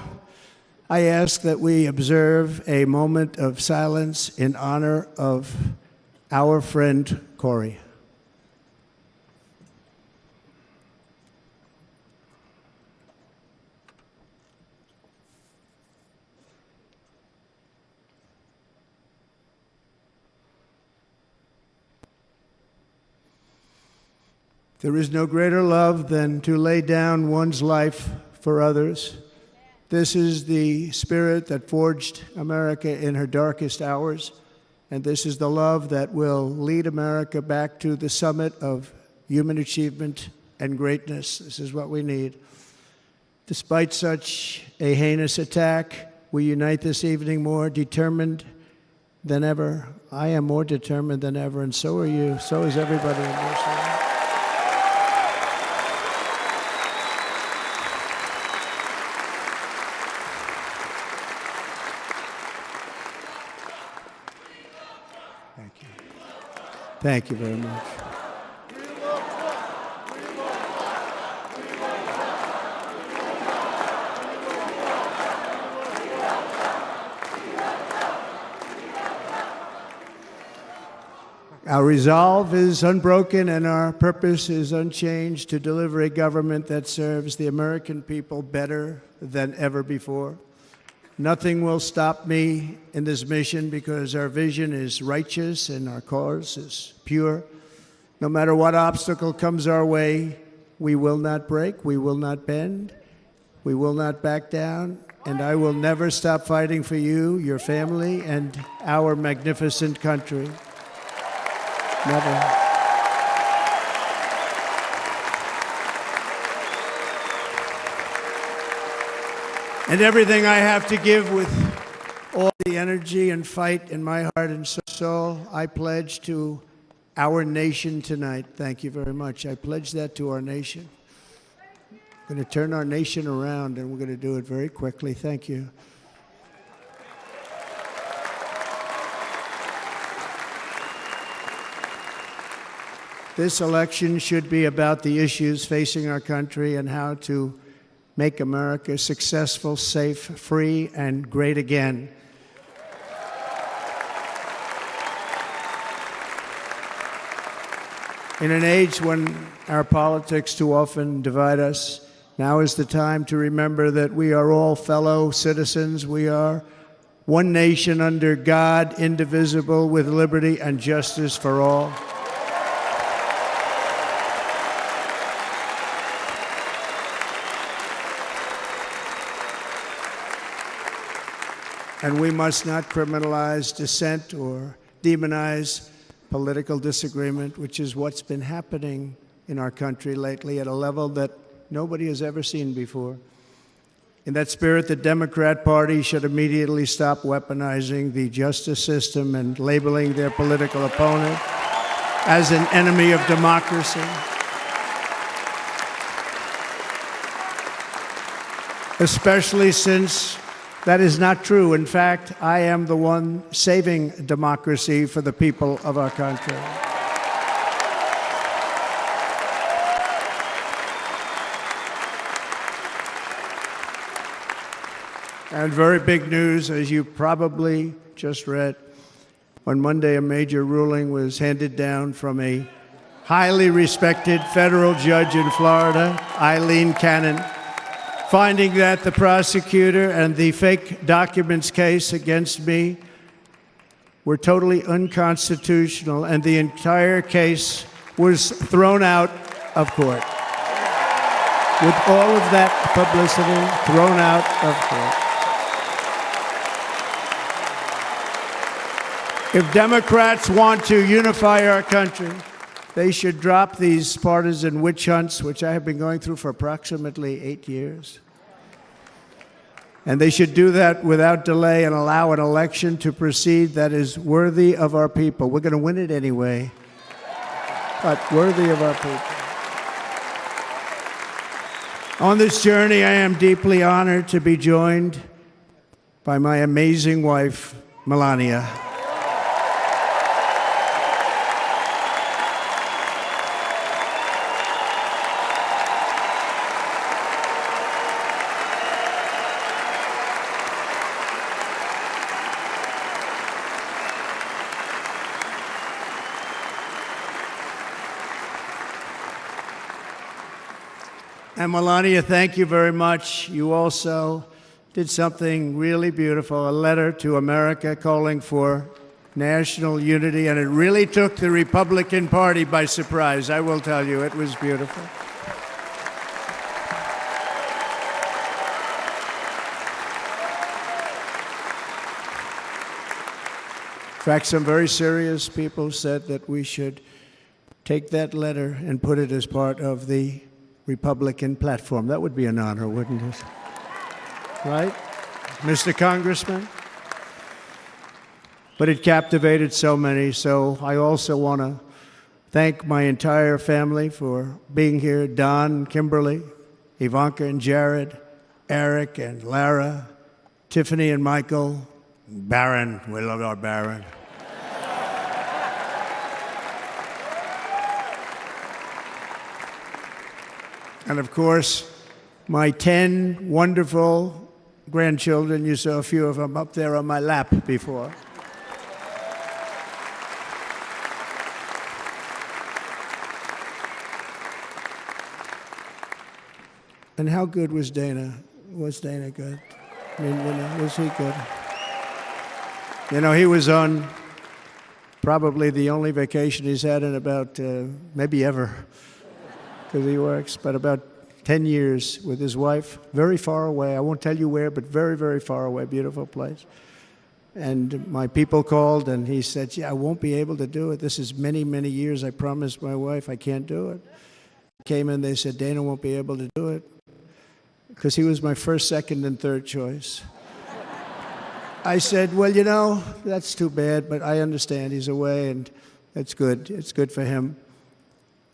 I ask that we observe a moment of silence in honor of our friend Corey. There is no greater love than to lay down one's life for others. This is the spirit that forged America in her darkest hours, and this is the love that will lead America back to the summit of human achievement and greatness. This is what we need. Despite such a heinous attack, we unite this evening more determined than ever. I am more determined than ever, and so are you. So is everybody in this room. Thank you very much. Our resolve is unbroken and our purpose is unchanged to deliver a government that serves the American people better than ever before. Nothing will stop me in this mission because our vision is righteous and our cause is pure. No matter what obstacle comes our way, we will not break, we will not bend, we will not back down, and I will never stop fighting for you, your family, and our magnificent country. Never. And everything I have to give with all the energy and fight in my heart and soul, I pledge to our nation tonight. Thank you very much. I pledge that to our nation. We're going to turn our nation around, and we're going to do it very quickly. Thank you. This election should be about the issues facing our country and how to make America successful, safe, free, and great again. In an age when our politics too often divide us, now is the time to remember that we are all fellow citizens. We are one nation under God, indivisible, with liberty and justice for all. And we must not criminalize dissent or demonize political disagreement, which is what's been happening in our country lately at a level that nobody has ever seen before. In that spirit, the Democrat Party should immediately stop weaponizing the justice system and labeling their political opponent as an enemy of democracy. Especially since that is not true. In fact, I am the one saving democracy for the people of our country. And very big news, as you probably just read, on Monday a major ruling was handed down from a highly respected federal judge in Florida, Eileen Cannon, finding that the prosecutor and the fake documents case against me were totally unconstitutional, and the entire case was thrown out of court. With all of that publicity, thrown out of court. If Democrats want to unify our country, they should drop these partisan witch hunts, which I have been going through for approximately 8 years. And they should do that without delay and allow an election to proceed that is worthy of our people. We're going to win it anyway, but worthy of our people. On this journey, I am deeply honored to be joined by my amazing wife, Melania. And Melania, thank you very much. You also did something really beautiful, a letter to America calling for national unity, and it really took the Republican Party by surprise. I will tell you, it was beautiful. In fact, some very serious people said that we should take that letter and put it as part of the Republican platform. That would be an honor, wouldn't it? Right, Mr. Congressman? But it captivated so many, so I also want to thank my entire family for being here. Don, Kimberly, Ivanka and Jared, Eric and Lara, Tiffany and Michael, Barron. We love our Barron. And of course, my 10 wonderful grandchildren. You saw a few of them up there on my lap before. And how good was Dana? Was Dana good? I mean, was he good? You know, he was on probably the only vacation he's had in about, maybe ever, because he works, but about 10 years with his wife, very far away. I won't tell you where, but very, very far away, beautiful place. And my people called, and he said, yeah, I won't be able to do it. This is many, many years. I promised my wife I can't do it. Came in, they said, Dana won't be able to do it, because he was my first, second, and third choice. I said, well, you know, that's too bad, but I understand he's away, and it's good. It's good for him.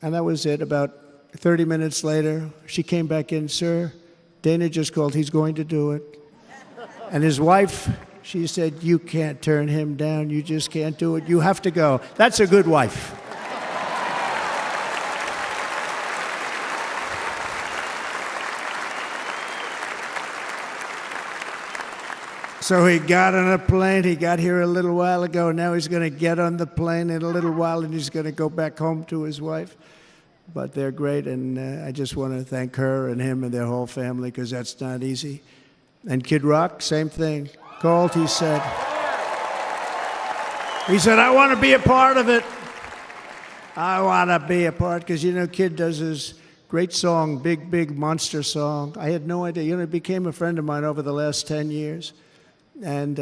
And that was it. About 30 minutes later, she came back in, sir, Dana just called, he's going to do it. And his wife, she said, you can't turn him down, you just can't do it, you have to go. That's a good wife. So he got on a plane, he got here a little while ago, now he's going to get on the plane in a little while and he's going to go back home to his wife. But they're great, and I just want to thank her and him and their whole family, because that's not easy. And Kid Rock, same thing. Called, he said, I want to be a part of it. I want to be a part, because, you know, Kid does his great song, Big, Big Monster song. I had no idea. You know, he became a friend of mine over the last 10 years. And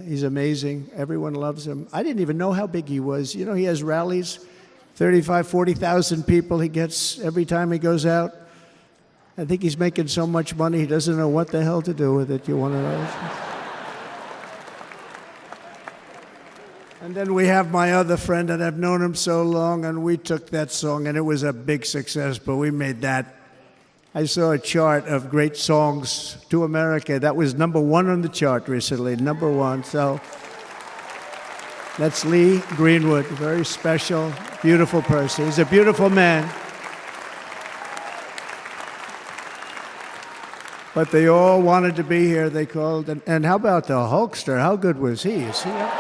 he's amazing. Everyone loves him. I didn't even know how big he was. You know, he has rallies. 35, 40,000 people he gets every time he goes out. I think he's making so much money, he doesn't know what the hell to do with it. You want to know? And then we have my other friend, and I've known him so long, and we took that song, and it was a big success, but we made that. I saw a chart of great songs to America. That was #1 on the chart recently, #1. So that's Lee Greenwood, very special, beautiful person. He's a beautiful man. But they all wanted to be here. They called. And how about the Hulkster? How good was he? Is he up?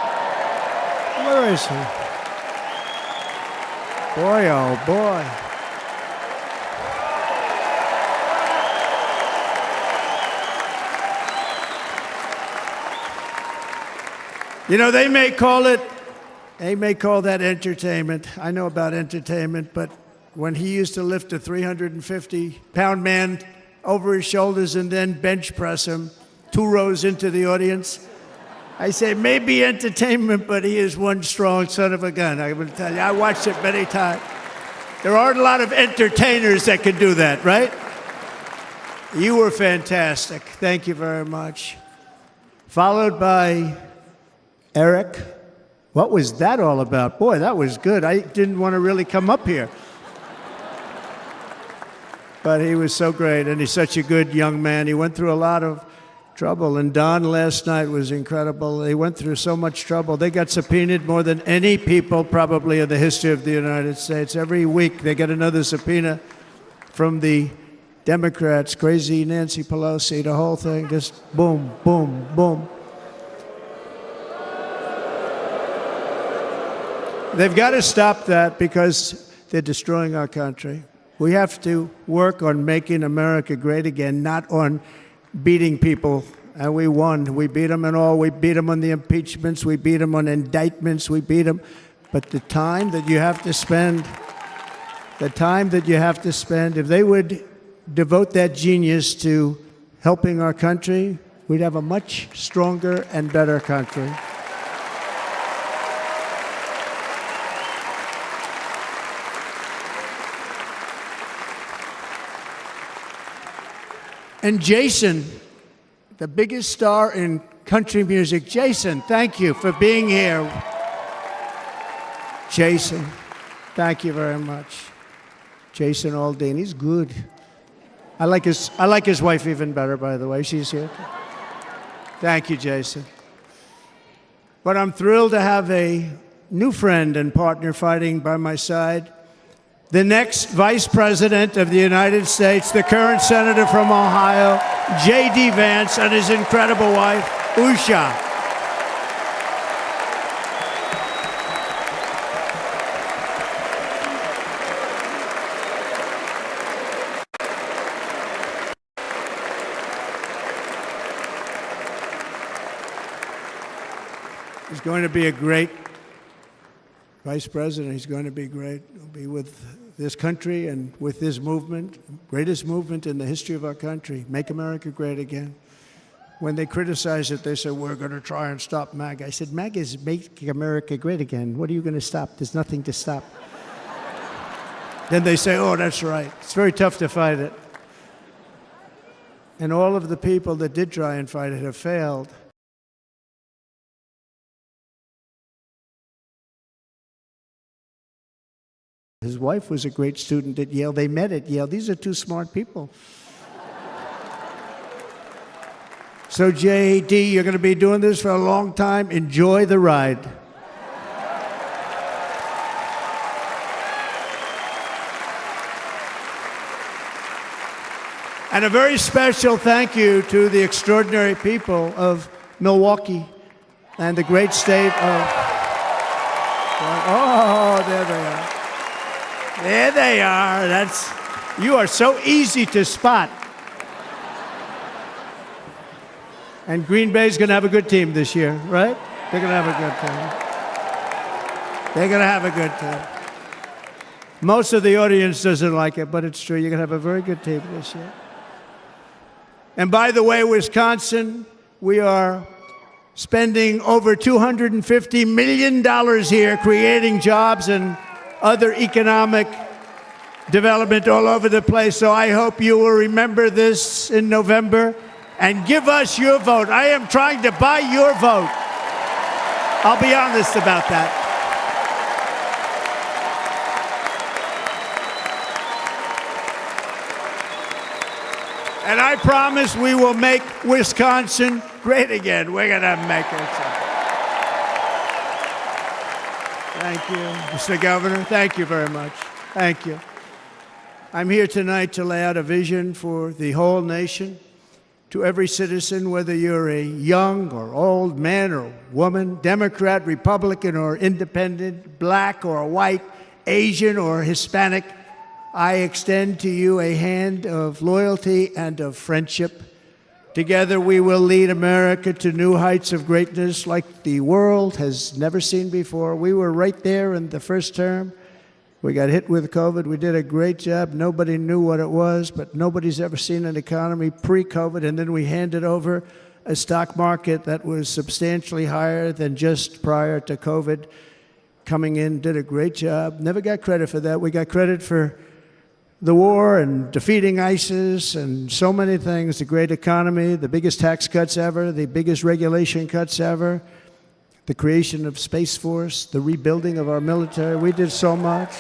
Where is he? Boy, oh boy. You know, they may call that entertainment. I know about entertainment, but when he used to lift a 350-pound man over his shoulders and then bench press him 2 rows into the audience, I say, maybe entertainment, but he is one strong son of a gun. I will tell you, I watched it many times. There aren't a lot of entertainers that can do that, right? You were fantastic. Thank you very much. Followed by Eric. What was that all about? Boy, that was good. I didn't want to really come up here. But he was so great, and he's such a good young man. He went through a lot of trouble, and Don last night was incredible. They went through so much trouble. They got subpoenaed more than any people probably in the history of the United States. Every week they get another subpoena from the Democrats, crazy Nancy Pelosi, the whole thing, just boom, boom, boom. They've got to stop that because they're destroying our country. We have to work on making America great again, not on beating people. And we won. We beat them in all. We beat them on the impeachments. We beat them on indictments. We beat them. But the time that you have to spend, if they would devote that genius to helping our country, we'd have a much stronger and better country. And Jason, the biggest star in country music. Jason, thank you for being here. Jason, thank you very much. Jason Aldean, he's good. I like his wife even better, by the way. She's here. Thank you, Jason. But I'm thrilled to have a new friend and partner fighting by my side. The next Vice President of the United States, the current Senator from Ohio, J.D. Vance, and his incredible wife, Usha. He's going to be a great Vice President. He's going to be great. He'll be with this country and with this movement, greatest movement in the history of our country, Make America Great Again. When they criticize it, they say, we're going to try and stop MAGA. I said, MAGA is Make America Great Again. What are you going to stop? There's nothing to stop. Then they say, oh, that's right. It's very tough to fight it. And all of the people that did try and fight it have failed. His wife was a great student at Yale. They met at Yale. These are two smart people. So, J.D., you're going to be doing this for a long time. Enjoy the ride. And a very special thank you to the extraordinary people of Milwaukee and the great state of... Oh, there they are. There they are. You are so easy to spot. And Green Bay's going to have a good team this year, right? They're going to have a good team. They're going to have a good team. Most of the audience doesn't like it, but it's true. You're going to have a very good team this year. And by the way, Wisconsin, we are spending over $250 million here creating jobs and other economic development all over the place. So I hope you will remember this in November and give us your vote. I am trying to buy your vote. I'll be honest about that. And I promise we will make Wisconsin great again. We're going to make it. Thank you, Mr. Governor. Thank you very much. Thank you. I'm here tonight to lay out a vision for the whole nation, to every citizen, whether you're a young or old man or woman, Democrat, Republican, or independent, black or white, Asian or Hispanic. I extend to you a hand of loyalty and of friendship. Together we will lead America to new heights of greatness like the world has never seen before. We were right there in the first term. We got hit with COVID. We did a great job. Nobody knew what it was, but nobody's ever seen an economy pre-COVID. And then we handed over a stock market that was substantially higher than just prior to COVID. Coming in, did a great job. Never got credit for that. We got credit for the war and defeating ISIS and so many things, the great economy, the biggest tax cuts ever, the biggest regulation cuts ever, the creation of Space Force, the rebuilding of our military. We did so much.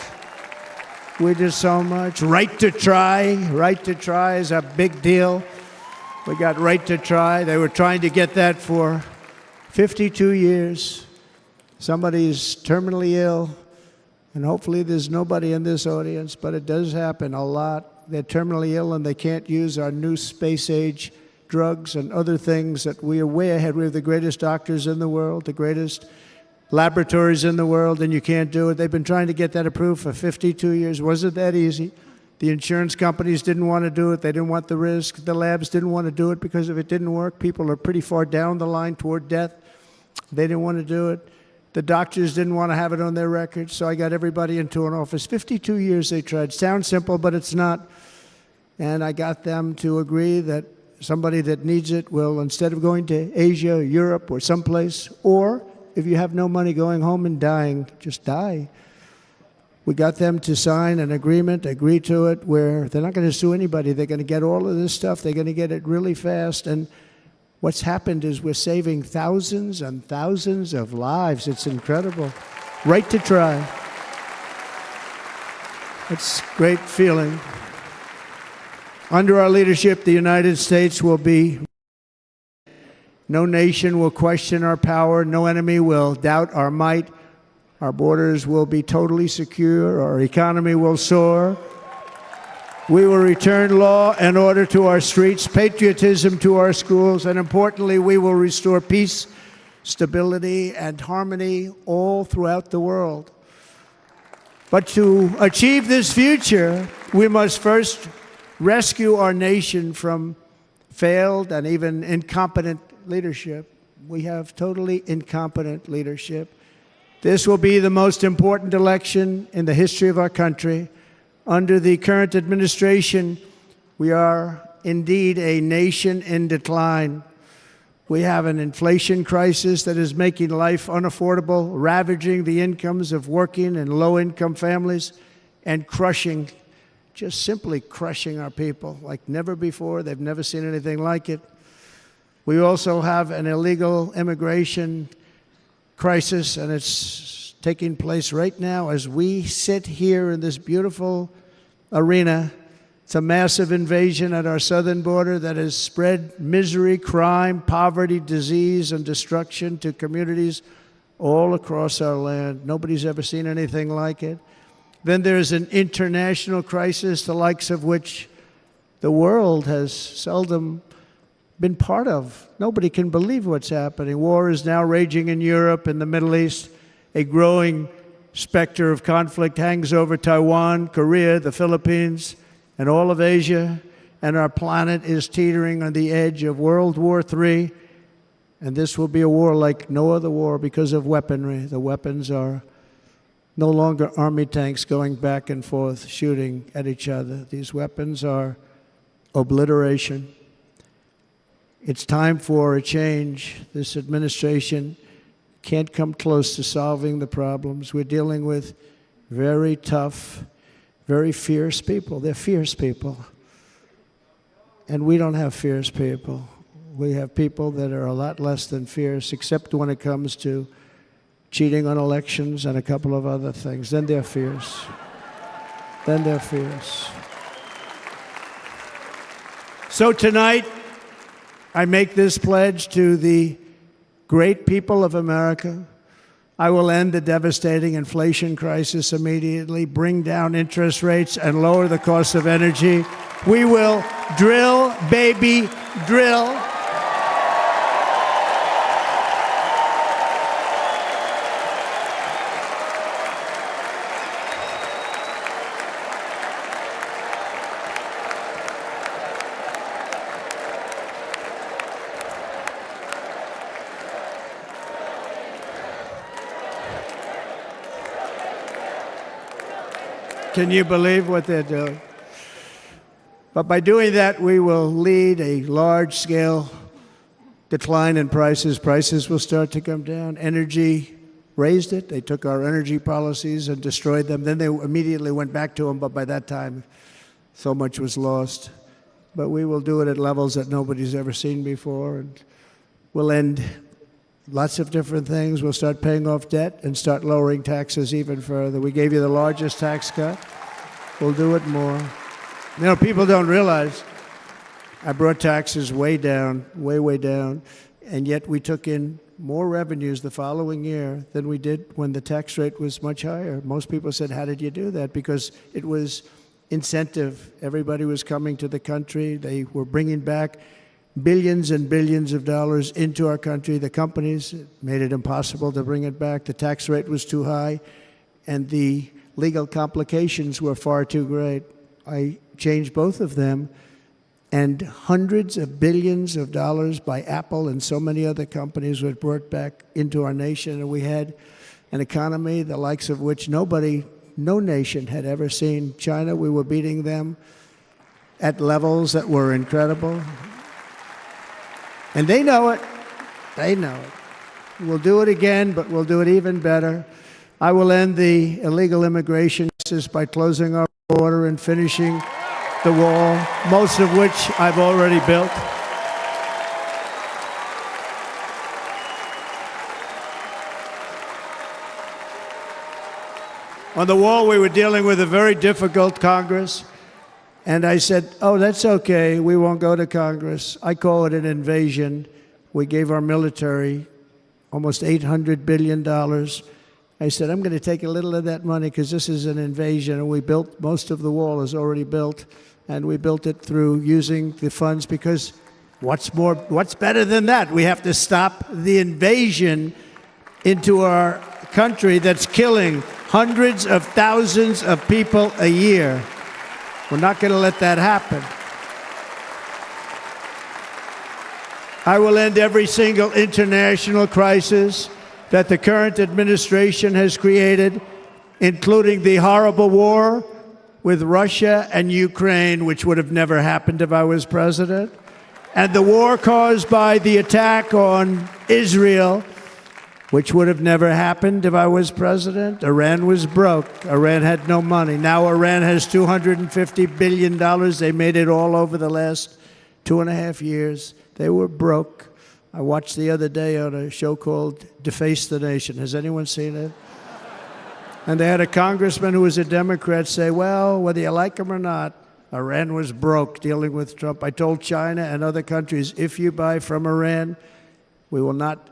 We did so much. Right to try. Right to try is a big deal. We got right to try. They were trying to get that for 52 years. Somebody's terminally ill. And hopefully there's nobody in this audience, but it does happen a lot. They're terminally ill and they can't use our new space-age drugs and other things that we are way ahead. We have the greatest doctors in the world, the greatest laboratories in the world, and you can't do it. They've been trying to get that approved for 52 years. Wasn't that easy? The insurance companies didn't want to do it. They didn't want the risk. The labs didn't want to do it because if it didn't work, people are pretty far down the line toward death. They didn't want to do it. The doctors didn't want to have it on their records, so I got everybody into an office. 52 years they tried. Sounds simple, but it's not. And I got them to agree that somebody that needs it will, instead of going to Asia, Europe, or someplace, or if you have no money going home and dying, just die. We got them to sign an agreement, agree to it, where they're not going to sue anybody. They're going to get all of this stuff. They're going to get it really fast. And what's happened is we're saving thousands and thousands of lives. It's incredible. Right to try. It's a great feeling. Under our leadership, the United States will be. No nation will question our power. No enemy will doubt our might. Our borders will be totally secure. Our economy will soar. We will return law and order to our streets, patriotism to our schools, and importantly, we will restore peace, stability, and harmony all throughout the world. But to achieve this future, we must first rescue our nation from failed and even incompetent leadership. We have totally incompetent leadership. This will be the most important election in the history of our country. Under the current administration, we are indeed a nation in decline. We have an inflation crisis that is making life unaffordable, ravaging the incomes of working and low-income families, and crushing, just simply crushing our people like never before. They've never seen anything like it. We also have an illegal immigration crisis, and it's taking place right now as we sit here in this beautiful arena. It's a massive invasion at our southern border that has spread misery, crime, poverty, disease, and destruction to communities all across our land. Nobody's ever seen anything like it. Then there's an international crisis, the likes of which the world has seldom been part of. Nobody can believe what's happening. War is now raging in Europe and the Middle East. A growing specter of conflict hangs over Taiwan, Korea, the Philippines, and all of Asia. And our planet is teetering on the edge of World War III. And this will be a war like no other war because of weaponry. The weapons are no longer army tanks going back and forth shooting at each other. These weapons are obliteration. It's time for a change. This administration can't come close to solving the problems. We're dealing with very tough, very fierce people. They're fierce people. And we don't have fierce people. We have people that are a lot less than fierce, except when it comes to cheating on elections and a couple of other things. Then they're fierce. Then they're fierce. So tonight, I make this pledge to the great people of America. I will end the devastating inflation crisis immediately, bring down interest rates, and lower the cost of energy. We will drill, baby, drill. Can you believe what they're doing? But by doing that, we will lead a large-scale decline in prices. Prices will start to come down. Energy raised it. They took our energy policies and destroyed them. Then they immediately went back to them, but by that time, So much was lost. But we will do it at levels that nobody's ever seen before. And we'll end lots of different things. We'll start paying off debt and start lowering taxes even further. We gave you the largest tax cut. We'll do it more. You know, people don't realize I brought taxes way down, way, way down, and yet we took in more revenues the following year than we did when the tax rate was much higher. Most people said, how did you do that? Because it was incentive. Everybody was coming to the country. They were bringing back billions and billions of dollars into our country. The companies made it impossible to bring it back. The tax rate was too high, and the legal complications were far too great. I changed both of them, and hundreds of billions of dollars by Apple and so many other companies were brought back into our nation, and we had an economy the likes of which no nation had ever seen. China, we were beating them at levels that were incredible. And they know it. They know it. We'll do it again, but we'll do it even better. I will end the illegal immigration crisis by closing our border and finishing the wall, most of which I've already built. On the wall, we were dealing with a very difficult Congress. And I said, oh, that's okay. We won't go to Congress. I call it an invasion. We gave our military almost $800 billion. I said, I'm going to take a little of that money because this is an invasion. And we built, most of the wall is already built. And we built it through using the funds because what's better than that? We have to stop the invasion into our country that's killing hundreds of thousands of people a year. We're not going to let that happen. I will end every single international crisis that the current administration has created, including the horrible war with Russia and Ukraine, which would have never happened if I was president, and the war caused by the attack on Israel, which would have never happened if I was president. Iran was broke. Iran had no money. Now Iran has $250 billion. They made it all over the last 2.5 years. They were broke. I watched the other day on a show called Deface the Nation. Has anyone seen it? And they had a congressman who was a Democrat say, well, whether you like him or not, Iran was broke dealing with Trump. I told China and other countries, if you buy from Iran, we will not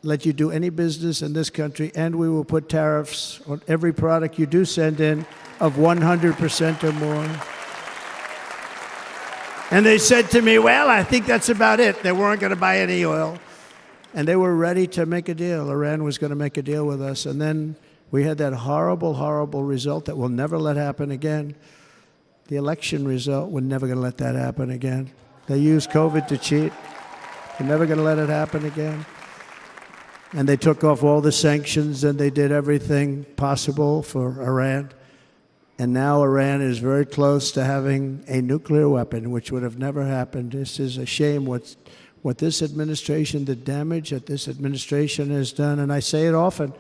let you do any business in this country, and we will put tariffs on every product you do send in of 100% or more. And they said to me, well, I think that's about it. They weren't going to buy any oil. And they were ready to make a deal. Iran was going to make a deal with us. And then we had that horrible, horrible result that we'll never let happen again. The election result, we're never going to let that happen again. They used COVID to cheat. We're never going to let it happen again. And they took off all the sanctions, and they did everything possible for Iran. And now Iran is very close to having a nuclear weapon, which would have never happened. This is a shame what this administration, the damage that this administration has done. And I say it often,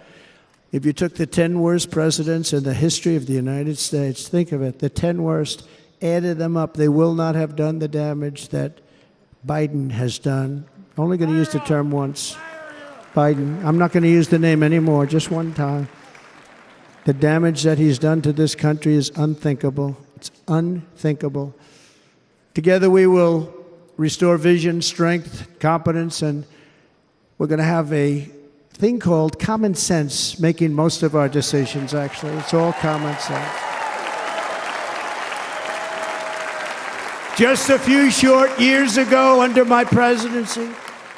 if you took the 10 worst presidents in the history of the United States, think of it, the 10 worst, added them up, they will not have done the damage that Biden has done. I'm only going to use the term once. Biden. I'm not going to use the name anymore, just one time. The damage that he's done to this country is unthinkable. It's unthinkable. Together we will restore vision, strength, competence, and we're going to have a thing called common sense making most of our decisions, actually. It's all common sense. Just a few short years ago, under my presidency,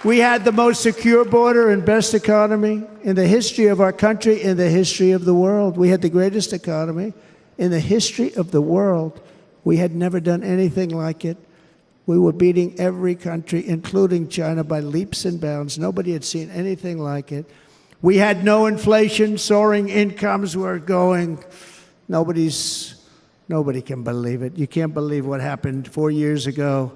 we had the most secure border and best economy in the history of our country, in the history of the world. We had the greatest economy in the history of the world. We had never done anything like it. We were beating every country, including China, by leaps and bounds. Nobody had seen anything like it. We had no inflation. Soaring incomes were going. Nobody can believe it. You can't believe what happened 4 years ago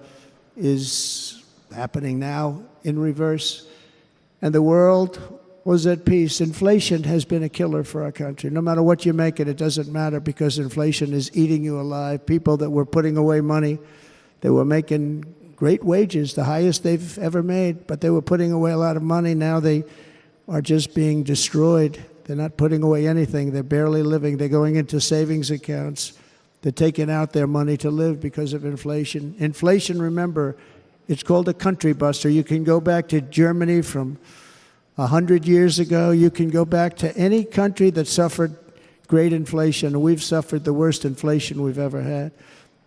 is happening now in reverse. And the world was at peace. Inflation has been a killer for our country. No matter what you make it doesn't matter because inflation is eating you alive. People that were putting away money, they were making great wages, the highest they've ever made, but they were putting away a lot of money. Now they are just being destroyed. They're not putting away anything. They're barely living. They're going into savings accounts. They're taking out their money to live because of inflation. Inflation, remember, it's called a country buster. You can go back to Germany from 100 years ago. You can go back to any country that suffered great inflation. We've suffered the worst inflation we've ever had.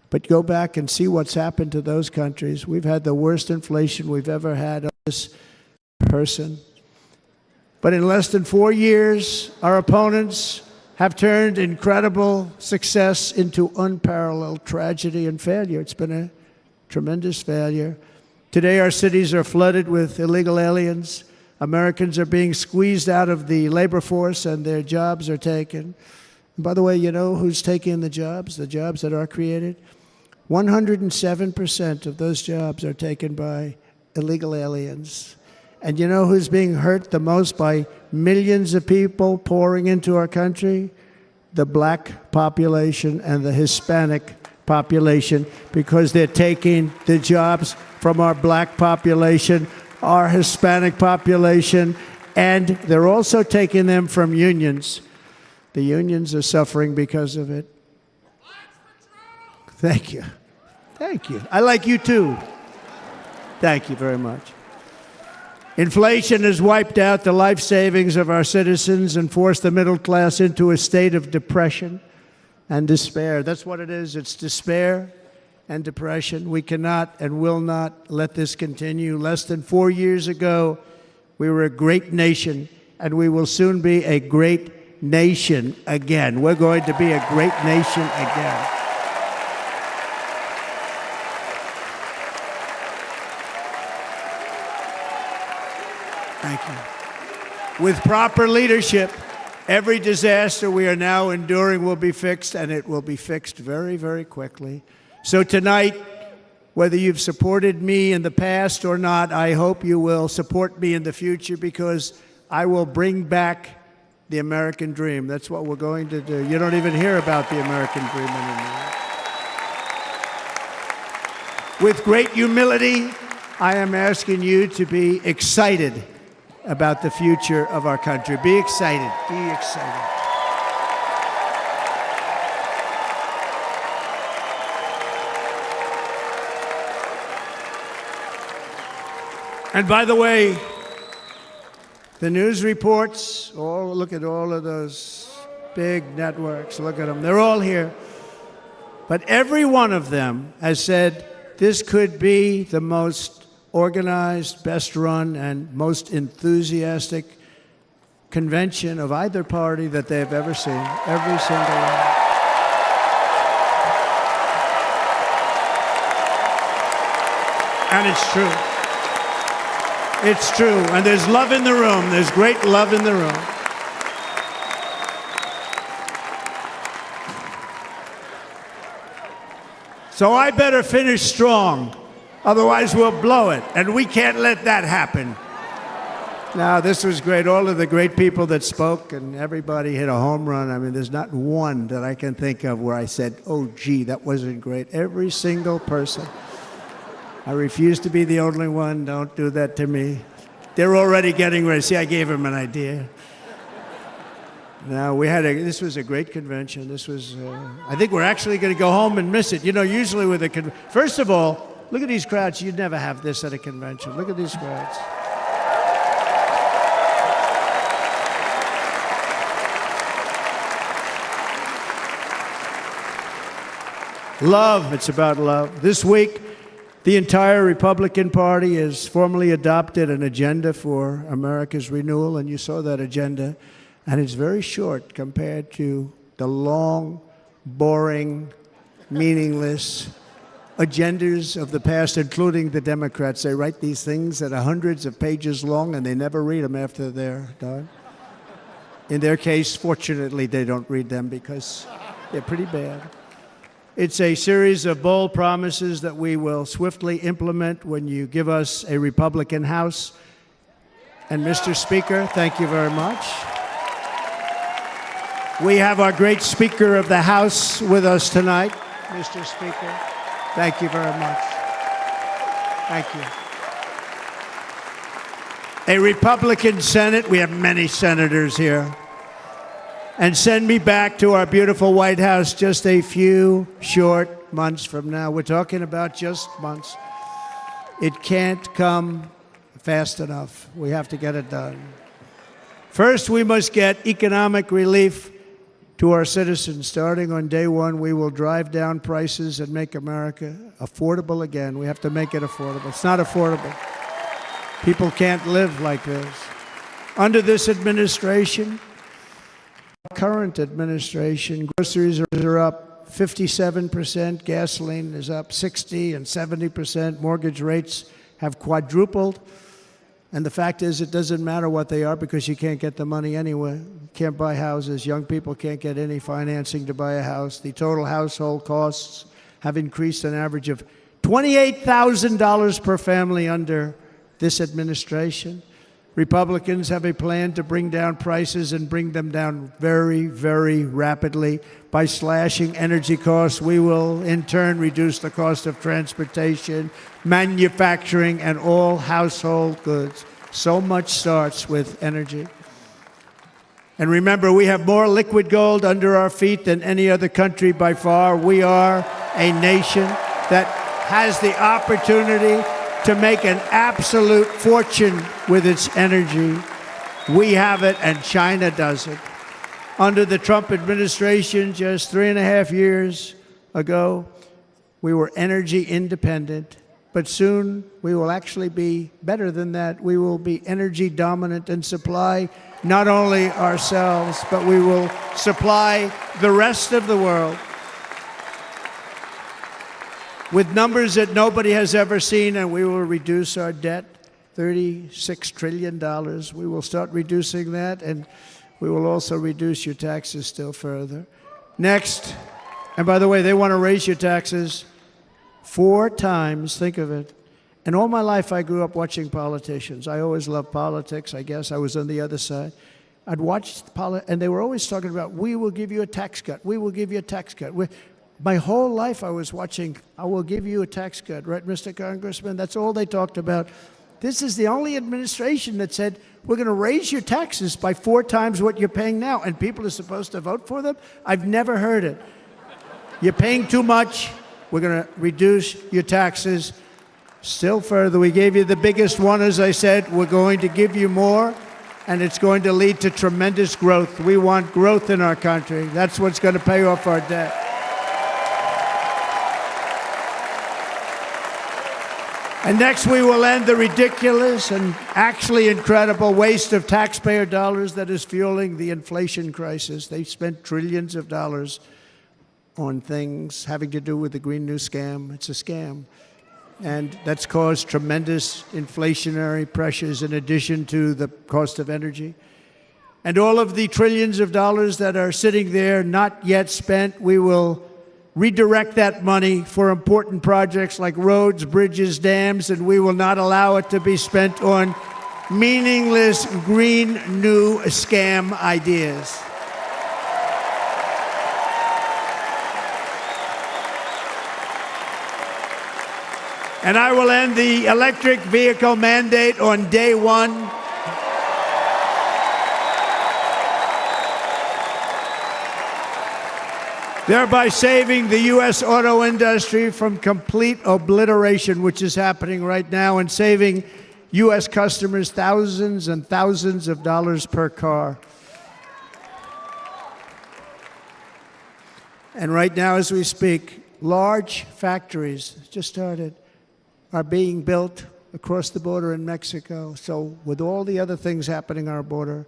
But go back and see what's happened to those countries. We've had the worst inflation we've ever had of this person. But in less than 4 years, our opponents have turned incredible success into unparalleled tragedy and failure. It's been a tremendous failure. Today, our cities are flooded with illegal aliens. Americans are being squeezed out of the labor force and their jobs are taken. And by the way, you know who's taking the jobs that are created? 107% of those jobs are taken by illegal aliens. And you know who's being hurt the most by millions of people pouring into our country? The black population and the Hispanic population, because they're taking the jobs from our black population, our Hispanic population, and they're also taking them from unions. The unions are suffering because of it. Thank you. Thank you. I like you too. Thank you very much. Inflation has wiped out the life savings of our citizens and forced the middle class into a state of depression and despair. That's what it is. It's despair and depression. We cannot and will not let this continue. Less than 4 years ago, we were a great nation, and we will soon be a great nation again. We're going to be a great nation again. Thank you. With proper leadership, every disaster we are now enduring will be fixed, and it will be fixed very, very quickly. So tonight, whether you've supported me in the past or not, I hope you will support me in the future, because I will bring back the American dream. That's what we're going to do. You don't even hear about the American dream anymore. With great humility, I am asking you to be excited about the future of our country. Be excited. Be excited. And by the way, the news reports, look at all of those big networks. Look at them. They're all here. But every one of them has said this could be the most organized, best run, and most enthusiastic convention of either party that they've ever seen. Every single one. And it's true. It's true. And there's love in the room. There's great love in the room. So I better finish strong. Otherwise, we'll blow it, and we can't let that happen. Now, this was great. All of the great people that spoke, and everybody hit a home run. I mean, there's not one that I can think of where I said, oh, gee, that wasn't great. Every single person. I refuse to be the only one. Don't do that to me. They're already getting ready. See, I gave them an idea. Now, this was a great convention. This was, I think we're actually going to go home and miss it. You know, usually with a first of all, look at these crowds. You'd never have this at a convention. Look at these crowds. Love. It's about love. This week, the entire Republican Party has formally adopted an agenda for America's renewal, and you saw that agenda. And it's very short compared to the long, boring, meaningless agendas of the past, including the Democrats. They write these things that are hundreds of pages long, and they never read them after they're done. In their case, fortunately, they don't read them because they're pretty bad. It's a series of bold promises that we will swiftly implement when you give us a Republican House And Mr. Speaker, thank you very much. We have our great Speaker of the House with us tonight. Mr. Speaker, thank you very much. Thank you. A Republican Senate, we have many senators here, and send me back to our beautiful White House just a few short months from now. We're talking about just months. It can't come fast enough. We have to get it done. First, we must get economic relief to our citizens. Starting on day one, we will drive down prices and make America affordable again. We have to make it affordable. It's not affordable. People can't live like this. Under this administration, current administration, groceries are up 57%, gasoline is up 60 and 70%, mortgage rates have quadrupled. And the fact is, it doesn't matter what they are because you can't get the money anyway. You can't buy houses. Young people can't get any financing to buy a house. The total household costs have increased an average of $28,000 per family under this administration. Republicans have a plan to bring down prices and bring them down very, very rapidly. By slashing energy costs, we will in turn reduce the cost of transportation, manufacturing, and all household goods. So much starts with energy. And remember, we have more liquid gold under our feet than any other country by far. We are a nation that has the opportunity to make an absolute fortune with its energy. We have it, and China doesn't. Under the Trump administration, just 3.5 years ago, we were energy independent. But soon, we will actually be better than that. We will be energy dominant and supply not only ourselves, but we will supply the rest of the world with numbers that nobody has ever seen, and we will reduce our debt, $36 trillion. We will start reducing that, and we will also reduce your taxes still further. Next, and by the way, they want to raise your taxes 4 times, think of it. And all my life, I grew up watching politicians. I always loved politics, I guess. I was on the other side. I'd watch and they were always talking about, we will give you a tax cut. We will give you a tax cut. My whole life I was watching, I will give you a tax cut, right, Mr. Congressman? That's all they talked about. This is the only administration that said, we're going to raise your taxes by 4 times what you're paying now, and people are supposed to vote for them? I've never heard it. You're paying too much. We're going to reduce your taxes still further. We gave you the biggest one, as I said. We're going to give you more, and it's going to lead to tremendous growth. We want growth in our country. That's what's going to pay off our debt. And next, we will end the ridiculous and actually incredible waste of taxpayer dollars that is fueling the inflation crisis. They've spent trillions of dollars on things having to do with the Green New Scam. It's a scam. And that's caused tremendous inflationary pressures in addition to the cost of energy. And all of the trillions of dollars that are sitting there not yet spent, we will redirect that money for important projects like roads, bridges, dams, and we will not allow it to be spent on meaningless green new scam ideas. And I will end the electric vehicle mandate on day one. Thereby saving the U.S. auto industry from complete obliteration, which is happening right now, and saving U.S. customers thousands and thousands of dollars per car. And right now, as we speak, large factories just started are being built across the border in Mexico. So with all the other things happening on our border,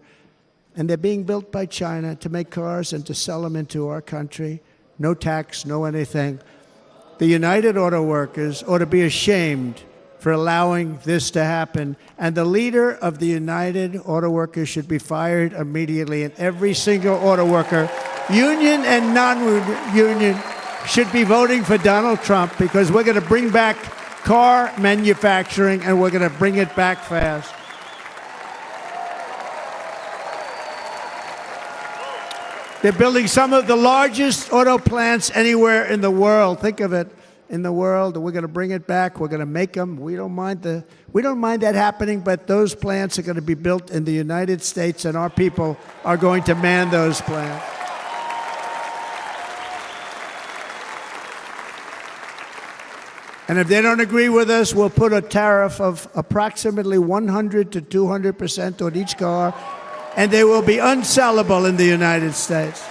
and they're being built by China to make cars and to sell them into our country. No tax, no anything. The United Auto Workers ought to be ashamed for allowing this to happen. And the leader of the United Auto Workers should be fired immediately. And every single auto worker, union and non-union, should be voting for Donald Trump, because we're going to bring back car manufacturing, and we're going to bring it back fast. They're building some of the largest auto plants anywhere in the world. Think of it, in the world. And we're going to bring it back. We're going to make them. We don't mind that happening, but those plants are going to be built in the United States, and our people are going to man those plants. And if they don't agree with us, we'll put a tariff of approximately 100 to 200% on each car, and they will be unsellable in the United States.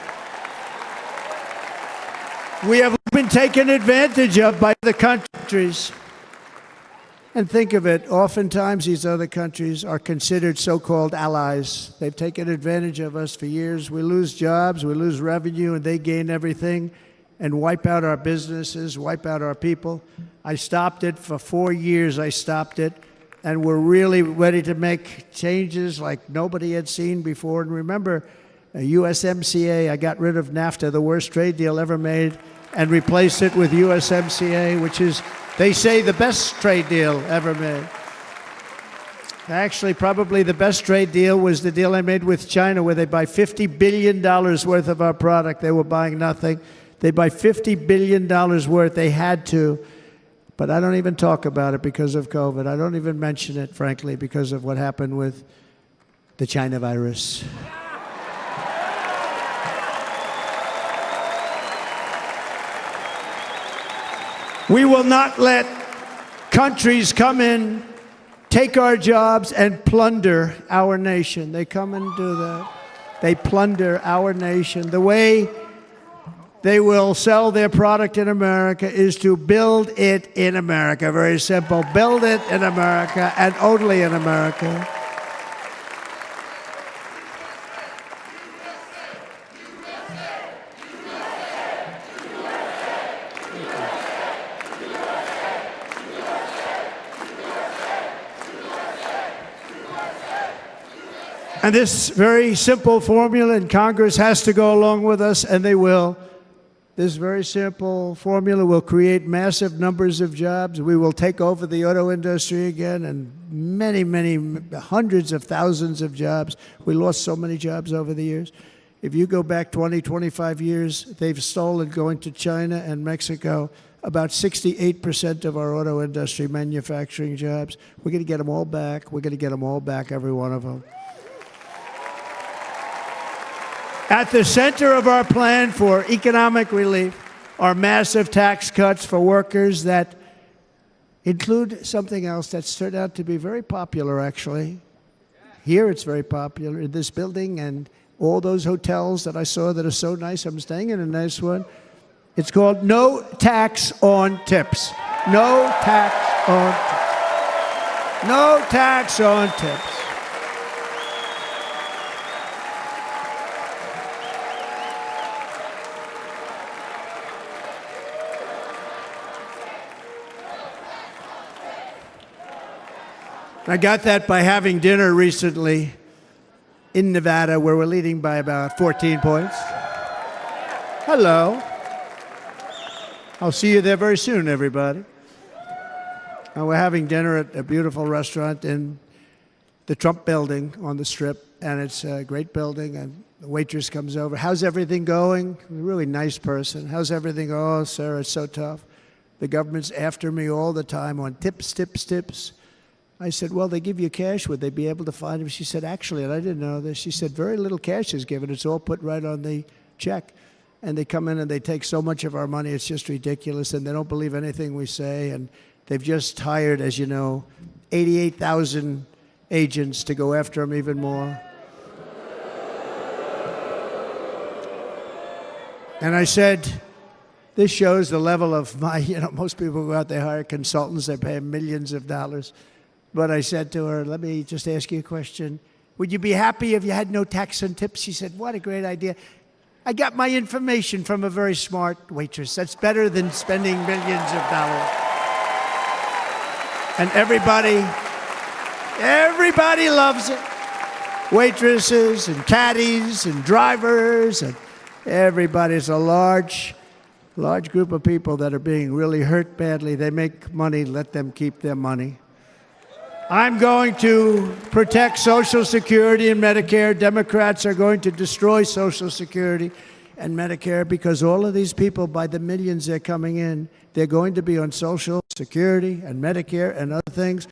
We have been taken advantage of by the countries. And think of it, oftentimes these other countries are considered so-called allies. They've taken advantage of us for years. We lose jobs, we lose revenue, and they gain everything and wipe out our businesses, wipe out our people. I stopped it for 4 years. I stopped it, and we're really ready to make changes like nobody had seen before. And remember, USMCA, I got rid of NAFTA, the worst trade deal ever made, and replaced it with USMCA, which is, they say, the best trade deal ever made. Actually, probably the best trade deal was the deal I made with China, where they buy $50 billion worth of our product. They were buying nothing. They buy $50 billion worth. They had to. But I don't even talk about it because of COVID. I don't even mention it, frankly, because of what happened with the China virus. We will not let countries come in, take our jobs, and plunder our nation. They come and do that. They plunder our nation. The way they will sell their product in America is to build it in America. Very simple. Build it in America and only in America. And this very simple formula, and Congress has to go along with us, and they will. This very simple formula will create massive numbers of jobs. We will take over the auto industry again, and many, many hundreds of thousands of jobs. We lost so many jobs over the years. If you go back 20, 25 years, they've stolen, going to China and Mexico, about 68% of our auto industry manufacturing jobs. We're going to get them all back. We're going to get them all back, every one of them. At the center of our plan for economic relief are massive tax cuts for workers that include something else that's turned out to be very popular, actually. Here it's very popular, in this building and all those hotels that I saw that are so nice. I'm staying in a nice one. It's called no tax on tips. No tax on tips. No tax on tips. I got that by having dinner recently in Nevada, where we're leading by about 14 points. Hello. I'll see you there very soon, everybody. And we're having dinner at a beautiful restaurant in the Trump building on the Strip, and it's a great building, and the waitress comes over. How's everything going? A really nice person. How's everything? Oh, sir, it's so tough. The government's after me all the time on tips, tips, tips. I said, well, they give you cash. Would they be able to find him? She said, actually, and I didn't know this, she said, very little cash is given. It's all put right on the check. And they come in and they take so much of our money, it's just ridiculous. And they don't believe anything we say. And they've just hired, as you know, 88,000 agents to go after him even more. And I said, this shows the level of my, most people go out, they hire consultants, they pay them millions of dollars. But I said to her, let me just ask you a question. Would you be happy if you had no tax on tips? She said, what a great idea. I got my information from a very smart waitress. That's better than spending millions of dollars. And everybody loves it. Waitresses and caddies and drivers and everybody. It's a large group of people that are being really hurt badly. They make money, let them keep their money. I'm going to protect Social Security and Medicare. Democrats are going to destroy Social Security and Medicare because all of these people, by the millions they're coming in, they're going to be on Social Security and Medicare and other things,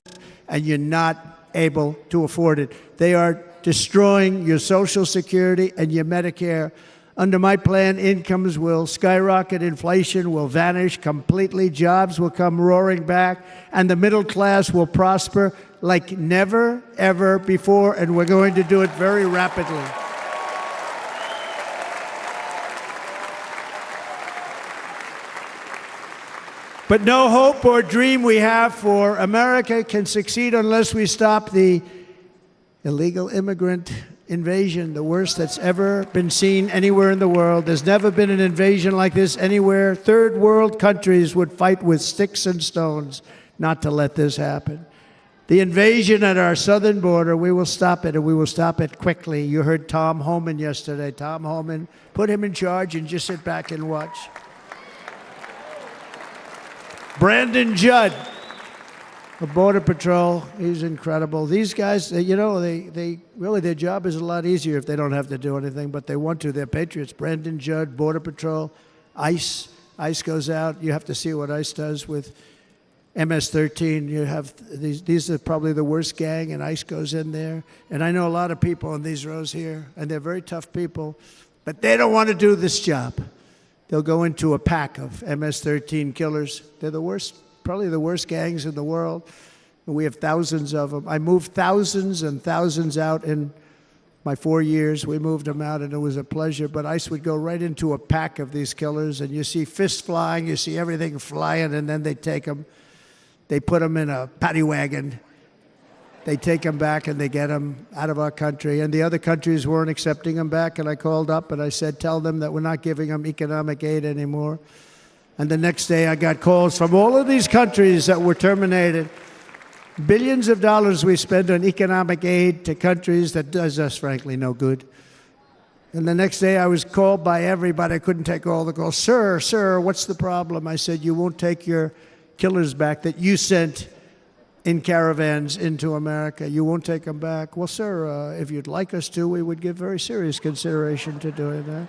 and you're not able to afford it. They are destroying your Social Security and your Medicare. Under my plan, incomes will skyrocket, inflation will vanish completely, jobs will come roaring back, and the middle class will prosper like never, ever before, and we're going to do it very rapidly. But no hope or dream we have for America can succeed unless we stop the illegal immigrant invasion, the worst that's ever been seen anywhere in the world. There's never been an invasion like this anywhere. Third world countries would fight with sticks and stones not to let this happen. The invasion at our southern border, we will stop it, and we will stop it quickly. You heard Tom Homan yesterday. Tom Homan, put him in charge and just sit back and watch. Brandon Judd of Border Patrol, he's incredible. These guys, you know, they really, their job is a lot easier if they don't have to do anything, but they want to. They're patriots. Brandon Judd, Border Patrol, ICE. ICE goes out. You have to see what ICE does with MS-13. You have these are probably the worst gang, and ICE goes in there. And I know a lot of people in these rows here, and they're very tough people, but they don't want to do this job. They'll go into a pack of MS-13 killers. They're the worst, probably the worst gangs in the world. And we have thousands of them. I moved thousands and thousands out in my 4 years. We moved them out, and it was a pleasure. But ICE would go right into a pack of these killers, and you see fists flying, you see everything flying, and then they take them. They put them in a paddy wagon. They take them back, and they get them out of our country. And the other countries weren't accepting them back, and I called up, and I said, tell them that we're not giving them economic aid anymore. And the next day, I got calls from all of these countries that were terminated. Billions of dollars we spend on economic aid to countries that does us, frankly, no good. And the next day, I was called by everybody. I couldn't take all the calls. Sir, what's the problem? I said, you won't take your killers back that you sent in caravans into America. You won't take them back. Well, sir, if you'd like us to, we would give very serious consideration to doing that.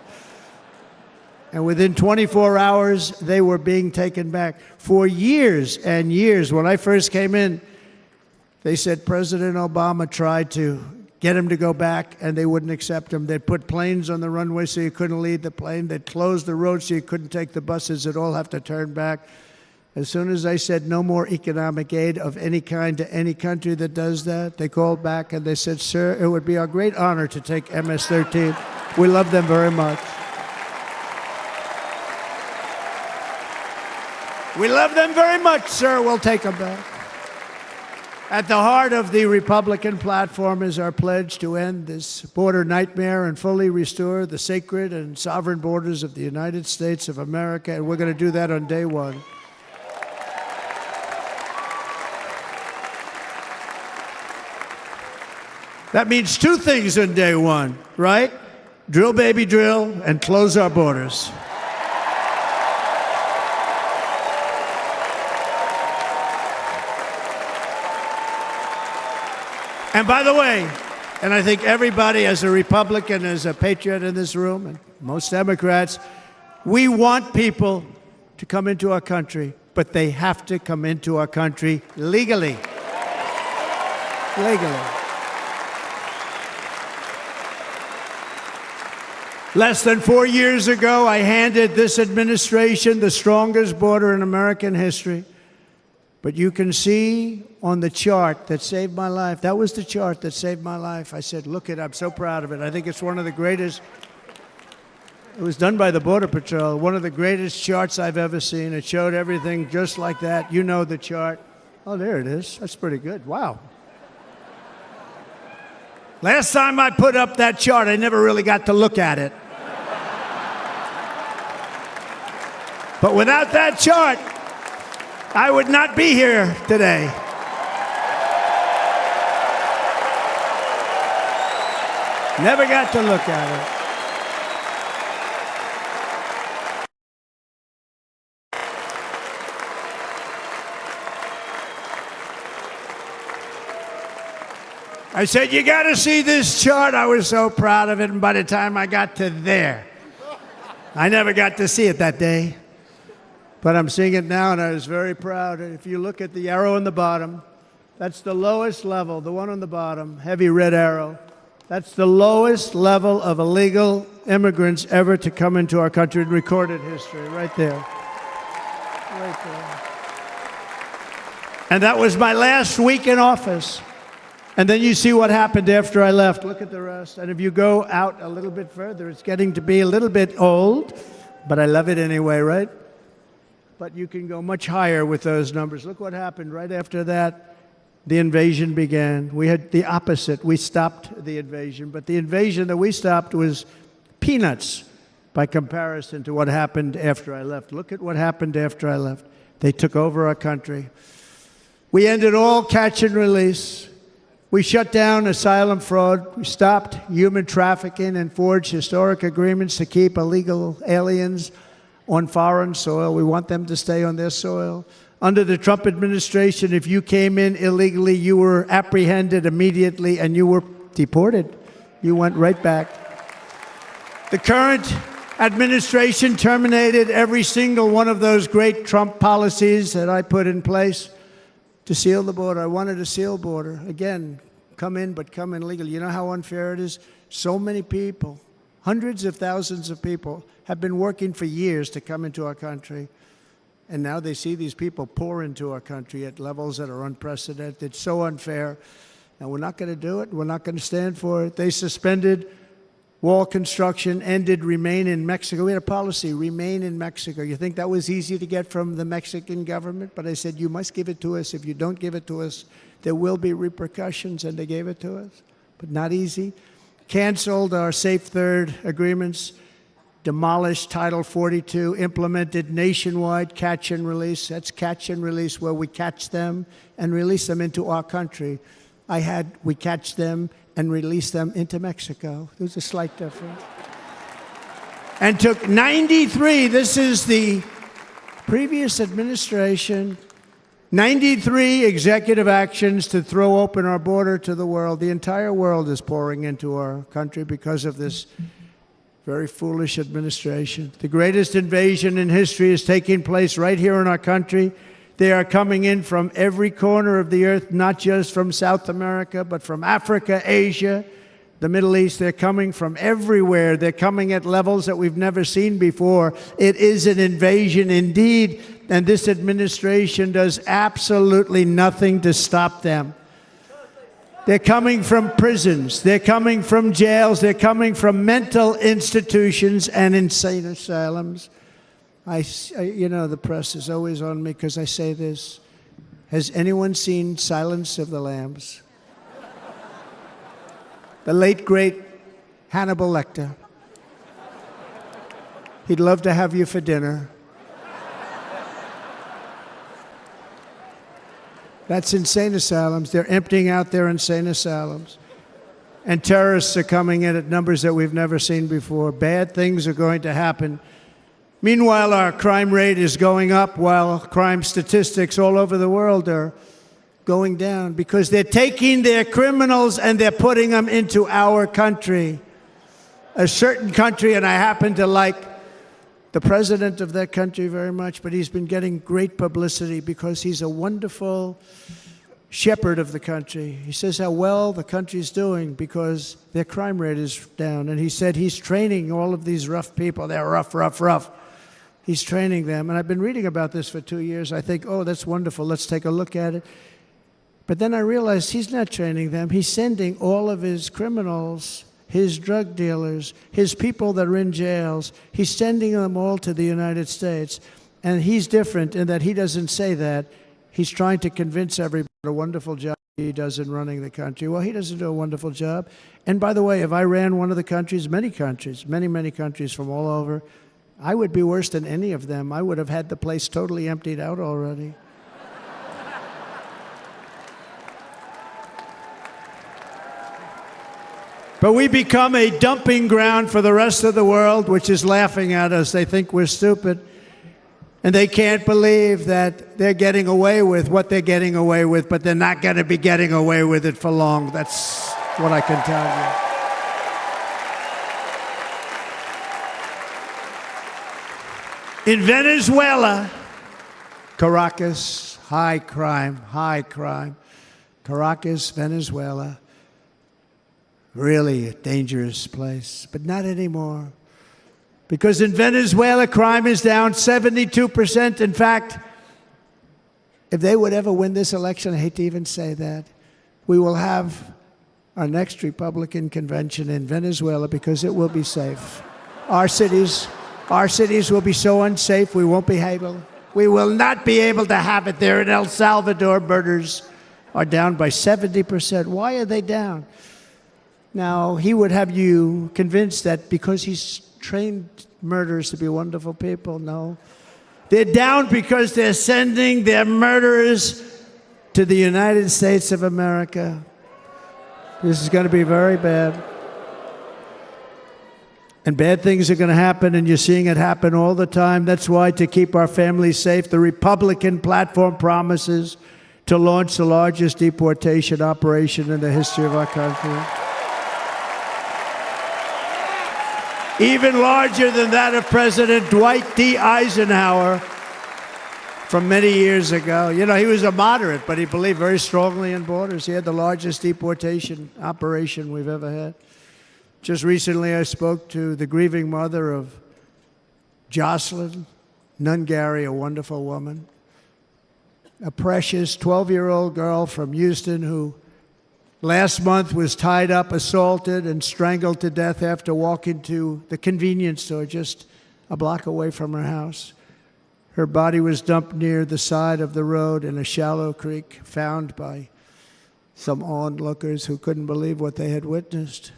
And within 24 hours, they were being taken back. For years and years, when I first came in, they said President Obama tried to get him to go back, and they wouldn't accept him. They'd put planes on the runway so you couldn't leave the plane. They'd close the road so you couldn't take the buses. They'd all have to turn back. As soon as I said no more economic aid of any kind to any country that does that, they called back and they said, sir, it would be our great honor to take MS-13. We love them very much. We love them very much, sir. We'll take them back. At the heart of the Republican platform is our pledge to end this border nightmare and fully restore the sacred and sovereign borders of the United States of America, and we're going to do that on day one. That means two things on day one, right? Drill, baby, drill, and close our borders. And by the way, and I think everybody as a Republican, as a patriot in this room, and most Democrats, we want people to come into our country, but they have to come into our country legally. Legally. Less than 4 years ago, I handed this administration the strongest border in American history. But you can see on the chart that saved my life, that was the chart that saved my life. I said, look it, I'm so proud of it. I think it's one of the greatest, it was done by the Border Patrol, one of the greatest charts I've ever seen. It showed everything just like that. You know the chart. Oh, there it is. That's pretty good. Wow. Last time I put up that chart, I never really got to look at it. But without that chart, I would not be here today. Never got to look at it. I said, you got to see this chart. I was so proud of it. And by the time I got to there, I never got to see it that day. But I'm seeing it now, and I was very proud. And if you look at the arrow on the bottom, that's the lowest level, the one on the bottom, heavy red arrow. That's the lowest level of illegal immigrants ever to come into our country in recorded history, right there. Right there. And that was my last week in office. And then you see what happened after I left. Look at the rest. And if you go out a little bit further, it's getting to be a little bit old, but I love it anyway, right? But you can go much higher with those numbers. Look what happened right after that. The invasion began. We had the opposite. We stopped the invasion. But the invasion that we stopped was peanuts by comparison to what happened after I left. Look at what happened after I left. They took over our country. We ended all catch and release. We shut down asylum fraud. We stopped human trafficking and forged historic agreements to keep illegal aliens on foreign soil. We want them to stay on their soil. Under the Trump administration, if you came in illegally, you were apprehended immediately and you were deported. You went right back. The current administration terminated every single one of those great Trump policies that I put in place to seal the border. I wanted a sealed border. Again, come in, but come in legally. You know how unfair it is? So many people, hundreds of thousands of people, have been working for years to come into our country. And now they see these people pour into our country at levels that are unprecedented. It's so unfair. And we're not going to do it. We're not going to stand for it. They suspended wall construction, ended remain in Mexico. We had a policy, remain in Mexico. You think that was easy to get from the Mexican government? But I said, you must give it to us. If you don't give it to us, there will be repercussions. And they gave it to us. But not easy. Canceled our Safe Third agreements. Demolished Title 42, implemented nationwide catch and release. That's catch and release, where we catch them and release them into our country. We catch them and release them into Mexico. There's a slight difference. And took 93, this is the previous administration, 93 executive actions to throw open our border to the world. The entire world is pouring into our country because of this very foolish administration. The greatest invasion in history is taking place right here in our country. They are coming in from every corner of the earth, not just from South America, but from Africa, Asia, the Middle East. They're coming from everywhere. They're coming at levels that we've never seen before. It is an invasion indeed, and this administration does absolutely nothing to stop them. They're coming from prisons. They're coming from jails. They're coming from mental institutions and insane asylums. You know, the press is always on me because I say this. Has anyone seen Silence of the Lambs? The late, great Hannibal Lecter. He'd love to have you for dinner. That's insane asylums. They're emptying out their insane asylums. And terrorists are coming in at numbers that we've never seen before. Bad things are going to happen. Meanwhile, our crime rate is going up, while crime statistics all over the world are going down, because they're taking their criminals and they're putting them into our country. A certain country, and I happen to like the president of that country very much, but he's been getting great publicity because he's a wonderful shepherd of the country. He says how well the country's doing because their crime rate is down. And he said he's training all of these rough people. They're rough. He's training them. And I've been reading about this for 2 years. I think, oh, that's wonderful. Let's take a look at it. But then I realized he's not training them. He's sending all of his criminals, his drug dealers, his people that are in jails, he's sending them all to the United States. And he's different in that he doesn't say that. He's trying to convince everybody what a wonderful job he does in running the country. Well, he doesn't do a wonderful job. And by the way, if I ran one of the countries, many countries from all over, I would be worse than any of them. I would have had the place totally emptied out already. But we become a dumping ground for the rest of the world, which is laughing at us. They think we're stupid. And they can't believe that they're getting away with what they're getting away with, but they're not going to be getting away with it for long. That's what I can tell you. In Venezuela, Caracas, high crime, high crime. Caracas, Venezuela, really a dangerous place, but not anymore. Because in Venezuela, crime is down 72%. In fact, if they would ever win this election, I hate to even say that, we will have our next Republican convention in Venezuela because it will be safe. Our cities will be so unsafe, we won't be able. We will not be able to have it there. In El Salvador, murders are down by 70%. Why are they down? Now, he would have you convinced that because he's trained murderers to be wonderful people. No. They're down because they're sending their murderers to the United States of America. This is going to be very bad. And bad things are going to happen, and you're seeing it happen all the time. That's why, to keep our families safe, the Republican platform promises to launch the largest deportation operation in the history of our country. Even larger than that of President Dwight D. Eisenhower from many years ago. You know, he was a moderate, but he believed very strongly in borders. He had the largest deportation operation we've ever had. Just recently, I spoke to the grieving mother of Jocelyn Nungary, a wonderful woman, a precious 12-year-old girl from Houston who last month was tied up, assaulted, and strangled to death after walking to the convenience store just a block away from her house. Her body was dumped near the side of the road in a shallow creek, found by some onlookers who couldn't believe what they had witnessed.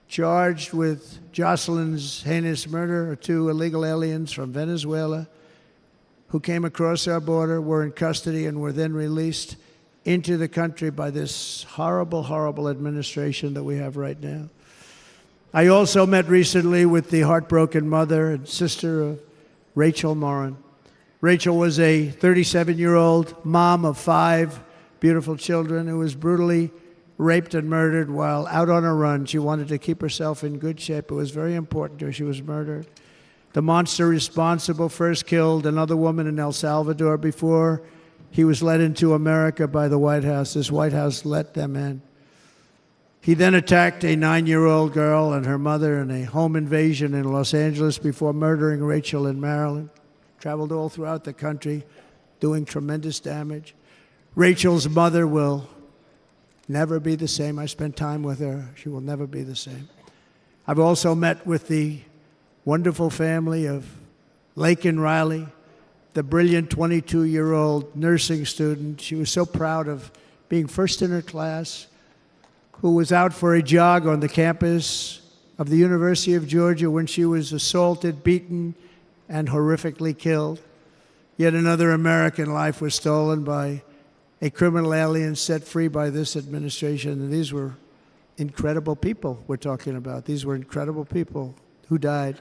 Charged with Jocelyn's heinous murder are 2 illegal aliens from Venezuela who came across our border, were in custody, and were then released into the country by this horrible, horrible administration that we have right now. I also met recently with the heartbroken mother and sister of Rachel Morin. Rachel was a 37-year-old mom of 5 beautiful children who was brutally raped and murdered while out on a run. She wanted to keep herself in good shape. It was very important to her. She was murdered. The monster responsible first killed another woman in El Salvador before he was led into America by the White House. This White House let them in. He then attacked a 9-year-old girl and her mother in a home invasion in Los Angeles before murdering Rachel in Maryland. Traveled all throughout the country, doing tremendous damage. Rachel's mother will never be the same. I spent time with her. She will never be the same. I've also met with the wonderful family of Laken Riley, the brilliant 22-year-old nursing student. She was so proud of being first in her class, who was out for a jog on the campus of the University of Georgia when she was assaulted, beaten, and horrifically killed. Yet another American life was stolen by a criminal alien set free by this administration. And these were incredible people we're talking about. These were incredible people who died.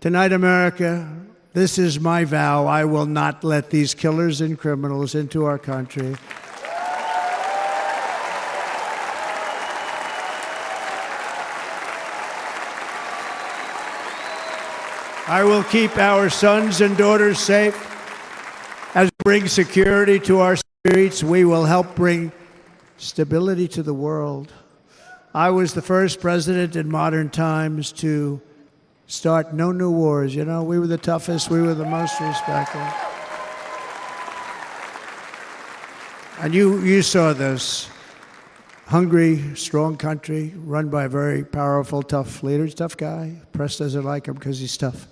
Tonight, America, this is my vow. I will not let these killers and criminals into our country. I will keep our sons and daughters safe. As we bring security to our streets, we will help bring stability to the world. I was the first president in modern times to start no new wars. You know, we were the toughest, we were the most respected. And you saw this. Hungry, strong country, run by a very powerful, tough leader. Tough guy. Press doesn't like him because he's tough.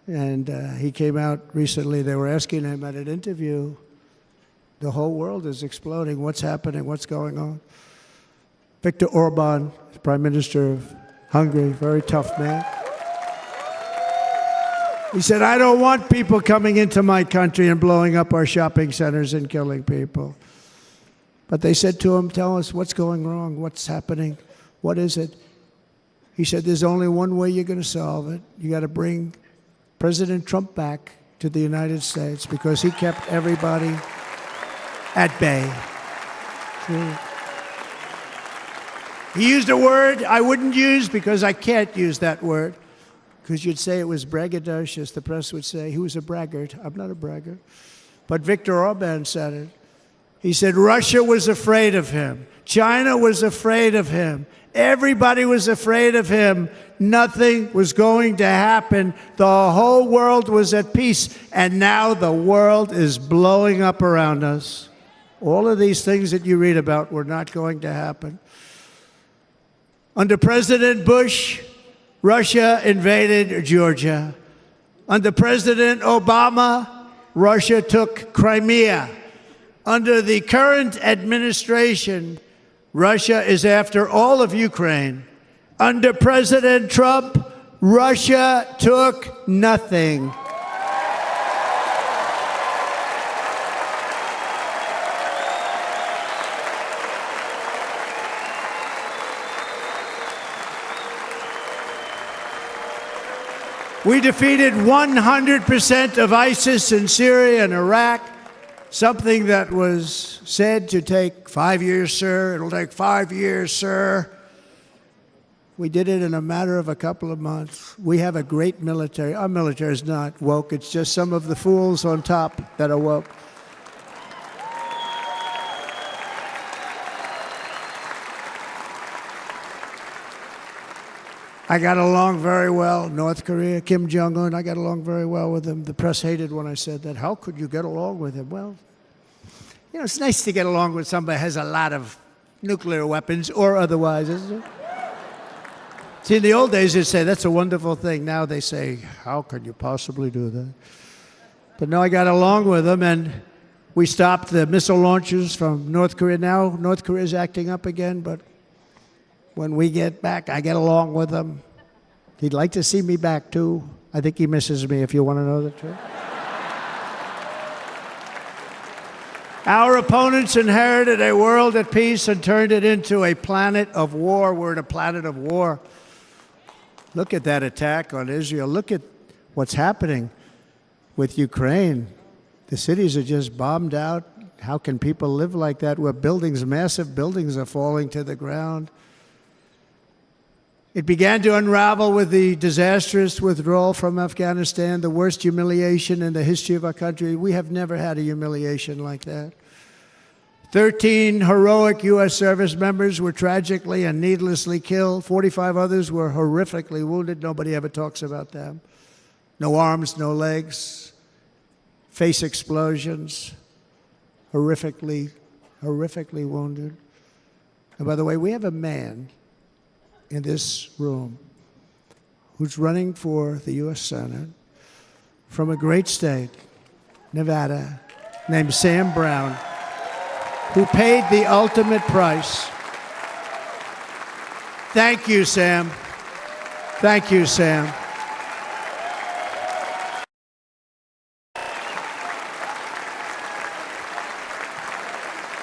And he came out recently. They were asking him at an interview, the whole world is exploding. What's happening? What's going on? Viktor Orban, Prime Minister of Hungary, very tough man. He said, I don't want people coming into my country and blowing up our shopping centers and killing people. But they said to him, tell us what's going wrong, what's happening, what is it? He said, there's only one way you're going to solve it. You got to bring President Trump back to the United States because he kept everybody at bay. True. He used a word I wouldn't use because I can't use that word, because you'd say it was braggadocious. The press would say he was a braggart. I'm not a braggart. But Viktor Orban said it. He said Russia was afraid of him. China was afraid of him. Everybody was afraid of him. Nothing was going to happen. The whole world was at peace. And now the world is blowing up around us. All of these things that you read about were not going to happen. Under President Bush, Russia invaded Georgia. Under President Obama, Russia took Crimea. Under the current administration, Russia is after all of Ukraine. Under President Trump, Russia took nothing. We defeated 100% of ISIS in Syria and Iraq, something that was said to take 5 years, sir. It'll take 5 years, sir. We did it in a matter of a couple of months. We have a great military. Our military is not woke. It's just some of the fools on top that are woke. I got along very well. North Korea, Kim Jong-un, I got along very well with him. The press hated when I said that. How could you get along with him? Well, you know, it's nice to get along with somebody who has a lot of nuclear weapons or otherwise, isn't it? See, in the old days, they'd say, that's a wonderful thing. Now they say, how could you possibly do that? But no, I got along with him, and we stopped the missile launches from North Korea. Now North Korea is acting up again, but when we get back, I get along with him. He'd like to see me back, too. I think he misses me, if you want to know the truth. Our opponents inherited a world at peace and turned it into a planet of war. We're in a planet of war. Look at that attack on Israel. Look at what's happening with Ukraine. The cities are just bombed out. How can people live like that where buildings, massive buildings, are falling to the ground? It began to unravel with the disastrous withdrawal from Afghanistan, the worst humiliation in the history of our country. We have never had a humiliation like that. 13 heroic U.S. service members were tragically and needlessly killed. 45 others were horrifically wounded. Nobody ever talks about them. No arms, no legs, face explosions, horrifically wounded. And by the way, we have a man in this room who's running for the U.S. Senate from a great state, Nevada, named Sam Brown, who paid the ultimate price. Thank you, Sam. Thank you, Sam.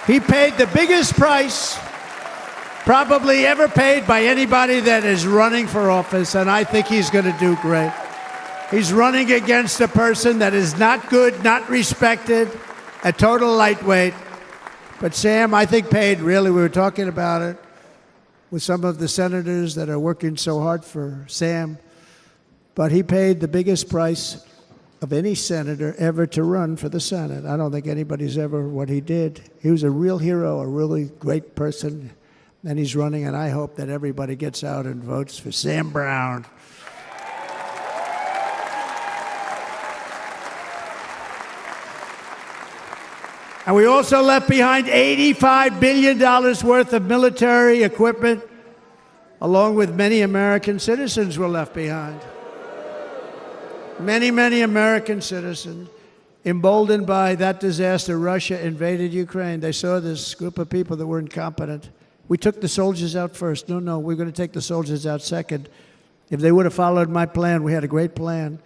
He paid the biggest price probably ever paid by anybody that is running for office, and I think he's going to do great. He's running against a person that is not good, not respected, a total lightweight. But Sam, I think, paid, really, we were talking about it with some of the senators that are working so hard for Sam, but he paid the biggest price of any senator ever to run for the Senate. I don't think anybody's ever what he did. He was a real hero, a really great person. And he's running, and I hope that everybody gets out and votes for Sam Brown. And we also left behind $85 billion worth of military equipment, along with many American citizens were left behind. Many, many American citizens, emboldened by that disaster. Russia invaded Ukraine. They saw this group of people that were incompetent. We took the soldiers out first. No, we're going to take the soldiers out second. If they would have followed my plan, we had a great plan.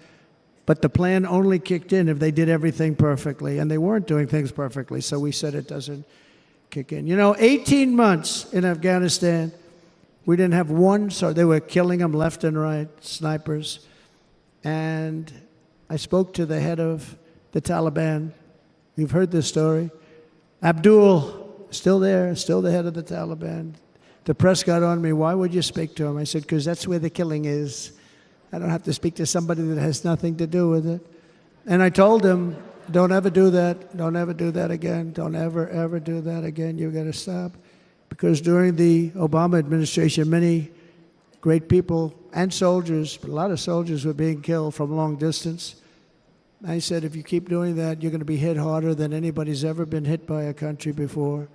But the plan only kicked in if they did everything perfectly. And they weren't doing things perfectly, so we said it doesn't kick in. You know, 18 months in Afghanistan, we didn't have one, so they were killing them left and right, snipers. And I spoke to the head of the Taliban. You've heard this story. Abdul, still there, still the head of the Taliban. The press got on me, why would you speak to him? I said, because that's where the killing is. I don't have to speak to somebody that has nothing to do with it. And I told him, don't ever do that. Don't ever do that again. Don't ever, ever do that again. You've got to stop. Because during the Obama administration, many great people and soldiers, but a lot of soldiers were being killed from long distance. I said, if you keep doing that, you're going to be hit harder than anybody's ever been hit by a country before.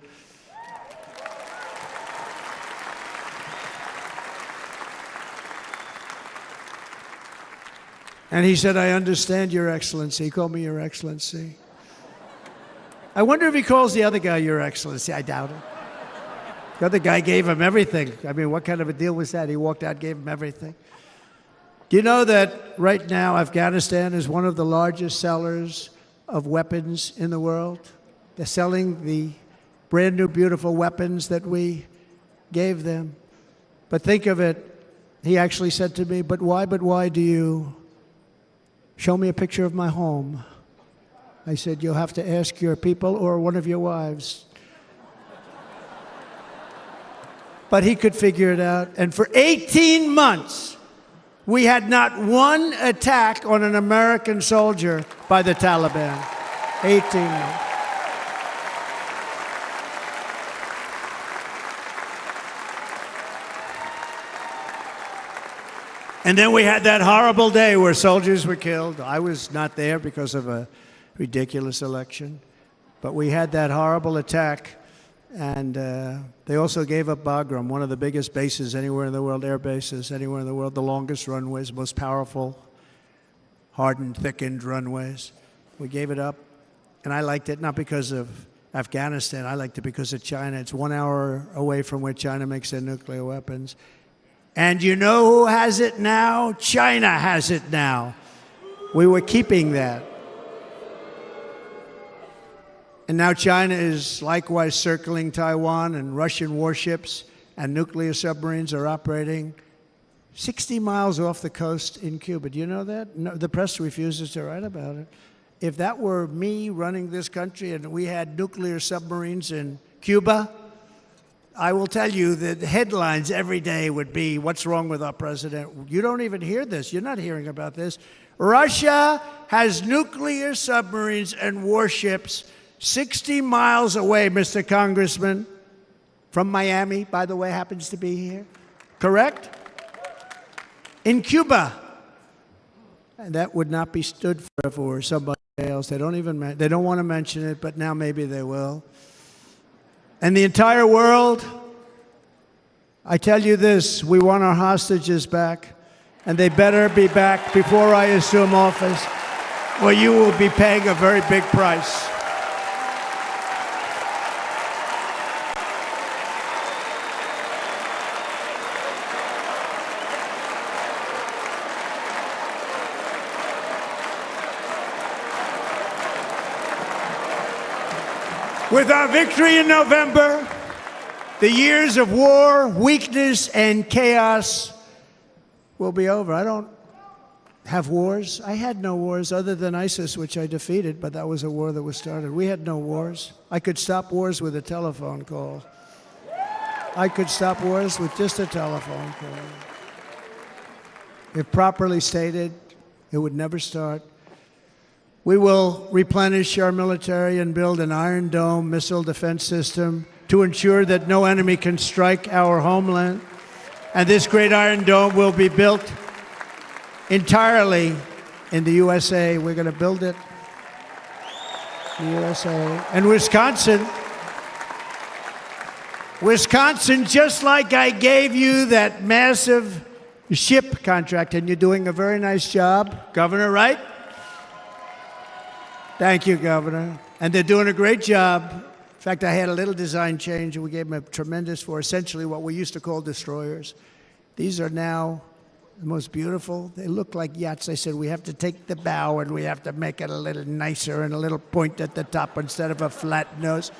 And he said, I understand, Your Excellency. He called me Your Excellency. I wonder if he calls the other guy Your Excellency. I doubt it. The other guy gave him everything. I mean, what kind of a deal was that? He walked out, gave him everything. Do you know that right now Afghanistan is one of the largest sellers of weapons in the world? They're selling the brand new, beautiful weapons that we gave them. But think of it, he actually said to me, but why do you show me a picture of my home? I said, you'll have to ask your people or one of your wives. But he could figure it out. And for 18 months, we had not one attack on an American soldier by the Taliban. 18 months. And then we had that horrible day where soldiers were killed. I was not there because of a ridiculous election. But we had that horrible attack. And they also gave up Bagram, one of the biggest bases anywhere in the world, air bases anywhere in the world, the longest runways, most powerful, hardened, thickened runways. We gave it up. And I liked it not because of Afghanistan. I liked it because of China. It's 1 hour away from where China makes their nuclear weapons. And you know who has it now? China has it now. We were keeping that. And now China is likewise circling Taiwan, and Russian warships and nuclear submarines are operating 60 miles off the coast in Cuba. Do you know that? No, the press refuses to write about it. If that were me running this country and we had nuclear submarines in Cuba, I will tell you that the headlines every day would be, what's wrong with our president? You don't even hear this. You're not hearing about this. Russia has nuclear submarines and warships 60 miles away, Mr. Congressman, from Miami, by the way, happens to be here. Correct? In Cuba. And that would not be stood for somebody else. They don't want to mention it, but now maybe they will. And the entire world, I tell you this, we want our hostages back, and they better be back before I assume office, or you will be paying a very big price. With our victory in November, the years of war, weakness, and chaos will be over. I don't have wars. I had no wars other than ISIS, which I defeated, but that was a war that was started. We had no wars. I could stop wars with a telephone call. I could stop wars with just a telephone call. If properly stated, it would never start. We will replenish our military and build an Iron Dome missile defense system to ensure that no enemy can strike our homeland. And this great Iron Dome will be built entirely in the USA. We're going to build it in the USA. And Wisconsin, just like I gave you that massive ship contract, and you're doing a very nice job, Governor, right? Thank you, Governor. And they're doing a great job. In fact, I had a little design change, and we gave them a tremendous for essentially what we used to call destroyers. These are now the most beautiful. They look like yachts. I said, we have to take the bow, and we have to make it a little nicer and a little point at the top instead of a flat nose.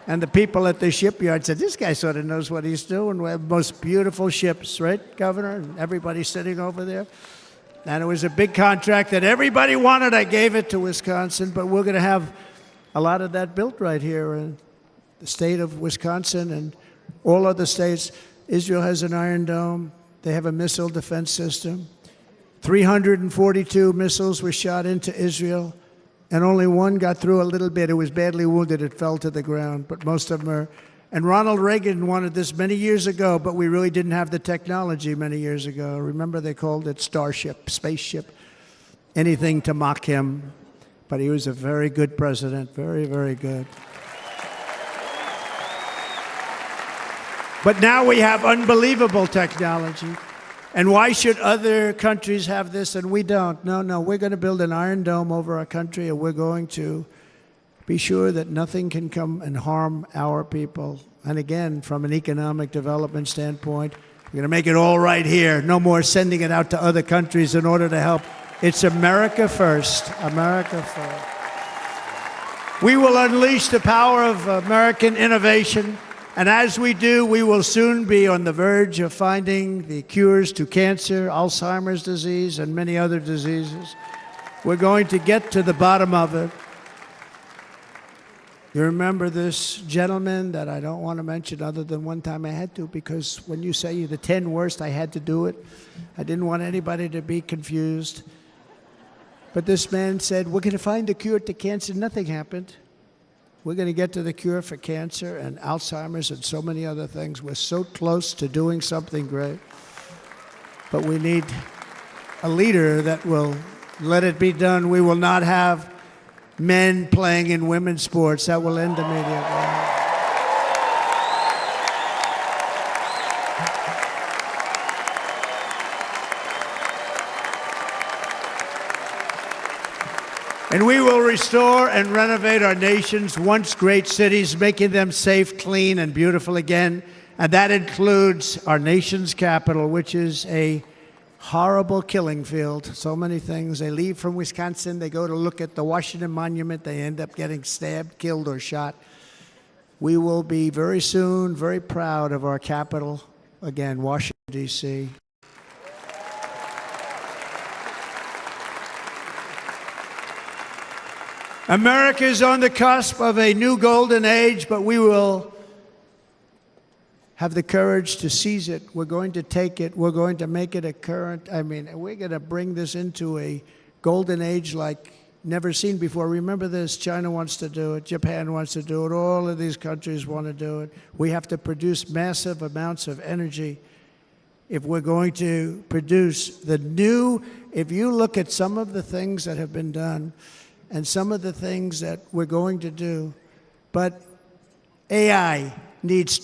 And the people at the shipyard said, this guy sort of knows what he's doing. We have the most beautiful ships, right, Governor? And everybody's sitting over there. And it was a big contract that everybody wanted. I gave it to Wisconsin, but we're going to have a lot of that built right here in the state of Wisconsin and all other states. Israel has an Iron Dome. They have a missile defense system. 342 missiles were shot into Israel, and only one got through a little bit. It was badly wounded. It fell to the ground, but most of them are. And Ronald Reagan wanted this many years ago, but we really didn't have the technology many years ago. Remember, they called it Starship, spaceship, anything to mock him. But he was a very good president, very, very good. But now we have unbelievable technology. And why should other countries have this and we don't? No, we're going to build an Iron Dome over our country, and we're going to be sure that nothing can come and harm our people. And again, from an economic development standpoint, we're going to make it all right here. No more sending it out to other countries in order to help. It's America first. America first. We will unleash the power of American innovation. And as we do, we will soon be on the verge of finding the cures to cancer, Alzheimer's disease, and many other diseases. We're going to get to the bottom of it. You remember this gentleman that I don't want to mention other than one time I had to, because when you say the 10 worst, I had to do it. I didn't want anybody to be confused. But this man said, we're going to find a cure to cancer. Nothing happened. We're going to get to the cure for cancer and Alzheimer's and so many other things. We're so close to doing something great. But we need a leader that will let it be done. We will not have men playing in women's sports. That will end immediately. And we will restore and renovate our nation's once great cities, making them safe, clean, and beautiful again. And that includes our nation's capital, which is a horrible killing field. So many things. They leave from Wisconsin, they go to look at the Washington Monument, they end up getting stabbed, killed, or shot. We will be very soon very proud of our capital, again, Washington, D.C. America is on the cusp of a new golden age, but we will have the courage to seize it. We're going to take it. We're going to make it a current. We're going to bring this into a golden age like never seen before. Remember this, China wants to do it. Japan wants to do it. All of these countries want to do it. We have to produce massive amounts of energy if we're going to produce the new. If you look at some of the things that have been done, and some of the things that we're going to do. But AI needs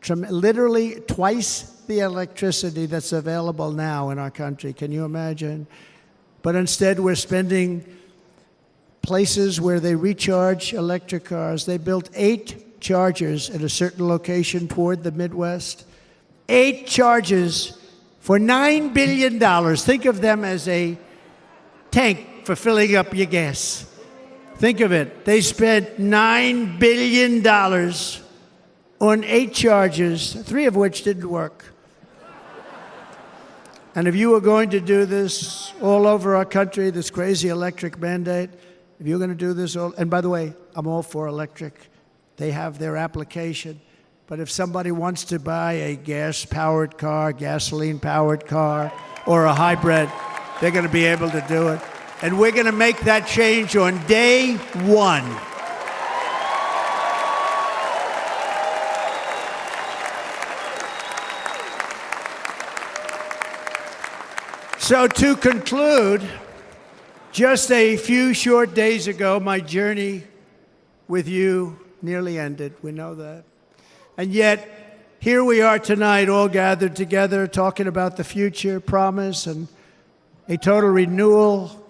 literally twice the electricity that's available now in our country. Can you imagine? But instead, we're spending places where they recharge electric cars. They built 8 chargers at a certain location toward the Midwest. 8 chargers for $9 billion. Think of them as a tank for filling up your gas. Think of it. They spent $9 billion on 8 chargers, 3 of which didn't work. And if you were going to do this all over our country, this crazy electric mandate, if you're going to do this all, and by the way, I'm all for electric. They have their application. But if somebody wants to buy a gas-powered car, gasoline-powered car, or a hybrid, they're going to be able to do it. And we're going to make that change on day 1. So to conclude, just a few short days ago, my journey with you nearly ended. We know that. And yet, here we are tonight, all gathered together, talking about the future, promise, and a total renewal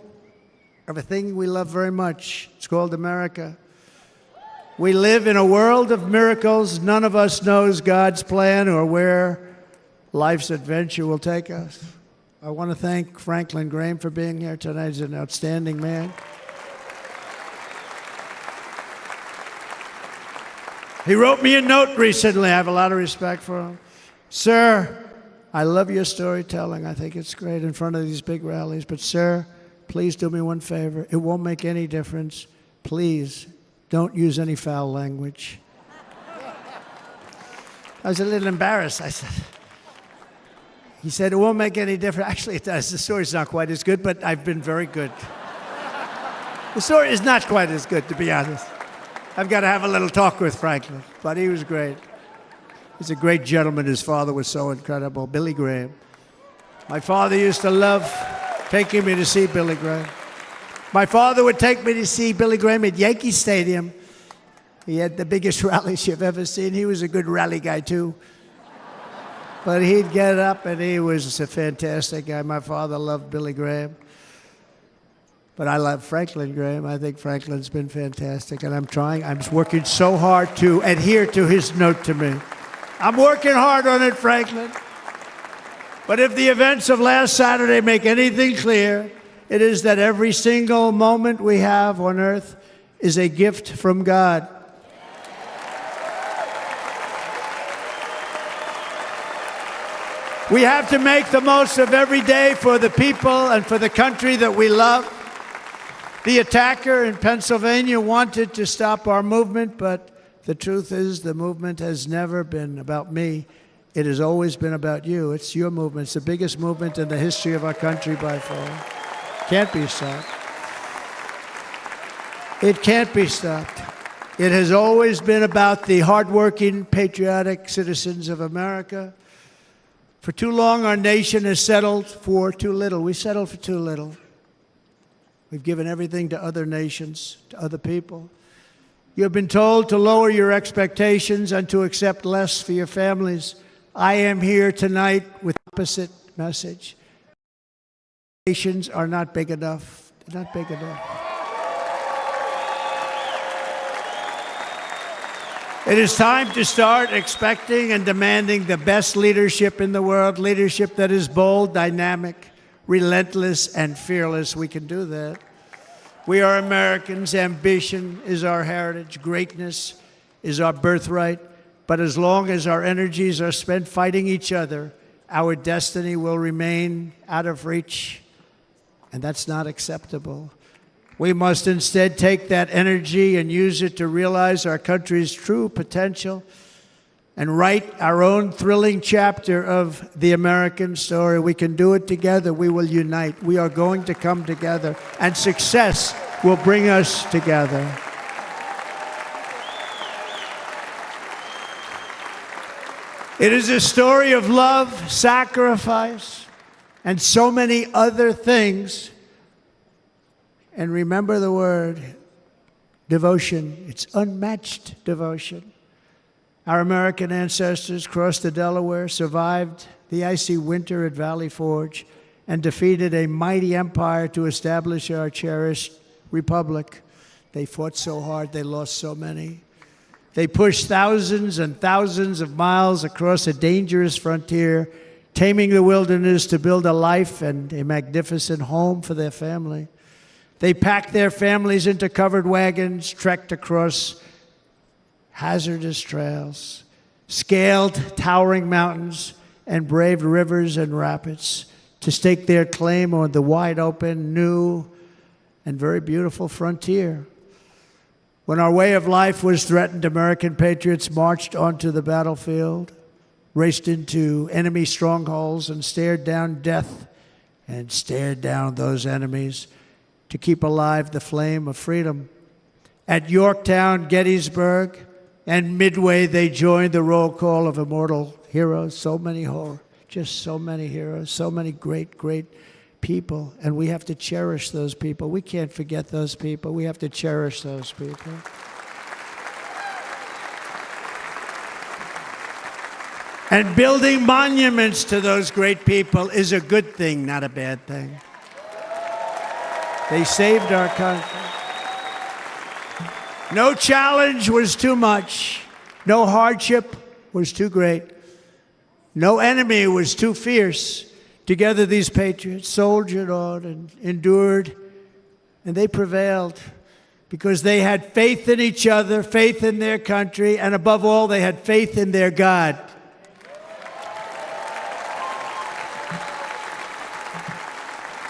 of a thing we love very much. It's called America. We live in a world of miracles. None of us knows God's plan or where life's adventure will take us. I want to thank Franklin Graham for being here tonight. He's an outstanding man. He wrote me a note recently. I have a lot of respect for him. Sir, I love your storytelling. I think it's great in front of these big rallies. But, sir, please do me one favor. It won't make any difference. Please don't use any foul language. I was a little embarrassed. I said, he said, it won't make any difference. Actually, it does. The story's not quite as good, but I've been very good. The story is not quite as good, to be honest. I've got to have a little talk with Franklin, but he was great. He's a great gentleman. His father was so incredible, Billy Graham. My father used to love taking me to see Billy Graham. My father would take me to see Billy Graham at Yankee Stadium. He had the biggest rallies you've ever seen. He was a good rally guy, too. But he'd get up, and he was a fantastic guy. My father loved Billy Graham. But I love Franklin Graham. I think Franklin's been fantastic, and I'm working so hard to adhere to his note to me. I'm working hard on it, Franklin. But if the events of last Saturday make anything clear, it is that every single moment we have on earth is a gift from God. We have to make the most of every day for the people and for the country that we love. The attacker in Pennsylvania wanted to stop our movement, but the truth is the movement has never been about me. It has always been about you. It's your movement. It's the biggest movement in the history of our country by far. Can't be stopped. It can't be stopped. It has always been about the hardworking, patriotic citizens of America. For too long, our nation has settled for too little. We settled for too little. We've given everything to other nations, to other people. You have been told to lower your expectations and to accept less for your families. I am here tonight with the opposite message. Nations are not big enough. They're not big enough. It is time to start expecting and demanding the best leadership in the world, leadership that is bold, dynamic, relentless, and fearless. We can do that. We are Americans. Ambition is our heritage. Greatness is our birthright. But as long as our energies are spent fighting each other, our destiny will remain out of reach, and that's not acceptable. We must instead take that energy and use it to realize our country's true potential and write our own thrilling chapter of the American story. We can do it together. We will unite. We are going to come together, and success will bring us together. It is a story of love, sacrifice, and so many other things. And remember the word, devotion. It's unmatched devotion. Our American ancestors crossed the Delaware, survived the icy winter at Valley Forge, and defeated a mighty empire to establish our cherished republic. They fought so hard, they lost so many. They pushed thousands and thousands of miles across a dangerous frontier, taming the wilderness to build a life and a magnificent home for their family. They packed their families into covered wagons, trekked across hazardous trails, scaled towering mountains, and braved rivers and rapids to stake their claim on the wide open, new, and very beautiful frontier. When our way of life was threatened, American patriots marched onto the battlefield, raced into enemy strongholds, and stared down death and stared down those enemies to keep alive the flame of freedom. At Yorktown, Gettysburg, and Midway, they joined the roll call of immortal heroes. So many just so many heroes, so many great, great people. And we have to cherish those people. We can't forget those people. We have to cherish those people. And building monuments to those great people is a good thing, not a bad thing. They saved our country. No challenge was too much. No hardship was too great. No enemy was too fierce. Together, these patriots soldiered on and endured, and they prevailed because they had faith in each other, faith in their country, and above all, they had faith in their God.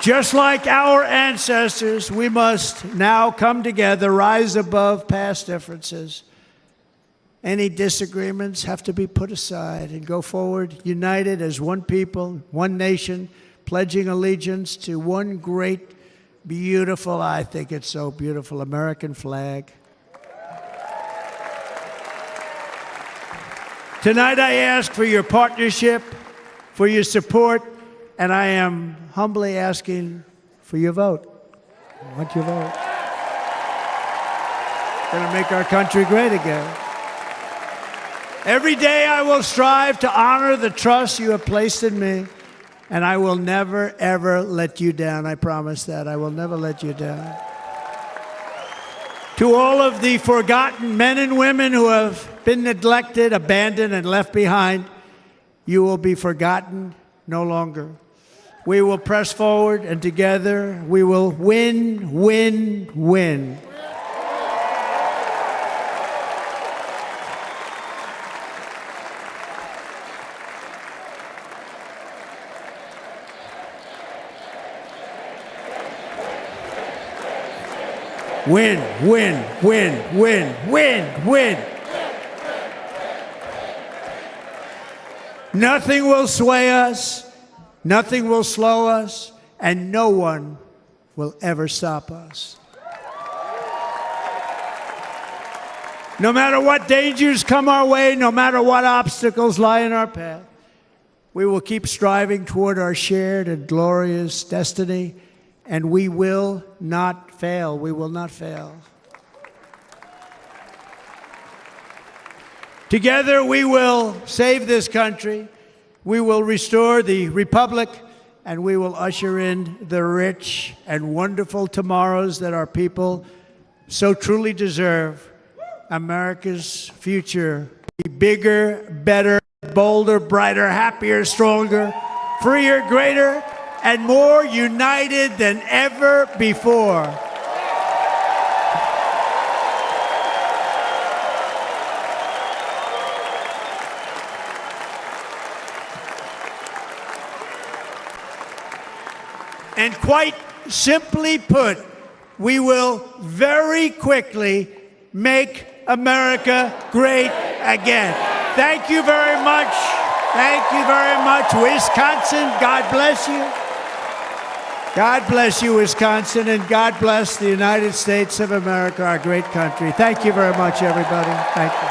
Just like our ancestors, we must now come together, rise above past differences. Any disagreements have to be put aside and go forward united as one people, one nation, pledging allegiance to one great, beautiful, I think it's so beautiful, American flag. Tonight I ask for your partnership, for your support, and I am humbly asking for your vote. I want your vote. Going to make our country great again. Every day I will strive to honor the trust you have placed in me, and I will never, ever let you down. I promise that. I will never let you down. To all of the forgotten men and women who have been neglected, abandoned, and left behind, you will be forgotten no longer. We will press forward, and together we will win, win, win. Win, win, win, win, win, win. Nothing will sway us, nothing will slow us, and no one will ever stop us. No matter what dangers come our way, no matter what obstacles lie in our path, we will keep striving toward our shared and glorious destiny, and we will not fail. We will not fail. Together we will save this country, we will restore the republic, and we will usher in the rich and wonderful tomorrows that our people so truly deserve. America's future will be bigger, better, bolder, brighter, happier, stronger, freer, greater, and more united than ever before. And quite simply put, we will very quickly make America great again. Thank you very much. Thank you very much, Wisconsin. God bless you. God bless you, Wisconsin, and God bless the United States of America, our great country. Thank you very much, everybody. Thank you.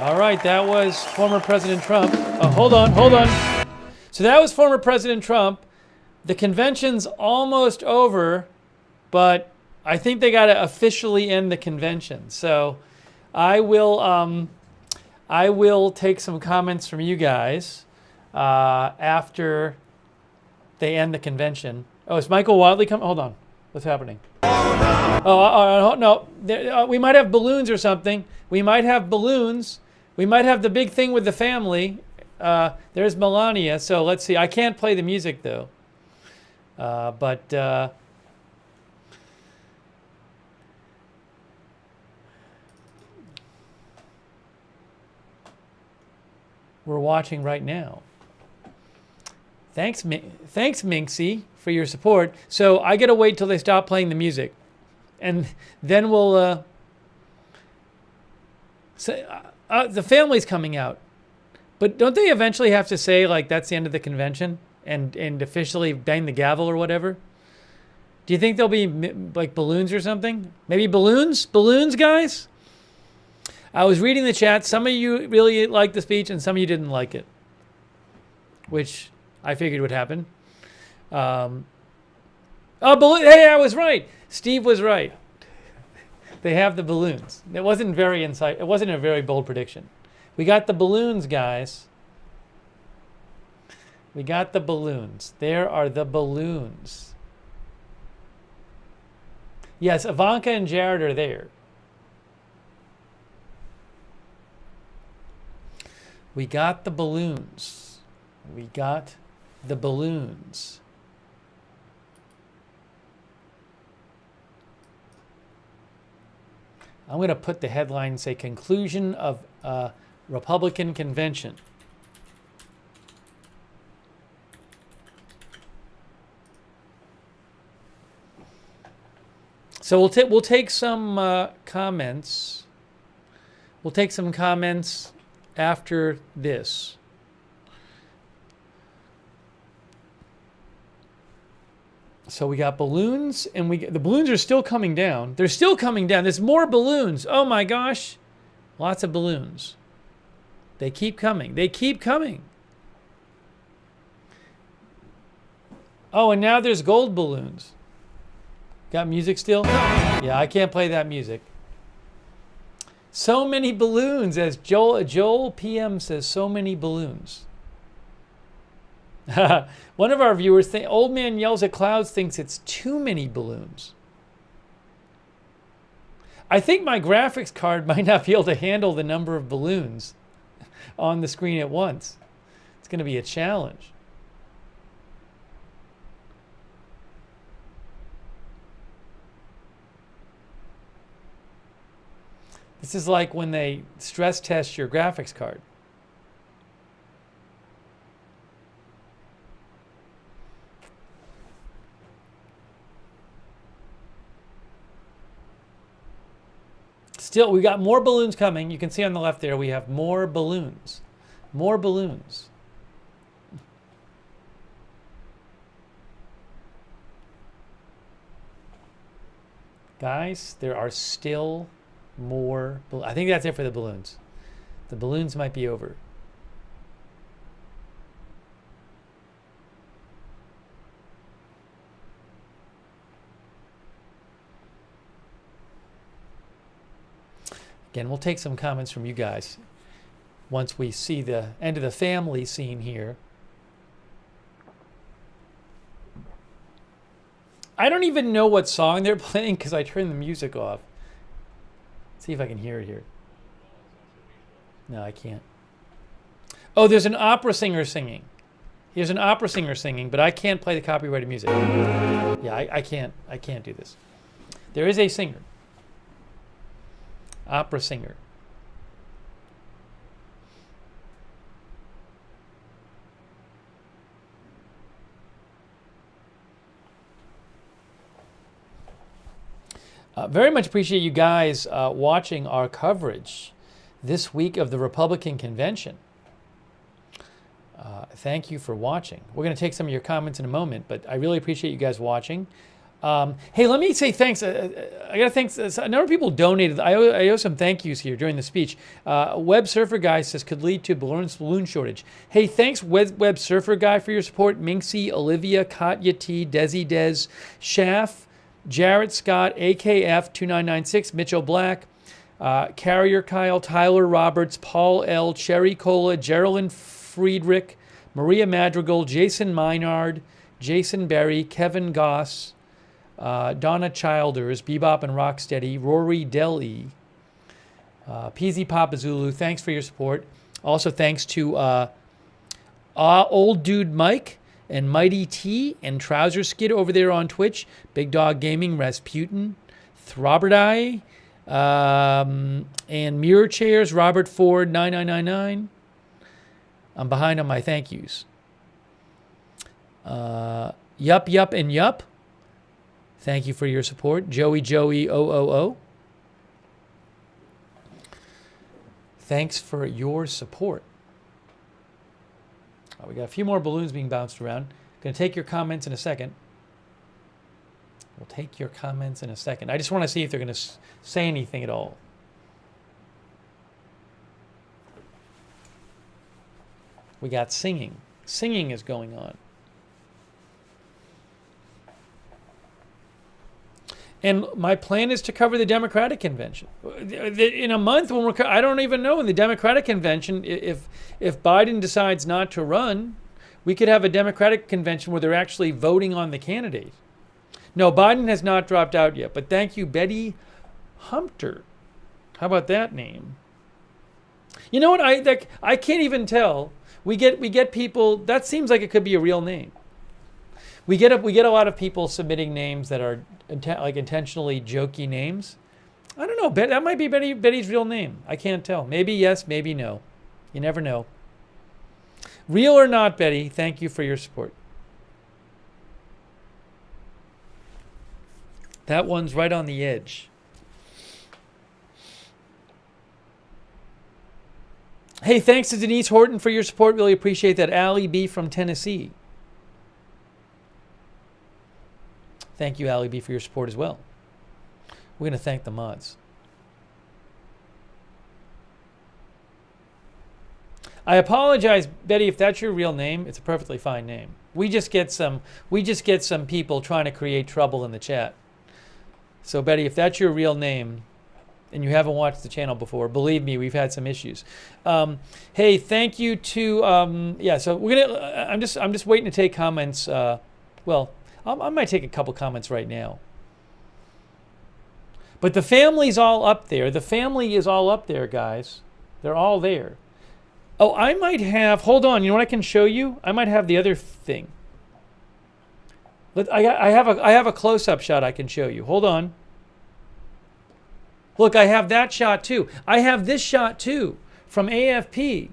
All right, that was former President Trump. Oh, hold on. So that was former President Trump. The convention's almost over, but I think they got to officially end the convention. So I will take some comments from you guys after they end the convention. Oh, is Michael Wadley coming? Hold on. What's happening? No. We might have balloons or something. We might have balloons. We might have the big thing with the family. There's Melania. So let's see. I can't play the music, though. We're watching right now. Thanks, Minxie, for your support. So I got to wait till they stop playing the music. And then we'll... the family's coming out. But don't they eventually have to say, like, that's the end of the convention? And officially bang the gavel or whatever? Do you think there'll be, like, balloons or something? Maybe balloons? Balloons, guys? I was reading the chat. Some of you really liked the speech, and some of you didn't like it, which I figured would happen. Hey, I was right. Steve was right. They have the balloons. It wasn't It wasn't a very bold prediction. We got the balloons, guys. We got the balloons. There are the balloons. Yes, Ivanka and Jared are there. We got the balloons. We got the balloons. I'm going to put the headline, say, conclusion of Republican Convention. So we'll take some comments. We'll take some comments after this. So we got balloons, and the balloons are still coming down. They're still coming down. There's more balloons. Oh my gosh. Lots of balloons. They keep coming. They keep coming. Oh, and now there's gold balloons. Got music still? Yeah, I can't play that music. So many balloons, as Joel PM says, so many balloons. One of our viewers, Old Man Yells at Clouds, thinks it's too many balloons. I think my graphics card might not be able to handle the number of balloons on the screen at once. It's going to be a challenge. This is like when they stress test your graphics card. Still, we got more balloons coming. You can see on the left there, we have more balloons. More balloons. Guys, there are still more. I think that's it for the balloons. The balloons might be over. Again, we'll take some comments from you guys once we see the end of the family scene here. I don't even know what song they're playing because I turned the music off. Let's see if I can hear it here. No, I can't. Oh, there's an opera singer singing. There's an opera singer singing, but I can't play the copyrighted music. Yeah, I can't do this. There is a singer. Opera singer. Very much appreciate you guys watching our coverage this week of the Republican Convention. Thank you for watching. We're going to take some of your comments in a moment, but I really appreciate you guys watching. Hey, let me say thanks. I got to thank a number of people donated. I owe some thank yous here during the speech. Web Surfer Guy says could lead to balloon shortage. Hey, thanks Web Surfer Guy for your support. Minxie, Olivia, Katya T, Desi Des, Shaff, Jarrett Scott, AKF 2996, Mitchell Black, Carrier Kyle, Tyler Roberts, Paul L, Cherry Cola, Geraldine Friedrich, Maria Madrigal, Jason Minard, Jason Berry, Kevin Goss, Donna Childers, Bebop and Rocksteady, Rory Deli, PZ Papa Zulu, thanks for your support. Also thanks to Old Dude Mike and Mighty T and Trouser Skid over there on Twitch, Big Dog Gaming, Rasputin, Throbert and Mirror Chairs, Robert Ford, 9999. I'm behind on my thank yous. Yup, Yup, and Yup. Thank you for your support. Joey 000. Thanks for your support. We got a few more balloons being bounced around. Going to take your comments in a second. We'll take your comments in a second. I just want to see if they're going to say anything at all. We got singing. Singing is going on. And my plan is to cover the Democratic Convention. In a month, when I don't even know, in the Democratic Convention, if Biden decides not to run, we could have a Democratic Convention where they're actually voting on the candidate. No, Biden has not dropped out yet, but thank you, Betty Humpter. How about that name? You know what? I can't even tell. We get people, that seems like it could be a real name. We get a lot of people submitting names that are intentionally jokey names. I don't know. That might be Betty's real name. I can't tell. Maybe yes, maybe no. You never know. Real or not, Betty, thank you for your support. That one's right on the edge. Hey, thanks to Denise Horton for your support. Really appreciate that. Allie B. from Tennessee. Thank you, Allie B., for your support as well. We're going to thank the mods. I apologize, Betty, if that's your real name. It's a perfectly fine name. We just get some people trying to create trouble in the chat. So, Betty, if that's your real name and you haven't watched the channel before, believe me, we've had some issues. Hey, thank you to yeah. So we're gonna. I'm just waiting to take comments. Well, I might take a couple comments right now. But the family's all up there. The family is all up there, guys. They're all there. Oh, I might have. Hold on. You know what I can show you? I might have the other thing. I have a close-up shot I can show you. Hold on. Look, I have that shot too. I have this shot too from AFP.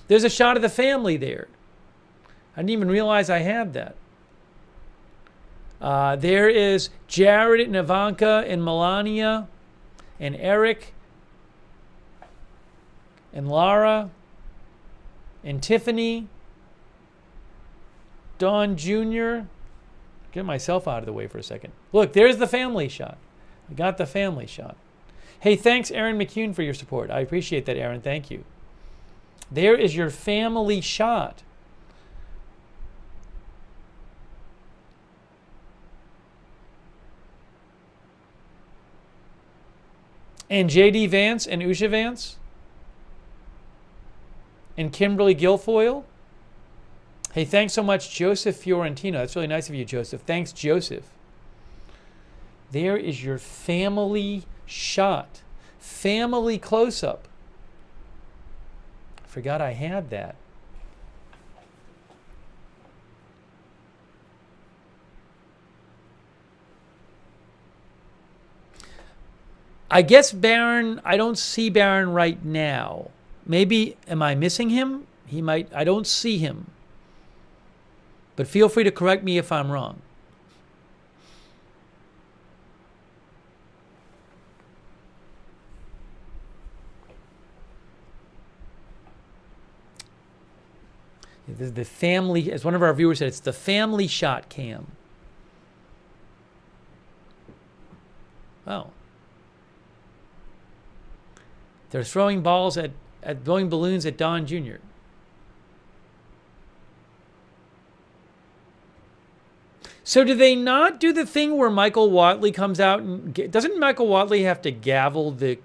There's a shot of the family there. I didn't even realize I had that. There is Jared and Ivanka and Melania and Eric and Lara and Tiffany. Don Jr. Get myself out of the way for a second. Look, there's the family shot. I got the family shot. Hey, thanks, Aaron McCune, for your support. I appreciate that, Aaron. Thank you. There is your family shot. And J.D. Vance and Usha Vance. And Kimberly Guilfoyle. Hey, thanks so much, Joseph Fiorentino. That's really nice of you, Joseph. Thanks, Joseph. There is your family shot. Family close-up. I forgot I had that. I guess Barron, I don't see Barron right now. Maybe, am I missing him? He might, I don't see him. But feel free to correct me if I'm wrong. This is the family, as one of our viewers said, it's the family shot cam. Oh. They're throwing balls at blowing balloons at Don Jr. So do they not do the thing where Michael Watley comes out and doesn't Michael Watley have to gavel the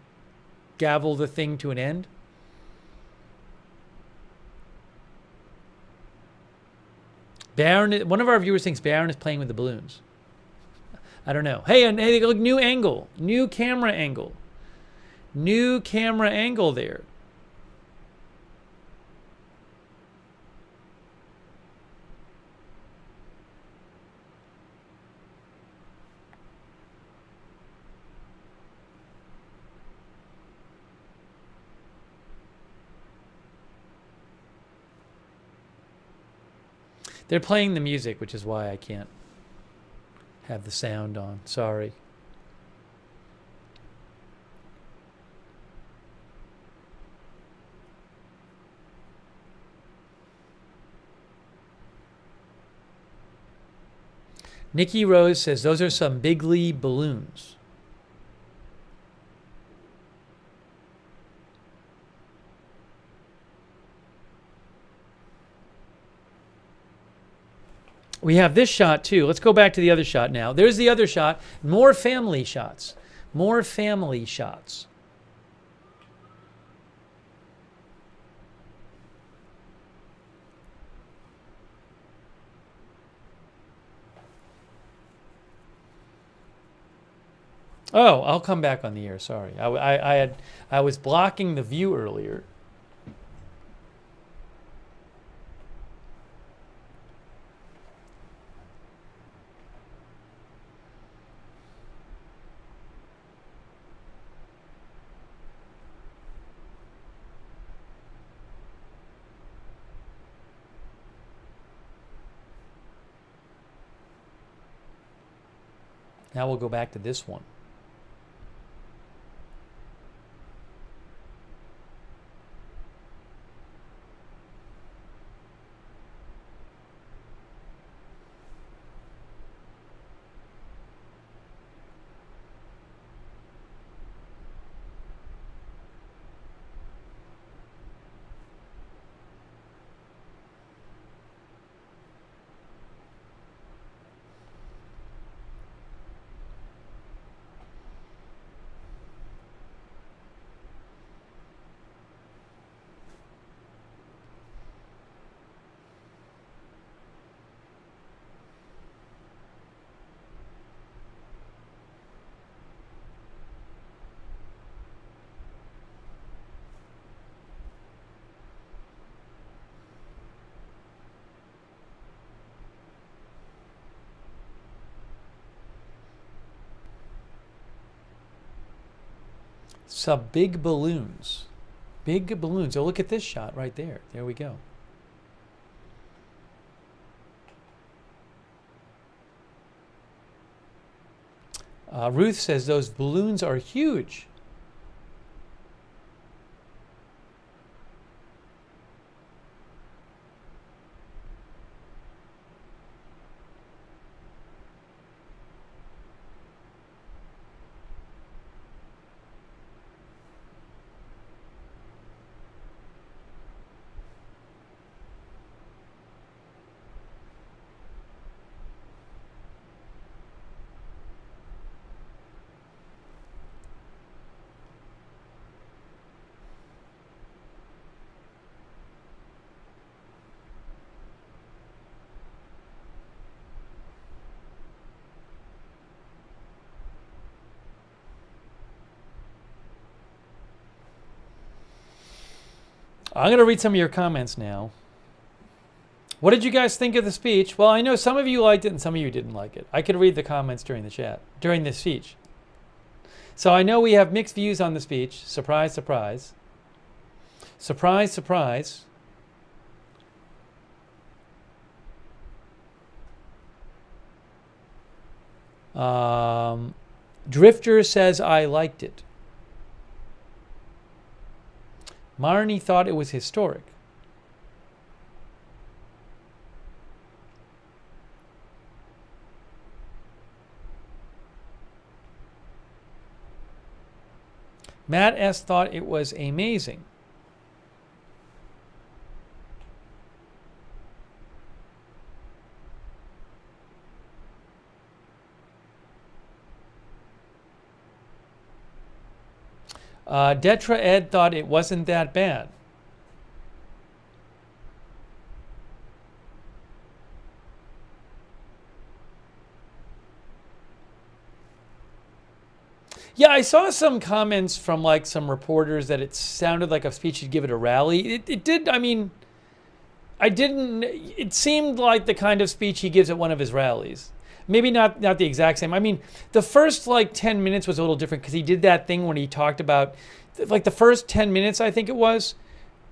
thing to an end? Barron, one of our viewers thinks Barron is playing with the balloons. I don't know. Hey, and hey, look, new angle, new camera angle, new camera angle there. They're playing the music, which is why I can't have the sound on. Sorry. Nikki Rose says, those are some Bigley balloons. We have this shot too. Let's go back to the other shot now. There's the other shot. More family shots. More family shots. Oh, I'll come back on the air. Sorry. I was blocking the view earlier. Now we'll go back to this one. Some big balloons. Big balloons. Oh, look at this shot right there. There we go. Ruth says those balloons are huge. I'm going to read some of your comments now. What did you guys think of the speech? Well, I know some of you liked it and some of you didn't like it. I could read the comments during the chat, during the speech. So I know we have mixed views on the speech. Surprise, surprise. Surprise, surprise. Drifter says, I liked it. Marnie thought it was historic. Matt S. thought it was amazing. Detra Ed thought it wasn't that bad. Yeah, I saw some comments from like some reporters that it sounded like a speech he'd give at a rally. It did, I mean, it seemed like the kind of speech he gives at one of his rallies. Maybe not the exact same. I mean, the first like 10 minutes was a little different because he did that thing when he talked about, like the first 10 minutes, I think it was,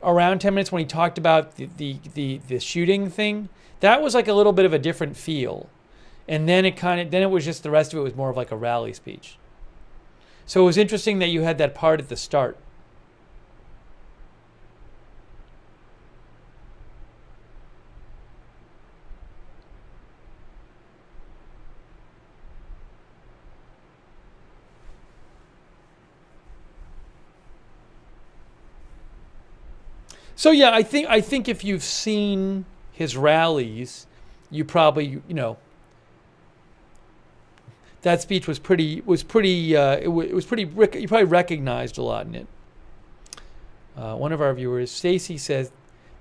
around 10 minutes when he talked about the shooting thing. That was like a little bit of a different feel. And then it was just, the rest of it was more of like a rally speech. So it was interesting that you had that part at the start. So yeah, I think if you've seen his rallies, you probably, you know, that speech was pretty. You probably recognized a lot in it. One of our viewers, Stacy, says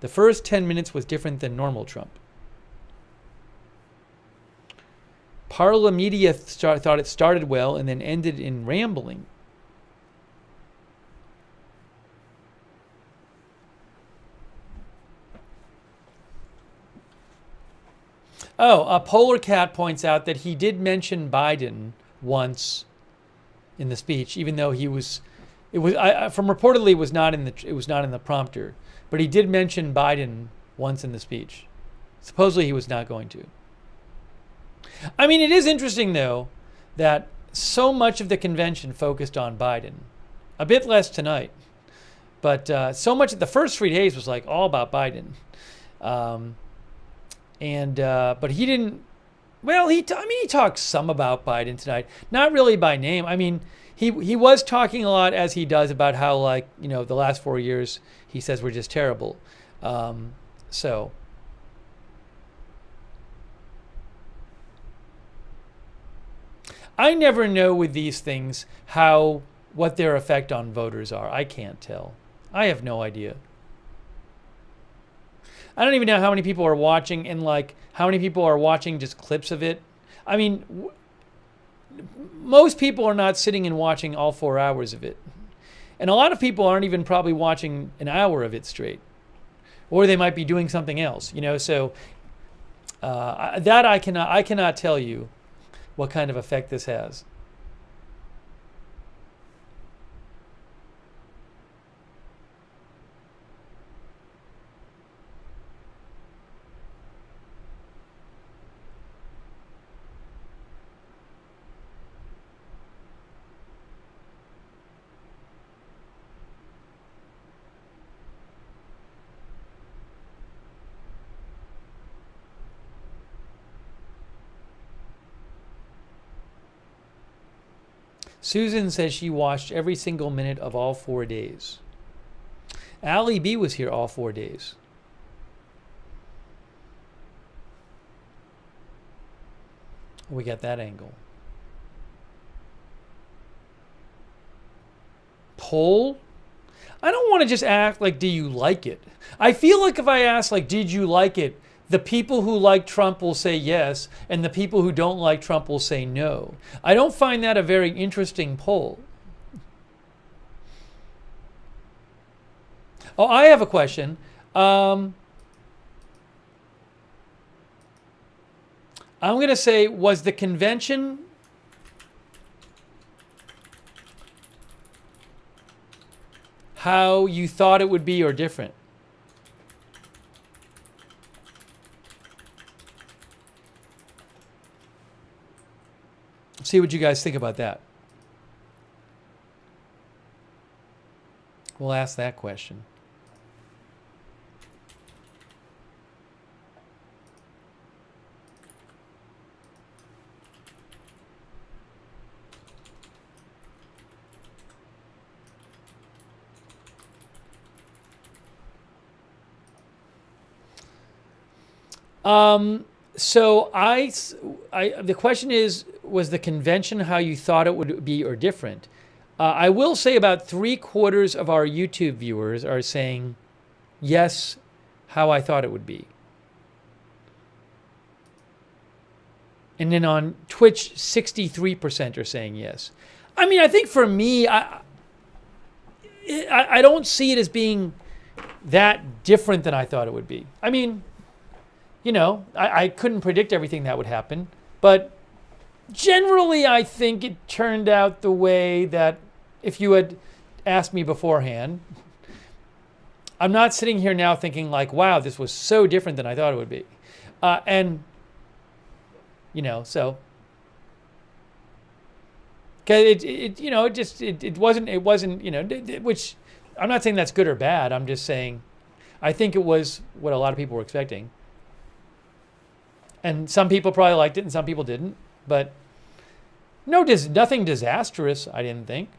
the first 10 minutes was different than normal Trump. Parla Media thought it started well and then ended in rambling. Oh, Polar Cat points out that he did mention Biden once in the speech, even though from reportedly it was not in the prompter, but he did mention Biden once in the speech. Supposedly he was not going to. I mean, it is interesting though that so much of the convention focused on Biden. A bit less tonight, but so much of the first 3 days was like all about Biden. But he didn't. Well, he talked some about Biden tonight, not really by name. I mean, he was talking a lot, as he does, about how, like, you know, the last 4 years he says were just terrible. So I never know with these things what their effect on voters are. I can't tell. I have no idea. I don't even know how many people are watching, and like how many people are watching just clips of it. I mean, most people are not sitting and watching all 4 hours of it. And a lot of people aren't even probably watching an hour of it straight. Or they might be doing something else, you know. So that I cannot tell you what kind of effect this has. Susan says she watched every single minute of all 4 days. Allie B was here all 4 days. We got that angle. Poll? I don't want to just ask like, do you like it? I feel like if I ask like, did you like it? The people who like Trump will say yes, and the people who don't like Trump will say no. I don't find that a very interesting poll. Oh, I have a question. I'm going to say, was the convention how you thought it would be or different? See what you guys think about that. We'll ask that question. So the question is, was the convention how you thought it would be or different? I will say about 3/4 of our YouTube viewers are saying, yes, how I thought it would be. And then on Twitch, 63% are saying yes. I mean, I think for me, I don't see it as being that different than I thought it would be. I mean, you know, I couldn't predict everything that would happen, but generally I think it turned out the way that if you had asked me beforehand. I'm not sitting here now thinking like, wow, this was so different than I thought it would be. And, you know, so, because it wasn't, you know, which I'm not saying that's good or bad. I'm just saying, I think it was what a lot of people were expecting. And some people probably liked it and some people didn't. But nothing disastrous, I didn't think.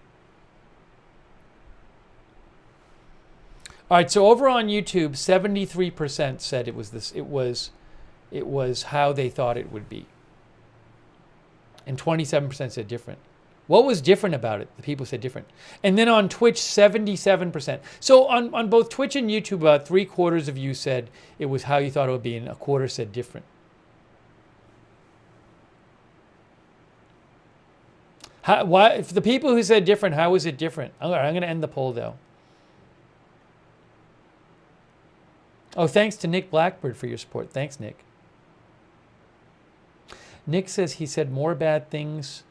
All right, so over on YouTube, 73% said it was how they thought it would be. And 27% said different. What was different about it? The people said different. And then on Twitch, 77%. So on both Twitch and YouTube, about 3/4 of you said it was how you thought it would be, and 1/4 said different. Why, if the people who said different, how was it different? I'm going to end the poll, though. Oh, thanks to Nick Blackbird for your support. Thanks, Nick. Nick says he said more bad things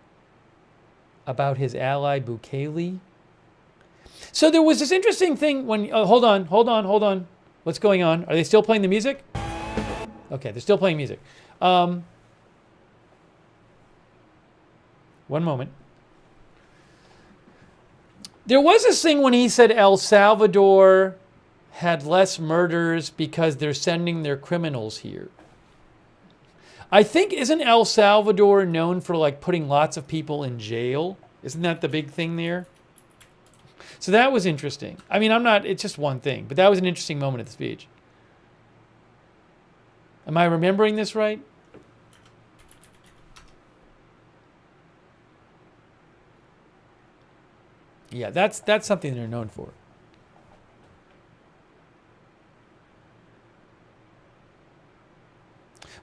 about his ally Bukele. So there was this interesting thing when... hold on. What's going on? Are they still playing the music? Okay, they're still playing music. One moment. There was this thing when he said El Salvador had less murders because they're sending their criminals here. I think, isn't El Salvador known for like putting lots of people in jail? Isn't that the big thing there? So that was interesting. I mean, it's just one thing, but that was an interesting moment of the speech. Am I remembering this right? Yeah, that's something they're known for.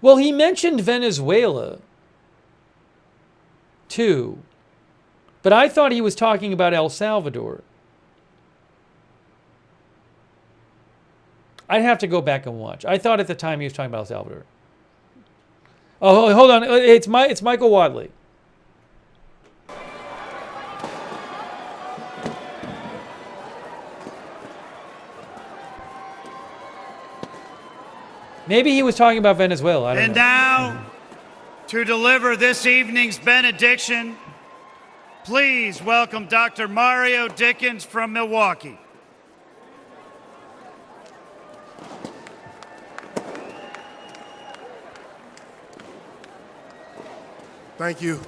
Well, he mentioned Venezuela, too. But I thought he was talking about El Salvador. I'd have to go back and watch. I thought at the time he was talking about El Salvador. Oh, hold on. It's Michael Wadley. Maybe he was talking about Venezuela. I don't know. And now, to deliver this evening's benediction, please welcome Dr. Mario Dickens from Milwaukee. Thank you.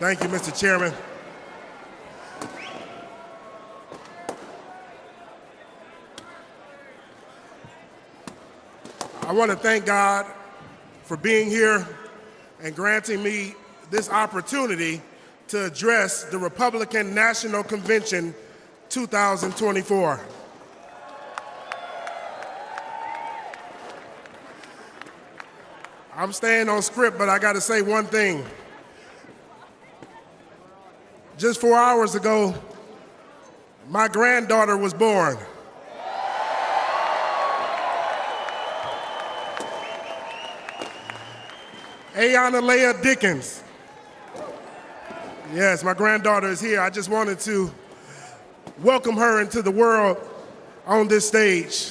Thank you, Mr. Chairman. I want to thank God for being here and granting me this opportunity to address the Republican National Convention 2024. I'm staying on script, but I got to say one thing. Just 4 hours ago, my granddaughter was born. Ayana Leah Dickens. Yes, my granddaughter is here. I just wanted to welcome her into the world on this stage.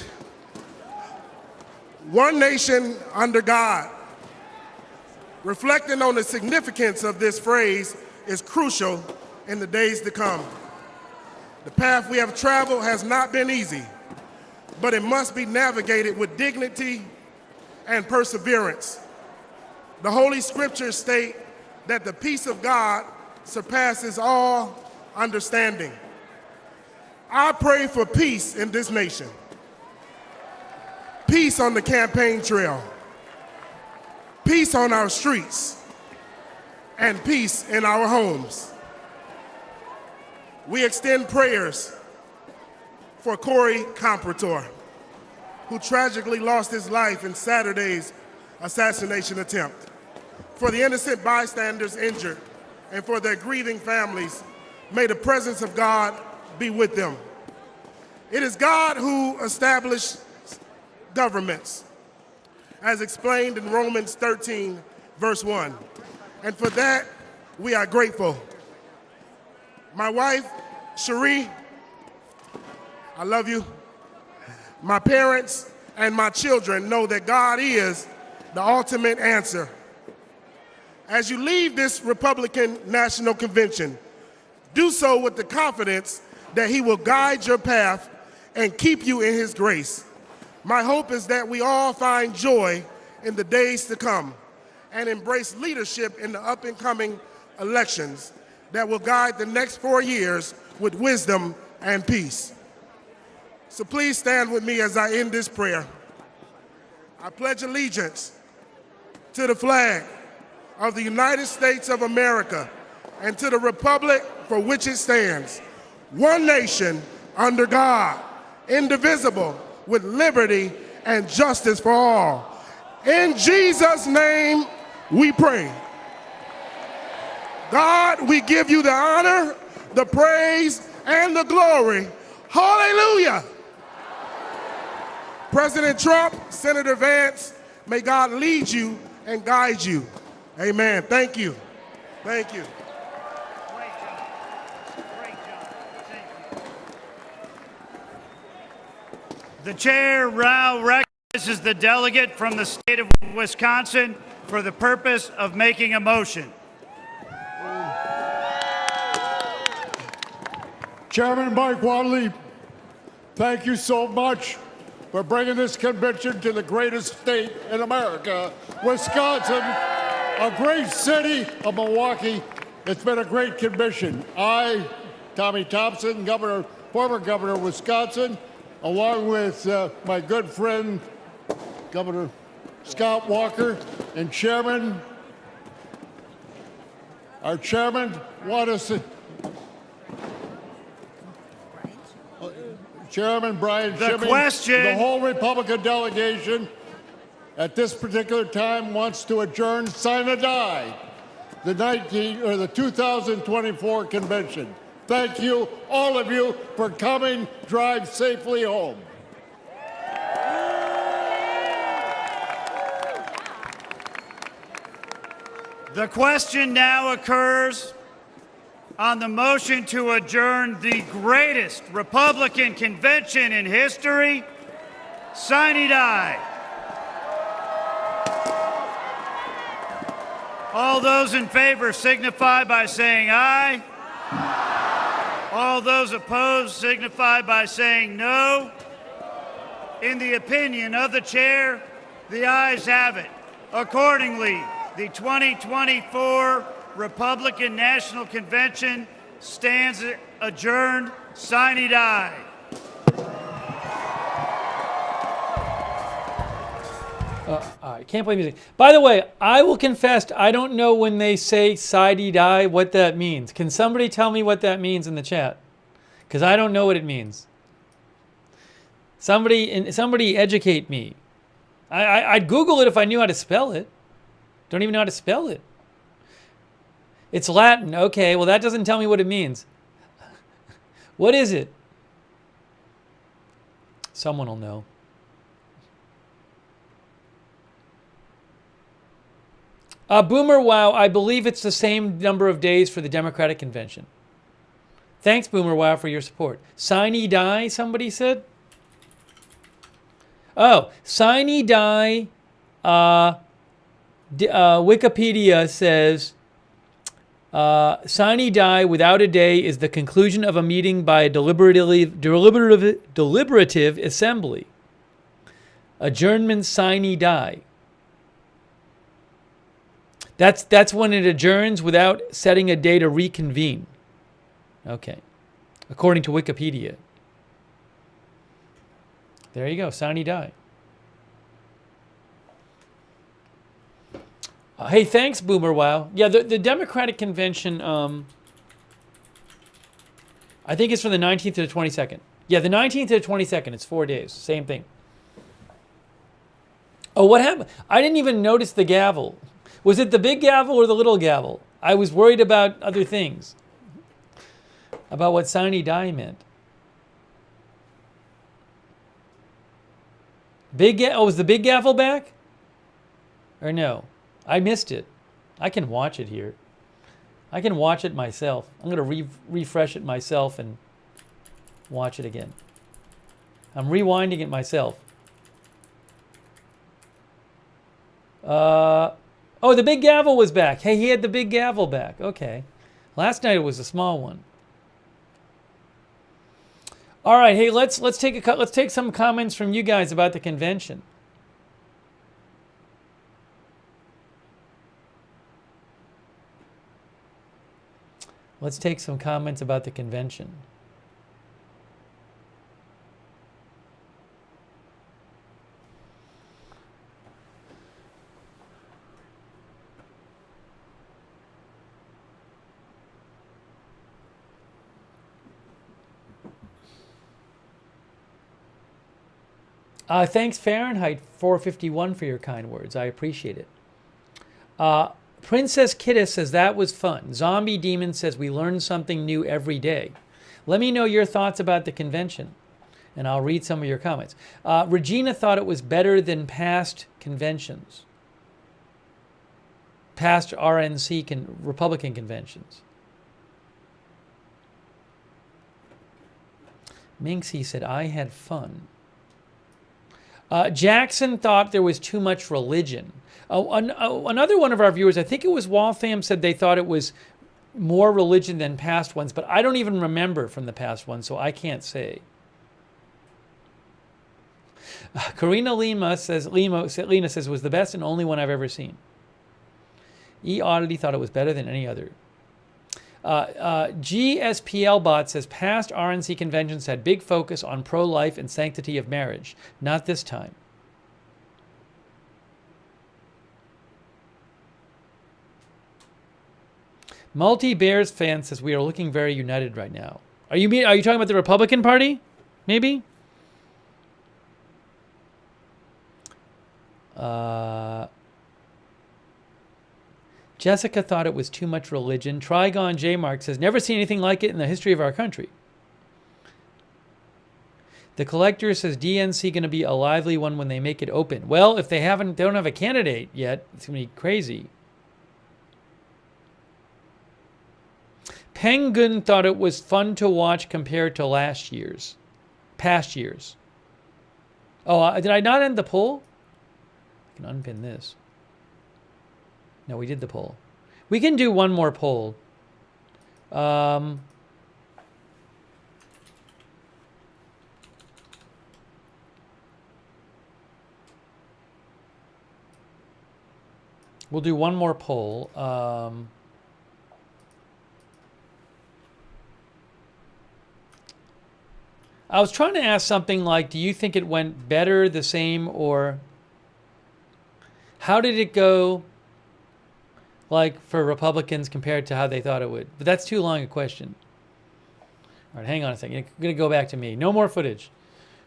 One nation under God. Reflecting on the significance of this phrase is crucial in the days to come. The path we have traveled has not been easy, but it must be navigated with dignity and perseverance. The Holy Scriptures state that the peace of God surpasses all understanding. I pray for peace in this nation, peace on the campaign trail, peace on our streets, and peace in our homes. We extend prayers for Corey Comprator, who tragically lost his life in Saturday's assassination attempt, for the innocent bystanders injured, and for their grieving families. May the presence of God be with them. It is God who established governments, as explained in Romans 13, verse 1. And for that, we are grateful. My wife, Cherie, I love you. My parents and my children know that God is the ultimate answer. As you leave this Republican National Convention, do so with the confidence that He will guide your path and keep you in His grace. My hope is that we all find joy in the days to come and embrace leadership in the up-and-coming elections that will guide the next 4 years with wisdom and peace. So please stand with me as I end this prayer. I pledge allegiance to the flag of the United States of America and to the republic for which it stands, one nation under God, indivisible, with liberty and justice for all. In Jesus' name we pray. God, we give you the honor, the praise, and the glory. Hallelujah. President Trump, Senator Vance, may God lead you and guide you. Amen. Thank you. Thank you. The chair now recognizes the delegate from the state of Wisconsin for the purpose of making a motion. Chairman Mike Wadley, thank you so much for bringing this convention to the greatest state in America, Wisconsin, a great city of Milwaukee. It's been a great convention. I, Tommy Thompson, former governor of Wisconsin, along with my good friend, Governor Scott Walker, and our chairman, Chairman Brian Schimming, the whole Republican delegation at this particular time wants to adjourn sine die the 2024 convention. Thank you, all of you, for coming. Drive safely home. The question now occurs on the motion to adjourn the greatest Republican convention in history, sine die. All those in favor signify by saying aye. All those opposed signify by saying no. In the opinion of the chair, the ayes have it. Accordingly, the 2024 Republican National Convention stands adjourned sine die. I can't play music. By the way, I will confess, I don't know when they say sine die what that means. Can somebody tell me what that means in the chat? Because I don't know what it means. Somebody educate me. I'd Google it if I knew how to spell it. Don't even know how to spell it. It's Latin. Okay, well that doesn't tell me what it means. What is it? Someone will know. Boomer Wow, I believe it's the same number of days for the Democratic Convention. Thanks, Boomer Wow, for your support. Sine die, somebody said? Oh, sine die, Wikipedia says, sine die without a day is the conclusion of a meeting by a deliberative assembly. Adjournment sine die. That's when it adjourns without setting a day to reconvene. Okay. According to Wikipedia. There you go, sine die. Hey, thanks, Boomer Wow. Yeah, the Democratic Convention, I think it's from the 19th to the 22nd. Yeah, the 19th to the 22nd. It's 4 days. Same thing. Oh, what happened? I didn't even notice the gavel. Was it the big gavel or the little gavel? I was worried about other things. About what sine die meant. Was the big gavel back? Or no? I missed it. I can watch it here. I can watch it myself. I'm going to refresh it myself and watch it again. I'm rewinding it myself. Oh, the big gavel was back. Hey, he had the big gavel back. Okay. Last night it was a small one. All right, hey, let's take some comments from you guys about the convention. Let's take some comments about the convention. Thanks, Fahrenheit 451, for your kind words. I appreciate it. Princess Kittis says that was fun. Zombie Demon says we learn something new every day. Let me know your thoughts about the convention, and I'll read some of your comments. Regina thought it was better than past conventions, past RNC Republican conventions. Minxie said, I had fun. Jackson thought there was too much religion. Another one of our viewers, I think it was Waltham, said they thought it was more religion than past ones, but I don't even remember from the past ones, so I can't say. Karina Lima says, Lena says, was the best and only one I've ever seen. E-Oddity thought it was better than any other. GSPL Bot says, past RNC conventions had big focus on pro-life and sanctity of marriage. Not this time. Multi-Bears fan says, we are looking very united right now. Are you talking about the Republican Party? Maybe? Jessica thought it was too much religion. Trigon J. Mark says, never seen anything like it in the history of our country. The Collector says, DNC going to be a lively one when they make it open. Well, if they don't have a candidate yet, it's going to be crazy. Penguin thought it was fun to watch compared to past years. Oh, did I not end the poll? I can unpin this. No, we did the poll. We can do one more poll. We'll do one more poll. I was trying to ask something like, do you think it went better, the same, or how did it go, like, for Republicans compared to how they thought it would? But that's too long a question. All right, hang on a second. I'm going to go back to me. No more footage.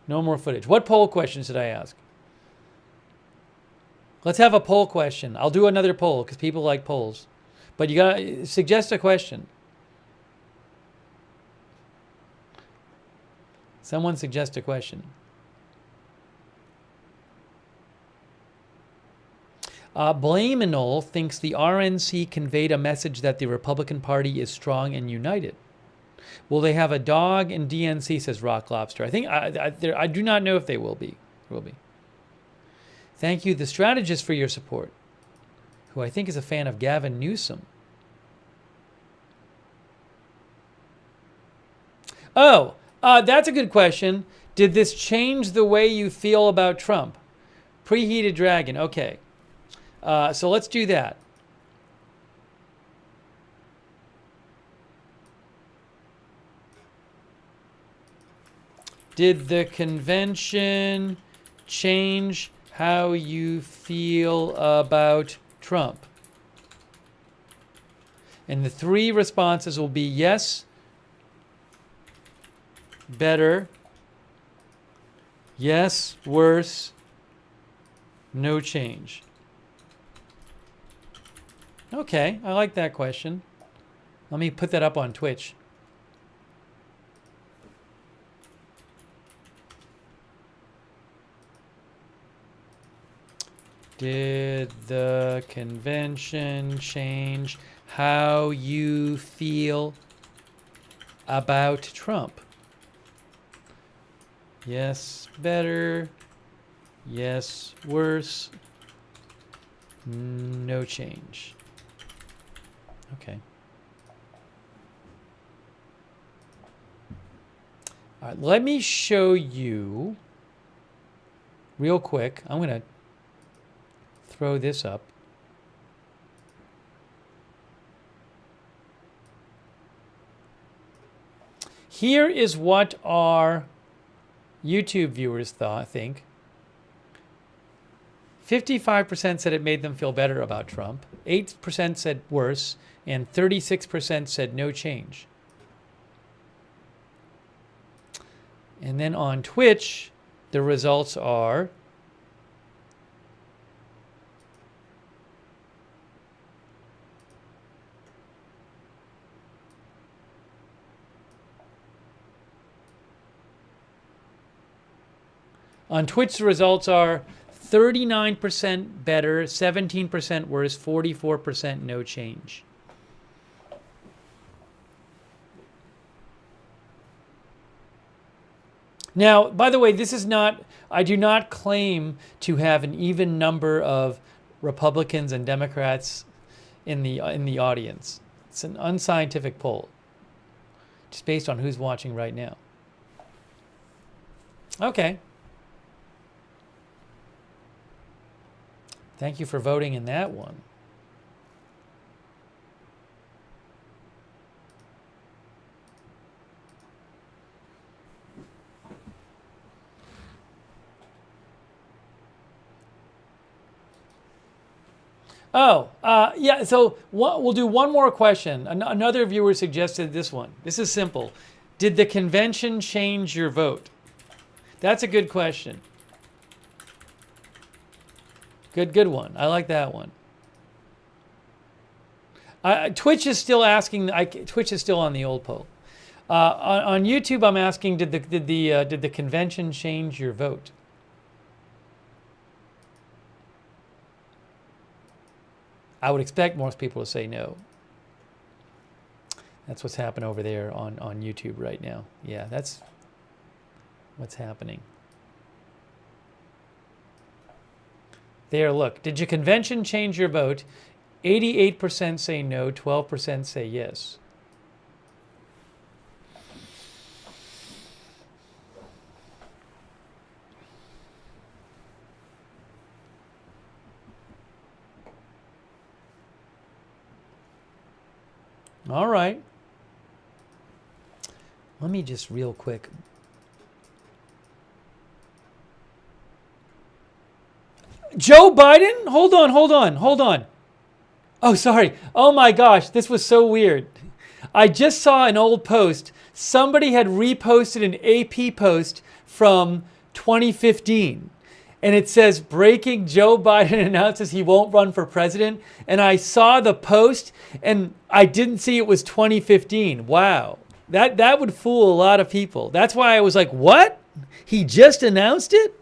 No more footage. What poll questions did I ask? Let's have a poll question. I'll do another poll because people like polls. But you got to suggest a question. Someone suggest a question. Blaminol thinks the RNC conveyed a message that the Republican Party is strong and united. Will they have a dog in DNC, says Rock Lobster. I think I do not know if they will be. Thank you, the strategist, for your support, who I think is a fan of Gavin Newsom. Oh, that's a good question. Did this change the way you feel about Trump? Preheated Dragon. Okay. So let's do that. Did the convention change how you feel about Trump? And the three responses will be yes, better, yes, worse, no change. Okay, I like that question. Let me put that up on Twitch. Did the convention change how you feel about Trump? Yes, better. Yes, worse. No change. Okay. All right, let me show you real quick. I'm going to throw this up. Here is what our YouTube viewers think. 55% said it made them feel better about Trump. 8% said worse. And 36% said no change. And then on Twitch, the results are on Twitch, the results are 39% better, 17% worse, 44% no change. Now, by the way, this is not, I do not claim to have an even number of Republicans and Democrats in the audience. It's an unscientific poll, just based on who's watching right now. Okay. Thank you for voting in that one. Oh, yeah, so we'll do one more question. Another viewer suggested this one. This is simple. Did the convention change your vote? That's a good question. Good one. I like that one. Twitch is still asking. Twitch is still on the old poll. On YouTube, I'm asking, did the convention change your vote? I would expect most people to say no. That's what's happened over there on YouTube right now. Yeah, that's what's happening. There, look. Did your convention change your vote? 88% say no, 12% say yes. All right. Let me just real quick. Joe Biden? Hold on. Oh, sorry. Oh my gosh, this was so weird. I just saw an old post. Somebody had reposted an AP post from 2015. And it says, breaking, Joe Biden announces he won't run for president. And I saw the post and I didn't see it was 2015. Wow. That would fool a lot of people. That's why I was like, what? He just announced it?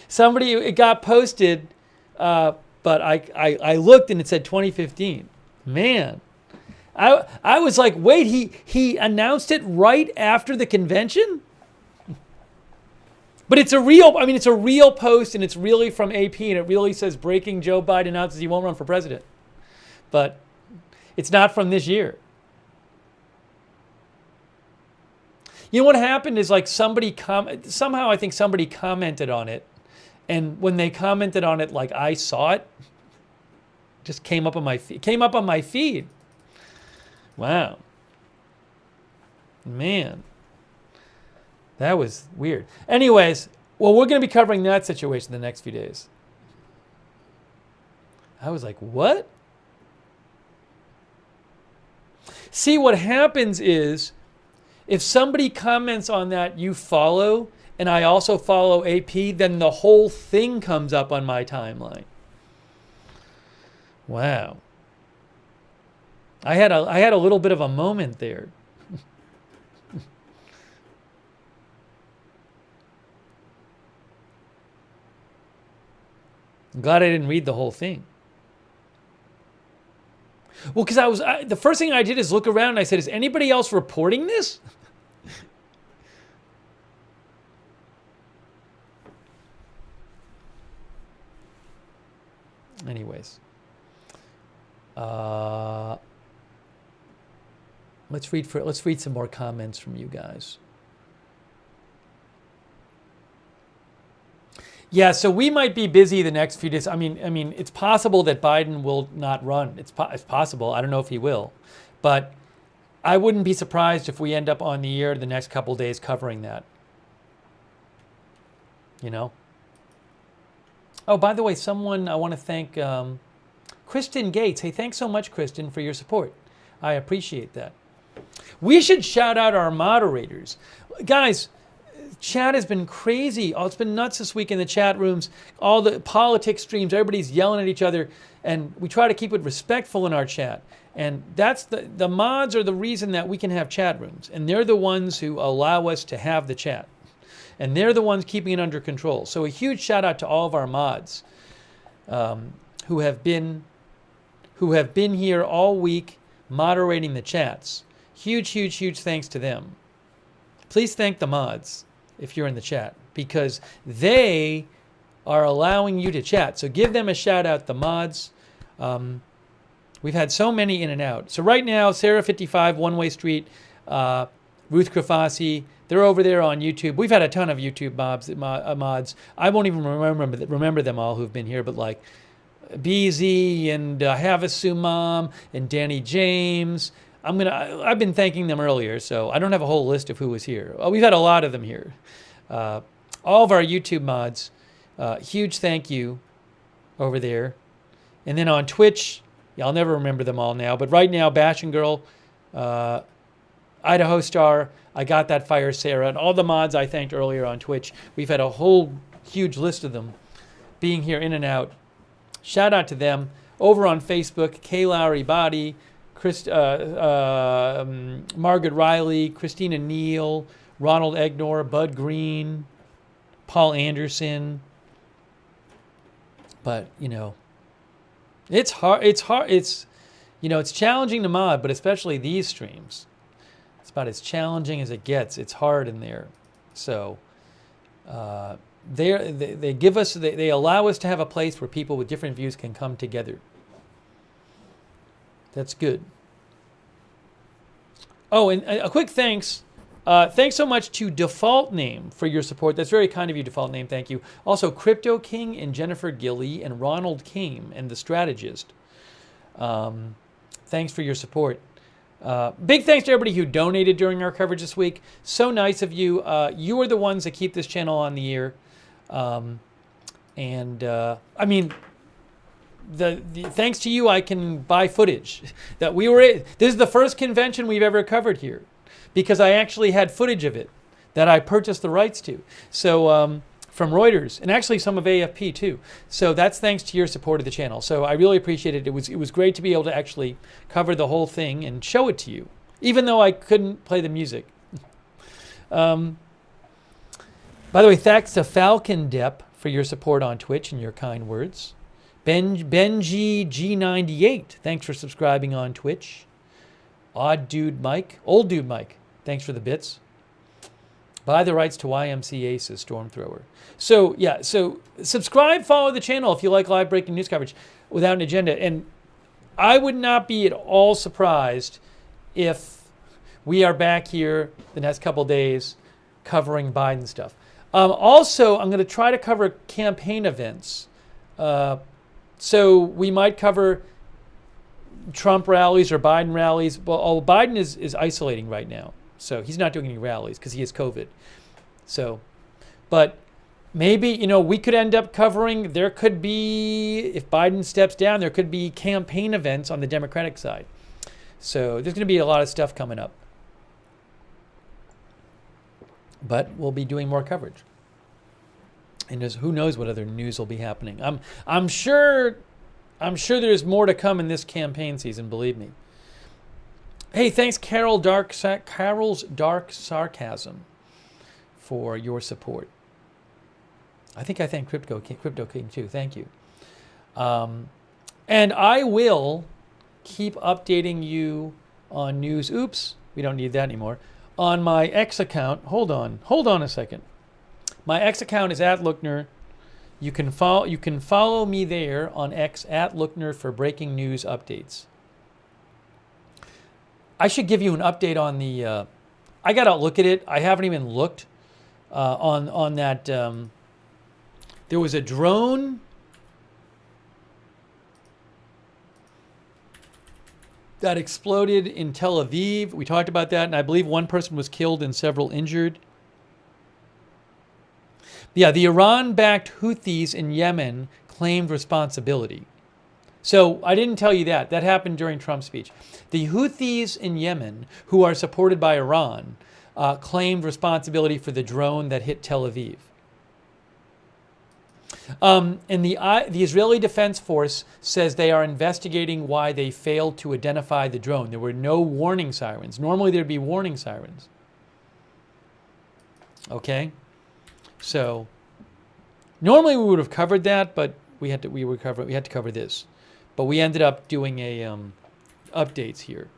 It got posted, but I looked and it said 2015. Man. I was like, wait, he announced it right after the convention? But it's a real post, and it's really from AP, and it really says, breaking, Joe Biden announces he won't run for president. But it's not from this year. You know what happened is, like, somehow I think somebody commented on it, and when they commented on it, like, I saw it, just came up on my feed. Wow. Man. That was weird. Anyways, well, we're going to be covering that situation the next few days. I was like, what? See, what happens is, if somebody comments on that you follow, and I also follow AP, then the whole thing comes up on my timeline. Wow. I had a little bit of a moment there. I'm glad I didn't read the whole thing. Well, because the first thing I did is look around and I said, is anybody else reporting this? Anyways. Let's read some more comments from you guys. Yeah, so we might be busy the next few days. I mean, it's possible that Biden will not run. It's possible. I don't know if he will, but I wouldn't be surprised if we end up on the air the next couple days covering that. You know. Oh, by the way, I want to thank Kristen Gates. Hey, thanks so much, Kristen, for your support. I appreciate that. We should shout out our moderators, guys. Chat has been crazy. Oh, it's been nuts this week in the chat rooms. All the politics streams, everybody's yelling at each other, and we try to keep it respectful in our chat. And that's the mods are the reason that we can have chat rooms, and they're the ones who allow us to have the chat, and they're the ones keeping it under control. So a huge shout out to all of our mods who have been here all week moderating the chats. Huge thanks to them. Please thank the mods if you're in the chat, because they are allowing you to chat. So give them a shout out, the mods. We've had so many in and out. So right now, Sarah 55, One Way Street, Ruth Krafasi, they're over there on YouTube. We've had a ton of YouTube mods. I won't even remember them all who've been here, but like BZ and Havasu Mom and Danny James. I've been thanking them earlier, so I don't have a whole list of who was here. We've had a lot of them here. All of our YouTube mods, huge thank you over there. And then on Twitch, I'll never remember them all now, but right now, Bash and Girl, Idaho Star, I Got That Fire Sarah, and all the mods I thanked earlier on Twitch. We've had a whole huge list of them being here in and out. Shout out to them. Over on Facebook, Kay Lowry Body, Margaret Riley, Christina Neal, Ronald Egnor, Bud Green, Paul Anderson. But, it's hard. It's challenging to mod, but especially these streams. It's about as challenging as it gets. It's hard in there. So they allow us to have a place where people with different views can come together. That's good. Oh, and a quick thanks. Thanks so much to Default Name for your support. That's very kind of you, Default Name. Thank you. Also, Crypto King and Jennifer Gilly and Ronald Came and The Strategist. Thanks for your support. Big thanks to everybody who donated during our coverage this week. So nice of you. You are the ones that keep this channel on the air. Thanks to you, I can buy footage. This is the first convention we've ever covered here, because I actually had footage of it that I purchased the rights to. So from Reuters, and actually some of AFP too. So that's thanks to your support of the channel. So I really appreciate it. It was great to be able to actually cover the whole thing and show it to you, even though I couldn't play the music. By the way, thanks to Falcon Depp for your support on Twitch and your kind words. Benji G98, thanks for subscribing on Twitch. Old Dude Mike, thanks for the bits. Buy the rights to YMCA, says Stormthrower. So subscribe, follow the channel if you like live breaking news coverage without an agenda. And I would not be at all surprised if we are back here the next couple days covering Biden stuff. Also, I'm going to try to cover campaign events. So we might cover Trump rallies or Biden rallies. Well, Biden is isolating right now. So he's not doing any rallies because he has COVID. So, but maybe, we could end up covering, there could be, if Biden steps down, there could be campaign events on the Democratic side. So there's going to be a lot of stuff coming up. But we'll be doing more coverage. And who knows what other news will be happening. I'm sure there's more to come in this campaign season, believe me. Hey, thanks Carol's Dark Sarcasm for your support. I think I thank Crypto King too. Thank you. And I will keep updating you on news. Oops, we don't need that anymore. On my X account. Hold on a second. My X account is @Lookner. You can follow me there on X @Lookner for breaking news updates. I should give you an update on the. I gotta look at it. I haven't even looked on that. There was a drone that exploded in Tel Aviv. We talked about that, and I believe one person was killed and several injured. Yeah, the Iran-backed Houthis in Yemen claimed responsibility. So I didn't tell you that. That happened during Trump's speech. The Houthis in Yemen, who are supported by Iran, claimed responsibility for the drone that hit Tel Aviv. And the Israeli Defense Force says they are investigating why they failed to identify the drone. There were no warning sirens. Normally there'd be warning sirens. Okay? So normally we would have covered that, but we had to cover this. But we ended up doing a updates here.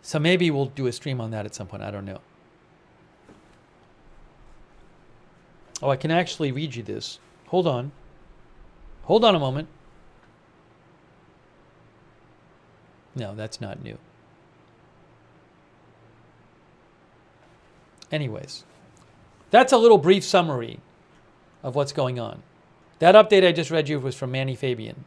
So maybe we'll do a stream on that at some point. I don't know. Oh, I can actually read you this. Hold on. Hold on a moment. No, that's not new. Anyways, that's a little brief summary of what's going on. That update I just read you was from Manny Fabian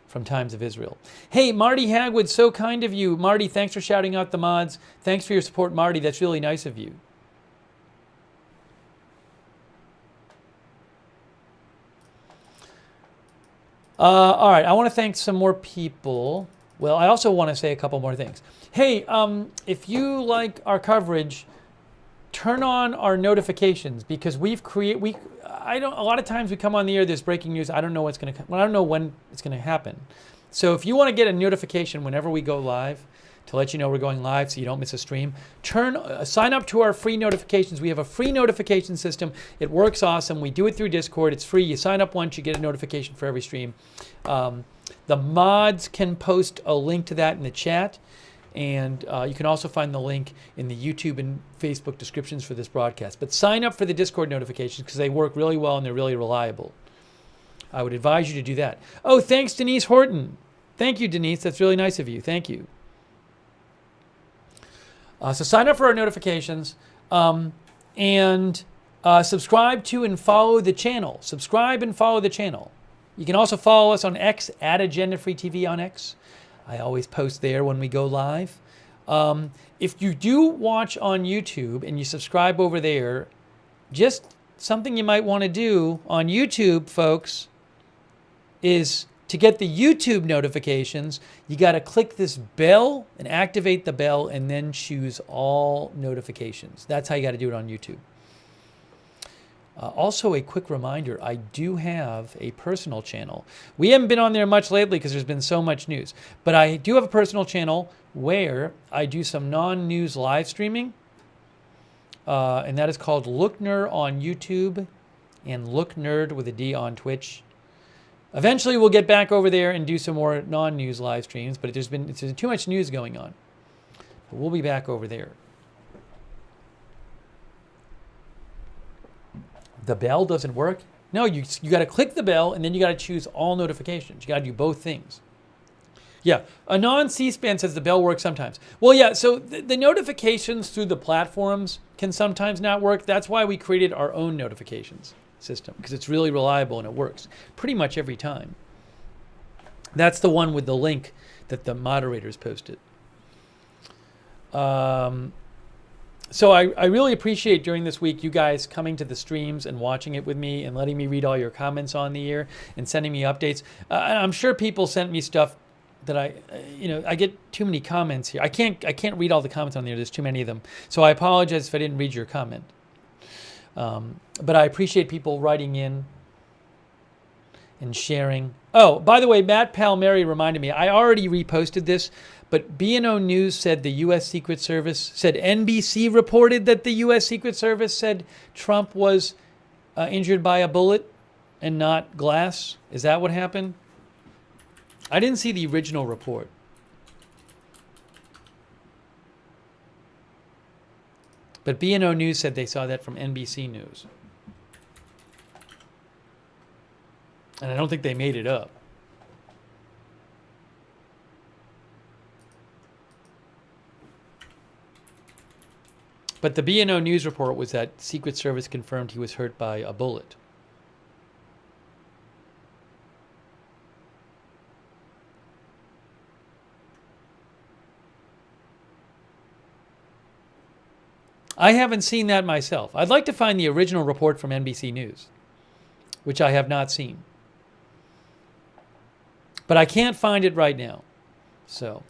from Times of Israel. Hey, Marty Hagwood, so kind of you. Marty, thanks for shouting out the mods. Thanks for your support, Marty. That's really nice of you. All right, I want to thank some more people. Well, I also want to say a couple more things. Hey, if you like our coverage, turn on our notifications because a lot of times we come on the air, there's breaking news. I don't know what's going to I don't know when it's going to happen. So if you want to get a notification whenever we go live to let you know we're going live so you don't miss a stream, sign up to our free notifications. We have a free notification system. It works awesome. We do it through Discord. It's free. You sign up once, you get a notification for every stream. The mods can post a link to that in the chat. And you can also find the link in the YouTube and Facebook descriptions for this broadcast. But sign up for the Discord notifications because they work really well and they're really reliable. I would advise you to do that. Oh, thanks, Denise Horton. Thank you, Denise. That's really nice of you. Thank you. So sign up for our notifications and subscribe to and follow the channel. Subscribe and follow the channel. You can also follow us on X, at Agenda Free TV on X. I always post there when we go live. If you do watch on YouTube and you subscribe over there, just something you might want to do on YouTube, folks, is to get the YouTube notifications, you got to click this bell and activate the bell and then choose all notifications. That's how you got to do it on YouTube. Also, a quick reminder, I do have a personal channel. We haven't been on there much lately because there's been so much news. But I do have a personal channel where I do some non-news live streaming. And that is called Lookner on YouTube and Looknerd with a D on Twitch. Eventually, we'll get back over there and do some more non-news live streams. But there's too much news going on. But we'll be back over there. The bell doesn't work? No, you got to click the bell and then you got to choose all notifications. You got to do both things. Yeah, Anon C-SPAN says the bell works sometimes. Well, yeah, so the notifications through the platforms can sometimes not work. That's why we created our own notifications system because it's really reliable and it works pretty much every time. That's the one with the link that the moderators posted. So I really appreciate during this week you guys coming to the streams and watching it with me and letting me read all your comments on the air and sending me updates. I'm sure people sent me stuff that I get too many comments here. I can't read all the comments on there. There's too many of them. So I apologize if I didn't read your comment. But I appreciate people writing in and sharing. Oh, by the way, Matt Palmieri reminded me, I already reposted this. But B&O News said the U.S. Secret Service, said NBC reported that the U.S. Secret Service said Trump was injured by a bullet and not glass. Is that what happened? I didn't see the original report. But B&O News said they saw that from NBC News. And I don't think they made it up. But the B&O News report was that Secret Service confirmed he was hurt by a bullet. I haven't seen that myself. I'd like to find the original report from NBC News, which I have not seen. But I can't find it right now. So...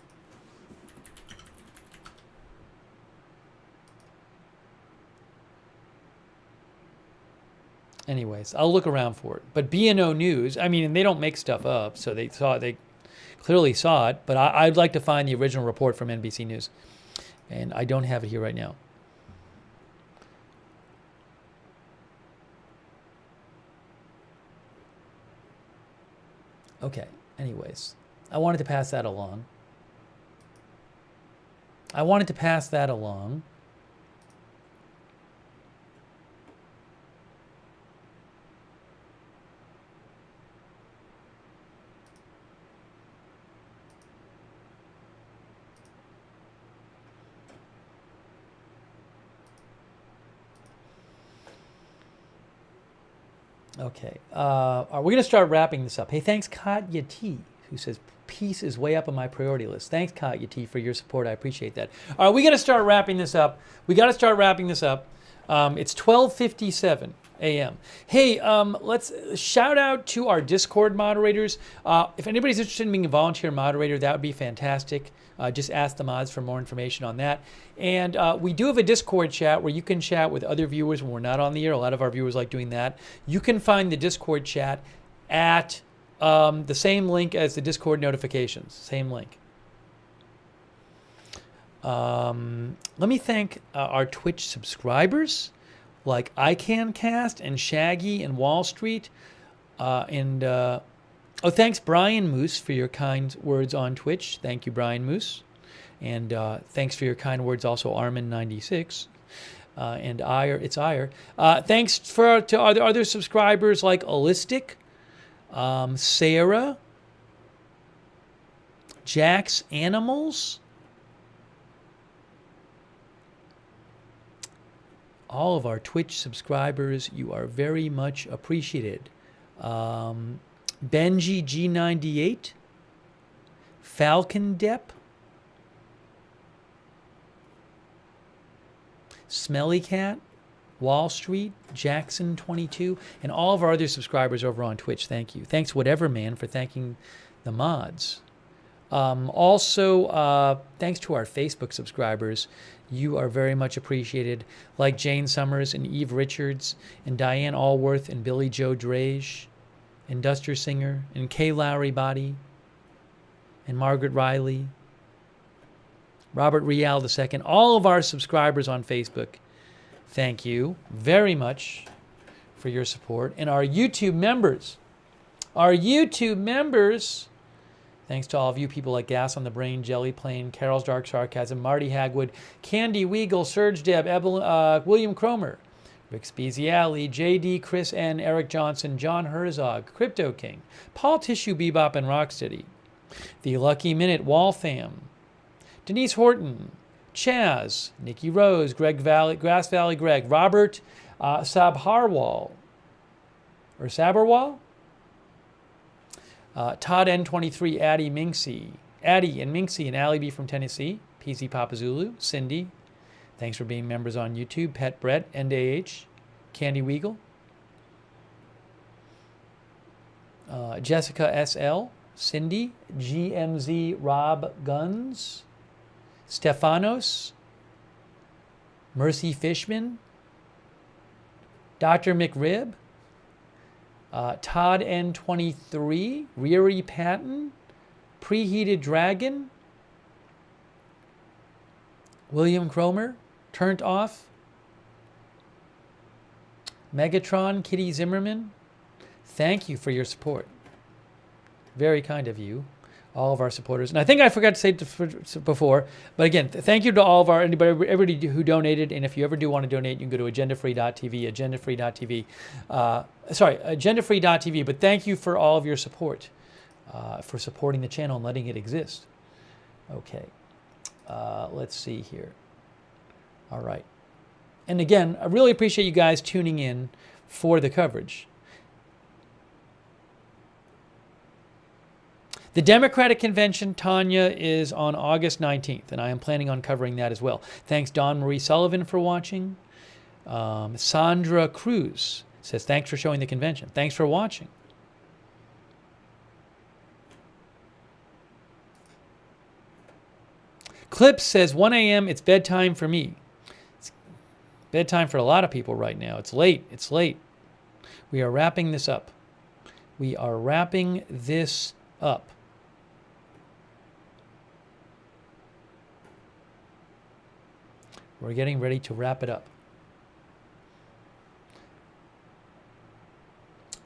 anyways, I'll look around for it. But B&O News, I mean, they don't make stuff up, so they clearly saw it. But I'd like to find the original report from NBC News, and I don't have it here right now. Okay. Anyways, I wanted to pass that along. Okay. We're going to start wrapping this up. Hey, thanks Katya T, who says, peace is way up on my priority list. Thanks, Katya T, for your support. I appreciate that. All right, we got to start wrapping this up. It's 12:57 a.m. Hey, let's shout out to our Discord moderators. If anybody's interested in being a volunteer moderator, that would be fantastic. Just ask the mods for more information on that. And we do have a Discord chat where you can chat with other viewers when we're not on the air. A lot of our viewers like doing that. You can find the Discord chat at the same link as the Discord notifications. Same link. Let me thank our Twitch subscribers like ICANcast and Shaggy and Wall Street. Thanks Brian Moose for your kind words on Twitch. Thank you, Brian Moose. And thanks for your kind words also, Armin96. And it's Ire. Thanks to other subscribers like Holistic, Sarah, Jack's Animals, all of our Twitch subscribers. You are very much appreciated. Benji G98, Falcon Depp, Smelly Cat, Wall Street, Jackson 22, and all of our other subscribers over on Twitch. Thank you. Thanks Whatever Man for thanking the mods. Also, thanks to our Facebook subscribers. You are very much appreciated, like Jane Summers and Eve Richards and Diane Allworth and Billy Joe Drage and Duster Singer and Kay Lowry Body and Margaret Riley, Robert Rial II, all of our subscribers on Facebook. Thank you very much for your support. And our YouTube members, thanks to all of you people like Gas on the Brain, Jelly Plane, Carol's Dark Sarcasm, Marty Hagwood, Candy Weagle, Serge Deb, William Cromer, Rick Speziali, JD, Chris N, Eric Johnson, John Herzog, Crypto King, Paul Tissue Bebop and Rocksteady, The Lucky Minute, Waltham, Denise Horton, Chaz, Nikki Rose, Greg Valley, Grass Valley Greg, Robert Sabharwal, or Saberwal, Todd N23, Addie and Minxie and Allie B from Tennessee, PZ Papazulu, Cindy, thanks for being members on YouTube, Pet Brett, NDAH, Candy Weagle, Jessica SL, Cindy, GMZ Rob Guns, Stefanos, Mercy Fishman, Dr. McRib, Todd N23, Riri Patton, Preheated Dragon, William Cromer, Turnt Off, Megatron, Kitty Zimmerman. Thank you for your support. Very kind of you, all of our supporters. And I think I forgot to say it before, but again, thank you to all of everybody who donated. And if you ever do want to donate, you can go to agendafree.tv, agendafree.tv. Agendafree.tv. But thank you for all of your support, for supporting the channel and letting it exist. Okay, let's see here. All right. And again, I really appreciate you guys tuning in for the coverage. The Democratic Convention, Tanya, is on August 19th, and I am planning on covering that as well. Thanks, Dawn Marie Sullivan, for watching. Sandra Cruz says, thanks for showing the convention. Thanks for watching. Clips says, 1 a.m., it's bedtime for me. It's bedtime for a lot of people right now. It's late. It's late. We are wrapping this up. We are wrapping this up. We're getting ready to wrap it up.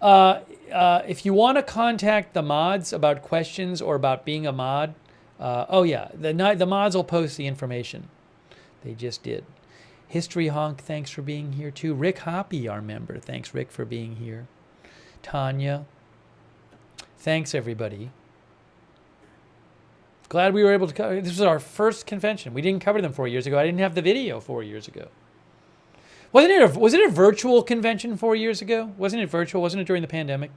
If you want to contact the mods about questions or about being a mod, the mods will post the information. They just did. History Honk, thanks for being here too. Rick Hoppy, our member. Thanks, Rick, for being here. Tanya. Thanks, everybody. Glad we were able to cover. This was our first convention. We didn't cover them 4 years ago. I didn't have the video 4 years ago. Was it a virtual convention 4 years ago? Wasn't it virtual? Wasn't it during the pandemic?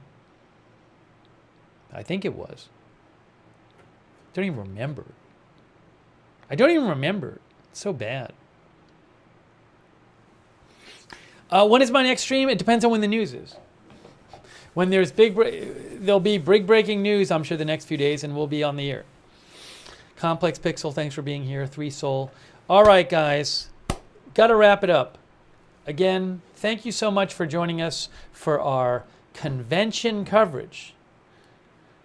I think it was. I don't even remember. It's so bad. When is my next stream? It depends on when the news is. When there'll be big breaking news, I'm sure, the next few days, and we'll be on the air. Complex Pixel, thanks for being here. 3 Soul. All right, guys. Got to wrap it up. Again, thank you so much for joining us for our convention coverage.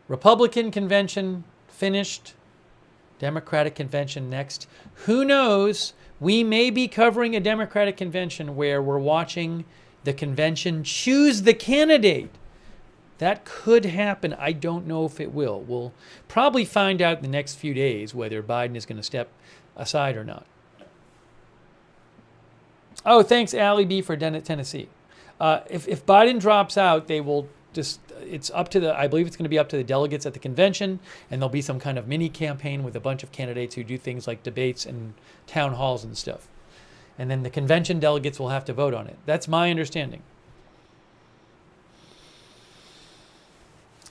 Republican convention finished. Democratic convention next. Who knows? We may be covering a Democratic convention where we're watching the convention choose the candidate. That could happen. I don't know if it will. We'll probably find out in the next few days whether Biden is going to step aside or not. Oh, thanks, Allie B. for Tennessee. If Biden drops out, they will just, it's up to I believe it's going to be up to the delegates at the convention, and there'll be some kind of mini campaign with a bunch of candidates who do things like debates and town halls and stuff. And then the convention delegates will have to vote on it. That's my understanding.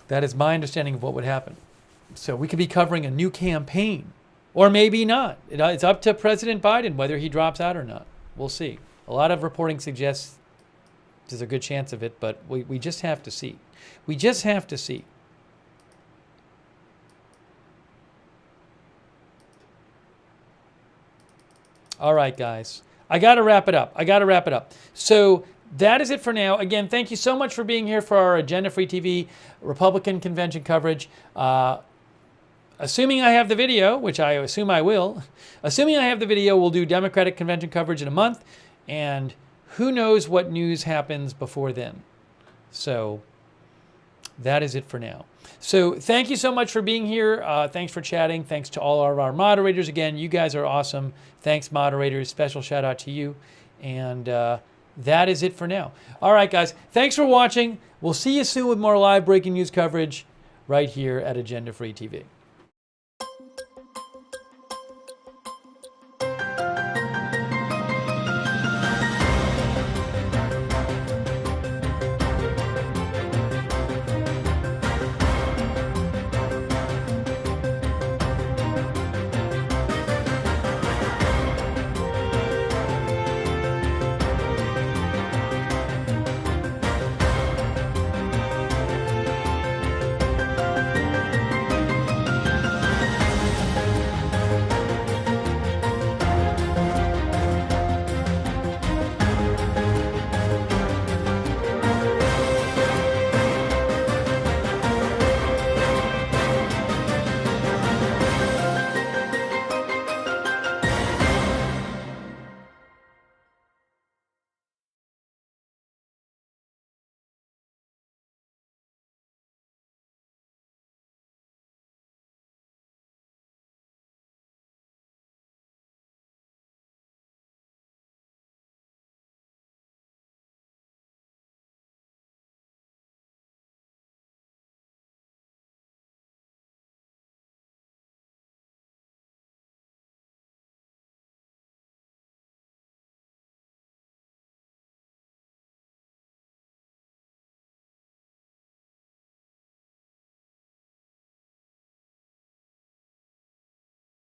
That is my understanding of what would happen. So we could be covering a new campaign, or maybe not. It's up to President Biden whether he drops out or not. We'll see. A lot of reporting suggests there's a good chance of it, but we just have to see. We just have to see. All right, guys. I got to wrap it up. So that is it for now. Again, thank you so much for being here for our Agenda Free TV Republican convention coverage. Assuming I have the video, which I assume I will, assuming I have the video, we'll do Democratic convention coverage in a month, and who knows what news happens before then. So that is it for now. So thank you so much for being here. Thanks for chatting. Thanks to all of our moderators. Again, you guys are awesome. Thanks, moderators. Special shout out to you. And that is it for now. All right, guys. Thanks for watching. We'll see you soon with more live breaking news coverage right here at Agenda Free TV.